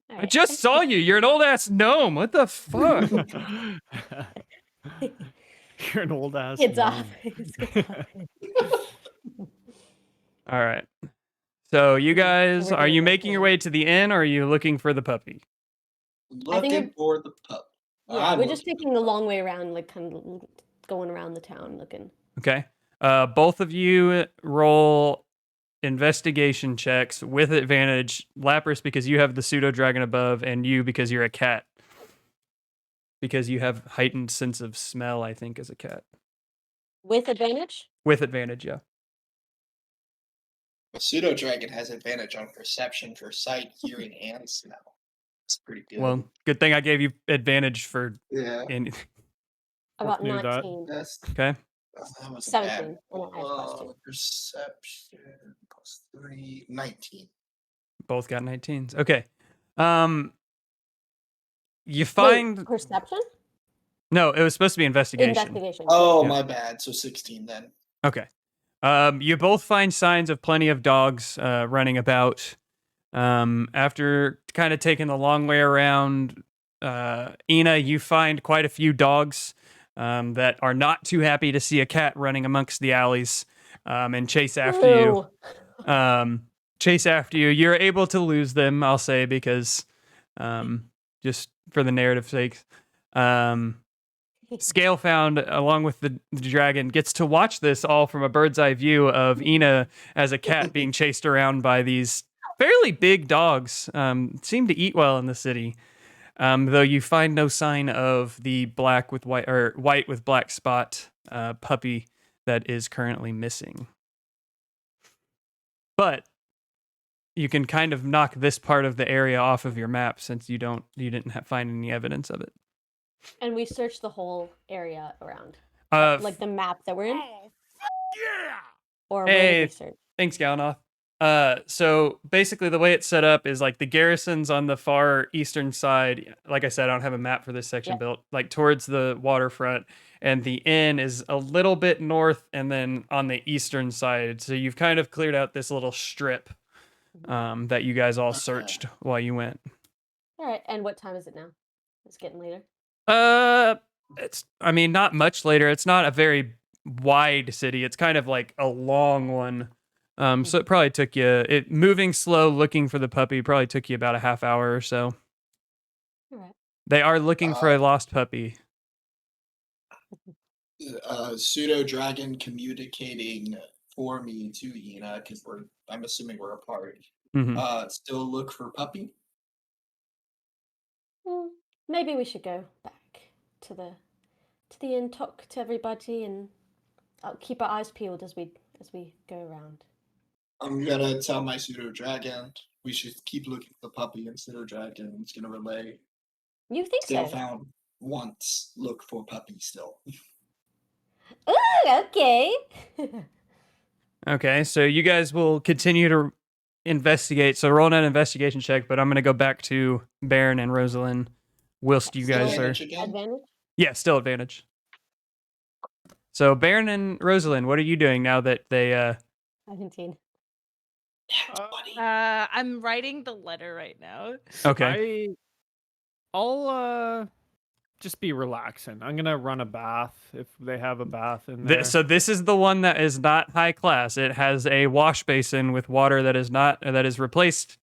[SPEAKER 4] All
[SPEAKER 1] I
[SPEAKER 4] right.
[SPEAKER 1] just saw you. You're an old ass gnome. What the fuck?
[SPEAKER 5] You're an old ass.
[SPEAKER 4] Kids off.
[SPEAKER 1] All right. So you guys, are you making your way to the inn, or are you looking for the puppy?
[SPEAKER 2] Looking for the pup.
[SPEAKER 4] Yeah, we're just taking the long way around, like kind of going around the town looking.
[SPEAKER 1] Okay. Both of you roll investigation checks with advantage. Lapras, because you have the pseudo dragon above, and you because you're a cat. Because you have heightened sense of smell, I think, as a cat.
[SPEAKER 4] With advantage?
[SPEAKER 1] With advantage, yeah.
[SPEAKER 2] A pseudo dragon has advantage on perception for sight, hearing, and smell. It's pretty good.
[SPEAKER 1] Well, good thing I gave you advantage for
[SPEAKER 2] yeah.
[SPEAKER 1] anything.
[SPEAKER 4] I got
[SPEAKER 5] Knew that.
[SPEAKER 4] 19.
[SPEAKER 1] Okay.
[SPEAKER 2] That was
[SPEAKER 4] 17.
[SPEAKER 2] bad.
[SPEAKER 4] And I have +2.
[SPEAKER 2] Perception +3, 19.
[SPEAKER 1] Both got 19s. Okay. You
[SPEAKER 4] Wait,
[SPEAKER 1] find
[SPEAKER 4] perception?
[SPEAKER 1] No, it was supposed to be investigation.
[SPEAKER 4] Investigation.
[SPEAKER 2] Oh,
[SPEAKER 1] Yeah.
[SPEAKER 2] my bad. So 16 then.
[SPEAKER 1] Okay. You both find signs of plenty of dogs running about. After kind of taking the long way around, Ina, you find quite a few dogs that are not too happy to see a cat running amongst the alleys and chase after you. Chase after you. You're able to lose them, I'll say, because just for the narrative's sake. Scale found, along with the dragon, gets to watch this all from a bird's eye view of Ina as a cat being chased around by these fairly big dogs. Seem to eat well in the city, though you find no sign of the black with white or white with black spot puppy that is currently missing. But you can kind of knock this part of the area off of your map since you didn't find any evidence of it.
[SPEAKER 4] And we searched the whole area around,
[SPEAKER 1] Like
[SPEAKER 4] the map that we're in.
[SPEAKER 6] Yeah.
[SPEAKER 4] Or where did we search?
[SPEAKER 1] Thanks, Galnoth. So basically the way it's set up is like the garrison's on the far eastern side. Like I said, I don't have a map for this section built, like towards the waterfront, and the inn is a little bit north and then on the eastern side. So you've kind of cleared out this little strip that you guys all searched while you went.
[SPEAKER 4] All right. And what time is it now? It's getting later.
[SPEAKER 1] It's not much later. It's not a very wide city. It's kind of like a long one. So it probably took you moving slow, looking for the puppy. Probably took you about a half hour or so.
[SPEAKER 4] All right.
[SPEAKER 1] They are looking for a lost puppy.
[SPEAKER 2] Pseudo dragon communicating for me to Ina because I'm assuming we're a party.
[SPEAKER 1] Mhm.
[SPEAKER 2] Still look for puppy.
[SPEAKER 4] Maybe we should go back to the inn, talk to everybody, and I'll keep our eyes peeled as we go around.
[SPEAKER 2] I'm gonna tell my pseudo dragon we should keep looking for the puppy, and pseudo dragon is gonna relay.
[SPEAKER 4] You think
[SPEAKER 2] Still
[SPEAKER 4] so?
[SPEAKER 2] found once. Look for puppy still.
[SPEAKER 4] Oh, okay.
[SPEAKER 1] Okay, so you guys will continue to investigate. So roll an investigation check, but I'm going to go back to Baron and Rosalind whilst you guys are...
[SPEAKER 2] Advantage again?
[SPEAKER 4] Advantage?
[SPEAKER 1] Yeah, still advantage. So Baron and Rosalind, what are you doing now that they...
[SPEAKER 4] 17.
[SPEAKER 3] I'm writing the letter right now.
[SPEAKER 1] Okay.
[SPEAKER 5] I'll just be relaxing. I'm gonna run a bath if they have a bath in there.
[SPEAKER 1] So this is the one that is not high class. It has a wash basin with water that is replaced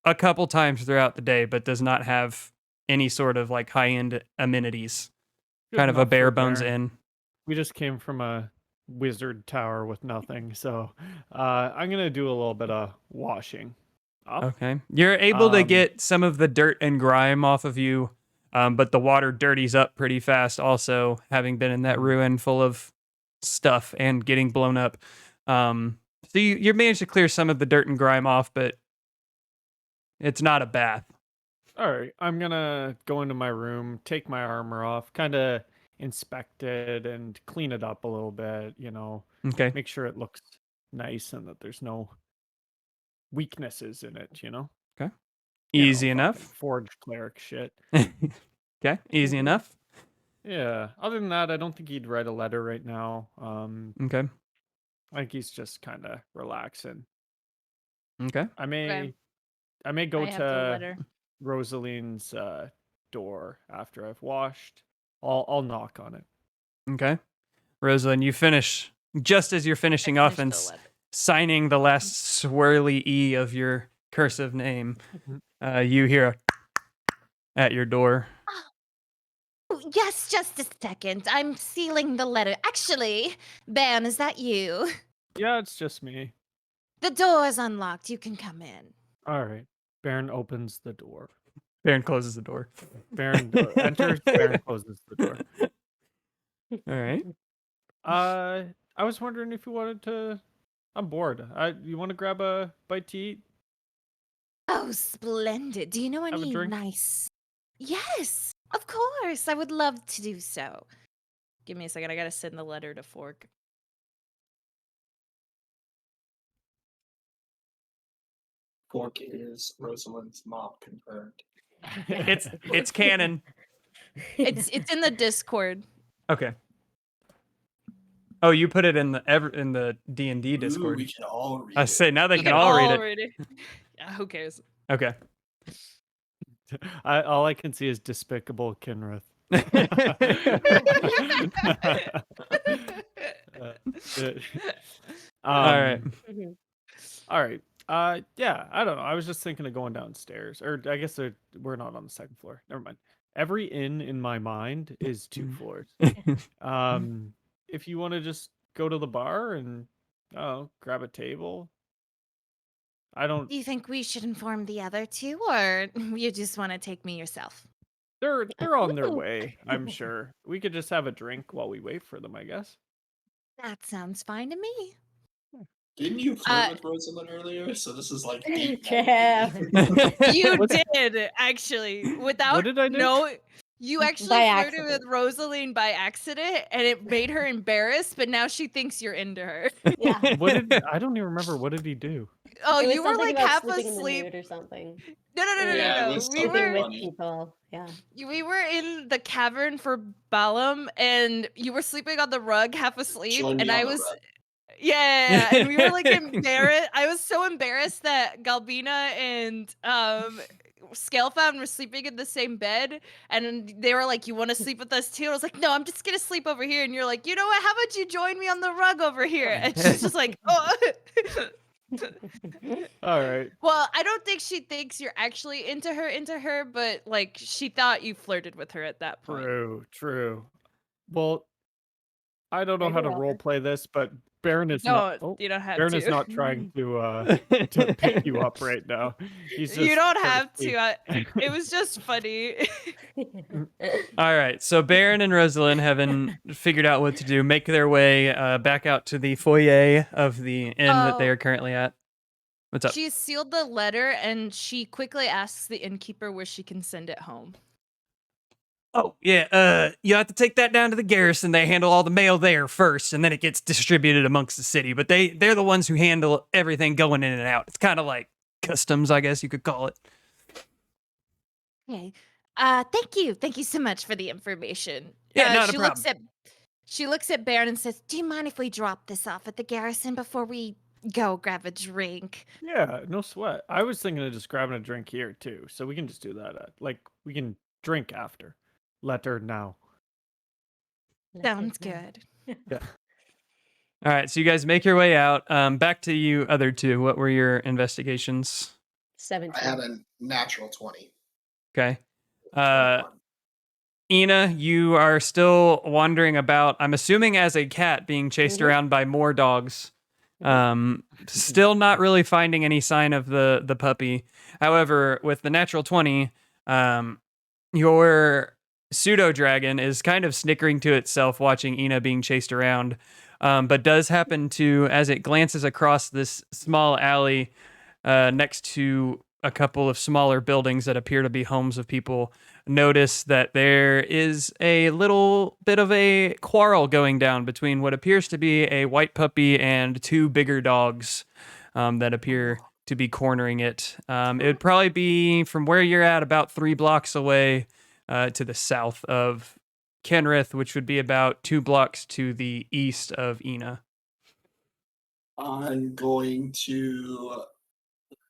[SPEAKER 1] a couple times throughout the day, but does not have any sort of like high-end amenities.
[SPEAKER 5] Good
[SPEAKER 1] Kind of a
[SPEAKER 5] enough for
[SPEAKER 1] bare bones
[SPEAKER 5] Baron.
[SPEAKER 1] inn.
[SPEAKER 5] We just came from a wizard tower with nothing, so I'm gonna do a little bit of washing up.
[SPEAKER 1] Okay. You're able to get some of the dirt and grime off of you, but the water dirties up pretty fast also, having been in that ruin full of stuff and getting blown up. So you managed to clear some of the dirt and grime off, but it's not a bath.
[SPEAKER 5] All right, I'm gonna go into my room, take my armor off, kind of inspect it and clean it up a little bit,
[SPEAKER 1] Okay.
[SPEAKER 5] make sure it looks nice and that there's no weaknesses in it,
[SPEAKER 1] Okay. Easy enough.
[SPEAKER 5] Forge cleric shit.
[SPEAKER 1] Okay, easy enough.
[SPEAKER 5] Yeah. Other than that, I don't think he'd write a letter right now.
[SPEAKER 1] Okay.
[SPEAKER 5] I think he's just kind of relaxing.
[SPEAKER 1] Okay.
[SPEAKER 5] I may go
[SPEAKER 3] I have the
[SPEAKER 5] to
[SPEAKER 3] letter.
[SPEAKER 5] Rosalind's door after I've washed. I'll knock on it.
[SPEAKER 1] Okay. Rosalind, you finish just as you're finishing off and signing the last swirly E of your cursive name. You hear at your door.
[SPEAKER 3] Oh, yes, just a second. I'm sealing the letter. Actually, Ben, is that you?
[SPEAKER 5] Yeah, it's just me.
[SPEAKER 3] The door is unlocked. You can come in.
[SPEAKER 5] All right. Baron opens the door.
[SPEAKER 1] Baron closes the door.
[SPEAKER 5] Baron enters. Baron closes the door.
[SPEAKER 1] All right.
[SPEAKER 5] I was wondering if you wanted to. I'm bored. You want to grab a bite to eat?
[SPEAKER 3] Oh, splendid. Do you know
[SPEAKER 5] Have a
[SPEAKER 3] any
[SPEAKER 5] drink?
[SPEAKER 3] nice... Yes, of course. I would love to do so. Give me a second. I got to send the letter to Fork.
[SPEAKER 2] Fork is Rosalind's mom confirmed.
[SPEAKER 1] It's canon.
[SPEAKER 3] It's in the Discord.
[SPEAKER 1] Okay. Oh, you put it in the D&D Discord.
[SPEAKER 2] Ooh, we can all read
[SPEAKER 1] I
[SPEAKER 2] it.
[SPEAKER 1] say now they can all read it.
[SPEAKER 3] Yeah, who cares?
[SPEAKER 1] Okay.
[SPEAKER 5] All I can see is despicable Kinrith.
[SPEAKER 1] All right.
[SPEAKER 5] All right. Yeah, I don't know. I was just thinking of going downstairs, or I guess we're not on the second floor. Never mind. Every inn in my mind is 2 floors. If you want to just go to the bar and grab a table.
[SPEAKER 3] Do you think we should inform the other two, or you just want to take me yourself?
[SPEAKER 5] They're on their way, I'm sure. We could just have a drink while we wait for them, I guess.
[SPEAKER 3] That sounds fine to me.
[SPEAKER 2] Didn't you flirt
[SPEAKER 3] Uh,
[SPEAKER 2] with Rosalind earlier? So this is like deep.
[SPEAKER 4] Yeah.
[SPEAKER 3] You
[SPEAKER 5] What-
[SPEAKER 3] did actually, without
[SPEAKER 5] did I do?
[SPEAKER 3] no. You actually
[SPEAKER 4] By
[SPEAKER 3] flirted with
[SPEAKER 4] accident.
[SPEAKER 3] Rosaline by accident, and it made her embarrassed. But now she thinks you're into her.
[SPEAKER 4] Yeah.
[SPEAKER 5] I don't even remember. What did he do?
[SPEAKER 3] Oh,
[SPEAKER 4] It was
[SPEAKER 3] you were
[SPEAKER 4] something
[SPEAKER 3] like
[SPEAKER 4] about
[SPEAKER 3] half
[SPEAKER 4] sleeping in the
[SPEAKER 3] asleep.
[SPEAKER 4] nude or something.
[SPEAKER 3] No.
[SPEAKER 2] Yeah, it was
[SPEAKER 3] We
[SPEAKER 2] something
[SPEAKER 3] were
[SPEAKER 4] Sleeping with
[SPEAKER 2] funny.
[SPEAKER 4] people. Yeah.
[SPEAKER 3] we were in the cavern for Balam, and you were sleeping on the rug, half asleep,
[SPEAKER 2] Join me
[SPEAKER 3] and
[SPEAKER 2] on
[SPEAKER 3] I
[SPEAKER 2] the
[SPEAKER 3] was.
[SPEAKER 2] rug.
[SPEAKER 3] Yeah, and we were like embarrassed. I was so embarrassed that Galbina and Scalefound were sleeping in the same bed, and they were like, "You want to sleep with us too?" I was like, "No, I'm just gonna sleep over here." And you're like, "You know what? How about you join me on the rug over here?" And she's just like, "Oh."
[SPEAKER 5] All right.
[SPEAKER 3] Well, I don't think she thinks you're actually into her, but like she thought you flirted with her at that point.
[SPEAKER 5] True. Well, I don't know
[SPEAKER 4] Very
[SPEAKER 5] how to
[SPEAKER 4] well.
[SPEAKER 5] role play this, but Baron is
[SPEAKER 3] No,
[SPEAKER 5] not. Oh,
[SPEAKER 3] you don't have
[SPEAKER 5] Baron
[SPEAKER 3] to.
[SPEAKER 5] is not trying to pick you up right now. He's just
[SPEAKER 3] You don't
[SPEAKER 5] sort of
[SPEAKER 3] have
[SPEAKER 5] being-
[SPEAKER 3] to. It was just funny.
[SPEAKER 1] All right, so Baron and Rosalind, having figured out what to do, make their way back out to the foyer of the inn that they
[SPEAKER 3] Oh.
[SPEAKER 1] are currently at. What's up?
[SPEAKER 3] She sealed the letter and she quickly asks the innkeeper where she can send it home.
[SPEAKER 1] Oh, yeah, you have to take that down to the garrison. They handle all the mail there first, and then it gets distributed amongst the city. But they're the ones who handle everything going in and out. It's kind of like customs, I guess you could call it.
[SPEAKER 3] Okay. Thank you so much for the information.
[SPEAKER 1] Yeah, not a
[SPEAKER 3] she looks
[SPEAKER 1] problem.
[SPEAKER 3] she looks at Baron and says, "Do you mind if we drop this off at the garrison before we go grab a drink?"
[SPEAKER 5] Yeah, no sweat. I was thinking of just grabbing a drink here too, so we can just do that. Like we can drink after. Letter now.
[SPEAKER 3] Sounds good.
[SPEAKER 1] All right, so you guys make your way out. Back to you other two. What were your investigations?
[SPEAKER 4] 17.
[SPEAKER 2] I had a natural 20.
[SPEAKER 1] Okay.
[SPEAKER 2] 21.
[SPEAKER 1] Ina, you are still wandering about. I'm assuming as a cat being chased
[SPEAKER 4] Mhm.
[SPEAKER 1] around by more dogs. Still not really finding any sign of the puppy. However, with the natural 20, your pseudo dragon is kind of snickering to itself watching Ina being chased around. But does happen to, as it glances across this small alley next to a couple of smaller buildings that appear to be homes of people, notice that there is a little bit of a quarrel going down between what appears to be a white puppy and two bigger dogs that appear to be cornering it. It would probably be from where you're at about 3 blocks away to the south of Kenrith, which would be about 2 blocks to the east of Ina.
[SPEAKER 2] I'm going to.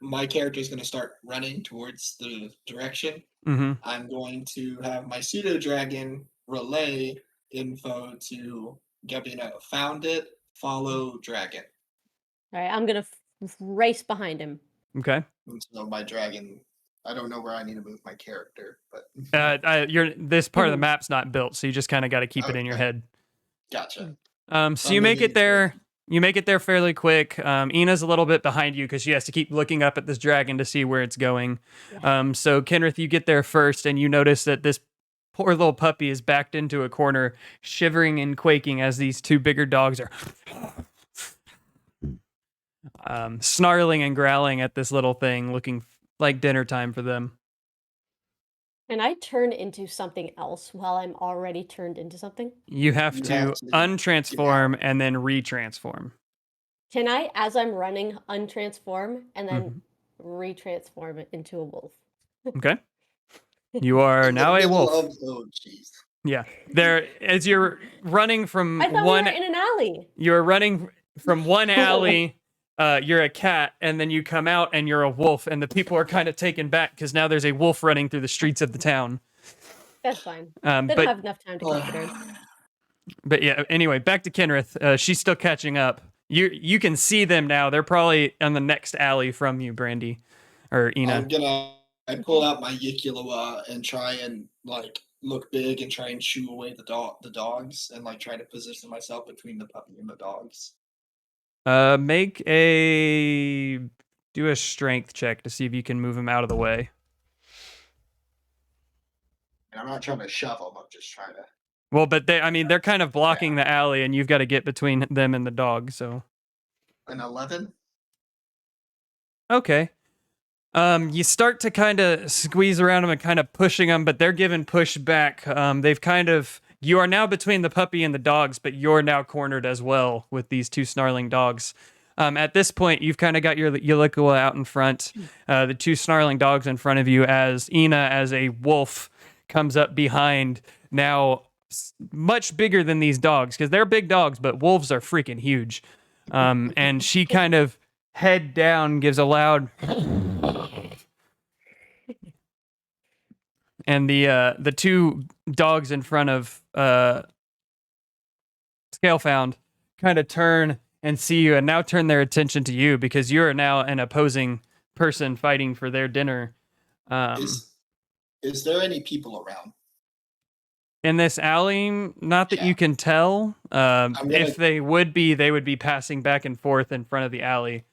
[SPEAKER 2] My character is going to start running towards the direction.
[SPEAKER 1] Mm-hmm.
[SPEAKER 2] I'm going to have my pseudo dragon relay info to Gabino. Found it. Follow dragon.
[SPEAKER 4] All right, I'm gonna race behind him.
[SPEAKER 1] Okay.
[SPEAKER 2] And so my dragon. I don't know where I need to move my character, but
[SPEAKER 1] This part of the map's not built, so you just kind of got to keep it in your
[SPEAKER 2] Okay.
[SPEAKER 1] head.
[SPEAKER 2] gotcha.
[SPEAKER 1] So
[SPEAKER 2] I'm
[SPEAKER 1] you make
[SPEAKER 2] moving
[SPEAKER 1] it there. You make it there fairly quick. Ina's a little bit behind you because she has to keep looking up at this dragon to see where it's going. So Kenrith, you get there first, and you notice that this poor little puppy is backed into a corner, shivering and quaking as these two bigger dogs are snarling and growling at this little thing, looking like dinner time for them.
[SPEAKER 4] Can I turn into something else while I'm already turned into something?
[SPEAKER 1] You have
[SPEAKER 2] You
[SPEAKER 1] to
[SPEAKER 2] have to
[SPEAKER 1] untransform and then retransform.
[SPEAKER 4] Can I, as I'm running, untransform and then retransform it into a wolf?
[SPEAKER 1] Okay. You are
[SPEAKER 2] In the
[SPEAKER 1] now a
[SPEAKER 2] middle
[SPEAKER 1] wolf.
[SPEAKER 2] of- oh, jeez.
[SPEAKER 1] Yeah. There, as you're running from
[SPEAKER 4] I thought
[SPEAKER 1] one,
[SPEAKER 4] we were in an alley.
[SPEAKER 1] you're running from one alley. You're a cat, and then you come out and you're a wolf, and the people are kind of taken back because now there's a wolf running through the streets of the town.
[SPEAKER 4] That's fine. They don't
[SPEAKER 1] But
[SPEAKER 4] have enough time to consider.
[SPEAKER 1] but yeah. Anyway, back to Kenrith. She's still catching up. You can see them now. They're probably on the next alley from you, Brandy, or Ina.
[SPEAKER 2] I pull out my Yikulawa and try and like look big and try and shoo away the dogs and like try to position myself between the puppy and the dogs.
[SPEAKER 1] Do a strength check to see if you can move him out of the way.
[SPEAKER 2] And I'm not trying to shove them. I'm just trying to
[SPEAKER 1] Well, but they're kind of blocking the alley, and you've got to get between them and the dog. So
[SPEAKER 2] An 11.
[SPEAKER 1] okay. You start to kind of squeeze around them and kind of pushing them, but they're giving pushback. You are now between the puppy and the dogs, but you're now cornered as well with these two snarling dogs. At this point, you've kind of got your Ulicua out in front, the two snarling dogs in front of you, as Ina, as a wolf, comes up behind, now much bigger than these dogs, because they're big dogs, but wolves are freaking huge. And she kind of head down, gives a loud and the two dogs in front of Scalefound kind of turn and see you, and now turn their attention to you because you're now an opposing person fighting for their dinner.
[SPEAKER 2] Is there any people around
[SPEAKER 1] in this alley? Not that you can tell. If they would be passing back and forth in front of the alley.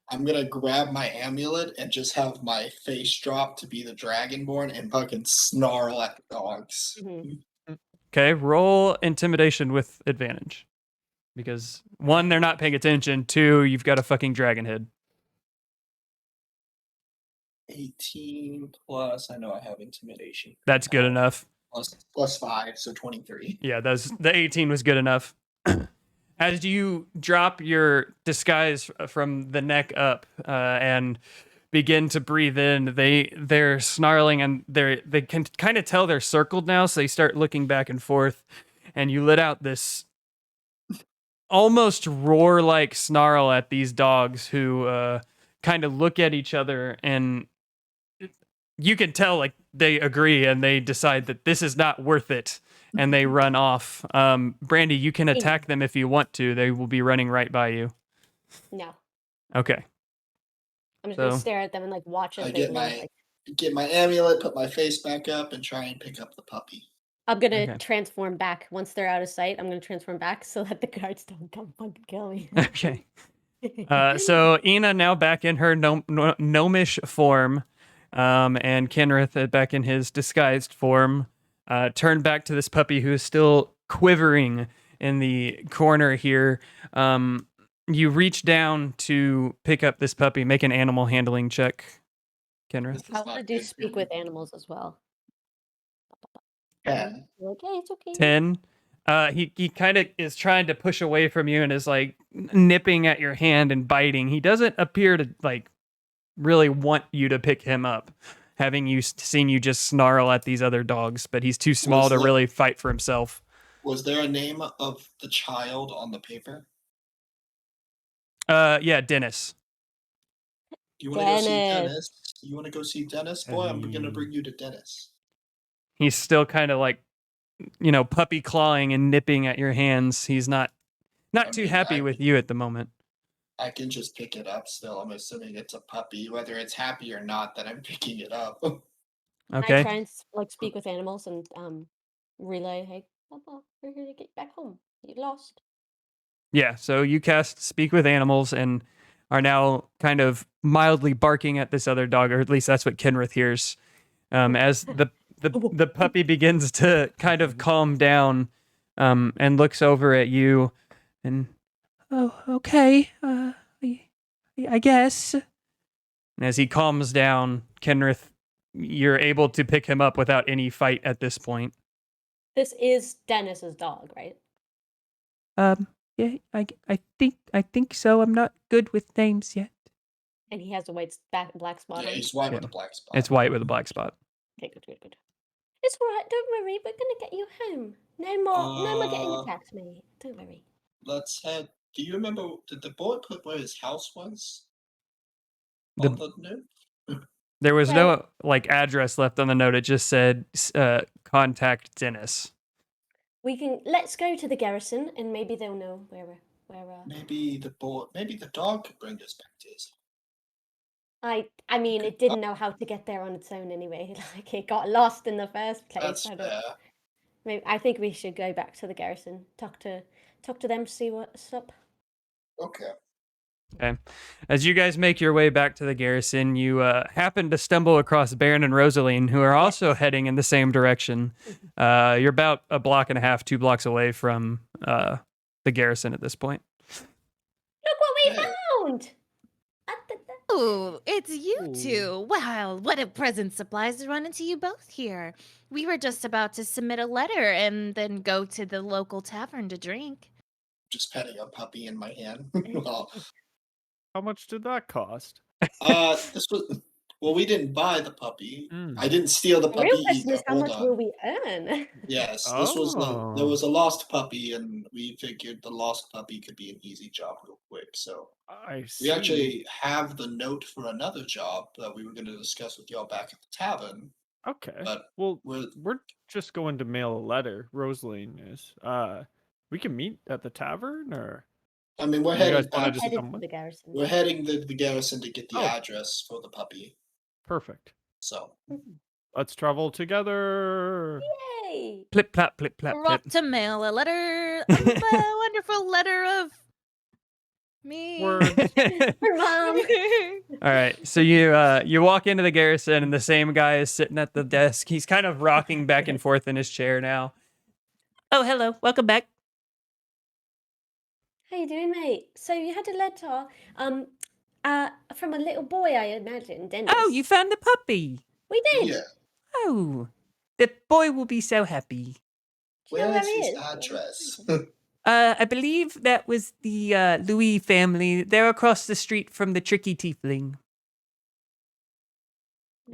[SPEAKER 2] I'm gonna grab my amulet and just have my face drop to be the Dragonborn and fucking snarl at the dogs.
[SPEAKER 1] Okay, roll intimidation with advantage. Because 1, they're not paying attention. 2, you've got a fucking dragon head.
[SPEAKER 2] 18 plus, I know I have intimidation.
[SPEAKER 1] That's good enough.
[SPEAKER 2] Plus 5, so 23.
[SPEAKER 1] Yeah, the 18 was good enough. As you drop your disguise from the neck up and begin to breathe in, they're snarling, and they can kind of tell they're circled now, so they start looking back and forth, and you let out this almost roar-like snarl at these dogs who kind of look at each other, and you can tell like they agree and they decide that this is not worth it, and they run off. Brandy, you can attack them if you want to. They will be running right by you.
[SPEAKER 4] No.
[SPEAKER 1] Okay.
[SPEAKER 4] I'm just gonna stare at them and like watch as they
[SPEAKER 2] get my amulet, put my face back up, and try and pick up the puppy.
[SPEAKER 4] I'm gonna transform back once they're out of sight. I'm gonna transform back so that the guards don't come fucking kill me.
[SPEAKER 1] Okay. So Ina now back in her gnomish form, and Kenrith back in his disguised form, turn back to this puppy who is still quivering in the corner here. You reach down to pick up this puppy. Make an animal handling check, Kenrith.
[SPEAKER 4] I want to do speak with animals as well.
[SPEAKER 2] 10.
[SPEAKER 4] Okay, it's okay.
[SPEAKER 1] 10. He kind of is trying to push away from you and is like nipping at your hand and biting. He doesn't appear to like really want you to pick him up, having seen you just snarl at these other dogs, but he's too small to really fight for himself.
[SPEAKER 2] Was there a name of the child on the paper?
[SPEAKER 1] Yeah, Dennis.
[SPEAKER 2] You want to go see Dennis? You want to go see Dennis? Boy, I'm going to bring you to Dennis.
[SPEAKER 1] He's still kind of like, puppy clawing and nipping at your hands. He's not too happy with you at the moment.
[SPEAKER 2] I can just pick it up still. I'm assuming it's a puppy, whether it's happy or not that I'm picking it up.
[SPEAKER 1] Okay.
[SPEAKER 4] I try and like speak with animals and relay, hey, Papa, we're here to get back home. You lost.
[SPEAKER 1] Yeah, so you cast Speak with Animals and are now kind of mildly barking at this other dog, or at least that's what Kenrith hears. As the puppy begins to kind of calm down and looks over at you and,
[SPEAKER 6] oh, okay, I guess.
[SPEAKER 1] And as he calms down, Kenrith, you're able to pick him up without any fight at this point.
[SPEAKER 4] This is Dennis's dog, right?
[SPEAKER 6] Yeah, I think so. I'm not good with names yet.
[SPEAKER 4] And he has a black spot
[SPEAKER 2] Yeah,
[SPEAKER 4] on
[SPEAKER 2] he's white with a black spot.
[SPEAKER 1] It's white with a black spot.
[SPEAKER 4] Okay, good. It's all right. Don't worry. We're gonna get you home. No more getting attacked, mate. Don't worry.
[SPEAKER 2] Let's head. Do you remember? Did the boy put where his house was?
[SPEAKER 1] On
[SPEAKER 2] the note?
[SPEAKER 1] There was no address left on the note. It just said contact Dennis.
[SPEAKER 4] Let's go to the garrison and maybe they'll know where.
[SPEAKER 2] Maybe the dog could bring us back to his.
[SPEAKER 4] I mean, it didn't know how to get there on its own anyway. Like it got lost in the first place.
[SPEAKER 2] That's fair.
[SPEAKER 4] Maybe I think we should go back to the garrison. Talk to them, see what's up.
[SPEAKER 2] Okay.
[SPEAKER 1] Okay. As you guys make your way back to the garrison, you happen to stumble across Baron and Rosaline, who are also heading in the same direction. You're about a block and a half, 2 blocks away from the garrison at this point.
[SPEAKER 4] Look what we
[SPEAKER 2] Hey.
[SPEAKER 4] found!
[SPEAKER 3] Oh, it's you
[SPEAKER 5] Ooh.
[SPEAKER 3] two. Well, what a pleasant surprise to run into you both here. We were just about to submit a letter and then go to the local tavern to drink.
[SPEAKER 2] Just petting a puppy in my hand. Well,
[SPEAKER 5] How much did that cost?
[SPEAKER 2] this was. Well, we didn't buy the puppy.
[SPEAKER 5] Mm.
[SPEAKER 2] I didn't steal the
[SPEAKER 4] The
[SPEAKER 2] puppy
[SPEAKER 4] real question
[SPEAKER 2] either.
[SPEAKER 4] is, how
[SPEAKER 2] Hold
[SPEAKER 4] much
[SPEAKER 2] on.
[SPEAKER 4] will we earn?
[SPEAKER 2] Yes, this was there
[SPEAKER 5] Oh.
[SPEAKER 2] was a lost puppy, and we figured the lost puppy could be an easy job real quick. So
[SPEAKER 5] I see.
[SPEAKER 2] we actually have the note for another job that we were going to discuss with y'all back at the tavern.
[SPEAKER 5] Okay.
[SPEAKER 2] But
[SPEAKER 5] Well,
[SPEAKER 2] we're
[SPEAKER 5] we're just going to mail a letter. Rosaline is. We can meet at the tavern, or
[SPEAKER 2] I mean, we're
[SPEAKER 5] You guys
[SPEAKER 2] heading
[SPEAKER 5] wanna
[SPEAKER 2] back.
[SPEAKER 5] just
[SPEAKER 4] Headed
[SPEAKER 5] come
[SPEAKER 4] to
[SPEAKER 5] with-
[SPEAKER 4] the garrison.
[SPEAKER 2] We're heading to the garrison to get the
[SPEAKER 5] Oh.
[SPEAKER 2] address for the puppy.
[SPEAKER 5] perfect.
[SPEAKER 2] So
[SPEAKER 5] Let's travel together.
[SPEAKER 4] Yay!
[SPEAKER 1] Plip, plap, plip, plap,
[SPEAKER 3] We're off
[SPEAKER 1] plip.
[SPEAKER 3] to mail a letter, a wonderful letter of me.
[SPEAKER 5] Words.
[SPEAKER 4] For mom.
[SPEAKER 1] All right, so you walk into the garrison, and the same guy is sitting at the desk. He's kind of rocking back and forth in his chair now. Oh, hello, welcome back.
[SPEAKER 4] How you doing, mate? So you had a letter, from a little boy, I imagine, Dennis.
[SPEAKER 6] Oh, you found the puppy.
[SPEAKER 4] We did.
[SPEAKER 2] yeah,
[SPEAKER 6] Oh, the boy will be so happy.
[SPEAKER 4] Do you know
[SPEAKER 2] where is
[SPEAKER 4] he
[SPEAKER 2] his
[SPEAKER 4] is?
[SPEAKER 2] address?
[SPEAKER 6] I believe that was the Louis family. They're across the street from the tricky tiefling.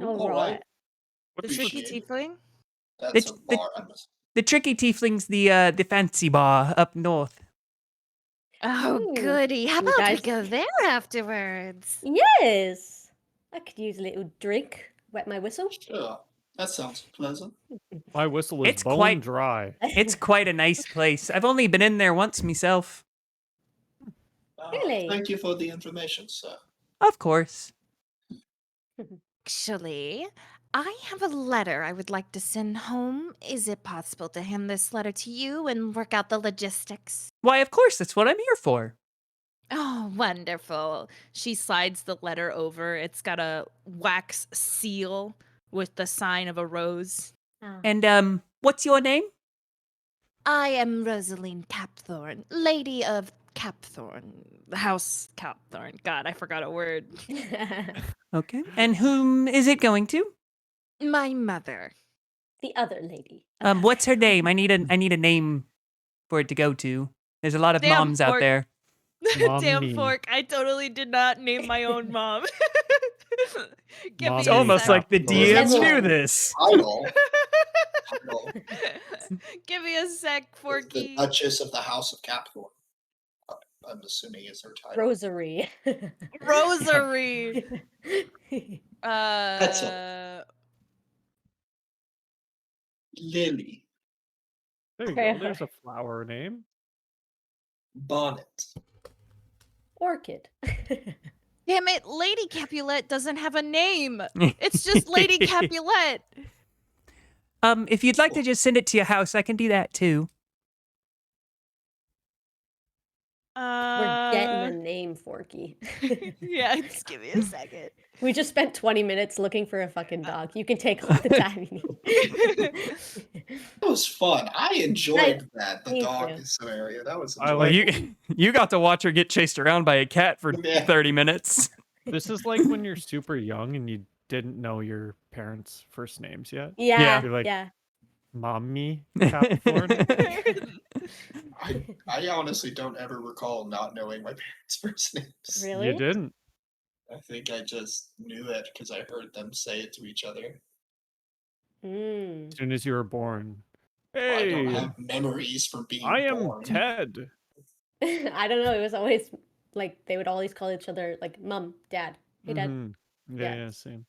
[SPEAKER 4] All right.
[SPEAKER 3] The
[SPEAKER 5] What's
[SPEAKER 3] tricky
[SPEAKER 2] Appreciate it.
[SPEAKER 3] tiefling?
[SPEAKER 2] That's a
[SPEAKER 6] the-
[SPEAKER 2] bar. I must.
[SPEAKER 6] The tricky tiefling's the fancy bar up north.
[SPEAKER 3] Oh,
[SPEAKER 4] Ooh,
[SPEAKER 3] goody. How
[SPEAKER 4] you
[SPEAKER 3] about we
[SPEAKER 4] guys-
[SPEAKER 3] go there afterwards?
[SPEAKER 4] Yes. I could use a little drink. Wet my whistle.
[SPEAKER 2] Sure, that sounds pleasant.
[SPEAKER 5] My whistle is
[SPEAKER 6] It's
[SPEAKER 5] bone
[SPEAKER 6] quite-
[SPEAKER 5] dry.
[SPEAKER 6] It's quite a nice place. I've only been in there once myself.
[SPEAKER 4] Really?
[SPEAKER 2] Thank you for the information, sir.
[SPEAKER 6] Of course.
[SPEAKER 3] Actually, I have a letter I would like to send home. Is it possible to hand this letter to you and work out the logistics?
[SPEAKER 6] Why, of course, that's what I'm here for.
[SPEAKER 3] Oh, wonderful. She slides the letter over. It's got a wax seal with the sign of a rose.
[SPEAKER 4] Ah.
[SPEAKER 6] And what's your name?
[SPEAKER 3] I am Rosaline Capthorne, Lady of Capthorne, House Capthorne. God, I forgot a word.
[SPEAKER 6] Okay. And whom is it going to?
[SPEAKER 3] My mother.
[SPEAKER 4] The other lady.
[SPEAKER 6] What's her name? I need a name for it to go to. There's a lot of
[SPEAKER 3] Damn,
[SPEAKER 6] moms out
[SPEAKER 3] Fork.
[SPEAKER 6] there.
[SPEAKER 3] Damn
[SPEAKER 5] Mommy.
[SPEAKER 3] fork, I totally did not name my own mom. Give
[SPEAKER 5] Mommy.
[SPEAKER 3] me
[SPEAKER 1] It's
[SPEAKER 3] a
[SPEAKER 1] almost
[SPEAKER 3] sec.
[SPEAKER 1] like the
[SPEAKER 5] Capthorne.
[SPEAKER 1] DMs
[SPEAKER 4] Level.
[SPEAKER 1] knew this.
[SPEAKER 2] Idol. Idol.
[SPEAKER 3] Give me a sec,
[SPEAKER 2] The
[SPEAKER 3] Forky.
[SPEAKER 2] Duchess of the House of Capricorn. I'm assuming is her title.
[SPEAKER 4] Rosary.
[SPEAKER 3] Rosary.
[SPEAKER 2] Petal. Lily.
[SPEAKER 5] There you go. There's a flower name.
[SPEAKER 2] Bonnet.
[SPEAKER 4] Orchid.
[SPEAKER 3] Damn it, Lady Capulet doesn't have a name. It's just Lady Capulet.
[SPEAKER 6] If you'd like to just send it to your house, I can do that too.
[SPEAKER 4] We're getting a name, Forky.
[SPEAKER 3] Yeah, just give me a second.
[SPEAKER 4] We just spent 20 minutes looking for a fucking dog. You can take all the time you need.
[SPEAKER 2] That was fun. I enjoyed that. The
[SPEAKER 4] me
[SPEAKER 2] dog
[SPEAKER 4] too.
[SPEAKER 2] scenario. That was
[SPEAKER 5] I
[SPEAKER 1] Well,
[SPEAKER 2] enjoyable.
[SPEAKER 1] you got to watch her get chased around by a cat for
[SPEAKER 2] Yeah.
[SPEAKER 1] 30 minutes.
[SPEAKER 5] This is like when you're super young and you didn't know your parents' first names yet.
[SPEAKER 4] Yeah,
[SPEAKER 5] You're like-
[SPEAKER 4] yeah.
[SPEAKER 5] Mommy Capthorne.
[SPEAKER 2] I honestly don't ever recall not knowing my parents' first names.
[SPEAKER 4] Really?
[SPEAKER 5] You didn't.
[SPEAKER 2] I think I just knew it because I heard them say it to each other.
[SPEAKER 4] Mm.
[SPEAKER 5] As soon as you were born.
[SPEAKER 2] I don't
[SPEAKER 5] Hey,
[SPEAKER 2] have memories from being
[SPEAKER 5] I am
[SPEAKER 2] born.
[SPEAKER 5] Ted.
[SPEAKER 4] I don't know. It was always like they would always call each other like mom, dad. Hey, dad.
[SPEAKER 5] Mhm.
[SPEAKER 4] Yeah.
[SPEAKER 5] Yeah, same.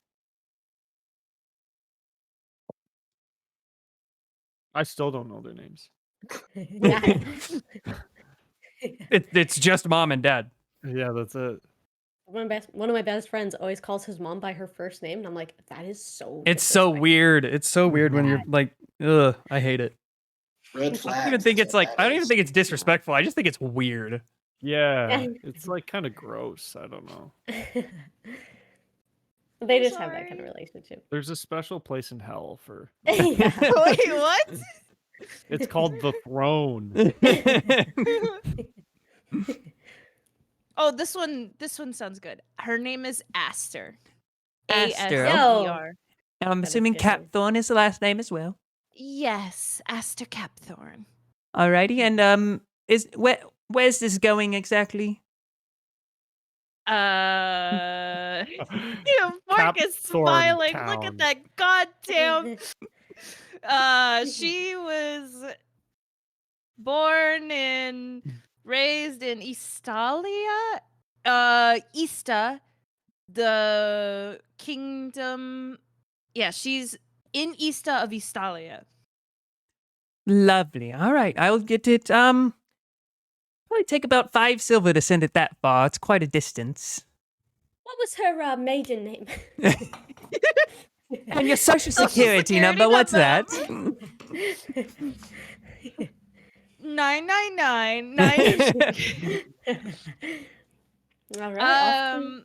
[SPEAKER 5] I still don't know their names.
[SPEAKER 4] Yeah.
[SPEAKER 1] It's just mom and dad.
[SPEAKER 5] Yeah, that's it.
[SPEAKER 4] One of my best friends always calls his mom by her first name, and I'm like, that is so.
[SPEAKER 1] It's so
[SPEAKER 4] disrespectful."
[SPEAKER 1] weird. It's so weird when you're like, ugh, I hate it.
[SPEAKER 2] Red
[SPEAKER 1] I
[SPEAKER 2] flags.
[SPEAKER 1] don't even think
[SPEAKER 2] is
[SPEAKER 1] it's
[SPEAKER 2] what
[SPEAKER 1] like,
[SPEAKER 2] that
[SPEAKER 1] I don't even
[SPEAKER 2] is.
[SPEAKER 1] think it's disrespectful. I just think it's weird.
[SPEAKER 5] Yeah, it's like kind of gross. I don't know.
[SPEAKER 4] They
[SPEAKER 3] I'm
[SPEAKER 4] just have that kind of
[SPEAKER 3] sorry.
[SPEAKER 4] relationship.
[SPEAKER 5] There's a special place in hell for.
[SPEAKER 4] Yeah.
[SPEAKER 3] Wait, what?
[SPEAKER 5] It's called the throne.
[SPEAKER 3] Oh, this one sounds good. Her name is Aster.
[SPEAKER 6] Aster.
[SPEAKER 3] Aster.
[SPEAKER 6] And I'm
[SPEAKER 4] That is
[SPEAKER 6] assuming
[SPEAKER 4] good name.
[SPEAKER 6] Capthorn is the last name as well.
[SPEAKER 3] Yes, Aster Capthorn.
[SPEAKER 6] Alrighty, and where's this going exactly?
[SPEAKER 3] Fork is
[SPEAKER 5] Capthorn
[SPEAKER 3] smiling. Look
[SPEAKER 5] Town.
[SPEAKER 3] at that goddamn. She was born and raised in Eastalia. Easta, the kingdom. Yeah, she's in Easta of Eastalia.
[SPEAKER 6] Lovely. All right, I'll get it. Probably take about 5 silver to send it that far. It's quite a distance.
[SPEAKER 4] What was her maiden name?
[SPEAKER 6] And your social
[SPEAKER 3] Social
[SPEAKER 6] security
[SPEAKER 3] security
[SPEAKER 6] number, what's that?
[SPEAKER 3] number. 999.
[SPEAKER 4] All right.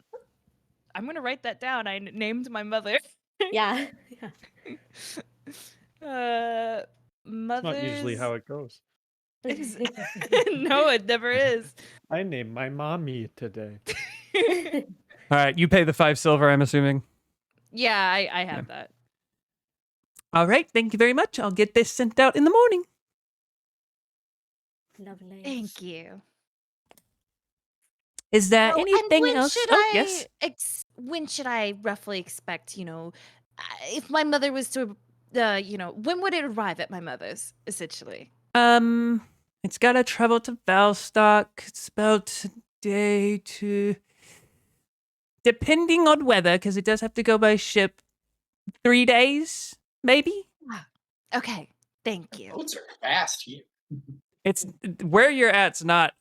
[SPEAKER 3] I'm gonna write that down. I named my mother.
[SPEAKER 4] Yeah.
[SPEAKER 3] Mother's.
[SPEAKER 5] It's not usually how it goes.
[SPEAKER 3] No, it never is.
[SPEAKER 5] I named my mommy today.
[SPEAKER 1] All right, you pay the 5 silver, I'm assuming.
[SPEAKER 3] Yeah, I have that.
[SPEAKER 6] All right, thank you very much. I'll get this sent out in the morning.
[SPEAKER 4] Lovely.
[SPEAKER 3] Thank you.
[SPEAKER 6] Is there
[SPEAKER 3] Oh, and
[SPEAKER 6] anything
[SPEAKER 3] when
[SPEAKER 6] else?
[SPEAKER 3] should
[SPEAKER 6] Yes.
[SPEAKER 3] when should I roughly expect, if my mother was to, when would it arrive at my mother's, essentially?
[SPEAKER 6] It's gotta travel to Valstock. It's about a day to, depending on weather, because it does have to go by ship. 3 days, maybe.
[SPEAKER 3] Okay, thank you.
[SPEAKER 2] Boats are fast here.
[SPEAKER 1] It's where you're at's not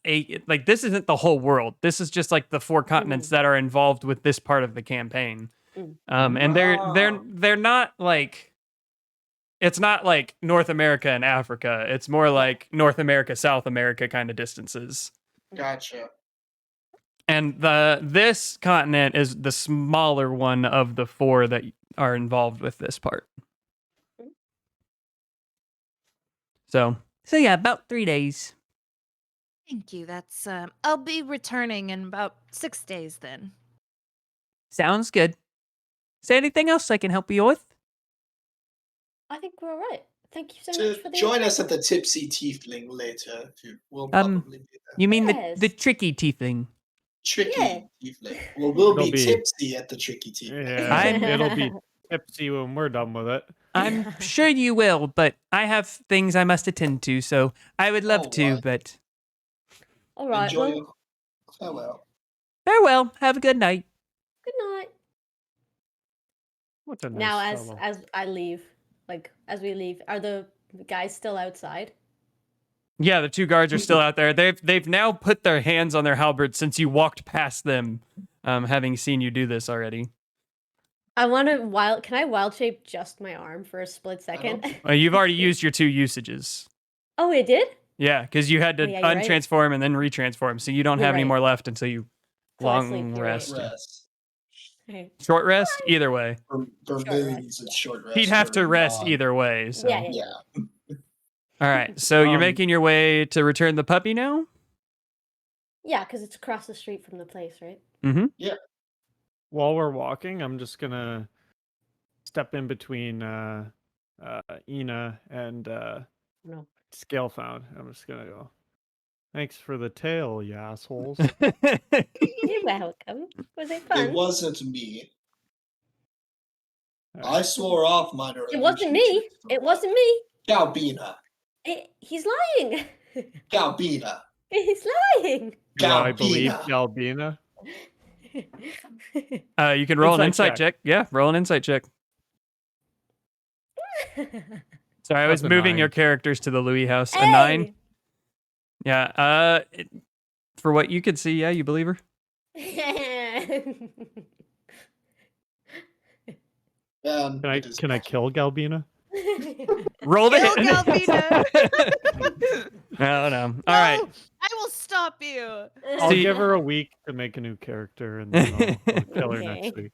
[SPEAKER 1] like this isn't the whole world. This is just like the 4 continents that are involved with this part of the campaign. And they're not like, it's not like North America and Africa. It's more like North America, South America kind of distances.
[SPEAKER 2] Gotcha.
[SPEAKER 1] And this continent is the smaller one of the 4 that are involved with this part. So yeah, about 3 days.
[SPEAKER 3] Thank you. That's I'll be returning in about 6 days then.
[SPEAKER 6] Sounds good. Is there anything else I can help you with?
[SPEAKER 4] I think we're all right. Thank you so
[SPEAKER 2] To
[SPEAKER 4] much for the
[SPEAKER 2] join
[SPEAKER 4] info.
[SPEAKER 2] us at the Tipsy Tiefling later. We'll probably be there.
[SPEAKER 6] You mean the
[SPEAKER 4] Yes.
[SPEAKER 6] tricky tiefling?
[SPEAKER 2] Tricky
[SPEAKER 4] Yeah.
[SPEAKER 2] Tiefling. Well, we'll
[SPEAKER 5] It'll
[SPEAKER 2] be
[SPEAKER 5] be-
[SPEAKER 2] tipsy at the Tricky Tiefling.
[SPEAKER 5] Yeah, it'll be tipsy when we're done with it.
[SPEAKER 6] I'm sure you will, but I have things I must attend to, so I would love to,
[SPEAKER 2] Alright.
[SPEAKER 6] but
[SPEAKER 4] All right.
[SPEAKER 2] Enjoy
[SPEAKER 4] Well,
[SPEAKER 2] your farewell.
[SPEAKER 6] farewell. Have a good night.
[SPEAKER 4] good night.
[SPEAKER 5] What's a nice
[SPEAKER 4] Now,
[SPEAKER 5] fellow.
[SPEAKER 4] as I leave, as we leave, are the guys still outside?
[SPEAKER 1] Yeah, the 2 guards are still out there. They've now put their hands on their halberds since you walked past them, having seen you do this already.
[SPEAKER 4] I want to Can I wild shape just my arm for a split second?
[SPEAKER 1] You've already used your 2 usages.
[SPEAKER 4] Oh, it did.
[SPEAKER 1] Yeah, because you had to
[SPEAKER 4] Oh, yeah, you're right.
[SPEAKER 1] untransform and then retransform, so you don't
[SPEAKER 4] You're
[SPEAKER 1] have any
[SPEAKER 4] right.
[SPEAKER 1] more left until you
[SPEAKER 4] Till I sleep
[SPEAKER 1] long
[SPEAKER 4] through it.
[SPEAKER 1] rest.
[SPEAKER 2] Rest.
[SPEAKER 4] Okay.
[SPEAKER 1] Short rest, either way.
[SPEAKER 2] For
[SPEAKER 4] Short
[SPEAKER 2] moons,
[SPEAKER 4] rest,
[SPEAKER 2] it's short rest.
[SPEAKER 1] He'd have
[SPEAKER 2] for
[SPEAKER 1] to rest
[SPEAKER 2] non-
[SPEAKER 1] either way. So,
[SPEAKER 4] Yeah.
[SPEAKER 2] Yeah.
[SPEAKER 1] all right. So you're
[SPEAKER 5] Um,
[SPEAKER 1] making your way to return the puppy now.
[SPEAKER 4] Yeah, because it's across the street from the place, right?
[SPEAKER 5] While we're walking, I'm just gonna step in between Ina and
[SPEAKER 4] No.
[SPEAKER 5] Scalefound. I'm just gonna go. Thanks for the tail, you assholes.
[SPEAKER 4] You're welcome. Was it
[SPEAKER 2] It
[SPEAKER 4] fun?
[SPEAKER 2] wasn't me. I swore off minor
[SPEAKER 4] It wasn't
[SPEAKER 2] illusion
[SPEAKER 4] me.
[SPEAKER 2] checks for
[SPEAKER 4] It
[SPEAKER 2] that.
[SPEAKER 4] wasn't me.
[SPEAKER 2] Galbina.
[SPEAKER 4] He's lying.
[SPEAKER 2] Galbina.
[SPEAKER 4] He's lying.
[SPEAKER 5] Do I believe
[SPEAKER 2] Galbina.
[SPEAKER 5] Galbina?
[SPEAKER 1] You can roll an
[SPEAKER 5] Insight
[SPEAKER 1] insight check. Yeah, roll an insight check. Sorry, I was
[SPEAKER 5] That's a
[SPEAKER 1] moving
[SPEAKER 5] 9.
[SPEAKER 1] your characters to the Louis house. A 9.
[SPEAKER 4] Hey!
[SPEAKER 1] Yeah. For what you could see, yeah, you believe her.
[SPEAKER 5] Can I kill Galbina?
[SPEAKER 1] Roll the
[SPEAKER 3] Kill
[SPEAKER 1] hit.
[SPEAKER 3] Galvina.
[SPEAKER 1] No. All
[SPEAKER 3] No,
[SPEAKER 1] right.
[SPEAKER 3] I will stop you.
[SPEAKER 5] I'll
[SPEAKER 1] See-
[SPEAKER 5] give her a week to make a new character, and then I'll kill her next
[SPEAKER 4] Okay.
[SPEAKER 5] week.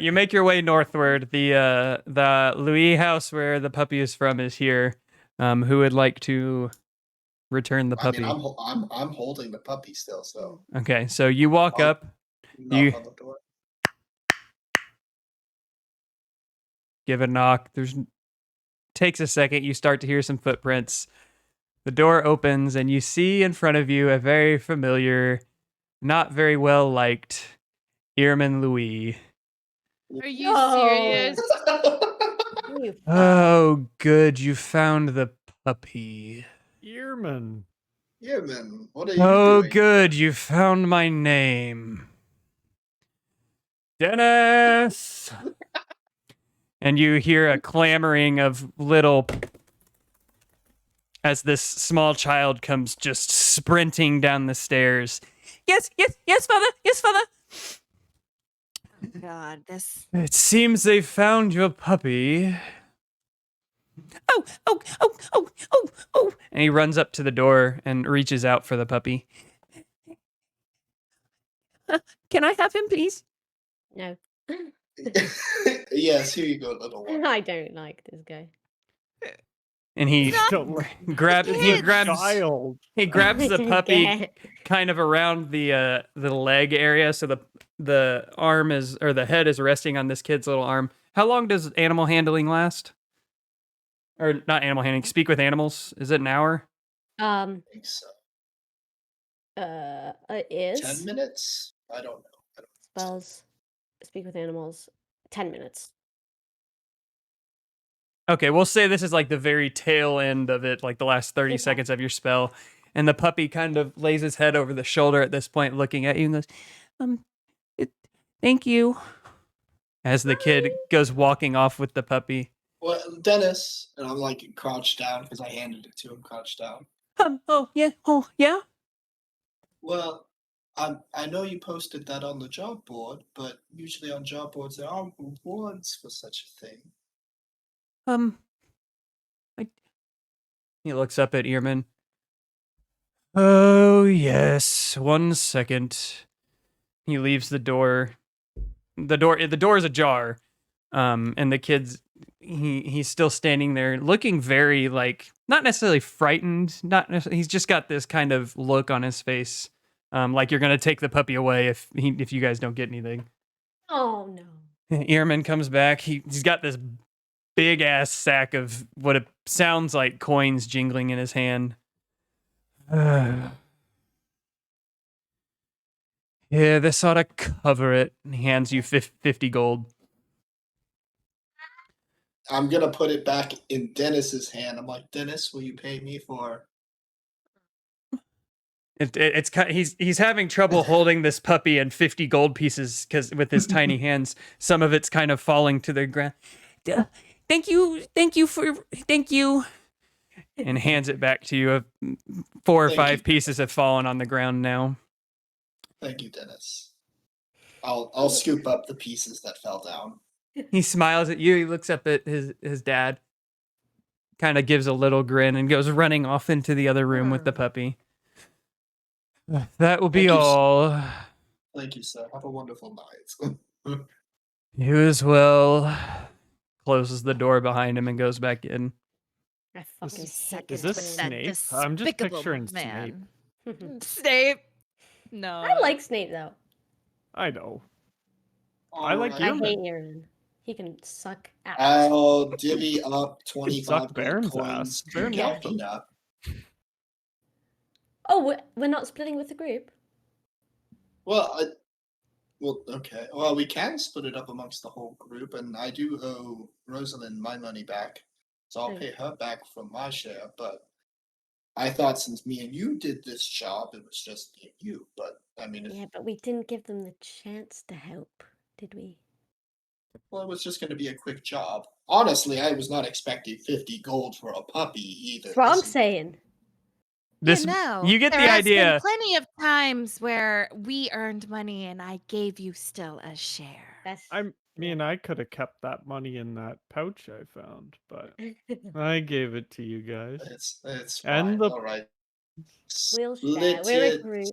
[SPEAKER 1] You make your way northward. The Louis house where the puppy is from is here. Who would like to return the
[SPEAKER 2] I
[SPEAKER 1] puppy?
[SPEAKER 2] mean, I'm holding the puppy still, so
[SPEAKER 1] Okay, so you walk
[SPEAKER 2] I'll-
[SPEAKER 1] up,
[SPEAKER 2] knock
[SPEAKER 1] You-
[SPEAKER 2] on the door.
[SPEAKER 1] give a knock. Takes a second. You start to hear some footprints. The door opens, and you see in front of you a very familiar, not very well liked Ehrman Louis.
[SPEAKER 3] Are you
[SPEAKER 4] No.
[SPEAKER 3] serious?
[SPEAKER 4] You fuck.
[SPEAKER 1] Oh, good, you found the puppy.
[SPEAKER 5] Earman.
[SPEAKER 2] Yeah, man. What are you
[SPEAKER 1] Oh,
[SPEAKER 2] doing?
[SPEAKER 1] good, you found my name. Dennis! And you hear a clamoring of little as this small child comes just sprinting down the stairs. Yes, father.
[SPEAKER 3] God, this.
[SPEAKER 1] It seems they found your puppy. Oh. And he runs up to the door and reaches out for the puppy. Can I have him, please?
[SPEAKER 4] No.
[SPEAKER 2] Yes, here you go, little one.
[SPEAKER 4] I don't like this guy.
[SPEAKER 1] And he
[SPEAKER 5] Don't let
[SPEAKER 1] grabs
[SPEAKER 5] child.
[SPEAKER 1] he grabs the
[SPEAKER 4] Don't
[SPEAKER 1] puppy
[SPEAKER 4] care.
[SPEAKER 1] kind of around the leg area, so the arm is, or the head is resting on this kid's little arm. How long does animal handling last? Or not animal handling, speak with animals? Is it an hour?
[SPEAKER 2] I think so.
[SPEAKER 4] It is
[SPEAKER 2] 10 minutes? I don't know.
[SPEAKER 4] spells. Speak with animals. 10 minutes.
[SPEAKER 1] Okay, we'll say this is like the very tail end of it, like the last 30
[SPEAKER 4] Okay.
[SPEAKER 1] seconds of your spell. And the puppy kind of lays his head over the shoulder at this point, looking at you and goes, thank you. As the kid goes walking off with the puppy.
[SPEAKER 2] Well, Dennis, and I'm like crouched down because I handed it to him crouched down.
[SPEAKER 1] Oh, yeah.
[SPEAKER 2] Well, I know you posted that on the job board, but usually on job boards there are rewards for such a thing.
[SPEAKER 1] He looks up at Earman. Oh, yes. 1 second. He leaves the door. The door is ajar. And the kid's he's still standing there looking very like not necessarily frightened, he's just got this kind of look on his face. Like you're going to take the puppy away if you guys don't get anything.
[SPEAKER 4] Oh no.
[SPEAKER 1] Earman comes back. He's got this big ass sack of what it sounds like coins jingling in his hand. Yeah, this ought to cover it. And he hands you 50 gold.
[SPEAKER 2] I'm gonna put it back in Dennis's hand. I'm like, Dennis, will you pay me for?
[SPEAKER 1] He's having trouble holding this puppy and 50 gold pieces because with his tiny hands, some of it's kind of falling to the ground. Thank you, and hands it back to you. 4 or
[SPEAKER 2] Thank
[SPEAKER 1] 5
[SPEAKER 2] you.
[SPEAKER 1] pieces have fallen on the ground now.
[SPEAKER 2] Thank you, Dennis. I'll scoop up the pieces that fell down.
[SPEAKER 1] He smiles at you. He looks up at his dad, kind of gives a little grin, and goes running off into the other room with the puppy. That will be
[SPEAKER 2] Thank you,
[SPEAKER 1] all.
[SPEAKER 2] Thank you, sir. Have a wonderful night.
[SPEAKER 1] You as well. Closes the door behind him and goes back in.
[SPEAKER 4] I fucking hate
[SPEAKER 3] Second
[SPEAKER 5] Is
[SPEAKER 3] with
[SPEAKER 5] this
[SPEAKER 3] that
[SPEAKER 5] Snape? I'm just
[SPEAKER 3] despicable
[SPEAKER 5] picturing
[SPEAKER 3] man.
[SPEAKER 4] Snape.
[SPEAKER 3] Snape. No.
[SPEAKER 4] I like Snape though.
[SPEAKER 5] I know. I like
[SPEAKER 2] Alright.
[SPEAKER 4] I
[SPEAKER 5] Earman.
[SPEAKER 4] hate Aaron. He can suck ass.
[SPEAKER 2] I'll divvy up
[SPEAKER 5] Suck
[SPEAKER 2] 25 gold
[SPEAKER 5] Baron's
[SPEAKER 2] coins
[SPEAKER 5] ass.
[SPEAKER 2] to
[SPEAKER 5] Baron
[SPEAKER 4] loves
[SPEAKER 5] him.
[SPEAKER 2] Galpina.
[SPEAKER 4] Oh, we're not splitting with the group.
[SPEAKER 2] Well, okay. Well, we can split it up amongst the whole group, and I do owe Rosalind my money back, so I'll
[SPEAKER 4] Hmm.
[SPEAKER 2] pay her back from my share. But I thought since me and you did this job, it was just me and you. But I mean,
[SPEAKER 4] Yeah, but we didn't give them the chance to help, did we?
[SPEAKER 2] well, it was just going to be a quick job. Honestly, I was not expecting 50 gold for a puppy either.
[SPEAKER 4] That's what I'm
[SPEAKER 2] This is-
[SPEAKER 4] saying.
[SPEAKER 1] You get
[SPEAKER 3] there
[SPEAKER 1] the
[SPEAKER 3] has
[SPEAKER 1] idea.
[SPEAKER 3] been plenty of times where we earned money and I gave you still a share.
[SPEAKER 4] That's
[SPEAKER 5] I'm I could have kept that money in that pouch I found, but I gave it to you guys.
[SPEAKER 2] It's
[SPEAKER 5] And
[SPEAKER 2] fine.
[SPEAKER 5] the
[SPEAKER 2] All right.
[SPEAKER 4] We'll share.
[SPEAKER 2] Split
[SPEAKER 4] We're a
[SPEAKER 2] it.
[SPEAKER 4] group.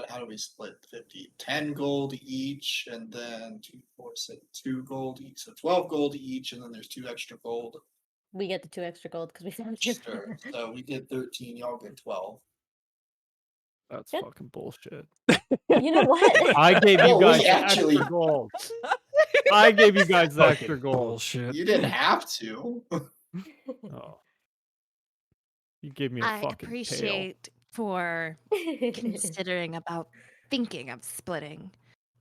[SPEAKER 2] How do we split 50? 10 gold each, and then 2, 4, 6, 2 gold each. So 12 gold each, and then there's 2 extra gold.
[SPEAKER 4] We get the 2 extra gold because we found you.
[SPEAKER 2] Sure. So we get 13, y'all get 12.
[SPEAKER 5] that's
[SPEAKER 4] Good.
[SPEAKER 5] fucking bullshit.
[SPEAKER 4] You know what?
[SPEAKER 5] I gave you
[SPEAKER 2] Well, we
[SPEAKER 5] guys the
[SPEAKER 2] actually-
[SPEAKER 5] extra gold. I gave you guys the
[SPEAKER 1] Fucking
[SPEAKER 5] extra gold.
[SPEAKER 1] bullshit.
[SPEAKER 2] You didn't have to.
[SPEAKER 5] Oh. You gave me a
[SPEAKER 3] I
[SPEAKER 5] fucking tail.
[SPEAKER 3] appreciate for considering about thinking of splitting,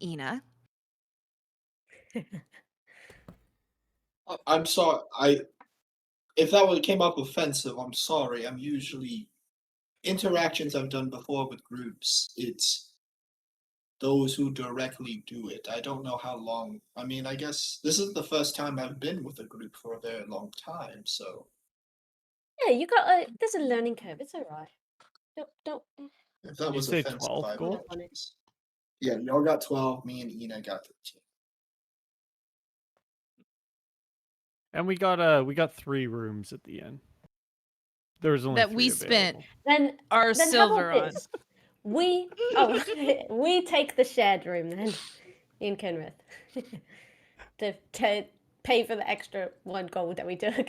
[SPEAKER 3] Ina.
[SPEAKER 2] I'm sorry. If that came up offensive, I'm sorry. I'm usually interactions I've done before with groups. It's those who directly do it. I don't know how long. I mean, I guess this is the first time I've been with a group for a very long time. So
[SPEAKER 4] Yeah, you got there's a learning curve. It's all right. Don't.
[SPEAKER 2] if that
[SPEAKER 5] Did you
[SPEAKER 2] was
[SPEAKER 5] say
[SPEAKER 2] offensive,
[SPEAKER 5] 12
[SPEAKER 2] I
[SPEAKER 5] gold?
[SPEAKER 2] apologize. Yeah, y'all got 12. Me and Ina got 13.
[SPEAKER 5] And we got 3 rooms at the end. There was only
[SPEAKER 3] That
[SPEAKER 5] 3
[SPEAKER 3] we spent
[SPEAKER 5] available.
[SPEAKER 4] Then
[SPEAKER 3] our
[SPEAKER 4] then
[SPEAKER 3] silver
[SPEAKER 4] how about
[SPEAKER 3] on.
[SPEAKER 4] this? We we take the shared room then in Kenrith to pay for the extra 1 gold that we took.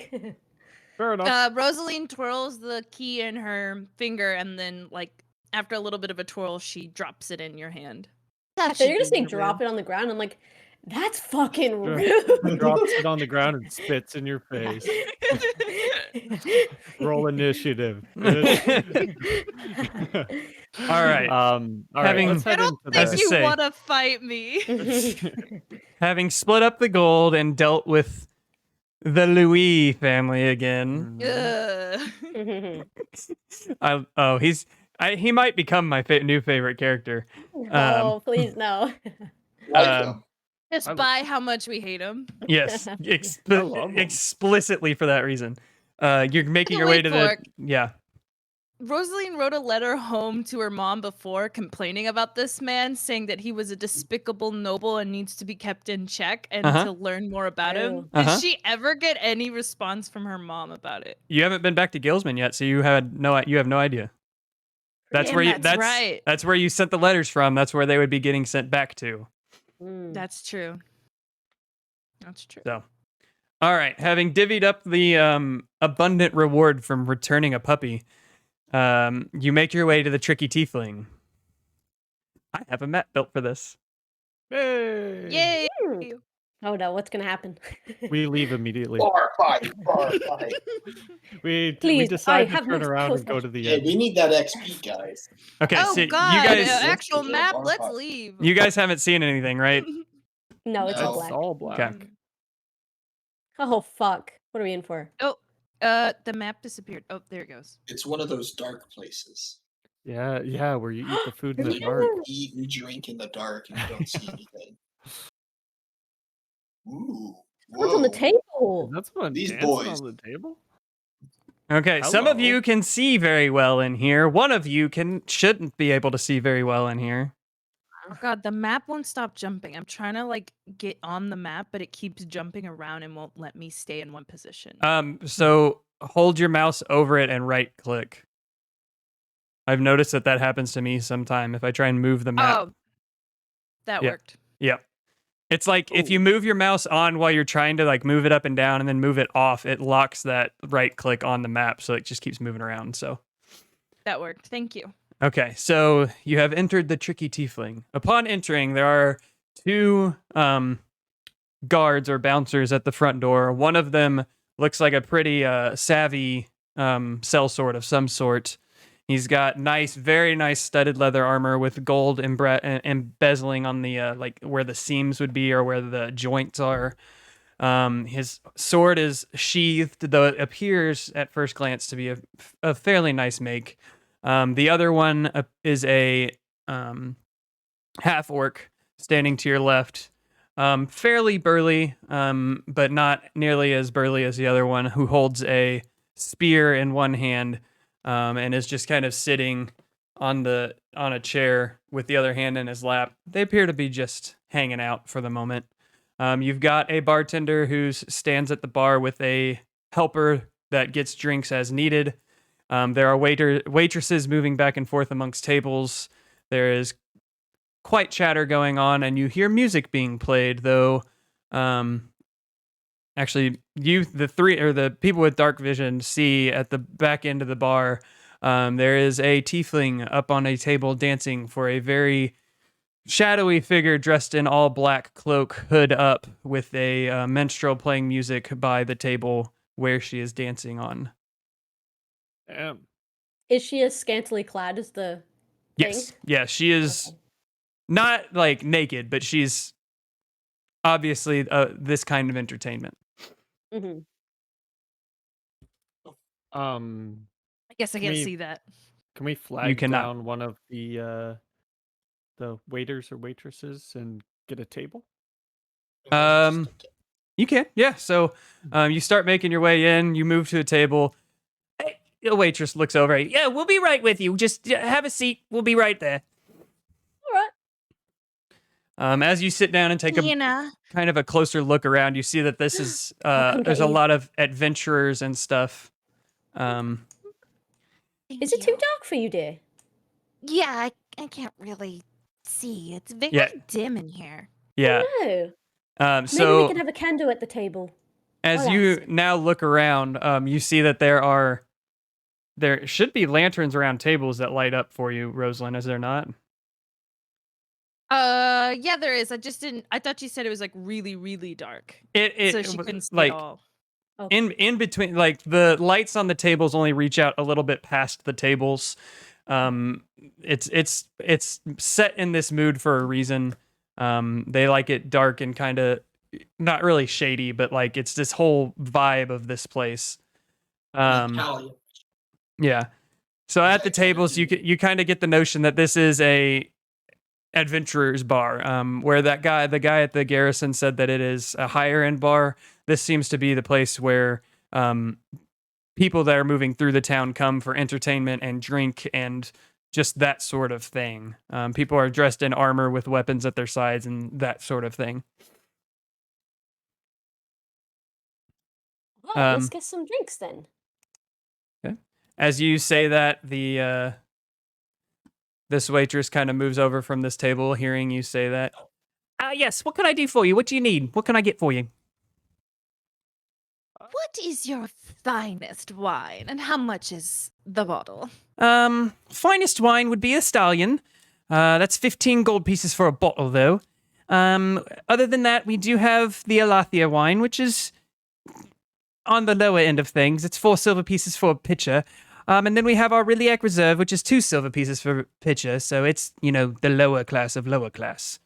[SPEAKER 5] Fair enough.
[SPEAKER 3] Rosaline twirls the key in her finger, and then, like, after a little bit of a twirl, she drops it in your hand.
[SPEAKER 4] I thought you were gonna say drop it on the ground. I'm like, that's fucking
[SPEAKER 5] Sure.
[SPEAKER 4] rude.
[SPEAKER 5] Drops it on the ground and spits in your face. Roll initiative.
[SPEAKER 1] All right.
[SPEAKER 5] All right.
[SPEAKER 1] Having-
[SPEAKER 5] Let's
[SPEAKER 3] I
[SPEAKER 5] head
[SPEAKER 3] don't
[SPEAKER 5] into
[SPEAKER 3] think
[SPEAKER 1] to
[SPEAKER 3] you
[SPEAKER 1] say-
[SPEAKER 3] want to fight me.
[SPEAKER 1] Having split up the gold and dealt with the Louis family again,
[SPEAKER 5] Mhm.
[SPEAKER 3] Ugh.
[SPEAKER 1] he might become my new favorite character.
[SPEAKER 4] No, please no.
[SPEAKER 2] Like
[SPEAKER 1] Um,
[SPEAKER 2] them.
[SPEAKER 3] Just
[SPEAKER 5] I-
[SPEAKER 3] by how much we hate him.
[SPEAKER 1] Yes,
[SPEAKER 5] I love 'em.
[SPEAKER 1] explicitly for that reason. You're making your
[SPEAKER 3] Wait
[SPEAKER 1] way to
[SPEAKER 3] for
[SPEAKER 1] the
[SPEAKER 3] Rosaline wrote a letter home to her mom before complaining about this man, saying that he was a despicable noble and needs to be kept in check and
[SPEAKER 1] Uh-huh.
[SPEAKER 3] to learn more about him.
[SPEAKER 4] Ew.
[SPEAKER 3] Did
[SPEAKER 1] Uh-huh.
[SPEAKER 3] she ever get any response from her mom about it?
[SPEAKER 1] You haven't been back to Gilsman yet, so you have no idea. That's
[SPEAKER 3] Damn,
[SPEAKER 1] where you
[SPEAKER 3] that's right.
[SPEAKER 1] That's where you sent the letters from. That's where they would be getting sent back to.
[SPEAKER 4] Mm.
[SPEAKER 3] That's true. That's true.
[SPEAKER 1] So, all right, having divvied up the abundant reward from returning a puppy, you make your way to the tricky tiefling. I have a map built for this.
[SPEAKER 5] Hey!
[SPEAKER 3] Yay!
[SPEAKER 4] Mm. Oh no, what's gonna happen?
[SPEAKER 5] We leave immediately.
[SPEAKER 2] Bar fight. Bar fight.
[SPEAKER 5] We
[SPEAKER 4] Please,
[SPEAKER 5] decide
[SPEAKER 4] I
[SPEAKER 5] to
[SPEAKER 4] have
[SPEAKER 5] turn
[SPEAKER 4] no
[SPEAKER 5] around and
[SPEAKER 4] skills
[SPEAKER 5] go to the
[SPEAKER 2] Hey,
[SPEAKER 5] end.
[SPEAKER 2] we need that XP, guys.
[SPEAKER 1] Okay,
[SPEAKER 3] Oh
[SPEAKER 1] so
[SPEAKER 3] god,
[SPEAKER 1] you guys
[SPEAKER 3] actual
[SPEAKER 2] Yeah,
[SPEAKER 3] map,
[SPEAKER 2] bar
[SPEAKER 3] let's
[SPEAKER 2] fight.
[SPEAKER 3] leave.
[SPEAKER 1] you guys haven't seen anything, right?
[SPEAKER 4] No, it's all
[SPEAKER 2] No.
[SPEAKER 5] It's
[SPEAKER 4] black.
[SPEAKER 5] all black.
[SPEAKER 1] Okay.
[SPEAKER 4] Oh fuck. What are we in for?
[SPEAKER 3] The map disappeared. Oh, there it goes.
[SPEAKER 2] It's one of those dark places.
[SPEAKER 5] Yeah, where you eat the food in the
[SPEAKER 2] You
[SPEAKER 5] dark.
[SPEAKER 2] eat and drink in the dark and you don't see anything. Ooh.
[SPEAKER 4] What's on the
[SPEAKER 2] Whoa.
[SPEAKER 4] table?
[SPEAKER 5] That's one
[SPEAKER 2] These
[SPEAKER 5] dancing
[SPEAKER 2] boys.
[SPEAKER 5] on the table.
[SPEAKER 1] Okay, some of
[SPEAKER 5] Hello.
[SPEAKER 1] you can see very well in here. One of you shouldn't be able to see very well in here.
[SPEAKER 3] Oh god, the map won't stop jumping. I'm trying to like get on the map, but it keeps jumping around and won't let me stay in one position.
[SPEAKER 1] So hold your mouse over it and right click. I've noticed that happens to me sometime if I try and move the map.
[SPEAKER 3] Oh, that
[SPEAKER 1] Yeah.
[SPEAKER 3] worked.
[SPEAKER 1] Yeah. It's like if you move your mouse on while you're trying to like move it up and down and then move it off, it locks that right click on the map, so it just keeps moving around. So
[SPEAKER 3] That worked. Thank you.
[SPEAKER 1] okay, so you have entered the tricky tiefling. Upon entering, there are 2 guards or bouncers at the front door. One of them looks like a pretty savvy sellsword of some sort. He's got very nice studded leather armor with gold embezzling on the like where the seams would be or where the joints are. His sword is sheathed, though it appears at first glance to be a fairly nice make. The other one is a half orc standing to your left. Fairly burly, but not nearly as burly as the other one, who holds a spear in one hand, and is just kind of sitting on a chair with the other hand in his lap. They appear to be just hanging out for the moment. You've got a bartender who stands at the bar with a helper that gets drinks as needed. There are waitresses moving back and forth amongst tables. There is quite chatter going on, and you hear music being played, though. Actually, the people with dark vision see at the back end of the bar, there is a tiefling up on a table dancing for a very shadowy figure dressed in all black cloak, hood up, with a minstrel playing music by the table where she is dancing on.
[SPEAKER 4] Is she as scantily clad as the
[SPEAKER 1] Yes.
[SPEAKER 4] thing?
[SPEAKER 1] Yeah, she is
[SPEAKER 4] Okay.
[SPEAKER 1] not like naked, but she's obviously this kind of entertainment.
[SPEAKER 4] Mm-hmm.
[SPEAKER 3] I guess I
[SPEAKER 5] Can
[SPEAKER 3] can't
[SPEAKER 5] we-
[SPEAKER 3] see that.
[SPEAKER 5] Can we flag
[SPEAKER 1] cannot.
[SPEAKER 5] down one of the waiters or waitresses and get a table?
[SPEAKER 1] You can, yeah. So, you start making your way in. You move to a table. Hey, the waitress looks over. Yeah, we'll be right with you. Just have a seat. We'll be right there.
[SPEAKER 4] All right.
[SPEAKER 1] As you sit down and take a
[SPEAKER 3] Tina.
[SPEAKER 1] kind of a closer look around, you see that this is
[SPEAKER 4] I'll come
[SPEAKER 1] there's
[SPEAKER 4] get
[SPEAKER 1] a
[SPEAKER 4] you.
[SPEAKER 1] lot of adventurers and stuff.
[SPEAKER 4] Is it too dark for you, dear?
[SPEAKER 3] Yeah, I can't really see. It's very
[SPEAKER 1] Yeah.
[SPEAKER 3] dim in here.
[SPEAKER 1] Yeah.
[SPEAKER 4] No. Maybe
[SPEAKER 1] So
[SPEAKER 4] we can have a candle at the table.
[SPEAKER 1] as
[SPEAKER 4] I'll
[SPEAKER 1] you
[SPEAKER 4] ask.
[SPEAKER 1] now look around, you see that there should be lanterns around tables that light up for you, Rosalind. Is there not?
[SPEAKER 3] Yeah, there is. I thought you said it was like really, really dark. So she couldn't see
[SPEAKER 1] like
[SPEAKER 3] at all.
[SPEAKER 1] in between, like the lights on the tables only reach out a little bit past the tables. It's set in this mood for a reason. They like it dark and kind of not really shady, but like it's this whole vibe of this place.
[SPEAKER 2] Italian.
[SPEAKER 1] Yeah. So at the tables, you kind of get the notion that this is a adventurer's bar. Where the guy at the garrison said that it is a higher end bar. This seems to be the place where people that are moving through the town come for entertainment and drink and just that sort of thing. People are dressed in armor with weapons at their sides and that sort of thing.
[SPEAKER 4] Well, let's get some drinks then.
[SPEAKER 1] Okay. As you say that, the this waitress kind of moves over from this table, hearing you say that.
[SPEAKER 6] Yes, what can I do for you? What do you need? What can I get for you?
[SPEAKER 3] What is your finest wine, and how much is the bottle?
[SPEAKER 6] Finest wine would be a stallion. That's 15 gold pieces for a bottle, though. Other than that, we do have the Alathia wine, which is on the lower end of things. It's 4 silver pieces for a pitcher. And then we have our Riliac Reserve, which is 2 silver pieces for a pitcher. So it's, the lower class of lower class.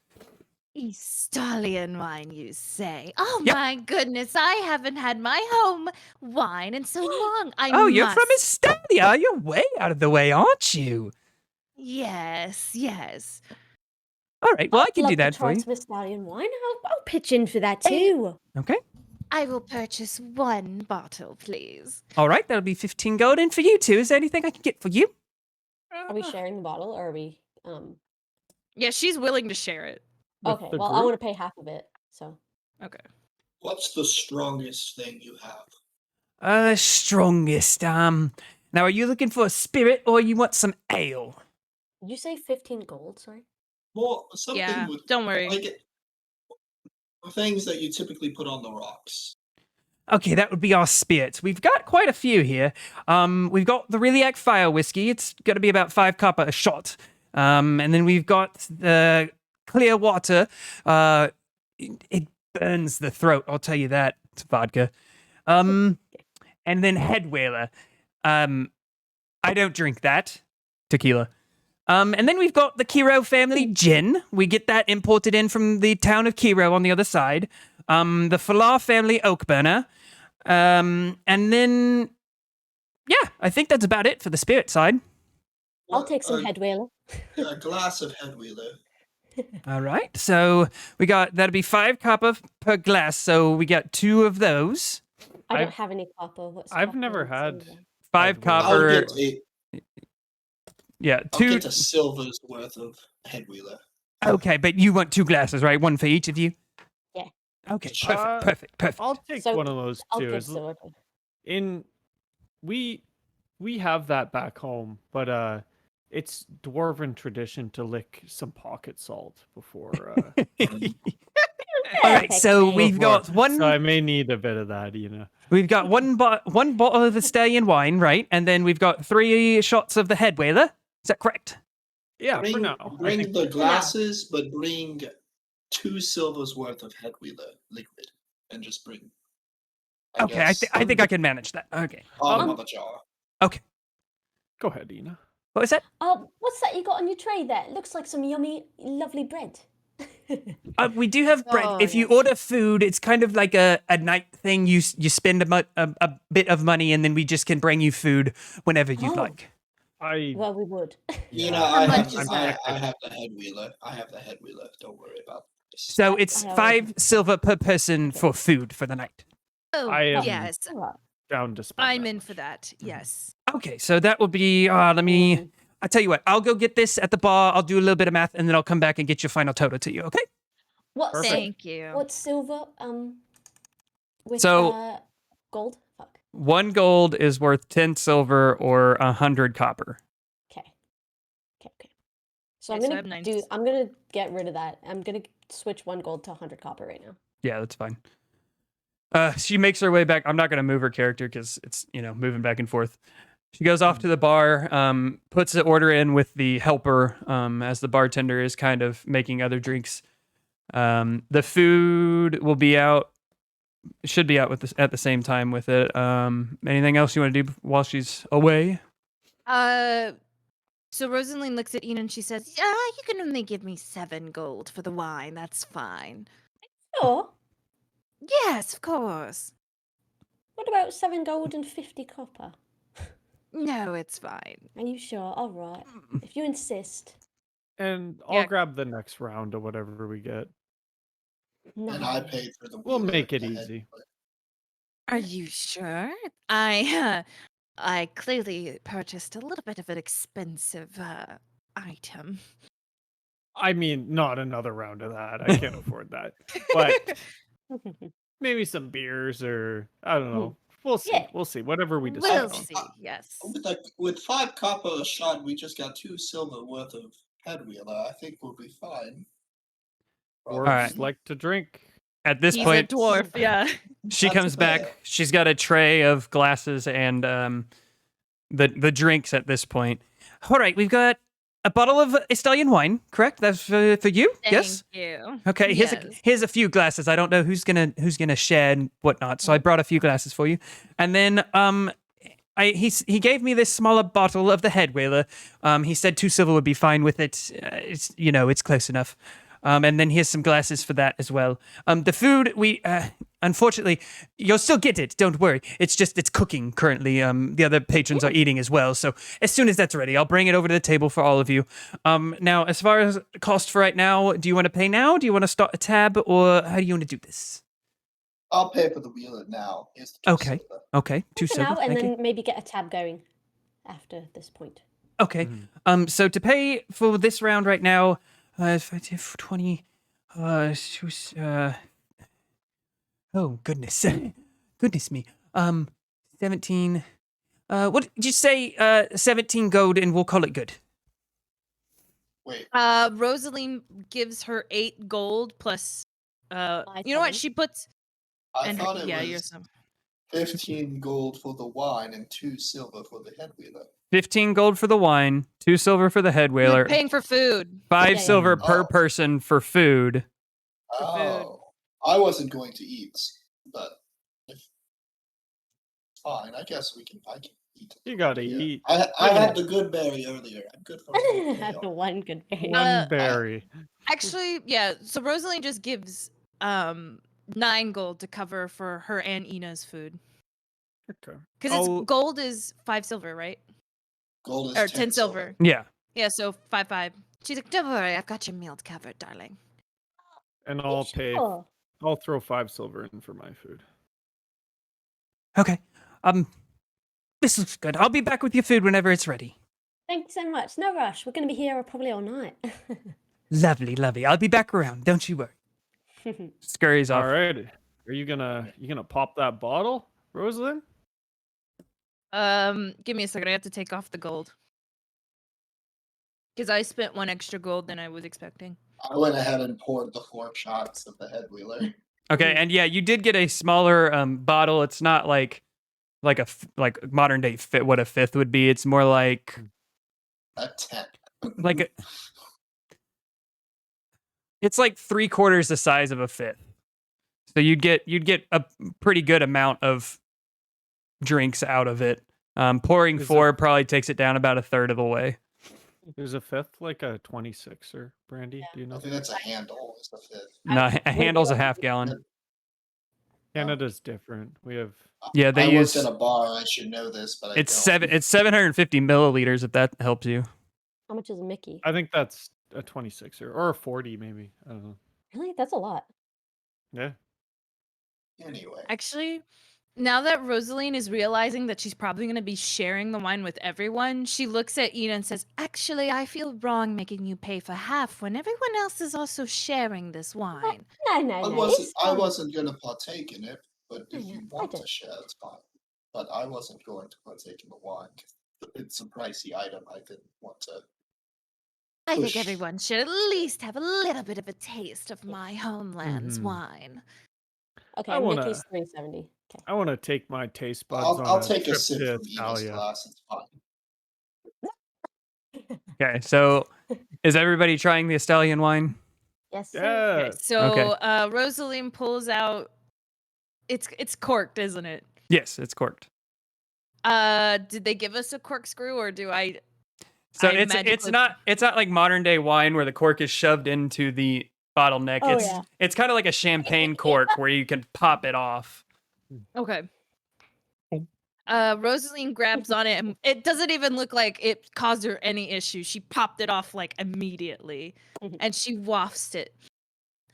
[SPEAKER 3] Stallion wine, you say? Oh
[SPEAKER 6] Yep.
[SPEAKER 3] my goodness, I haven't had my home wine in so long.
[SPEAKER 6] You're from
[SPEAKER 3] must-
[SPEAKER 6] Estalia. You're way out of the way, aren't you?
[SPEAKER 3] Yes.
[SPEAKER 6] All right, well, I can
[SPEAKER 4] Love
[SPEAKER 6] do
[SPEAKER 4] to
[SPEAKER 6] that
[SPEAKER 4] try
[SPEAKER 6] for you.
[SPEAKER 4] some Italian wine. I'll pitch in for that too.
[SPEAKER 6] Okay.
[SPEAKER 3] I will purchase 1 bottle, please.
[SPEAKER 6] All right, that'll be 15 gold. And for you two, is there anything I can get for you?
[SPEAKER 4] Are we sharing the bottle or are we
[SPEAKER 3] Yeah, she's willing to share it.
[SPEAKER 5] With
[SPEAKER 4] okay,
[SPEAKER 5] the
[SPEAKER 4] well I
[SPEAKER 5] group?
[SPEAKER 4] want to pay half of it. So
[SPEAKER 3] Okay.
[SPEAKER 2] What's the strongest thing you have?
[SPEAKER 6] Strongest. Now, are you looking for a spirit or you want some ale?
[SPEAKER 4] did you say 15 gold, sorry?
[SPEAKER 2] More something
[SPEAKER 3] Yeah,
[SPEAKER 2] with
[SPEAKER 3] don't worry.
[SPEAKER 2] like things that you typically put on the rocks.
[SPEAKER 6] Okay, that would be our spirits. We've got quite a few here. We've got the Riliac Fire Whiskey. It's going to be about 5 copper a shot. And then we've got the Clear Water. It burns the throat, I'll tell you that. It's vodka. And then Head Whaler. I don't drink that. Tequila. And then we've got the Kiro family gin. We get that imported in from the town of Kiro on the other side. The Falar family oak burner. And then, yeah, I think that's about it for the spirit side.
[SPEAKER 4] I'll
[SPEAKER 2] What-
[SPEAKER 4] take some
[SPEAKER 2] uh,
[SPEAKER 4] head whaler.
[SPEAKER 2] A glass of head wheeler.
[SPEAKER 6] All right. So that'll be 5 copper per glass. So we got 2 of those.
[SPEAKER 4] I don't
[SPEAKER 5] I've-
[SPEAKER 4] have any copper. What's
[SPEAKER 5] I've
[SPEAKER 4] copper
[SPEAKER 5] never
[SPEAKER 4] and
[SPEAKER 5] had-
[SPEAKER 4] silver?
[SPEAKER 1] 5
[SPEAKER 5] Head Whaler.
[SPEAKER 2] I'll
[SPEAKER 1] copper.
[SPEAKER 2] get
[SPEAKER 1] Yeah,
[SPEAKER 2] I'll
[SPEAKER 1] 2.
[SPEAKER 2] get a silver's worth of head wheeler.
[SPEAKER 6] Okay, but you want 2 glasses, right? 1 for each of you?
[SPEAKER 4] Yeah.
[SPEAKER 6] Okay,
[SPEAKER 2] Sure.
[SPEAKER 6] perfect.
[SPEAKER 5] I'll take
[SPEAKER 4] So,
[SPEAKER 5] one of those
[SPEAKER 4] I'll
[SPEAKER 5] too.
[SPEAKER 4] give
[SPEAKER 5] As-
[SPEAKER 4] silver.
[SPEAKER 5] we have that back home, but it's dwarven tradition to lick some pocket salt before.
[SPEAKER 6] All right, so
[SPEAKER 4] Okay.
[SPEAKER 6] we've got
[SPEAKER 5] before- So I
[SPEAKER 6] one.
[SPEAKER 5] may need a bit of that, you know.
[SPEAKER 6] We've got one bottle of Estalian wine, right? And then we've got 3 shots of the head whaler. Is that correct?
[SPEAKER 5] Yeah,
[SPEAKER 2] Bring,
[SPEAKER 5] for now. I
[SPEAKER 2] bring
[SPEAKER 5] think
[SPEAKER 2] the glasses, but bring 2 silvers worth of head wheeler liquid, and just bring.
[SPEAKER 6] Okay, I think I can manage that. Okay.
[SPEAKER 2] Another jar.
[SPEAKER 6] Okay.
[SPEAKER 5] Go ahead, Ina.
[SPEAKER 6] What was that?
[SPEAKER 4] Oh, what's that you got on your tray there? It looks like some yummy, lovely bread.
[SPEAKER 6] We do have bread.
[SPEAKER 3] Oh,
[SPEAKER 6] If you
[SPEAKER 3] yes.
[SPEAKER 6] order food, it's kind of like a night thing. You spend a bit of money, and then we just can bring you food whenever you'd
[SPEAKER 4] Oh.
[SPEAKER 6] like.
[SPEAKER 4] Well, we would.
[SPEAKER 2] You
[SPEAKER 5] Yeah.
[SPEAKER 2] know, I
[SPEAKER 3] much
[SPEAKER 2] have,
[SPEAKER 3] is
[SPEAKER 2] I,
[SPEAKER 3] that?
[SPEAKER 2] I have the head wheeler. Don't worry about this.
[SPEAKER 6] So it's
[SPEAKER 4] I
[SPEAKER 6] 5 silver per person for food for the night.
[SPEAKER 3] Oh,
[SPEAKER 5] I am-
[SPEAKER 3] yes.
[SPEAKER 4] All right.
[SPEAKER 5] Down to spend.
[SPEAKER 3] I'm
[SPEAKER 5] that
[SPEAKER 3] in
[SPEAKER 5] much.
[SPEAKER 3] for that. Yes.
[SPEAKER 6] Okay, so that will be. Let me.
[SPEAKER 4] Mm.
[SPEAKER 6] I tell you what. I'll go get this at the bar. I'll do a little bit of math, and then I'll come back and get your final total to you. Okay?
[SPEAKER 4] What's
[SPEAKER 5] Perfect.
[SPEAKER 3] Thank you.
[SPEAKER 4] what's silver? With
[SPEAKER 6] So-
[SPEAKER 4] gold. Fuck.
[SPEAKER 6] 1 gold is worth 10 silver or 100 copper.
[SPEAKER 4] Okay. So
[SPEAKER 3] Okay, so I
[SPEAKER 4] I'm
[SPEAKER 3] have
[SPEAKER 4] gonna
[SPEAKER 3] 90.
[SPEAKER 4] I'm gonna get rid of that. I'm gonna switch 1 gold to 100 copper right now.
[SPEAKER 6] Yeah, that's fine. She makes her way back. I'm not going to move her character because it's, moving back and forth. She goes off to the bar, puts the order in with the helper as the bartender is kind of making other drinks. The food will be out, should be out with this at the same time with it. Anything else you want to do while she's away?
[SPEAKER 3] So Rosaline looks at Ina and she says, "Yeah, you can only give me 7 gold for the wine. That's fine."
[SPEAKER 4] Sure.
[SPEAKER 3] Yes, of course.
[SPEAKER 4] What about 7 gold and 50 copper?
[SPEAKER 3] No, it's fine.
[SPEAKER 4] Are you sure? All right. If you insist.
[SPEAKER 5] And I'll
[SPEAKER 3] Yeah.
[SPEAKER 5] grab the next round of whatever we get.
[SPEAKER 4] No.
[SPEAKER 2] And I paid for the.
[SPEAKER 5] We'll
[SPEAKER 2] wheeler
[SPEAKER 5] make it
[SPEAKER 2] and the
[SPEAKER 5] easy.
[SPEAKER 2] head wheeler.
[SPEAKER 3] Are you sure? I clearly purchased a little bit of an expensive item.
[SPEAKER 5] I mean, not another round of that. I can't afford that. But maybe some beers or I don't know. We'll see.
[SPEAKER 4] Yeah.
[SPEAKER 5] We'll see. Whatever we
[SPEAKER 3] We'll
[SPEAKER 5] decide on.
[SPEAKER 3] see. Yes.
[SPEAKER 2] With 5 copper a shot, we just got 2 silver worth of head wheeler. I think we'll be fine.
[SPEAKER 5] Dwarves
[SPEAKER 6] Alright.
[SPEAKER 5] like to drink.
[SPEAKER 6] At this
[SPEAKER 3] He's
[SPEAKER 6] point,
[SPEAKER 3] a dwarf. Yeah.
[SPEAKER 6] she
[SPEAKER 2] That's
[SPEAKER 6] comes
[SPEAKER 2] fair.
[SPEAKER 6] back. She's got a tray of glasses and the drinks at this point. All right, we've got a bottle of Estalian wine, correct? That's for you? Yes?
[SPEAKER 3] Thank you.
[SPEAKER 6] Okay,
[SPEAKER 3] Yes.
[SPEAKER 6] here's a few glasses. I don't know who's gonna share and whatnot, so I brought a few glasses for you. And then he gave me this smaller bottle of the head whaler. He said 2 silver would be fine with it. It's close enough. And then here's some glasses for that as well. The food we unfortunately you'll still get it. Don't worry. It's cooking currently. The other patrons are eating as well. So as soon as that's ready, I'll bring it over to the table for all of you. Now as far as cost for right now, do you want to pay now? Do you want to start a tab, or how do you want to do this?
[SPEAKER 2] I'll pay for the wheeler now. Here's the 2
[SPEAKER 6] Okay.
[SPEAKER 2] silver.
[SPEAKER 6] Okay, 2
[SPEAKER 4] For
[SPEAKER 6] silver.
[SPEAKER 4] now, and
[SPEAKER 6] Thank
[SPEAKER 4] then
[SPEAKER 6] you.
[SPEAKER 4] maybe get a tab going after this point.
[SPEAKER 6] Okay.
[SPEAKER 5] Mhm.
[SPEAKER 6] So to pay for this round right now, 20. Oh goodness, goodness me. 17. What did you say? 17 gold, and we'll call it good.
[SPEAKER 2] Wait,
[SPEAKER 3] Rosaline gives her 8 gold plus. You know what?
[SPEAKER 4] 7.
[SPEAKER 3] She puts.
[SPEAKER 2] I
[SPEAKER 3] And
[SPEAKER 2] thought it
[SPEAKER 3] yeah, you're
[SPEAKER 2] was
[SPEAKER 3] some.
[SPEAKER 2] 15 gold for the wine and 2 silver for the head wheeler.
[SPEAKER 6] 15 gold for the wine, 2 silver for the head
[SPEAKER 3] You're
[SPEAKER 6] whaler,
[SPEAKER 3] paying for food.
[SPEAKER 6] 5
[SPEAKER 4] Yeah, yeah.
[SPEAKER 6] silver per
[SPEAKER 2] Oh.
[SPEAKER 6] person for food.
[SPEAKER 3] For food.
[SPEAKER 2] Oh, I wasn't going to eat, but if fine, I guess I can eat.
[SPEAKER 5] You gotta
[SPEAKER 2] Yeah.
[SPEAKER 5] eat
[SPEAKER 2] I had the good berry earlier. I'm good for a
[SPEAKER 4] Had the
[SPEAKER 2] meal.
[SPEAKER 4] one good day.
[SPEAKER 5] one
[SPEAKER 3] Uh,
[SPEAKER 5] berry.
[SPEAKER 3] Actually, yeah. So Rosaline just gives 9 gold to cover for her and Ina's food.
[SPEAKER 5] Okay.
[SPEAKER 3] Because
[SPEAKER 5] I'll-
[SPEAKER 3] it's gold is 5 silver, right?
[SPEAKER 2] Gold is
[SPEAKER 3] Or 10 silver.
[SPEAKER 6] Yeah.
[SPEAKER 3] Yeah, so 5. She's like, "Don't worry, I've got your meal covered, darling."
[SPEAKER 5] And
[SPEAKER 4] You
[SPEAKER 5] I'll pay.
[SPEAKER 4] sure?
[SPEAKER 5] I'll throw 5 silver in for my food.
[SPEAKER 6] Okay. This looks good. I'll be back with your food whenever it's ready.
[SPEAKER 4] Thanks so much. No rush. We're going to be here probably all night.
[SPEAKER 6] Lovely, lovely. I'll be back around. Don't you worry.
[SPEAKER 1] scurries
[SPEAKER 5] All
[SPEAKER 1] off.
[SPEAKER 5] right. Are you gonna pop that bottle, Rosalind?
[SPEAKER 3] Give me a second. I have to take off the gold. Because I spent 1 extra gold than I was expecting.
[SPEAKER 2] I went ahead and poured the 4 shots of the head wheeler.
[SPEAKER 1] Okay, and yeah, you did get a smaller bottle. It's not like like modern day fit what a fifth would be. It's more like
[SPEAKER 2] A 10.
[SPEAKER 1] it's like 3/4 the size of a fifth. So you'd get a pretty good amount of drinks out of it. Pouring
[SPEAKER 5] Is
[SPEAKER 1] 4 probably takes it down about a third of the way.
[SPEAKER 5] There's a fifth, like a 26er, Brandy. Do you
[SPEAKER 2] I
[SPEAKER 5] know?
[SPEAKER 2] think that's a handle. It's a 5th.
[SPEAKER 1] No, a handle's a half gallon.
[SPEAKER 5] Canada's different. We have.
[SPEAKER 1] Yeah, they
[SPEAKER 2] I
[SPEAKER 1] use
[SPEAKER 2] worked in a bar. I should know this, but I
[SPEAKER 1] it's
[SPEAKER 2] don't.
[SPEAKER 1] it's 750 milliliters if that helps you.
[SPEAKER 4] How much is a Mickey?
[SPEAKER 5] I think that's a 26er or a 40, maybe. I don't know.
[SPEAKER 4] Really? That's a lot.
[SPEAKER 5] Yeah.
[SPEAKER 2] Anyway.
[SPEAKER 3] Actually, now that Rosaline is realizing that she's probably going to be sharing the wine with everyone, she looks at Ina and says, "Actually, I feel wrong making you pay for half when everyone else is also sharing this wine."
[SPEAKER 4] No, it's
[SPEAKER 2] I
[SPEAKER 4] fine.
[SPEAKER 2] wasn't going to partake in it, but if
[SPEAKER 4] Yeah,
[SPEAKER 2] you
[SPEAKER 4] I
[SPEAKER 2] want to
[SPEAKER 4] did.
[SPEAKER 2] share, it's fine. But I wasn't going to partake in the wine. It's a pricey item. I didn't want to.
[SPEAKER 3] I think
[SPEAKER 2] Push.
[SPEAKER 3] everyone should at least have a little bit of a taste of my homeland's
[SPEAKER 5] Mhm.
[SPEAKER 3] wine.
[SPEAKER 4] Okay,
[SPEAKER 5] I wanna-
[SPEAKER 4] Mickey's 370. Okay.
[SPEAKER 5] I want to take my taste buds on
[SPEAKER 2] I'll
[SPEAKER 5] a
[SPEAKER 2] take a
[SPEAKER 5] trip
[SPEAKER 2] sip
[SPEAKER 5] to
[SPEAKER 2] from Enos'
[SPEAKER 5] Italia.
[SPEAKER 2] glass. It's fine.
[SPEAKER 1] Okay, so is everybody trying the Estalian wine?
[SPEAKER 4] Yes. sir.
[SPEAKER 5] Yeah.
[SPEAKER 3] Okay, so Rosaline pulls out. It's corked, isn't it?
[SPEAKER 1] Yes, it's corked.
[SPEAKER 3] Did they give us a corkscrew, or do I?
[SPEAKER 1] So
[SPEAKER 3] I
[SPEAKER 1] it's
[SPEAKER 3] magically-
[SPEAKER 1] not like modern day wine where the cork is shoved into the bottleneck.
[SPEAKER 4] Oh,
[SPEAKER 1] it's
[SPEAKER 4] yeah.
[SPEAKER 1] it's kind of like a champagne cork where you can pop it off.
[SPEAKER 3] Okay. Rosaline grabs on it, and it doesn't even look like it caused her any issue. She popped it off like immediately,
[SPEAKER 4] Mhm.
[SPEAKER 3] and she wafts it.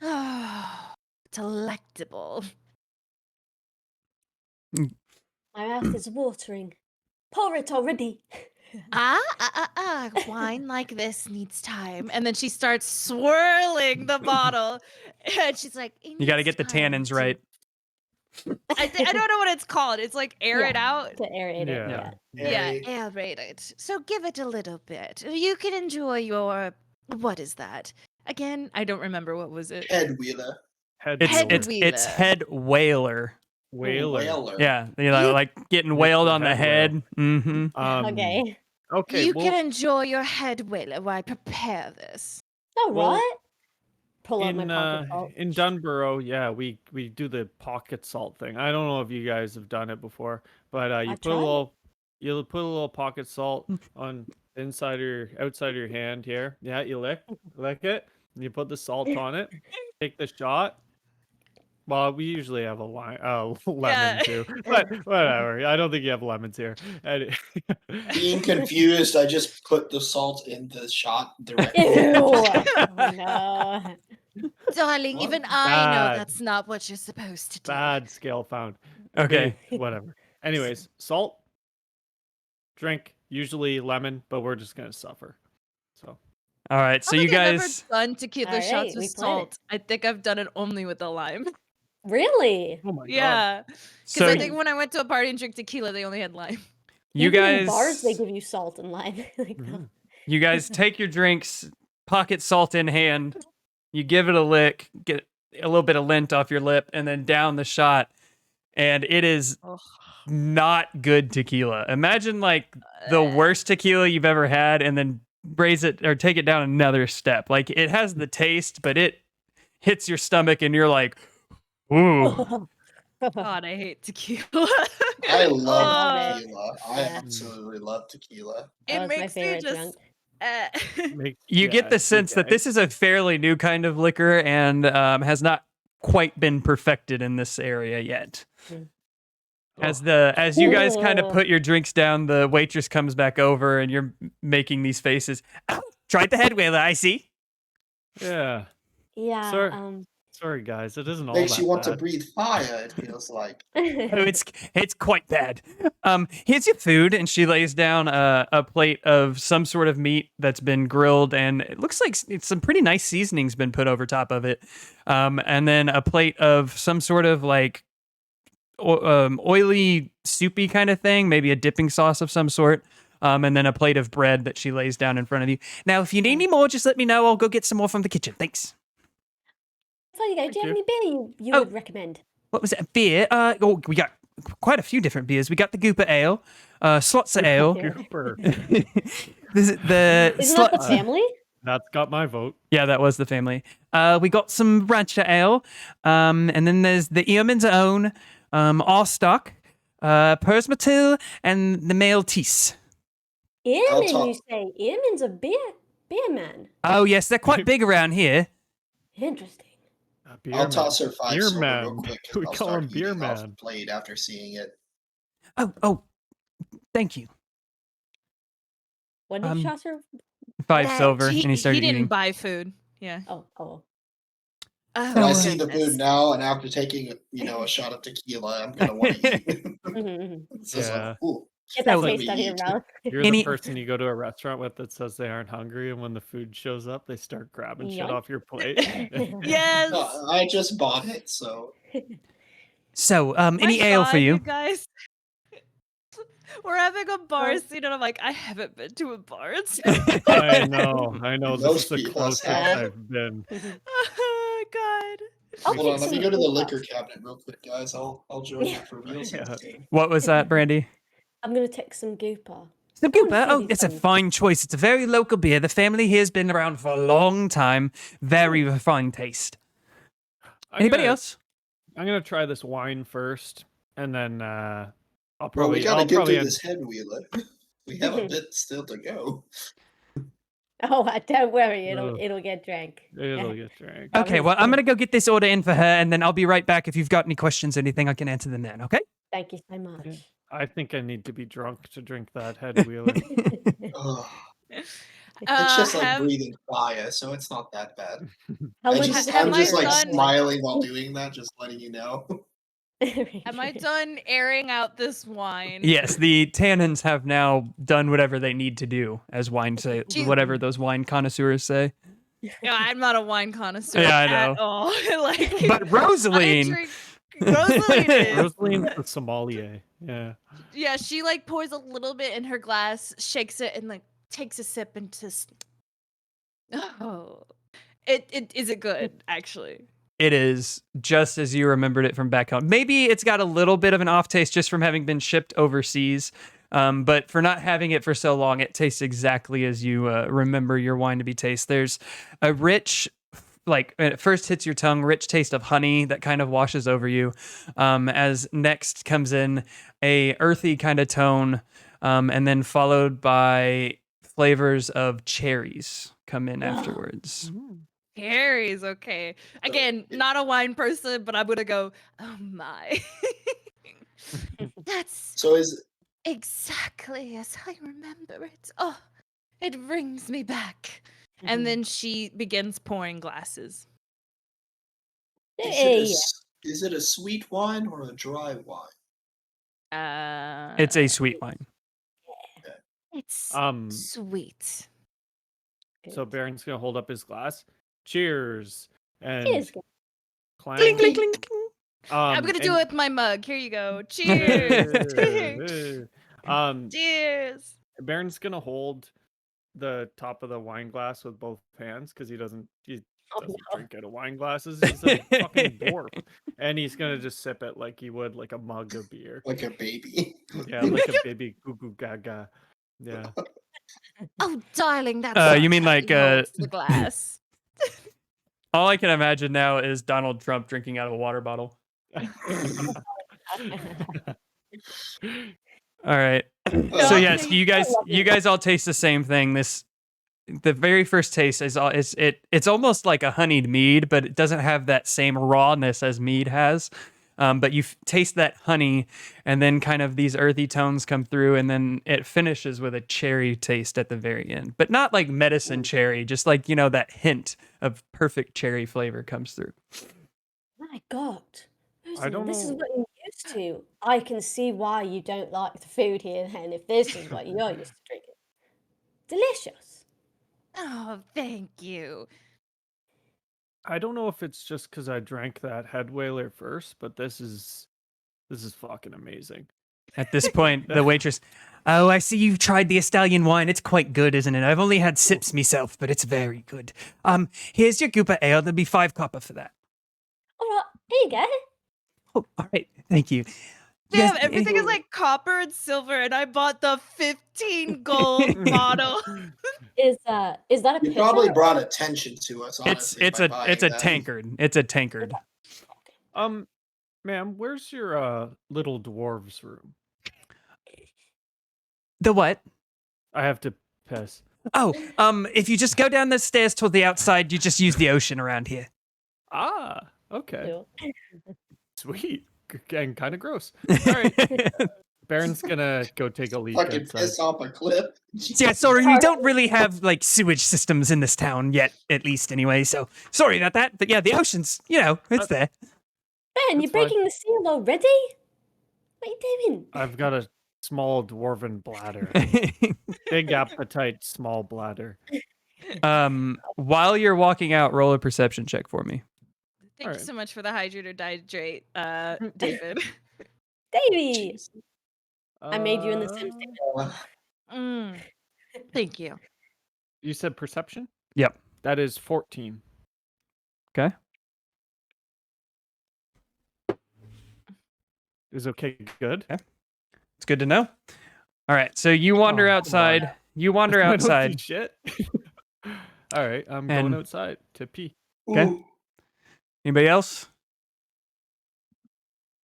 [SPEAKER 3] Oh, delectable.
[SPEAKER 4] My mouth is watering. Pour it already.
[SPEAKER 3] Wine like this needs time. And then she starts swirling the bottle, and she's like, "It
[SPEAKER 1] You got to
[SPEAKER 3] needs
[SPEAKER 1] get the
[SPEAKER 3] time
[SPEAKER 1] tannins
[SPEAKER 3] to-"
[SPEAKER 1] right.
[SPEAKER 3] I don't know what it's called. It's like air it out.
[SPEAKER 4] To aerate it.
[SPEAKER 5] Yeah.
[SPEAKER 3] Yeah,
[SPEAKER 2] Aerate.
[SPEAKER 3] aerate it. So give it a little bit. You can enjoy your. What is that? Again, I don't remember what was it.
[SPEAKER 2] Head wheeler.
[SPEAKER 5] Head
[SPEAKER 3] Head
[SPEAKER 5] wheeler.
[SPEAKER 1] It's
[SPEAKER 3] wheeler.
[SPEAKER 1] head whaler.
[SPEAKER 5] Whaler.
[SPEAKER 2] Whaler.
[SPEAKER 1] Yeah,
[SPEAKER 3] You-
[SPEAKER 1] like getting
[SPEAKER 5] It's
[SPEAKER 1] whaled
[SPEAKER 5] the
[SPEAKER 1] on the
[SPEAKER 5] head
[SPEAKER 1] head. Mm-hmm.
[SPEAKER 4] Okay.
[SPEAKER 5] Okay.
[SPEAKER 3] You
[SPEAKER 5] well,
[SPEAKER 3] can enjoy your head whaler while I prepare this.
[SPEAKER 4] All
[SPEAKER 5] Well,
[SPEAKER 4] right. Pull out my
[SPEAKER 5] in
[SPEAKER 4] pocket salt.
[SPEAKER 5] in Dunborough, yeah, we do the pocket salt thing. I don't know if you guys have done it before, but you
[SPEAKER 4] I've
[SPEAKER 5] put a
[SPEAKER 4] tried it.
[SPEAKER 5] little you put a little pocket salt on the outside of your hand here. Yeah, you lick it, and you put the salt on it. Take the shot. Well, we usually have a lemon
[SPEAKER 3] Yeah.
[SPEAKER 5] too, but whatever. I don't think you have lemons here.
[SPEAKER 2] Being confused, I just put the salt in the shot directly.
[SPEAKER 4] Ew. Oh, no.
[SPEAKER 3] Darling,
[SPEAKER 2] What?
[SPEAKER 3] even I know
[SPEAKER 5] Bad.
[SPEAKER 3] that's not what you're supposed to do.
[SPEAKER 5] Bad scale found.
[SPEAKER 1] Okay.
[SPEAKER 5] Whatever. Anyways, salt, drink, usually lemon, but we're just gonna suffer. So
[SPEAKER 1] All right. So you
[SPEAKER 3] I've never
[SPEAKER 1] guys,
[SPEAKER 3] done tequila
[SPEAKER 4] All
[SPEAKER 3] shots
[SPEAKER 4] right,
[SPEAKER 3] with
[SPEAKER 4] we played it.
[SPEAKER 3] salt. I think I've done it only with the lime.
[SPEAKER 4] Really?
[SPEAKER 5] oh my god.
[SPEAKER 3] Yeah, because
[SPEAKER 1] so
[SPEAKER 3] I think when I went to a party and drank tequila, they only had lime.
[SPEAKER 1] you
[SPEAKER 4] Even
[SPEAKER 1] guys,
[SPEAKER 4] in bars they give you salt and lime. Like,
[SPEAKER 5] Mhm.
[SPEAKER 1] you guys take your drinks, pocket salt in hand. You give it a lick, get a little bit of lint off your lip, and then down the shot. And it is
[SPEAKER 3] Ugh.
[SPEAKER 1] not good tequila. Imagine like the worst tequila you've ever had, and then raise it or take it down another step. Like it has the taste, but it hits your stomach, and you're like, ooh.
[SPEAKER 3] God, I hate tequila.
[SPEAKER 2] I
[SPEAKER 3] Ugh.
[SPEAKER 2] love tequila. I
[SPEAKER 4] Yeah.
[SPEAKER 2] absolutely love tequila.
[SPEAKER 4] That
[SPEAKER 3] It
[SPEAKER 4] was my
[SPEAKER 3] makes me
[SPEAKER 4] favorite
[SPEAKER 3] just.
[SPEAKER 4] drunk.
[SPEAKER 1] You get the sense that this is a fairly new kind of liquor and has not quite been perfected in this area yet. As you guys kind of
[SPEAKER 4] Ooh.
[SPEAKER 1] put your drinks down, the waitress comes back over and you're making these faces. Oh, tried the head whaler, I see.
[SPEAKER 5] Yeah.
[SPEAKER 4] Yeah.
[SPEAKER 5] Sir. Sorry, guys, it isn't all
[SPEAKER 2] Makes
[SPEAKER 5] that
[SPEAKER 2] you want to
[SPEAKER 5] bad.
[SPEAKER 2] breathe fire, it feels like.
[SPEAKER 6] Oh, it's quite bad. Here's your food, and she lays down a plate of some sort of meat that's been grilled, and it looks like some pretty nice seasoning's been put over top of it. And then a plate of some sort of like oily, soupy kind of thing, maybe a dipping sauce of some sort. And then a plate of bread that she lays down in front of you. Now, if you need any more, just let me know. I'll go get some more from the kitchen. Thanks.
[SPEAKER 4] Before you go, do you have any beer you
[SPEAKER 6] Oh.
[SPEAKER 4] would recommend?
[SPEAKER 6] What was it? Beer? We got quite a few different beers. We got the Gooper Ale, Slotzer Ale.
[SPEAKER 5] Gooper.
[SPEAKER 4] Isn't that the family?
[SPEAKER 5] That's got my vote.
[SPEAKER 6] Yeah, that was the family. We got some Rancher Ale, and then there's the Earman's Own, Arstock, Persmatil, and the Maltese.
[SPEAKER 4] Earman,
[SPEAKER 2] talk-
[SPEAKER 4] you say? Earman's a beer man.
[SPEAKER 6] Oh yes, they're quite big around here.
[SPEAKER 4] Interesting.
[SPEAKER 5] Beer
[SPEAKER 2] I'll
[SPEAKER 5] man.
[SPEAKER 2] toss her 5
[SPEAKER 5] Beer
[SPEAKER 2] silver
[SPEAKER 5] man.
[SPEAKER 2] real quick.
[SPEAKER 5] We
[SPEAKER 2] I'll
[SPEAKER 5] call
[SPEAKER 2] start
[SPEAKER 5] him beer
[SPEAKER 2] eating off
[SPEAKER 5] man.
[SPEAKER 2] the plate after seeing it.
[SPEAKER 6] Oh, thank you.
[SPEAKER 4] What did you toss her?
[SPEAKER 6] 5
[SPEAKER 3] Nah,
[SPEAKER 6] silver, and he started
[SPEAKER 3] didn't
[SPEAKER 6] eating.
[SPEAKER 3] buy food. Yeah.
[SPEAKER 4] Oh.
[SPEAKER 3] Oh,
[SPEAKER 2] And I see the
[SPEAKER 3] goodness.
[SPEAKER 2] food now, and after taking a shot of tequila, I'm gonna want to eat.
[SPEAKER 4] Mhm.
[SPEAKER 2] It's just
[SPEAKER 5] Yeah.
[SPEAKER 2] like, ooh,
[SPEAKER 4] Get that
[SPEAKER 6] So-
[SPEAKER 4] taste out of your mouth.
[SPEAKER 5] You're
[SPEAKER 6] Any-
[SPEAKER 5] the person you go to a restaurant with that says they aren't hungry, and when the food shows up, they start grabbing shit
[SPEAKER 4] Yoink.
[SPEAKER 5] off your plate.
[SPEAKER 3] Yes.
[SPEAKER 2] no, I just bought it, so
[SPEAKER 6] So,
[SPEAKER 3] My
[SPEAKER 6] any ale for
[SPEAKER 3] God,
[SPEAKER 6] you?
[SPEAKER 3] guys. We're having a bar scene, and I'm like, I haven't been to a bar.
[SPEAKER 5] I know.
[SPEAKER 2] Most
[SPEAKER 5] This is the
[SPEAKER 2] people
[SPEAKER 5] closest
[SPEAKER 2] have.
[SPEAKER 5] I've been.
[SPEAKER 3] Oh God.
[SPEAKER 4] I'll
[SPEAKER 2] hold on.
[SPEAKER 4] take
[SPEAKER 2] Let me
[SPEAKER 4] some
[SPEAKER 2] go to the
[SPEAKER 4] Gooper.
[SPEAKER 2] liquor cabinet real quick, guys. I'll join you for reals.
[SPEAKER 5] Yeah.
[SPEAKER 6] What was that, Brandy?
[SPEAKER 4] I'm gonna take some Gooper.
[SPEAKER 6] The
[SPEAKER 4] I wanna
[SPEAKER 6] Gooper.
[SPEAKER 4] see
[SPEAKER 6] Oh,
[SPEAKER 4] these
[SPEAKER 6] it's a
[SPEAKER 4] things.
[SPEAKER 6] fine choice. It's a very local beer. The family here has been around for a long time. Very refined taste. Anybody else?
[SPEAKER 5] I'm gonna try this wine first, and then I'll
[SPEAKER 2] Well,
[SPEAKER 5] probably.
[SPEAKER 2] we gotta
[SPEAKER 5] I'll
[SPEAKER 2] get
[SPEAKER 5] probably
[SPEAKER 2] through
[SPEAKER 5] end-
[SPEAKER 2] this head wheeler. We have a bit still to go.
[SPEAKER 4] Oh, don't worry,
[SPEAKER 5] Ugh.
[SPEAKER 4] it'll get drank.
[SPEAKER 5] It'll get drank.
[SPEAKER 6] Okay, well, I'm going to go get this order in for her, and then I'll be right back. If you've got any questions or anything, I can answer them then, okay?
[SPEAKER 4] Thank you so much.
[SPEAKER 5] Yeah. I think I need to be drunk to drink that head wheeler.
[SPEAKER 2] Ugh. It's just like breathing fire, so it's not that bad.
[SPEAKER 4] How
[SPEAKER 2] I'm
[SPEAKER 4] much
[SPEAKER 2] just,
[SPEAKER 4] is
[SPEAKER 2] I'm
[SPEAKER 4] it?
[SPEAKER 2] just like
[SPEAKER 3] done?
[SPEAKER 2] smiling while doing that, just letting you know.
[SPEAKER 3] Am I done airing out this wine?
[SPEAKER 6] Yes, the tannins have now done whatever they need to do, as wine say,
[SPEAKER 3] Gee.
[SPEAKER 6] whatever those wine connoisseurs say.
[SPEAKER 3] Yeah, I'm not a wine connoisseur
[SPEAKER 6] Yeah, I
[SPEAKER 3] at
[SPEAKER 6] know.
[SPEAKER 3] all. Like,
[SPEAKER 6] But Rosaline,
[SPEAKER 3] Rosaline is.
[SPEAKER 5] Rosaline's the sommelier. Yeah.
[SPEAKER 3] Yeah, she like pours a little bit in her glass, shakes it, and like takes a sip and just. Oh, it is it good actually.
[SPEAKER 6] it is just as you remembered it from back home. Maybe it's got a little bit of an off taste just from having been shipped overseas. But for not having it for so long, it tastes exactly as you remember your wine to be taste. There's a rich, like when it first hits your tongue, rich taste of honey that kind of washes over you. As next comes in a earthy kind of tone, and then followed by flavors of cherries come in afterwards.
[SPEAKER 3] Harry's okay. Again, not a wine person, but I'm gonna go. Oh my. That's
[SPEAKER 2] So is
[SPEAKER 3] exactly as I remember it. Oh, it brings me back. And
[SPEAKER 4] Mhm.
[SPEAKER 3] then she begins pouring glasses.
[SPEAKER 4] Hey,
[SPEAKER 2] is it a sweet wine or a dry wine?
[SPEAKER 6] It's a sweet wine.
[SPEAKER 3] It's sweet.
[SPEAKER 5] So Baron's gonna hold up his glass. Cheers. And
[SPEAKER 4] Cheers, guys.
[SPEAKER 5] clang.
[SPEAKER 6] Clink, clink, clink.
[SPEAKER 3] I'm gonna do it with my mug. Here you go. Cheers.
[SPEAKER 5] Cheers.
[SPEAKER 3] Cheers.
[SPEAKER 5] Baron's gonna hold the top of the wine glass with both hands because he doesn't
[SPEAKER 4] Oh, no.
[SPEAKER 5] drink out of wine glasses. He's a fucking dwarf, and he's gonna just sip it like he would like a mug of beer.
[SPEAKER 2] Like a baby.
[SPEAKER 5] Yeah, like a baby goo goo gaga. Yeah.
[SPEAKER 3] Oh, darling, that's
[SPEAKER 6] You
[SPEAKER 3] not
[SPEAKER 6] mean
[SPEAKER 3] how
[SPEAKER 6] like,
[SPEAKER 3] he holds the glass.
[SPEAKER 6] All I can imagine now is Donald Trump drinking out of a water bottle. All right. So yes, you guys all taste the same thing. The very first taste it's almost like a honeyed mead, but it doesn't have that same rawness as mead has. But you taste that honey, and then kind of these earthy tones come through, and then it finishes with a cherry taste at the very end. But not like medicine cherry, just like, that hint of perfect cherry flavor comes through.
[SPEAKER 4] My God.
[SPEAKER 5] I
[SPEAKER 4] Rosalind,
[SPEAKER 5] don't
[SPEAKER 4] this is
[SPEAKER 5] know.
[SPEAKER 4] what you're used to. I can see why you don't like the food here then, if this is what you're used to drinking. Delicious.
[SPEAKER 3] Oh, thank you.
[SPEAKER 5] I don't know if it's just because I drank that head whaler first, but this is fucking amazing.
[SPEAKER 6] At this point, the waitress, oh, I see you've tried the Estalian wine. It's quite good, isn't it? I've only had sips myself, but it's very good. Here's your Gooper Ale. There'll be 5 copper for that.
[SPEAKER 4] All right, here you go.
[SPEAKER 6] Oh, all right. Thank you. You
[SPEAKER 3] Damn,
[SPEAKER 6] guys-
[SPEAKER 3] everything is like copper and silver, and I bought the 15 gold bottle.
[SPEAKER 4] Is that a
[SPEAKER 2] You
[SPEAKER 4] pitcher?
[SPEAKER 2] probably brought attention to us,
[SPEAKER 6] It's
[SPEAKER 2] honestly. by buying
[SPEAKER 6] a
[SPEAKER 2] that.
[SPEAKER 6] tankard. It's a tankard.
[SPEAKER 5] Ma'am, where's your little dwarves room?
[SPEAKER 6] The what?
[SPEAKER 5] I have to piss.
[SPEAKER 6] Oh, if you just go down the stairs toward the outside, you just use the ocean around here.
[SPEAKER 5] Ah, okay,
[SPEAKER 4] Cool.
[SPEAKER 5] sweet, and kind of gross. All right, Baron's gonna go take a leak
[SPEAKER 2] Fucking
[SPEAKER 5] outside.
[SPEAKER 2] piss off a cliff.
[SPEAKER 6] Yeah, sorry, we don't really have like sewage systems in this town yet, at least anyway. So sorry about that. But yeah, the ocean's, it's there.
[SPEAKER 4] Ben,
[SPEAKER 5] That's
[SPEAKER 4] you're
[SPEAKER 5] fine.
[SPEAKER 4] breaking the seal already? What are you doing?
[SPEAKER 5] I've got a small dwarven bladder. Big appetite, small bladder.
[SPEAKER 6] While you're walking out, roll a perception check for me.
[SPEAKER 3] Thank you
[SPEAKER 5] Alright.
[SPEAKER 3] so much for the hydrate or dihydrate, David.
[SPEAKER 4] Davey! I made you in the Sims.
[SPEAKER 3] Mm, thank you.
[SPEAKER 5] You said perception?
[SPEAKER 6] Yep.
[SPEAKER 5] That is 14.
[SPEAKER 6] Okay.
[SPEAKER 5] Is okay good?
[SPEAKER 6] Okay. It's good to know. All right, so you wander
[SPEAKER 5] Oh, come
[SPEAKER 6] outside.
[SPEAKER 5] on.
[SPEAKER 6] You wander
[SPEAKER 5] I don't see
[SPEAKER 6] outside.
[SPEAKER 5] shit. All right, I'm
[SPEAKER 6] And-
[SPEAKER 5] going outside to pee.
[SPEAKER 6] Okay.
[SPEAKER 2] Ooh,
[SPEAKER 6] Anybody else?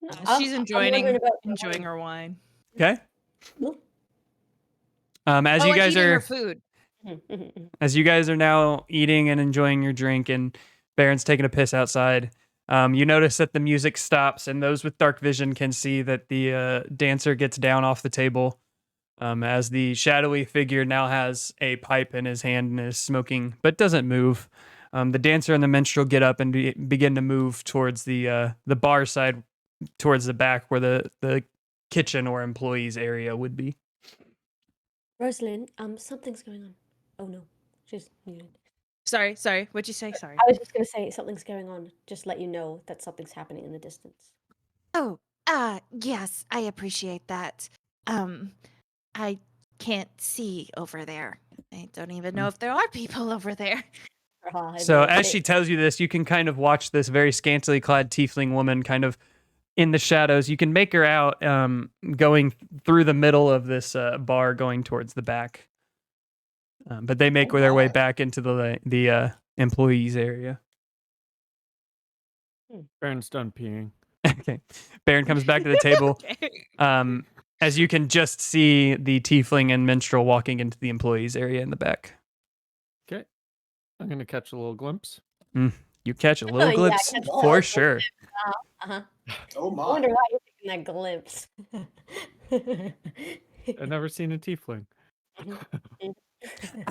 [SPEAKER 3] She's
[SPEAKER 4] I'm
[SPEAKER 3] enjoying
[SPEAKER 4] wondering about the
[SPEAKER 3] enjoying her wine.
[SPEAKER 6] Okay.
[SPEAKER 4] Nope.
[SPEAKER 6] As
[SPEAKER 3] Oh,
[SPEAKER 6] you
[SPEAKER 3] like
[SPEAKER 6] guys
[SPEAKER 3] eating
[SPEAKER 6] are
[SPEAKER 3] her food.
[SPEAKER 4] wine.
[SPEAKER 6] as you guys are now eating and enjoying your drink, and Baron's taking a piss outside, you notice that the music stops, and those with dark vision can see that the dancer gets down off the table, as the shadowy figure now has a pipe in his hand and is smoking, but doesn't move. The dancer and the minstrel get up and begin to move towards the bar side, towards the back where the kitchen or employees area would be.
[SPEAKER 4] Rosalind, something's going on. Oh no, she's muted.
[SPEAKER 3] Sorry. What'd you say? Sorry.
[SPEAKER 4] I was just going to say something's going on. Just let you know that something's happening in the distance.
[SPEAKER 3] Oh, yes, I appreciate that. I can't see over there. I don't even know if there are people over there.
[SPEAKER 6] So as she tells you this, you can kind of watch this very scantily clad tiefling woman kind of in the shadows. You can make her out going through the middle of this bar, going towards the back. But they make their way
[SPEAKER 2] wow.
[SPEAKER 6] back into the employees area.
[SPEAKER 5] Baron's done peeing.
[SPEAKER 6] Okay. Baron comes back to the table.
[SPEAKER 3] Okay.
[SPEAKER 6] As you can just see the tiefling and minstrel walking into the employees area in the back.
[SPEAKER 5] Okay, I'm gonna catch a little glimpse.
[SPEAKER 6] You catch a little
[SPEAKER 4] Yeah,
[SPEAKER 6] glimpse
[SPEAKER 4] catch a little
[SPEAKER 6] for
[SPEAKER 4] glimpse.
[SPEAKER 6] sure.
[SPEAKER 4] Uh-huh.
[SPEAKER 2] Oh
[SPEAKER 4] I
[SPEAKER 2] my.
[SPEAKER 4] wonder why you're taking that glimpse.
[SPEAKER 5] I've never seen a tiefling.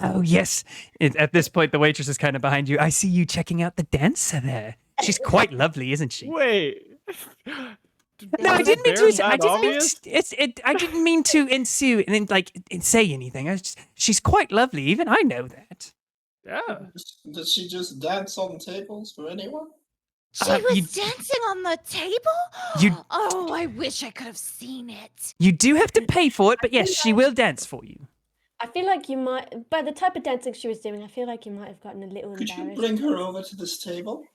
[SPEAKER 6] Oh, yes. At this point, the waitress is kind of behind you. I see you checking out the dancer there. She's quite lovely, isn't she?
[SPEAKER 5] Wait.
[SPEAKER 6] No, I
[SPEAKER 5] Was
[SPEAKER 6] didn't mean
[SPEAKER 5] Baron
[SPEAKER 6] to. I
[SPEAKER 5] that
[SPEAKER 6] didn't mean
[SPEAKER 5] obvious?
[SPEAKER 6] to. I didn't mean to ensue and then say anything. She's quite lovely. Even I know that.
[SPEAKER 5] Yeah.
[SPEAKER 2] Does she just dance on tables for anyone?
[SPEAKER 3] She
[SPEAKER 6] Uh,
[SPEAKER 3] was
[SPEAKER 6] you-
[SPEAKER 3] dancing on the table?
[SPEAKER 6] You-
[SPEAKER 3] Oh, I wish I could have seen it.
[SPEAKER 6] You do have to pay for it, but yes, she will dance for you.
[SPEAKER 4] I feel like you might, by the type of dancing she was doing, I feel like you might have gotten a little
[SPEAKER 2] Could you
[SPEAKER 4] embarrassed.
[SPEAKER 2] bring her over to this table?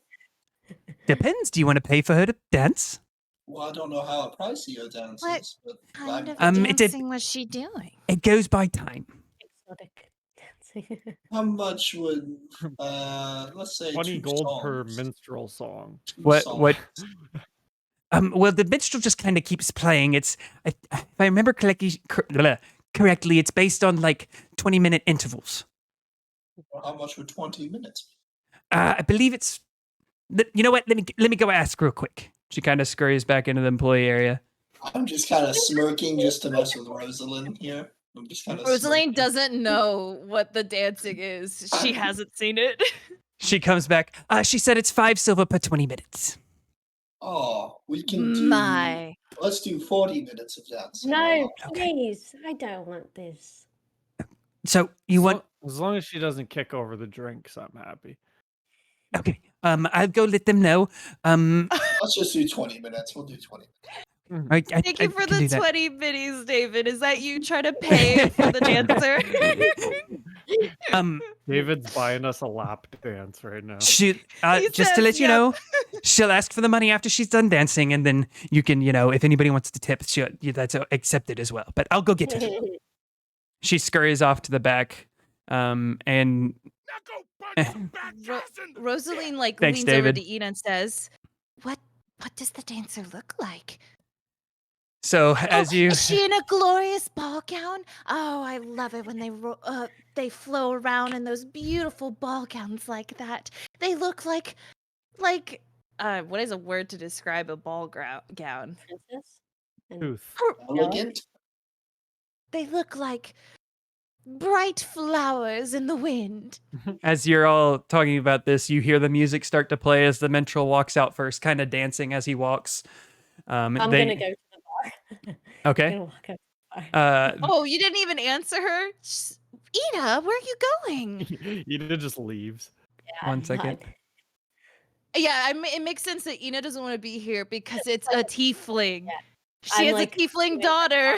[SPEAKER 6] Depends. Do you want to pay for her to dance?
[SPEAKER 2] Well, I don't know how pricey your dance
[SPEAKER 3] What
[SPEAKER 2] is, but
[SPEAKER 3] Kind of
[SPEAKER 6] it did-
[SPEAKER 3] dancing was she doing?
[SPEAKER 6] It goes by time.
[SPEAKER 4] Exotic dancing.
[SPEAKER 2] how much would let's say
[SPEAKER 5] 20
[SPEAKER 2] two
[SPEAKER 5] gold per
[SPEAKER 2] songs,
[SPEAKER 5] minstrel song.
[SPEAKER 2] two
[SPEAKER 6] What-
[SPEAKER 2] songs.
[SPEAKER 6] what- Well, the minstrel just kind of keeps playing. If I remember correctly, it's based on like 20-minute intervals.
[SPEAKER 2] How much would 20 minutes be?
[SPEAKER 6] I believe it's. You know what? Let me go ask real quick. She kind of scurries back into the employee area.
[SPEAKER 2] I'm just kind of smirking just to mess with Rosalind here. I'm just kind of
[SPEAKER 3] Rosalind doesn't know what the dancing is. She hasn't seen it.
[SPEAKER 6] She comes back. She said it's 5 silver per 20 minutes.
[SPEAKER 2] Oh, we can do.
[SPEAKER 3] My.
[SPEAKER 2] Let's do 40 minutes of dancing.
[SPEAKER 4] No,
[SPEAKER 6] Okay.
[SPEAKER 4] please. I don't want this.
[SPEAKER 6] So you want?
[SPEAKER 5] As long as she doesn't kick over the drinks, I'm happy.
[SPEAKER 6] Okay. I'll go let them know.
[SPEAKER 2] Let's just do 20 minutes. We'll do 20 minutes.
[SPEAKER 3] Thank you for
[SPEAKER 6] can
[SPEAKER 3] the
[SPEAKER 6] do that.
[SPEAKER 3] 20 minis, David. Is that you trying to pay for the dancer?
[SPEAKER 5] David's buying us a lap dance right now.
[SPEAKER 6] She,
[SPEAKER 3] He
[SPEAKER 6] just to
[SPEAKER 3] says,
[SPEAKER 6] let you
[SPEAKER 3] yep.
[SPEAKER 6] know, she'll ask for the money after she's done dancing, and then you can, if anybody wants to tip, that's accepted as well. But I'll go get her. She scurries off to the back, and
[SPEAKER 3] Rosaline
[SPEAKER 6] Thanks,
[SPEAKER 3] leans
[SPEAKER 6] David.
[SPEAKER 3] over to Ina and says, "What does the dancer look like?"
[SPEAKER 6] so as you,
[SPEAKER 3] Is she in a glorious ball gown? Oh, I love it when they flow around in those beautiful ball gowns like that. They look like what is a word to describe a ball gown?
[SPEAKER 4] Princess? And
[SPEAKER 5] Tooth.
[SPEAKER 2] Elegant.
[SPEAKER 3] They look like bright flowers in the wind.
[SPEAKER 6] as you're all talking about this, you hear the music start to play as the minstrel walks out first, kind of dancing as he walks.
[SPEAKER 4] I'm gonna go to the bar. I'm
[SPEAKER 6] Okay.
[SPEAKER 4] gonna walk over to the bar.
[SPEAKER 3] Oh, you didn't even answer her? Ina, where are you going?
[SPEAKER 5] Ina just leaves.
[SPEAKER 4] Yeah,
[SPEAKER 6] 1 second.
[SPEAKER 3] Yeah, it makes sense that Ina doesn't want to be here because it's a tiefling.
[SPEAKER 4] Yeah.
[SPEAKER 3] She
[SPEAKER 4] I'm
[SPEAKER 3] has a tiefling daughter.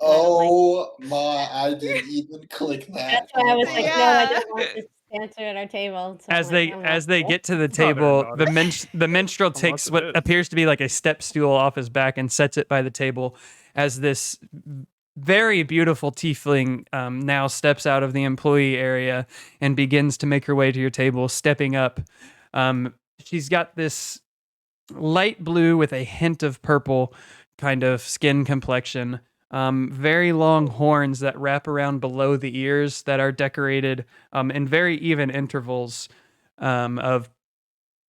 [SPEAKER 2] Oh my! I didn't even click that.
[SPEAKER 4] That's why I was like, no, I
[SPEAKER 3] Yeah.
[SPEAKER 4] don't want this dancer at our table. So
[SPEAKER 6] As
[SPEAKER 4] I'm like,
[SPEAKER 6] they
[SPEAKER 4] I'm
[SPEAKER 6] get to the
[SPEAKER 5] It's not her
[SPEAKER 6] table,
[SPEAKER 5] daughter.
[SPEAKER 6] the minstrel
[SPEAKER 5] Unless
[SPEAKER 6] takes
[SPEAKER 5] it
[SPEAKER 6] what
[SPEAKER 5] is.
[SPEAKER 6] appears to be like a step stool off his back and sets it by the table. As this very beautiful tiefling now steps out of the employee area and begins to make her way to your table, stepping up. She's got this light blue with a hint of purple kind of skin complexion. Very long horns that wrap around below the ears that are decorated in very even intervals of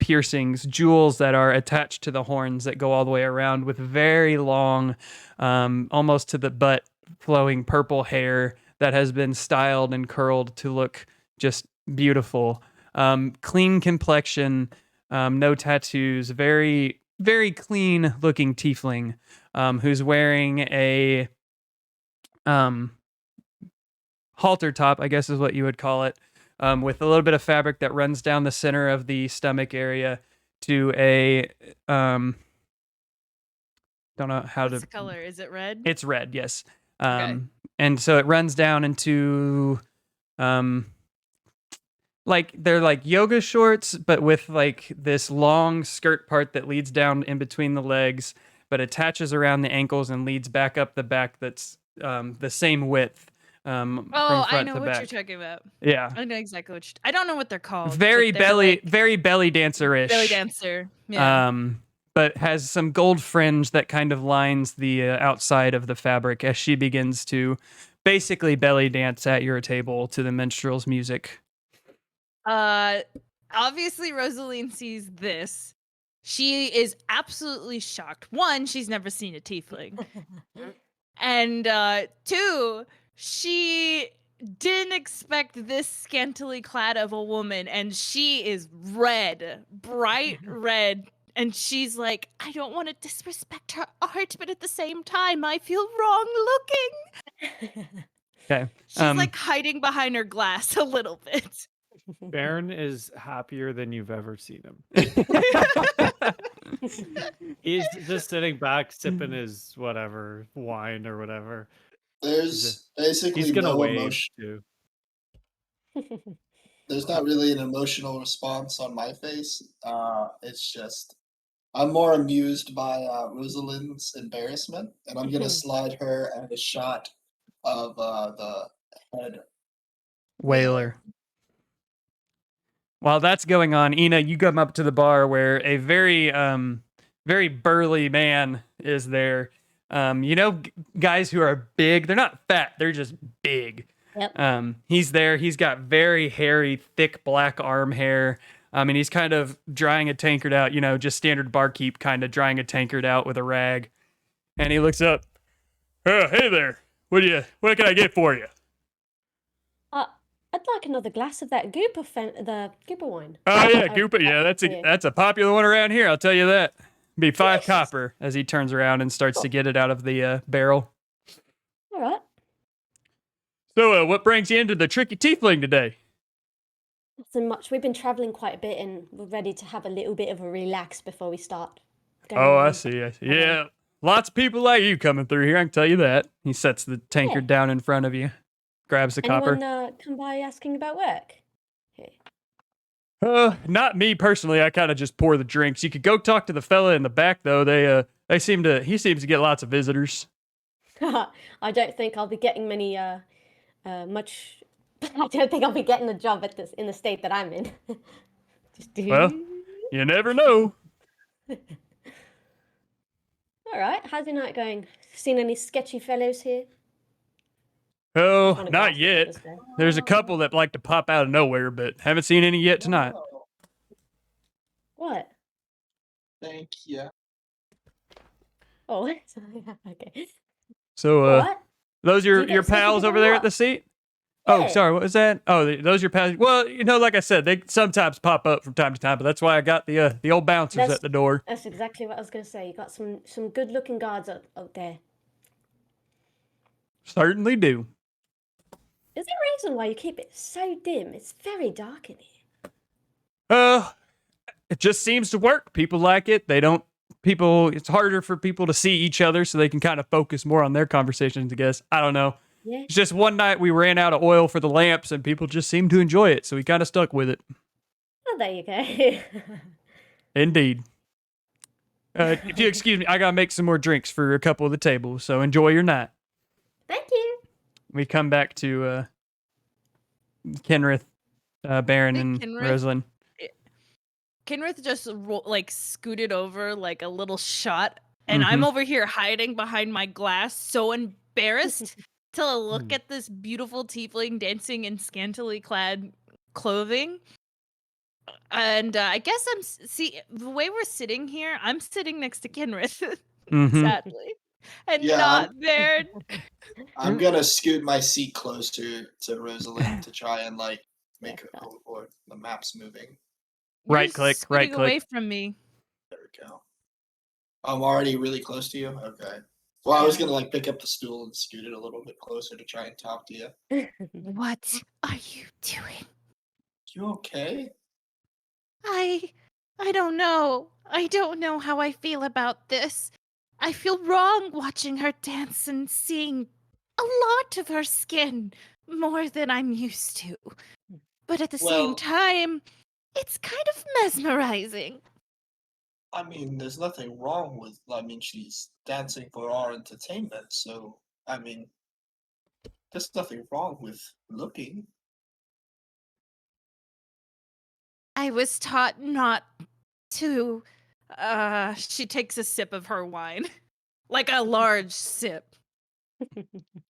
[SPEAKER 6] piercings, jewels that are attached to the horns that go all the way around with very long, almost to the butt, flowing purple hair that has been styled and curled to look just beautiful. Clean complexion, no tattoos, very, very clean looking tiefling who's wearing a halter top, I guess is what you would call it, with a little bit of fabric that runs down the center of the stomach area to a don't know how
[SPEAKER 3] What's
[SPEAKER 6] to.
[SPEAKER 3] the color? Is it red?
[SPEAKER 6] It's red, yes.
[SPEAKER 3] Okay.
[SPEAKER 6] And so it runs down into like they're like yoga shorts, but with like this long skirt part that leads down in between the legs, but attaches around the ankles and leads back up the back. That's the same width. From
[SPEAKER 3] Oh,
[SPEAKER 6] front
[SPEAKER 3] I know
[SPEAKER 6] to
[SPEAKER 3] what
[SPEAKER 6] back.
[SPEAKER 3] you're talking about.
[SPEAKER 6] Yeah.
[SPEAKER 3] I know exactly what I don't know what they're called.
[SPEAKER 6] Very
[SPEAKER 3] but they're
[SPEAKER 6] belly,
[SPEAKER 3] like
[SPEAKER 6] very belly dancer-ish.
[SPEAKER 3] belly dancer. Yeah.
[SPEAKER 6] But has some gold fringe that kind of lines the outside of the fabric as she begins to basically belly dance at your table to the minstrel's music.
[SPEAKER 3] Obviously Rosaline sees this. She is absolutely shocked. One, she's never seen a tiefling. And two, she didn't expect this scantily clad of a woman, and she is red, bright red. And she's like, I don't want to disrespect her art, but at the same time, I feel wrong looking.
[SPEAKER 6] Okay.
[SPEAKER 3] She's like hiding behind her glass a little bit.
[SPEAKER 5] Baron is happier than you've ever seen him. He's just sitting back, sipping his whatever wine or whatever.
[SPEAKER 2] There's basically
[SPEAKER 5] He's gonna
[SPEAKER 2] no
[SPEAKER 5] wave
[SPEAKER 2] emotion.
[SPEAKER 5] too.
[SPEAKER 2] There's not really an emotional response on my face. It's just I'm more amused by Rosalind's embarrassment, and I'm gonna slide her at a shot of the head.
[SPEAKER 6] Whaler. While that's going on, Ina, you come up to the bar where a very, very burly man is there. Guys who are big, they're not fat, they're just big.
[SPEAKER 4] Yep.
[SPEAKER 6] He's there. He's got very hairy, thick black arm hair. And he's kind of drying a tankard out, just standard barkeep kind of drying a tankard out with a rag. And he looks up. Hey there. What can I get for you?
[SPEAKER 4] I'd like another glass of that the Gooper wine.
[SPEAKER 6] Oh yeah, Goopa. Yeah, that's a popular one around here. I'll tell you that.
[SPEAKER 1] Be 5
[SPEAKER 4] Delicious.
[SPEAKER 1] copper as he turns around and starts to get it out of the barrel.
[SPEAKER 4] All right.
[SPEAKER 1] So, what brings you into the tricky tiefling today?
[SPEAKER 4] Nothing much. We've been traveling quite a bit, and we're ready to have a little bit of a relax before we start going
[SPEAKER 1] Oh, I
[SPEAKER 4] on.
[SPEAKER 1] see. Yeah, lots of people like you coming through here. I can tell you that. He sets the tankard down in front of you, grabs the
[SPEAKER 4] Anyone
[SPEAKER 1] copper.
[SPEAKER 4] come by asking about work? Here.
[SPEAKER 1] Not me personally. I kind of just pour the drinks. You could go talk to the fella in the back though. He seems to get lots of visitors.
[SPEAKER 4] I don't think I'll be getting many much. I don't think I'll be getting a job at in the state that I'm in.
[SPEAKER 1] Well, you never know.
[SPEAKER 4] All right. How's your night going? Seen any sketchy fellows here?
[SPEAKER 1] Oh,
[SPEAKER 4] Wanna
[SPEAKER 1] not
[SPEAKER 4] gossip,
[SPEAKER 1] yet.
[SPEAKER 4] just say.
[SPEAKER 1] There's a couple that like to pop out of nowhere, but haven't seen any yet tonight.
[SPEAKER 2] Oh,
[SPEAKER 4] What?
[SPEAKER 2] thank you.
[SPEAKER 4] Oh, okay.
[SPEAKER 1] So,
[SPEAKER 4] What?
[SPEAKER 1] those
[SPEAKER 4] Do you
[SPEAKER 1] your
[SPEAKER 4] get
[SPEAKER 1] pals
[SPEAKER 4] something
[SPEAKER 1] over
[SPEAKER 4] or
[SPEAKER 1] there
[SPEAKER 4] what?
[SPEAKER 1] at the seat? Oh,
[SPEAKER 4] Yeah.
[SPEAKER 1] sorry, what was that? Oh, those your pals. Well, like I said, they sometimes pop up from time to time, but that's why I got the old bouncers
[SPEAKER 4] That's-
[SPEAKER 1] at the door.
[SPEAKER 4] That's exactly what I was going to say. You got some good-looking guards out there.
[SPEAKER 1] Certainly do.
[SPEAKER 4] Is there a reason why you keep it so dim? It's very dark in here.
[SPEAKER 1] It just seems to work. People like it. It's harder for people to see each other so they can kind of focus more on their conversations, I guess. I don't know.
[SPEAKER 4] Yeah.
[SPEAKER 1] It's just one night we ran out of oil for the lamps and people just seemed to enjoy it, so we kind of stuck with it.
[SPEAKER 4] Oh, there you go.
[SPEAKER 1] Indeed. If you excuse me, I gotta make some more drinks for a couple of the tables, so enjoy your night.
[SPEAKER 4] Thank you.
[SPEAKER 1] We come back to Kenrith, Baron,
[SPEAKER 3] Hey,
[SPEAKER 1] and
[SPEAKER 3] Kenrith.
[SPEAKER 1] Rosalind.
[SPEAKER 3] Kenrith just scooted over like a little shot, and I'm over here hiding behind my glass, so embarrassed to look at this beautiful tiefling dancing in scantily clad clothing. And I guess the way we're sitting here, I'm sitting next to Kenrith, sadly, and
[SPEAKER 2] Yeah,
[SPEAKER 3] not Baron.
[SPEAKER 2] I'm gonna scoot my seat closer to Rosalind to try and make her or the map's moving.
[SPEAKER 1] Right
[SPEAKER 3] You're
[SPEAKER 1] click, right
[SPEAKER 3] scooting away
[SPEAKER 1] click.
[SPEAKER 3] from me.
[SPEAKER 2] There we go. I'm already really close to you. Okay. Well, I was gonna pick up the stool and scoot it a little bit closer to try and talk to you.
[SPEAKER 3] What are you doing?
[SPEAKER 2] You okay?
[SPEAKER 3] I don't know. I don't know how I feel about this. I feel wrong watching her dance and seeing a lot of her skin, more than I'm used to. But at the same
[SPEAKER 2] Well-
[SPEAKER 3] time, it's kind of mesmerizing.
[SPEAKER 2] I mean, there's nothing wrong with. I mean, she's dancing for our entertainment, so I mean, there's nothing wrong with looking.
[SPEAKER 3] I was taught not to. She takes a sip of her wine. Like a large sip.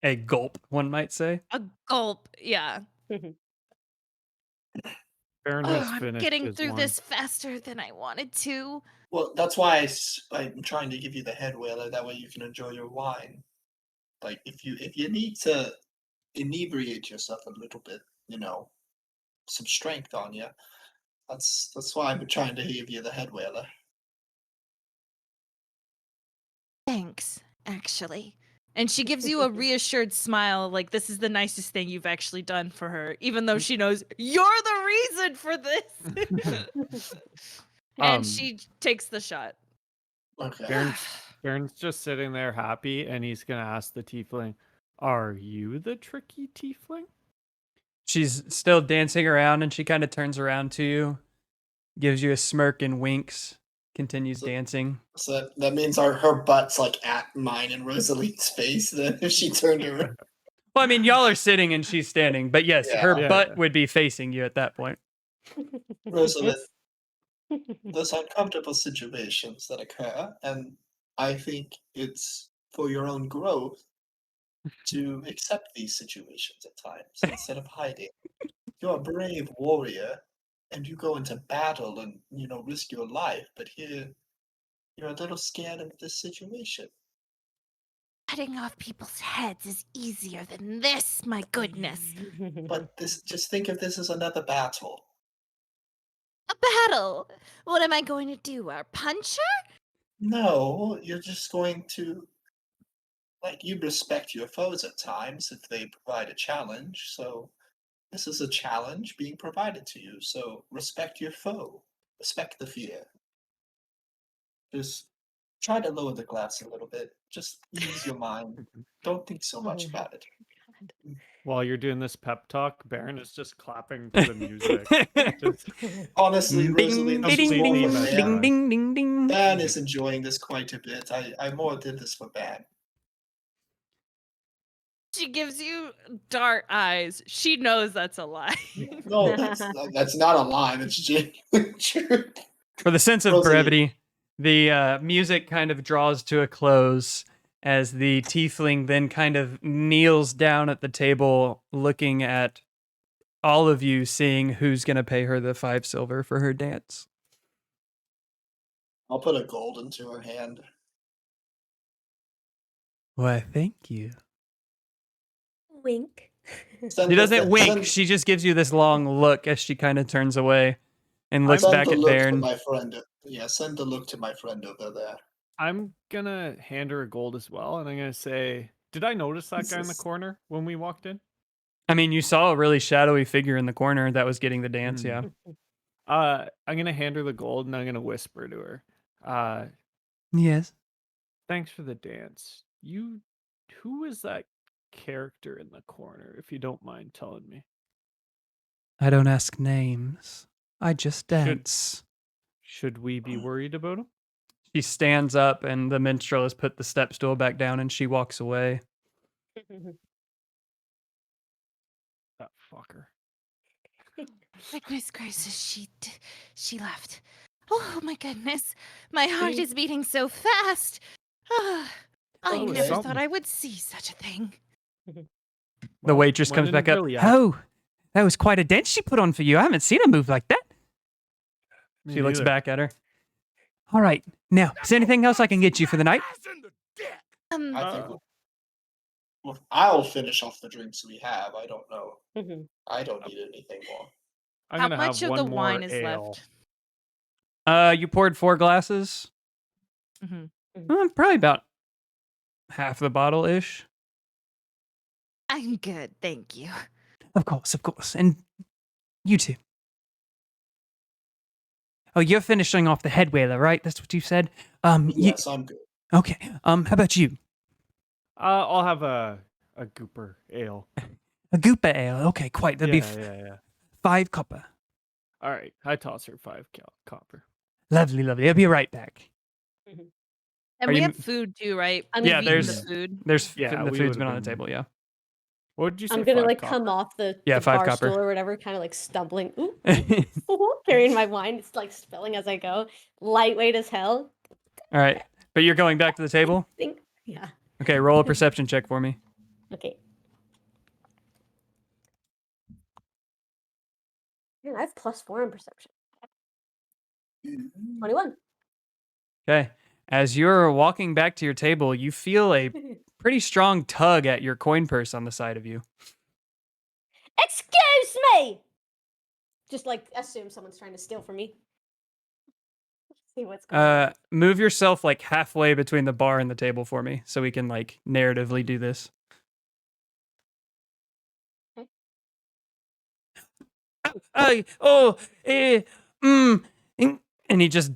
[SPEAKER 1] A gulp, one might say.
[SPEAKER 3] A gulp, yeah.
[SPEAKER 5] Baron
[SPEAKER 3] Oh,
[SPEAKER 5] has
[SPEAKER 3] I'm
[SPEAKER 5] finished
[SPEAKER 3] getting
[SPEAKER 5] his
[SPEAKER 3] through
[SPEAKER 5] wine.
[SPEAKER 3] this faster than I wanted to.
[SPEAKER 2] Well, that's why I'm trying to give you the head whaler. That way you can enjoy your wine. Like if you need to inebriate yourself a little bit, some strength on you. That's why I've been trying to give you the head whaler.
[SPEAKER 3] Thanks, actually. And she gives you a reassured smile, like this is the nicest thing you've actually done for her, even though she knows you're the reason for this. And she takes the shot.
[SPEAKER 2] Okay.
[SPEAKER 5] Baron's just sitting there happy, and he's gonna ask the tiefling, "Are you the tricky tiefling?"
[SPEAKER 1] She's still dancing around and she kind of turns around to you, gives you a smirk and winks, continues dancing.
[SPEAKER 2] So that means her butt's at mine and Rosalie's face then if she turned around.
[SPEAKER 1] Well, I mean, y'all are sitting and she's standing, but yes,
[SPEAKER 2] Yeah.
[SPEAKER 1] her
[SPEAKER 5] Yeah,
[SPEAKER 1] butt
[SPEAKER 5] yeah.
[SPEAKER 1] would be facing you at that point.
[SPEAKER 2] Rosalind, there's uncomfortable situations that occur, and I think it's for your own growth to accept these situations at times instead of hiding. You're a brave warrior, and you go into battle and risk your life, but here you're a little scared of this situation.
[SPEAKER 3] Cutting off people's heads is easier than this, my goodness.
[SPEAKER 2] But just think of this as another battle.
[SPEAKER 3] A battle! What am I going to do? Punch her?
[SPEAKER 2] No, you're just going to you respect your foes at times if they provide a challenge. So this is a challenge being provided to you. So respect your foe. Respect the fear. Just try to lower the glass a little bit. Just ease your mind. Don't think so much about it.
[SPEAKER 5] While you're doing this pep talk, Baron is just clapping to the music. Just
[SPEAKER 2] Honestly,
[SPEAKER 1] Ding,
[SPEAKER 2] Rosalie,
[SPEAKER 1] ding,
[SPEAKER 2] this is more
[SPEAKER 5] completely
[SPEAKER 2] for
[SPEAKER 1] ding,
[SPEAKER 2] Ban.
[SPEAKER 1] ding, ding, ding, ding.
[SPEAKER 2] Ban is enjoying this quite a bit. I more did this for Ban.
[SPEAKER 3] She gives you dark eyes. She knows that's a lie.
[SPEAKER 2] No, that's not a lie. That's genuine truth.
[SPEAKER 1] For the sense of
[SPEAKER 2] Rosalie.
[SPEAKER 1] brevity, the music kind of draws to a close as the tiefling then kind of kneels down at the table, looking at all of you, seeing who's going to pay her the 5 silver for her dance.
[SPEAKER 2] I'll put a gold into her hand.
[SPEAKER 1] Why, thank you.
[SPEAKER 4] Wink.
[SPEAKER 2] Send
[SPEAKER 1] She
[SPEAKER 2] the-
[SPEAKER 1] doesn't wink.
[SPEAKER 2] Send,
[SPEAKER 1] She just gives you this long look as she kind of turns away and looks
[SPEAKER 2] send
[SPEAKER 1] back
[SPEAKER 2] the
[SPEAKER 1] at
[SPEAKER 2] look to
[SPEAKER 1] Baron.
[SPEAKER 2] my friend. Yeah, send the look to my friend over there.
[SPEAKER 5] I'm gonna hand her a gold as well, and I'm gonna say, did I notice that guy in the
[SPEAKER 2] Jesus.
[SPEAKER 5] corner when we walked in?
[SPEAKER 1] I mean, you saw a really shadowy figure in the corner that was getting the dance, yeah.
[SPEAKER 5] I'm gonna hand her the gold, and I'm gonna whisper to her.
[SPEAKER 1] Yes.
[SPEAKER 5] Thanks for the dance. Who is that character in the corner, if you don't mind telling me?
[SPEAKER 1] I don't ask names. I just dance.
[SPEAKER 5] Should we be worried about him?
[SPEAKER 1] She stands up and the minstrel has put the step stool back down and she walks away.
[SPEAKER 5] That fucker.
[SPEAKER 3] Goodness gracious, she left. Oh my goodness, my heart is beating so fast. Ah, I
[SPEAKER 2] Oh,
[SPEAKER 3] never
[SPEAKER 5] something.
[SPEAKER 3] thought I would see such a thing.
[SPEAKER 1] The
[SPEAKER 5] Well,
[SPEAKER 1] waitress
[SPEAKER 5] when
[SPEAKER 1] comes
[SPEAKER 5] in
[SPEAKER 1] back up.
[SPEAKER 5] Iliad-
[SPEAKER 6] Oh, that was quite a dance she put on for you. I haven't seen her move like that.
[SPEAKER 5] Me
[SPEAKER 1] She looks
[SPEAKER 5] neither.
[SPEAKER 1] back at her.
[SPEAKER 6] All right. Now, is there anything else I can get you for the night?
[SPEAKER 2] I think
[SPEAKER 5] Uh,
[SPEAKER 2] I'll finish off the drinks we have. I don't know.
[SPEAKER 4] Mhm.
[SPEAKER 2] I don't need anything more.
[SPEAKER 5] I'm
[SPEAKER 3] How
[SPEAKER 5] gonna
[SPEAKER 3] much
[SPEAKER 5] have
[SPEAKER 3] of
[SPEAKER 5] one
[SPEAKER 3] the
[SPEAKER 5] more
[SPEAKER 3] wine is
[SPEAKER 5] ale.
[SPEAKER 3] left?
[SPEAKER 1] You poured 4 glasses.
[SPEAKER 3] hmm
[SPEAKER 1] Probably about half the bottle ish.
[SPEAKER 3] I'm good, thank you.
[SPEAKER 6] Of course, of course. And you too. Oh, you're finishing off the head whaler, right? That's what you said.
[SPEAKER 2] Yes, I'm good.
[SPEAKER 6] Okay. How about you?
[SPEAKER 5] I'll have a gooper ale.
[SPEAKER 6] A Goopa ale. Okay, quite. That'd be
[SPEAKER 5] Yeah.
[SPEAKER 6] 5 copper.
[SPEAKER 5] All right, I toss her 5 copper.
[SPEAKER 6] Lovely, lovely. I'll be right back.
[SPEAKER 3] And
[SPEAKER 1] Are
[SPEAKER 3] we
[SPEAKER 1] you-
[SPEAKER 3] have food too, right?
[SPEAKER 4] I'm
[SPEAKER 1] Yeah,
[SPEAKER 3] We've eaten
[SPEAKER 1] there's-
[SPEAKER 3] the food.
[SPEAKER 1] There's
[SPEAKER 5] Yeah,
[SPEAKER 1] the
[SPEAKER 5] we
[SPEAKER 1] food's
[SPEAKER 5] would've
[SPEAKER 1] been on the
[SPEAKER 5] been-
[SPEAKER 1] table, yeah.
[SPEAKER 5] What did you say?
[SPEAKER 4] I'm gonna
[SPEAKER 5] 5
[SPEAKER 4] like
[SPEAKER 5] copper?
[SPEAKER 4] come off the,
[SPEAKER 1] Yeah,
[SPEAKER 4] the
[SPEAKER 1] 5
[SPEAKER 4] bar
[SPEAKER 1] copper.
[SPEAKER 4] stool or whatever, kind of like stumbling, carrying my wine. It's like spilling as I go, lightweight as hell.
[SPEAKER 1] All right. But you're going back to the table?
[SPEAKER 4] Yeah.
[SPEAKER 1] Okay, roll a perception check for me.
[SPEAKER 4] Okay. Man, I have +4 in perception. 21.
[SPEAKER 1] Okay. As you're walking back to your table, you feel a pretty strong tug at your coin purse on the side of you.
[SPEAKER 4] Excuse me. Just like assume someone's trying to steal from me. See what's going on.
[SPEAKER 1] Move yourself like halfway between the bar and the table for me so we can like narratively do this. And he just,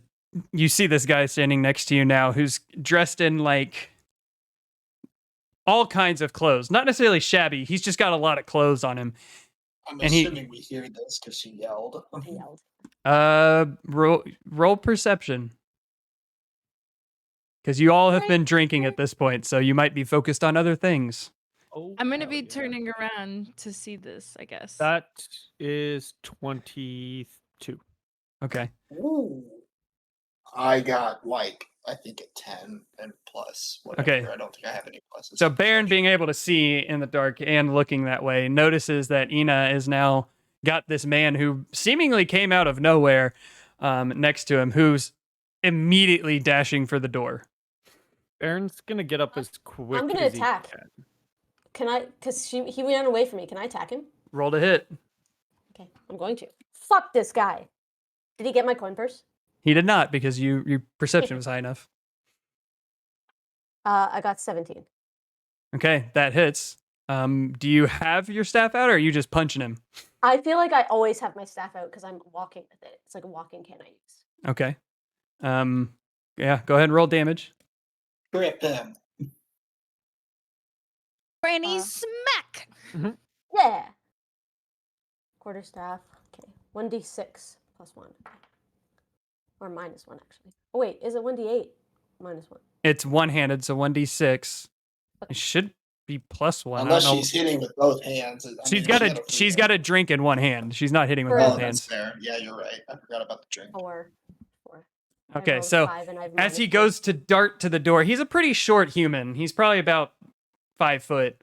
[SPEAKER 1] you see this guy standing next to you now who's dressed in like all kinds of clothes, not necessarily shabby. He's just got a lot of clothes on him.
[SPEAKER 2] I'm
[SPEAKER 1] And he-
[SPEAKER 2] assuming we hear this because she yelled.
[SPEAKER 4] I yelled.
[SPEAKER 1] Roll perception. Because you all have
[SPEAKER 3] Right.
[SPEAKER 1] been drinking at this point, so you might be focused on other things.
[SPEAKER 5] Oh,
[SPEAKER 3] I'm gonna
[SPEAKER 5] hell
[SPEAKER 3] be
[SPEAKER 5] yeah.
[SPEAKER 3] turning around to see this, I guess.
[SPEAKER 5] That is 22.
[SPEAKER 1] Okay.
[SPEAKER 2] Ooh. I got I think a 10 and plus. Whatever.
[SPEAKER 1] Okay.
[SPEAKER 2] I don't think I have any pluses.
[SPEAKER 1] So Baron, being able to see in the dark and looking that way, notices that Ina is now got this man who seemingly came out of nowhere next to him, who's immediately dashing for the door.
[SPEAKER 5] Baron's gonna get up as quick
[SPEAKER 4] I'm gonna
[SPEAKER 5] as he
[SPEAKER 4] attack.
[SPEAKER 5] can.
[SPEAKER 4] Can I? Because he ran away from me. Can I attack him?
[SPEAKER 1] Roll to hit.
[SPEAKER 4] Okay, I'm going to. Fuck this guy. Did he get my coin purse?
[SPEAKER 1] He did not because your perception was high enough.
[SPEAKER 4] I got 17.
[SPEAKER 1] Okay, that hits. Do you have your staff out, or are you just punching him?
[SPEAKER 4] I feel like I always have my staff out because I'm walking with it. It's like a walking cane I use.
[SPEAKER 1] Okay. Yeah, go ahead and roll damage.
[SPEAKER 2] Grip him.
[SPEAKER 3] Brandy,
[SPEAKER 4] Uh,
[SPEAKER 3] smack!
[SPEAKER 4] Yeah. Quarterstaff. Okay. 1d6 plus 1. Or minus 1, actually. Oh, wait. Is it 1d8? Minus 1.
[SPEAKER 1] It's one-handed, so 1d6. It should be plus 1.
[SPEAKER 2] Unless
[SPEAKER 1] I don't know.
[SPEAKER 2] she's hitting with both hands.
[SPEAKER 1] She's got a drink in one hand. She's not hitting with
[SPEAKER 4] Correct.
[SPEAKER 1] both
[SPEAKER 2] Oh,
[SPEAKER 1] hands.
[SPEAKER 2] that's fair. Yeah, you're right. I forgot about the drink.
[SPEAKER 4] 4. I
[SPEAKER 1] Okay,
[SPEAKER 4] rolled
[SPEAKER 1] so
[SPEAKER 4] 5 and I've
[SPEAKER 1] as he
[SPEAKER 4] minus
[SPEAKER 1] goes to dart to the door, he's a pretty short human. He's probably about 5 foot.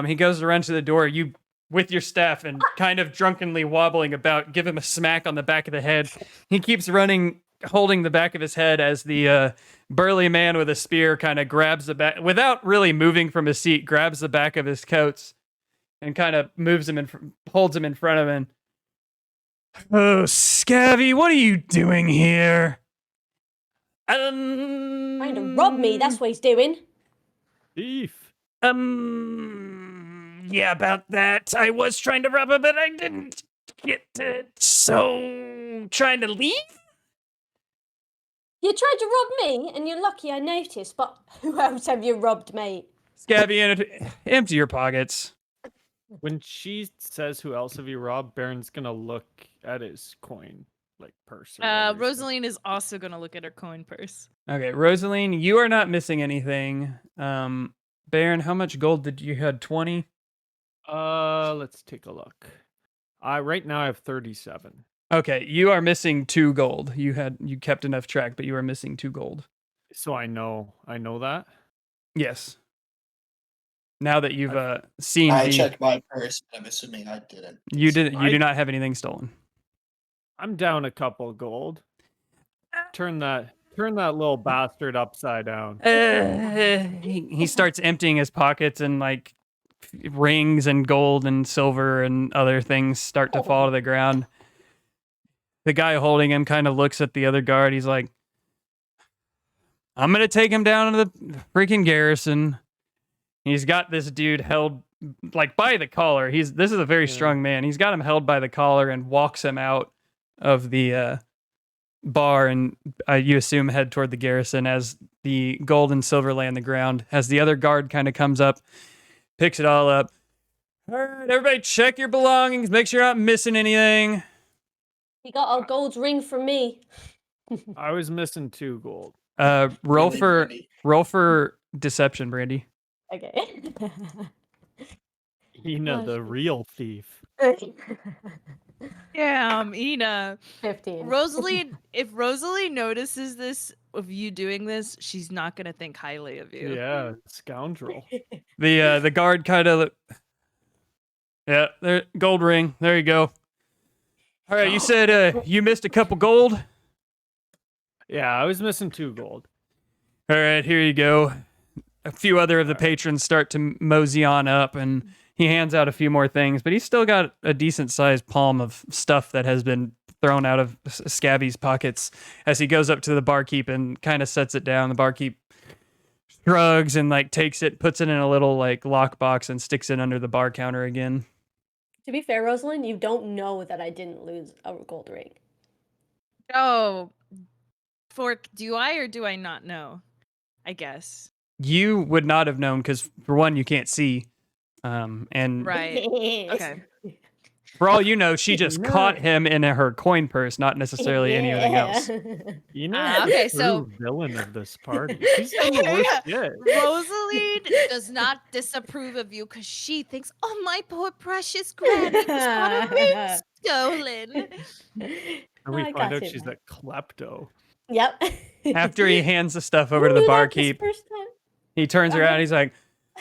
[SPEAKER 1] He goes to run to the door. You, with your staff and kind of drunkenly wobbling about, give him a smack on the back of the head. He keeps running, holding the back of his head as the burly man with a spear kind of grabs the back, without really moving from his seat, grabs the back of his coats and kind of moves him and holds him in front of him. Oh, Scabby, what are you doing here?
[SPEAKER 4] Trying to rob me, that's what he's doing.
[SPEAKER 5] Thief.
[SPEAKER 6] Yeah, about that. I was trying to rob him, but I didn't get it. So, trying to leave?
[SPEAKER 4] You tried to rob me, and you're lucky I noticed, but who else have you robbed, mate?
[SPEAKER 1] Scabby, empty your pockets.
[SPEAKER 5] When she says who else have you robbed, Baron's gonna look at his coin, like purse. Or whatever he said.
[SPEAKER 3] Rosaline is also gonna look at her coin purse.
[SPEAKER 1] Okay, Rosaline, you are not missing anything. Baron, how much gold did you had? 20?
[SPEAKER 5] Let's take a look. Right now I have 37.
[SPEAKER 1] Okay, you are missing 2 gold. You kept enough track, but you are missing 2 gold.
[SPEAKER 5] So I know that.
[SPEAKER 1] Yes. Now that you've seen
[SPEAKER 2] I checked my purse. I'm assuming I didn't.
[SPEAKER 1] you do not have anything stolen.
[SPEAKER 5] I'm down a couple gold. Turn that little bastard upside down.
[SPEAKER 1] He starts emptying his pockets, and like rings and gold and silver and other things start to fall to the ground. The guy holding him kind of looks at the other guard. He's like, I'm going to take him down to the freaking garrison. He's got this dude held like by the collar. This is a very strong man. He's got him held by the collar and walks him out of the bar, and you assume head toward the garrison as the gold and silver lay on the ground. As the other guard kind of comes up, picks it all up. All right, everybody check your belongings. Make sure you're not missing anything.
[SPEAKER 4] He got a gold ring from me.
[SPEAKER 5] I was missing 2 gold.
[SPEAKER 1] Roll
[SPEAKER 2] Really,
[SPEAKER 1] for
[SPEAKER 2] Brandy?
[SPEAKER 1] deception, Brandy.
[SPEAKER 4] Okay.
[SPEAKER 5] Ina, the real thief.
[SPEAKER 3] Yeah, Ina.
[SPEAKER 4] 15.
[SPEAKER 3] Rosalie, if Rosalie notices this of you doing this, she's not gonna think highly of you.
[SPEAKER 5] Yeah, scoundrel.
[SPEAKER 1] The guard kind of, yeah, there, gold ring. There you go. All right, you said you missed a couple gold.
[SPEAKER 5] Yeah, I was missing 2 gold.
[SPEAKER 1] All right, here you go. A few other of the patrons start to mosey on up, and he hands out a few more things, but he's still got a decent sized palm of stuff that has been thrown out of Scabby's pockets as he goes up to the barkeep and kind of sets it down. The barkeep shrugs and like takes it, puts it in a little like lockbox, and sticks it under the bar counter again.
[SPEAKER 4] To be fair, Rosalind, you don't know that I didn't lose a gold ring.
[SPEAKER 3] Oh, Fork, do I or do I not know? I guess.
[SPEAKER 1] You would not have known because, for one, you can't see. And
[SPEAKER 3] Right. Okay.
[SPEAKER 1] for all you know, she just caught him in her coin purse, not necessarily anything else.
[SPEAKER 5] Ina,
[SPEAKER 3] okay,
[SPEAKER 5] the
[SPEAKER 3] so-
[SPEAKER 5] true villain of this party. She's done the worst shit.
[SPEAKER 3] Rosalie does not disapprove of you because she thinks, oh, my poor precious granny just got a ring stolen.
[SPEAKER 5] And we
[SPEAKER 4] I
[SPEAKER 5] find
[SPEAKER 4] got
[SPEAKER 5] out
[SPEAKER 4] it,
[SPEAKER 5] she's
[SPEAKER 4] man.
[SPEAKER 5] a klepto.
[SPEAKER 4] Yep.
[SPEAKER 1] After he hands the stuff over to
[SPEAKER 4] Who
[SPEAKER 1] the
[SPEAKER 4] knew that this
[SPEAKER 1] barkeep,
[SPEAKER 4] first time?
[SPEAKER 1] he turns around. He's like,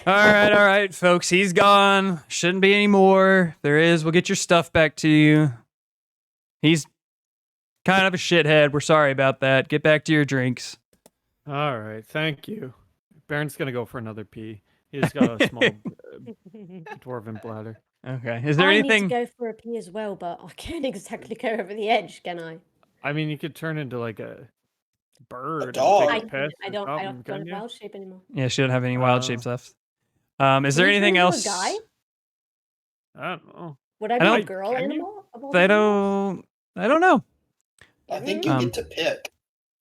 [SPEAKER 1] all right, folks, he's gone. Shouldn't be any more. If there is, we'll get your stuff back to you. He's kind of a shithead. We're sorry about that. Get back to your drinks.
[SPEAKER 5] All right, thank you. Baron's gonna go for another pee. He's got a small dwarven bladder.
[SPEAKER 1] Okay. Is there
[SPEAKER 4] I
[SPEAKER 1] anything?
[SPEAKER 4] need to go for a pee as well, but I can't exactly go over the edge, can I?
[SPEAKER 5] I mean, you could turn into like a bird and
[SPEAKER 2] dog.
[SPEAKER 5] take a piss
[SPEAKER 4] I
[SPEAKER 5] or
[SPEAKER 4] don't
[SPEAKER 5] something,
[SPEAKER 4] have
[SPEAKER 5] couldn't
[SPEAKER 4] a
[SPEAKER 5] you?
[SPEAKER 4] wild shape anymore.
[SPEAKER 1] Yeah, she doesn't have any wild shapes left. Is
[SPEAKER 4] Can
[SPEAKER 1] there
[SPEAKER 4] we turn
[SPEAKER 1] anything
[SPEAKER 4] into a
[SPEAKER 1] else?
[SPEAKER 4] guy?
[SPEAKER 5] I don't know.
[SPEAKER 4] Would I
[SPEAKER 1] I
[SPEAKER 4] be a
[SPEAKER 1] don't-
[SPEAKER 4] girl
[SPEAKER 5] Can you?
[SPEAKER 4] animal? Of all
[SPEAKER 1] I
[SPEAKER 4] animals?
[SPEAKER 1] don't know.
[SPEAKER 2] I think you
[SPEAKER 1] Um,
[SPEAKER 2] get to pick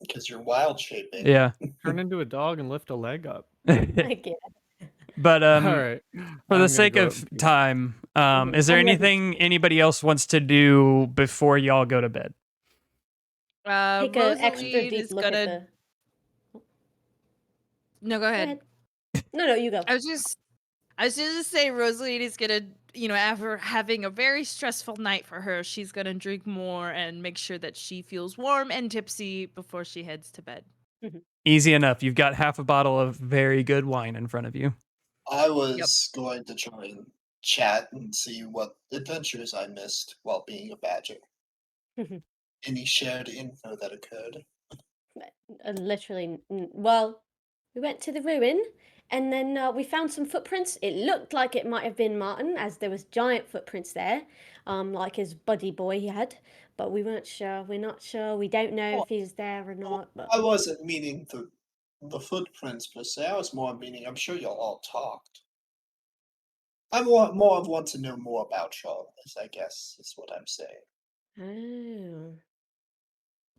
[SPEAKER 2] because you're wild shaping.
[SPEAKER 1] Yeah.
[SPEAKER 5] Turn into a dog and lift a leg up.
[SPEAKER 4] I get it.
[SPEAKER 1] But
[SPEAKER 5] All right.
[SPEAKER 1] for
[SPEAKER 5] I'm
[SPEAKER 1] the
[SPEAKER 5] gonna
[SPEAKER 1] sake
[SPEAKER 5] go out
[SPEAKER 1] of
[SPEAKER 5] and pee.
[SPEAKER 1] time,
[SPEAKER 4] Mhm.
[SPEAKER 1] is there
[SPEAKER 4] I'm ready.
[SPEAKER 1] anything anybody else wants to do before y'all go to bed?
[SPEAKER 4] Take an extra
[SPEAKER 3] Rosalie
[SPEAKER 4] deep
[SPEAKER 3] is
[SPEAKER 4] look
[SPEAKER 3] gonna.
[SPEAKER 4] at the.
[SPEAKER 3] No, go
[SPEAKER 4] Go
[SPEAKER 3] ahead.
[SPEAKER 4] ahead. No, you go.
[SPEAKER 3] I was just gonna say Rosalie is gonna, after having a very stressful night for her, she's gonna drink more and make sure that she feels warm and tipsy before she heads to bed.
[SPEAKER 1] Easy enough. You've got half a bottle of very good wine in front of you.
[SPEAKER 2] I was going to try and chat and see what adventures I missed while being a badger. Any shared info that occurred?
[SPEAKER 4] Literally, well, we went to the ruin, and then we found some footprints. It looked like it might have been Martin, as there was giant footprints there, like his buddy boy he had. But we weren't sure. We're not sure. We don't know if he's there or not. But
[SPEAKER 2] I wasn't meaning the footprints per se. I was more meaning. I'm sure y'all all talked. I want to know more about y'all. I guess is what I'm saying.
[SPEAKER 4] oh,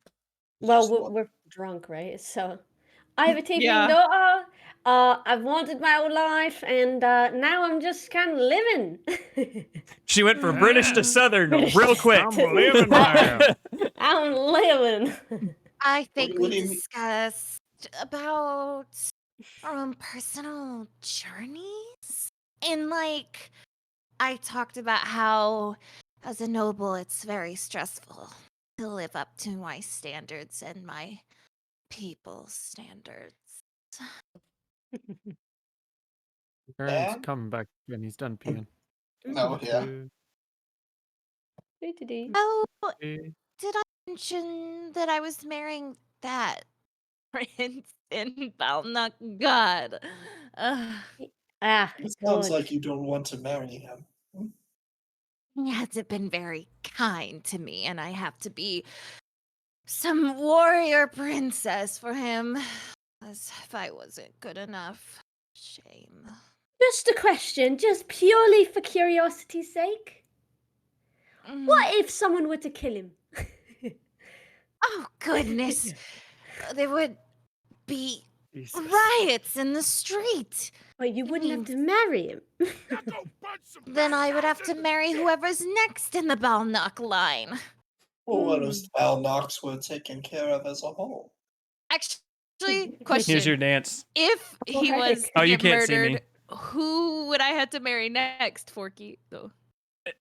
[SPEAKER 2] It's
[SPEAKER 4] well,
[SPEAKER 2] just what-
[SPEAKER 4] we're drunk, right? So I have a tiefling
[SPEAKER 3] Yeah.
[SPEAKER 4] daughter. I've wanted my whole life, and now I'm just kind of living.
[SPEAKER 1] She went from British to Southern
[SPEAKER 4] British
[SPEAKER 1] real
[SPEAKER 4] to
[SPEAKER 1] quick.
[SPEAKER 5] I'm living now.
[SPEAKER 4] I'm living.
[SPEAKER 3] I think
[SPEAKER 2] what
[SPEAKER 3] we
[SPEAKER 2] do you mean?
[SPEAKER 3] discussed about our own personal journeys. And I talked about how, as a noble, it's very stressful to live up to my standards and my people's standards.
[SPEAKER 5] Aaron's
[SPEAKER 2] And?
[SPEAKER 5] coming back when he's done peeing.
[SPEAKER 2] Oh, yeah.
[SPEAKER 4] Doo-doo-doo.
[SPEAKER 3] Oh,
[SPEAKER 5] Eh,
[SPEAKER 3] did I mention that I was marrying that prince in Valnaarmn? God. Ugh.
[SPEAKER 4] Ah,
[SPEAKER 2] It sounds
[SPEAKER 4] good.
[SPEAKER 2] like you don't want to marry him.
[SPEAKER 3] He hasn't been very kind to me, and I have to be some warrior princess for him. As if I wasn't good enough. Shame.
[SPEAKER 4] Just a question, just purely for curiosity's sake. What if someone were to kill him?
[SPEAKER 3] Oh, goodness. There would be
[SPEAKER 5] Jesus.
[SPEAKER 3] riots in the street.
[SPEAKER 4] But you wouldn't have to marry him.
[SPEAKER 3] Then I would have to marry whoever's next in the Balnock line.
[SPEAKER 2] Well, what if Val Knox were taken care of as a whole?
[SPEAKER 3] Actually, question.
[SPEAKER 1] Here's your dance.
[SPEAKER 3] If he
[SPEAKER 4] Alright.
[SPEAKER 3] was
[SPEAKER 1] Oh,
[SPEAKER 3] to
[SPEAKER 1] you
[SPEAKER 3] get
[SPEAKER 1] can't see me.
[SPEAKER 3] murdered, who would I have to marry next, Forky? Though.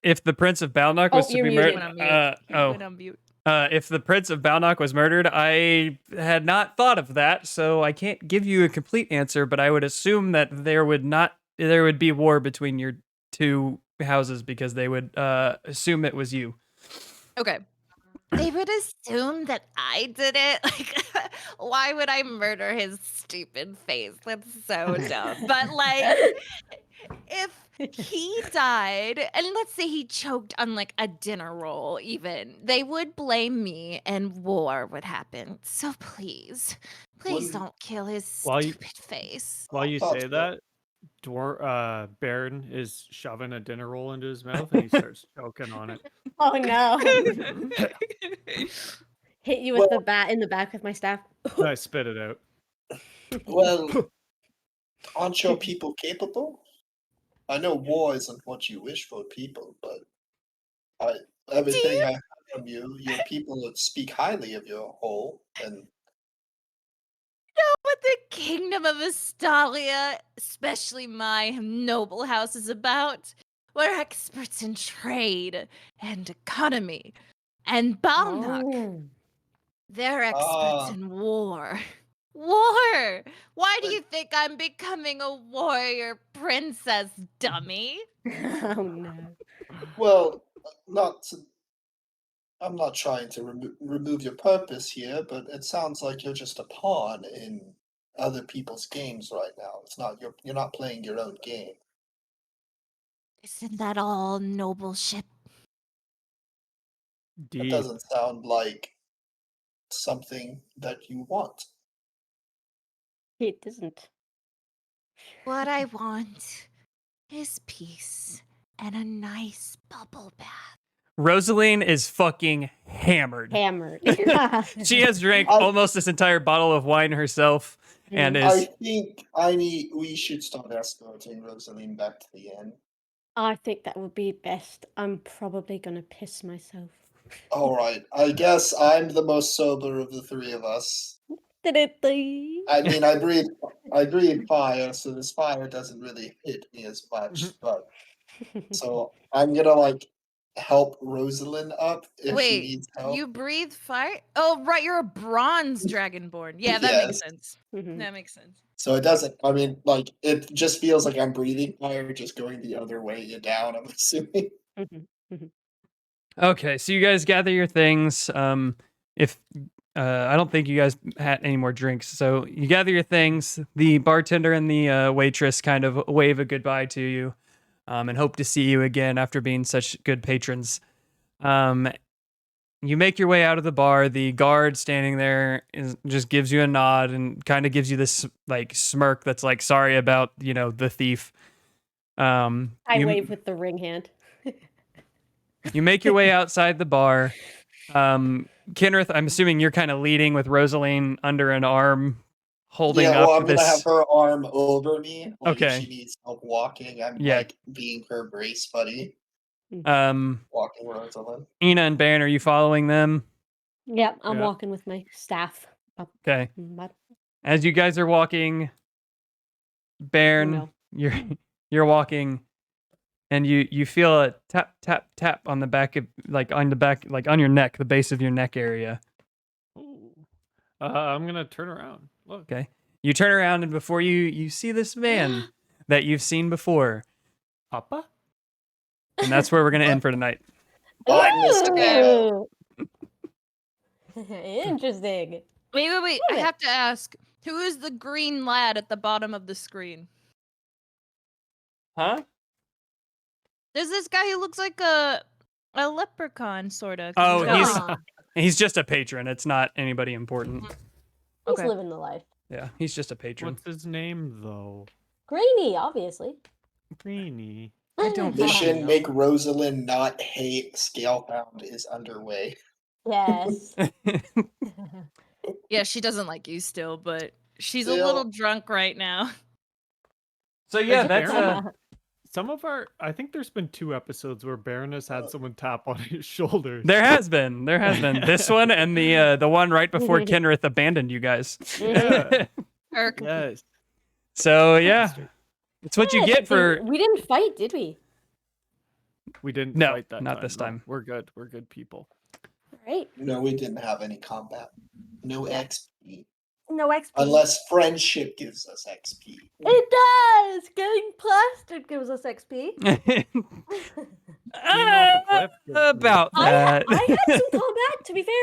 [SPEAKER 1] If the Prince of Balnock was
[SPEAKER 4] Oh,
[SPEAKER 1] to
[SPEAKER 4] you're
[SPEAKER 1] be
[SPEAKER 4] muted.
[SPEAKER 1] murdered,
[SPEAKER 3] He went on mute.
[SPEAKER 1] if the Prince of Balnock was murdered, I had not thought of that, so I can't give you a complete answer. But I would assume that there would be war between your two houses because they would assume it was you.
[SPEAKER 3] Okay. They would assume that I did it. Like, why would I murder his stupid face? That's so dumb. But if he died, and let's say he choked on a dinner roll, even, they would blame me, and war would happen. So please
[SPEAKER 2] Wouldn't-
[SPEAKER 3] don't kill his
[SPEAKER 5] While you-
[SPEAKER 3] stupid face.
[SPEAKER 5] While you
[SPEAKER 2] Thought
[SPEAKER 5] say
[SPEAKER 2] so.
[SPEAKER 5] that, Baron is shoving a dinner roll into his mouth and he starts choking on it.
[SPEAKER 4] Oh no. Hit you with the bat in the back with my staff.
[SPEAKER 5] And I spit it out.
[SPEAKER 2] Well, aren't your people capable? I know war isn't what you wish for people, but everything I heard from you, your people would speak highly of your whole, and
[SPEAKER 3] What the kingdom of Astalia, especially my noble house, is about. We're experts in trade and economy. And Balnock,
[SPEAKER 4] Oh.
[SPEAKER 3] they're experts
[SPEAKER 2] Ah.
[SPEAKER 3] in war. War! Why do you think I'm becoming a warrior princess, dummy?
[SPEAKER 4] Oh no.
[SPEAKER 2] well, I'm not trying to remove your purpose here, but it sounds like you're just a pawn in other people's games right now. It's not you're not playing your own game.
[SPEAKER 3] Isn't that all, noble ship?
[SPEAKER 2] It
[SPEAKER 5] Deep.
[SPEAKER 2] doesn't sound like something that you want.
[SPEAKER 4] It doesn't.
[SPEAKER 3] What I want is peace and a nice bubble bath.
[SPEAKER 1] Rosaline is fucking hammered.
[SPEAKER 4] Hammered.
[SPEAKER 1] She has drank
[SPEAKER 2] I-
[SPEAKER 1] almost this entire bottle of wine herself and
[SPEAKER 2] I
[SPEAKER 1] is
[SPEAKER 2] think we should start escorting Rosaline back to the inn.
[SPEAKER 4] I think that would be best. I'm probably gonna piss myself.
[SPEAKER 2] All right. I guess I'm the most sober of the three of us.
[SPEAKER 4] Did
[SPEAKER 2] I mean, I breathe fire, so this fire doesn't really hit me as much. But so I'm gonna like help Rosalind up if she
[SPEAKER 3] Wait,
[SPEAKER 2] needs help.
[SPEAKER 3] you breathe fire? Oh, right, you're a bronze dragonborn. Yeah, that makes
[SPEAKER 2] Yes.
[SPEAKER 3] sense.
[SPEAKER 4] Mhm.
[SPEAKER 3] That makes sense.
[SPEAKER 2] So it doesn't. I mean, like it just feels like I'm breathing fire, just going the other way down. I'm assuming.
[SPEAKER 1] okay. So you guys gather your things. If I don't think you guys had any more drinks, so you gather your things. The bartender and the waitress kind of wave a goodbye to you, and hope to see you again after being such good patrons. You make your way out of the bar. The guard standing there just gives you a nod and kind of gives you this like smirk that's like, sorry about, the thief.
[SPEAKER 4] I
[SPEAKER 1] You-
[SPEAKER 4] wave with the ring hand.
[SPEAKER 1] You make your way outside the bar. Kenrith, I'm assuming you're kind of leading with Rosaline under an arm, holding
[SPEAKER 2] Yeah,
[SPEAKER 1] up
[SPEAKER 2] well, I'm
[SPEAKER 1] this.
[SPEAKER 2] gonna have her arm over me. Like
[SPEAKER 1] Okay.
[SPEAKER 2] if she needs help walking, I'm
[SPEAKER 1] Yeah.
[SPEAKER 2] like being her brace buddy,
[SPEAKER 1] Um,
[SPEAKER 2] walking Rosalind.
[SPEAKER 1] Ina and Baron, are you following them?
[SPEAKER 4] Yeah, I'm
[SPEAKER 5] Yeah.
[SPEAKER 4] walking with my staff.
[SPEAKER 1] Okay.
[SPEAKER 4] But
[SPEAKER 1] As you guys are walking, Baron,
[SPEAKER 4] no.
[SPEAKER 1] you're walking, and you feel a tap tap tap on the back of on your neck, the base of your neck area.
[SPEAKER 5] Ooh. I'm gonna turn around. Look.
[SPEAKER 1] Okay. You turn around, and before you see this man that you've seen before,
[SPEAKER 5] Papa?
[SPEAKER 1] and that's where we're gonna end for tonight.
[SPEAKER 2] Bye, Mr.
[SPEAKER 4] Ooh. Interesting.
[SPEAKER 3] Wait. I
[SPEAKER 4] Love it.
[SPEAKER 3] have to ask, who is the green lad at the bottom of the screen?
[SPEAKER 1] Huh?
[SPEAKER 3] There's this guy who looks like a leprechaun, sort of.
[SPEAKER 1] Oh,
[SPEAKER 4] Aw,
[SPEAKER 1] he's just a patron. It's not anybody important.
[SPEAKER 4] he's
[SPEAKER 3] Okay.
[SPEAKER 4] living the life.
[SPEAKER 1] Yeah, he's just a patron.
[SPEAKER 5] What's his name though?
[SPEAKER 4] Grainy, obviously.
[SPEAKER 5] Greenie.
[SPEAKER 1] I don't
[SPEAKER 2] Mission
[SPEAKER 5] know.
[SPEAKER 2] make Rosalind not hate Scalebound is underway.
[SPEAKER 4] Yes.
[SPEAKER 3] Yeah, she doesn't like you still, but she's a
[SPEAKER 2] Still.
[SPEAKER 3] little drunk right now.
[SPEAKER 1] So yeah,
[SPEAKER 5] There's
[SPEAKER 1] that's
[SPEAKER 5] Some of I think there's been 2 episodes where Baron has had someone tap on his shoulders.
[SPEAKER 1] there has been this one and the one right before Kenrith abandoned you guys.
[SPEAKER 5] Yeah.
[SPEAKER 3] Irk.
[SPEAKER 5] Yes.
[SPEAKER 1] So yeah, it's what you
[SPEAKER 4] Yeah,
[SPEAKER 1] get
[SPEAKER 4] but
[SPEAKER 1] for
[SPEAKER 4] we didn't fight, did we?
[SPEAKER 5] We didn't
[SPEAKER 1] No,
[SPEAKER 5] fight that
[SPEAKER 1] not
[SPEAKER 5] time.
[SPEAKER 1] this
[SPEAKER 5] No,
[SPEAKER 1] time.
[SPEAKER 5] we're good. We're good people.
[SPEAKER 4] Right.
[SPEAKER 2] No, we didn't have any combat. No XP.
[SPEAKER 4] No XP.
[SPEAKER 2] Unless friendship gives us XP.
[SPEAKER 4] It does. Getting plastered gives us XP.
[SPEAKER 5] Came off a cliff gives me-
[SPEAKER 1] about that.
[SPEAKER 4] I had some combat, to be fair.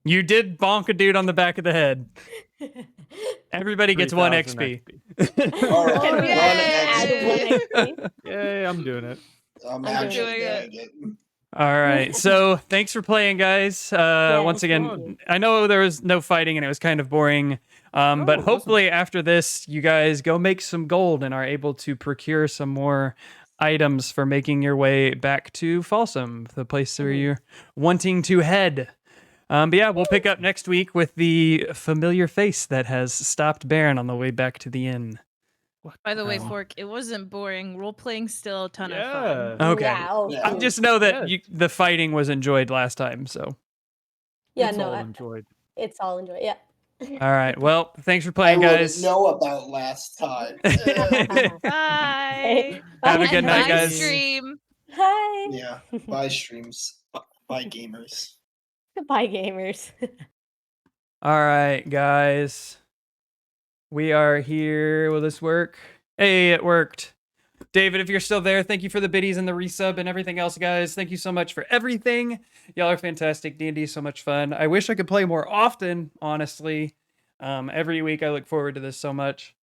[SPEAKER 1] You did bonk a dude on the back of the head. Everybody gets 1
[SPEAKER 5] 3,000
[SPEAKER 1] XP.
[SPEAKER 2] All right,
[SPEAKER 4] Can we
[SPEAKER 3] Yay!
[SPEAKER 4] add 1 XP?
[SPEAKER 5] Yay, I'm doing it.
[SPEAKER 2] I'm
[SPEAKER 4] I'm
[SPEAKER 2] actually
[SPEAKER 3] doing
[SPEAKER 2] doing it.
[SPEAKER 1] All right. So thanks for playing, guys. Once
[SPEAKER 4] it's
[SPEAKER 1] again,
[SPEAKER 5] fun.
[SPEAKER 1] I know there was no fighting and it was kind of boring. But
[SPEAKER 5] it wasn't.
[SPEAKER 1] hopefully after this, you guys go make some gold and are able to procure some more items for making your way back to Folsom, the place where you're wanting to head. But yeah, we'll pick up next week with the familiar face that has stopped Baron on the way back to the inn.
[SPEAKER 3] By the way,
[SPEAKER 1] Wow.
[SPEAKER 3] Fork, it wasn't boring. Role playing still a ton of
[SPEAKER 5] Yeah.
[SPEAKER 3] fun.
[SPEAKER 1] Okay.
[SPEAKER 4] Yeah, oh,
[SPEAKER 2] Yeah.
[SPEAKER 1] I
[SPEAKER 4] cool.
[SPEAKER 1] just know that
[SPEAKER 5] Yes.
[SPEAKER 1] the fighting was enjoyed last time. So,
[SPEAKER 4] Yeah,
[SPEAKER 5] It's
[SPEAKER 4] no,
[SPEAKER 5] all enjoyed.
[SPEAKER 4] it's all enjoy. Yeah.
[SPEAKER 1] all right. Well, thanks for
[SPEAKER 2] I
[SPEAKER 1] playing,
[SPEAKER 2] wouldn't
[SPEAKER 1] guys.
[SPEAKER 2] know about last time.
[SPEAKER 3] Bye.
[SPEAKER 1] Have a
[SPEAKER 3] And
[SPEAKER 1] good night,
[SPEAKER 3] bye,
[SPEAKER 1] guys.
[SPEAKER 3] Stream.
[SPEAKER 4] Hi.
[SPEAKER 2] Yeah. Bye, streams. Bye, gamers.
[SPEAKER 4] Goodbye, gamers.
[SPEAKER 1] All right, guys. We are here. Will this work? Hey, it worked. David, if you're still there, thank you for the biddies and the resub and everything else, guys. Thank you so much for everything. Y'all are fantastic. D&D is so much fun. I wish I could play more often, honestly. Every week I look forward to this so much.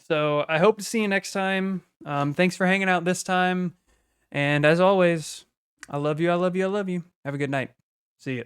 [SPEAKER 1] So I hope to see you next time. Thanks for hanging out this time. And as always, I love you, I love you, I love you. Have a good night. See ya.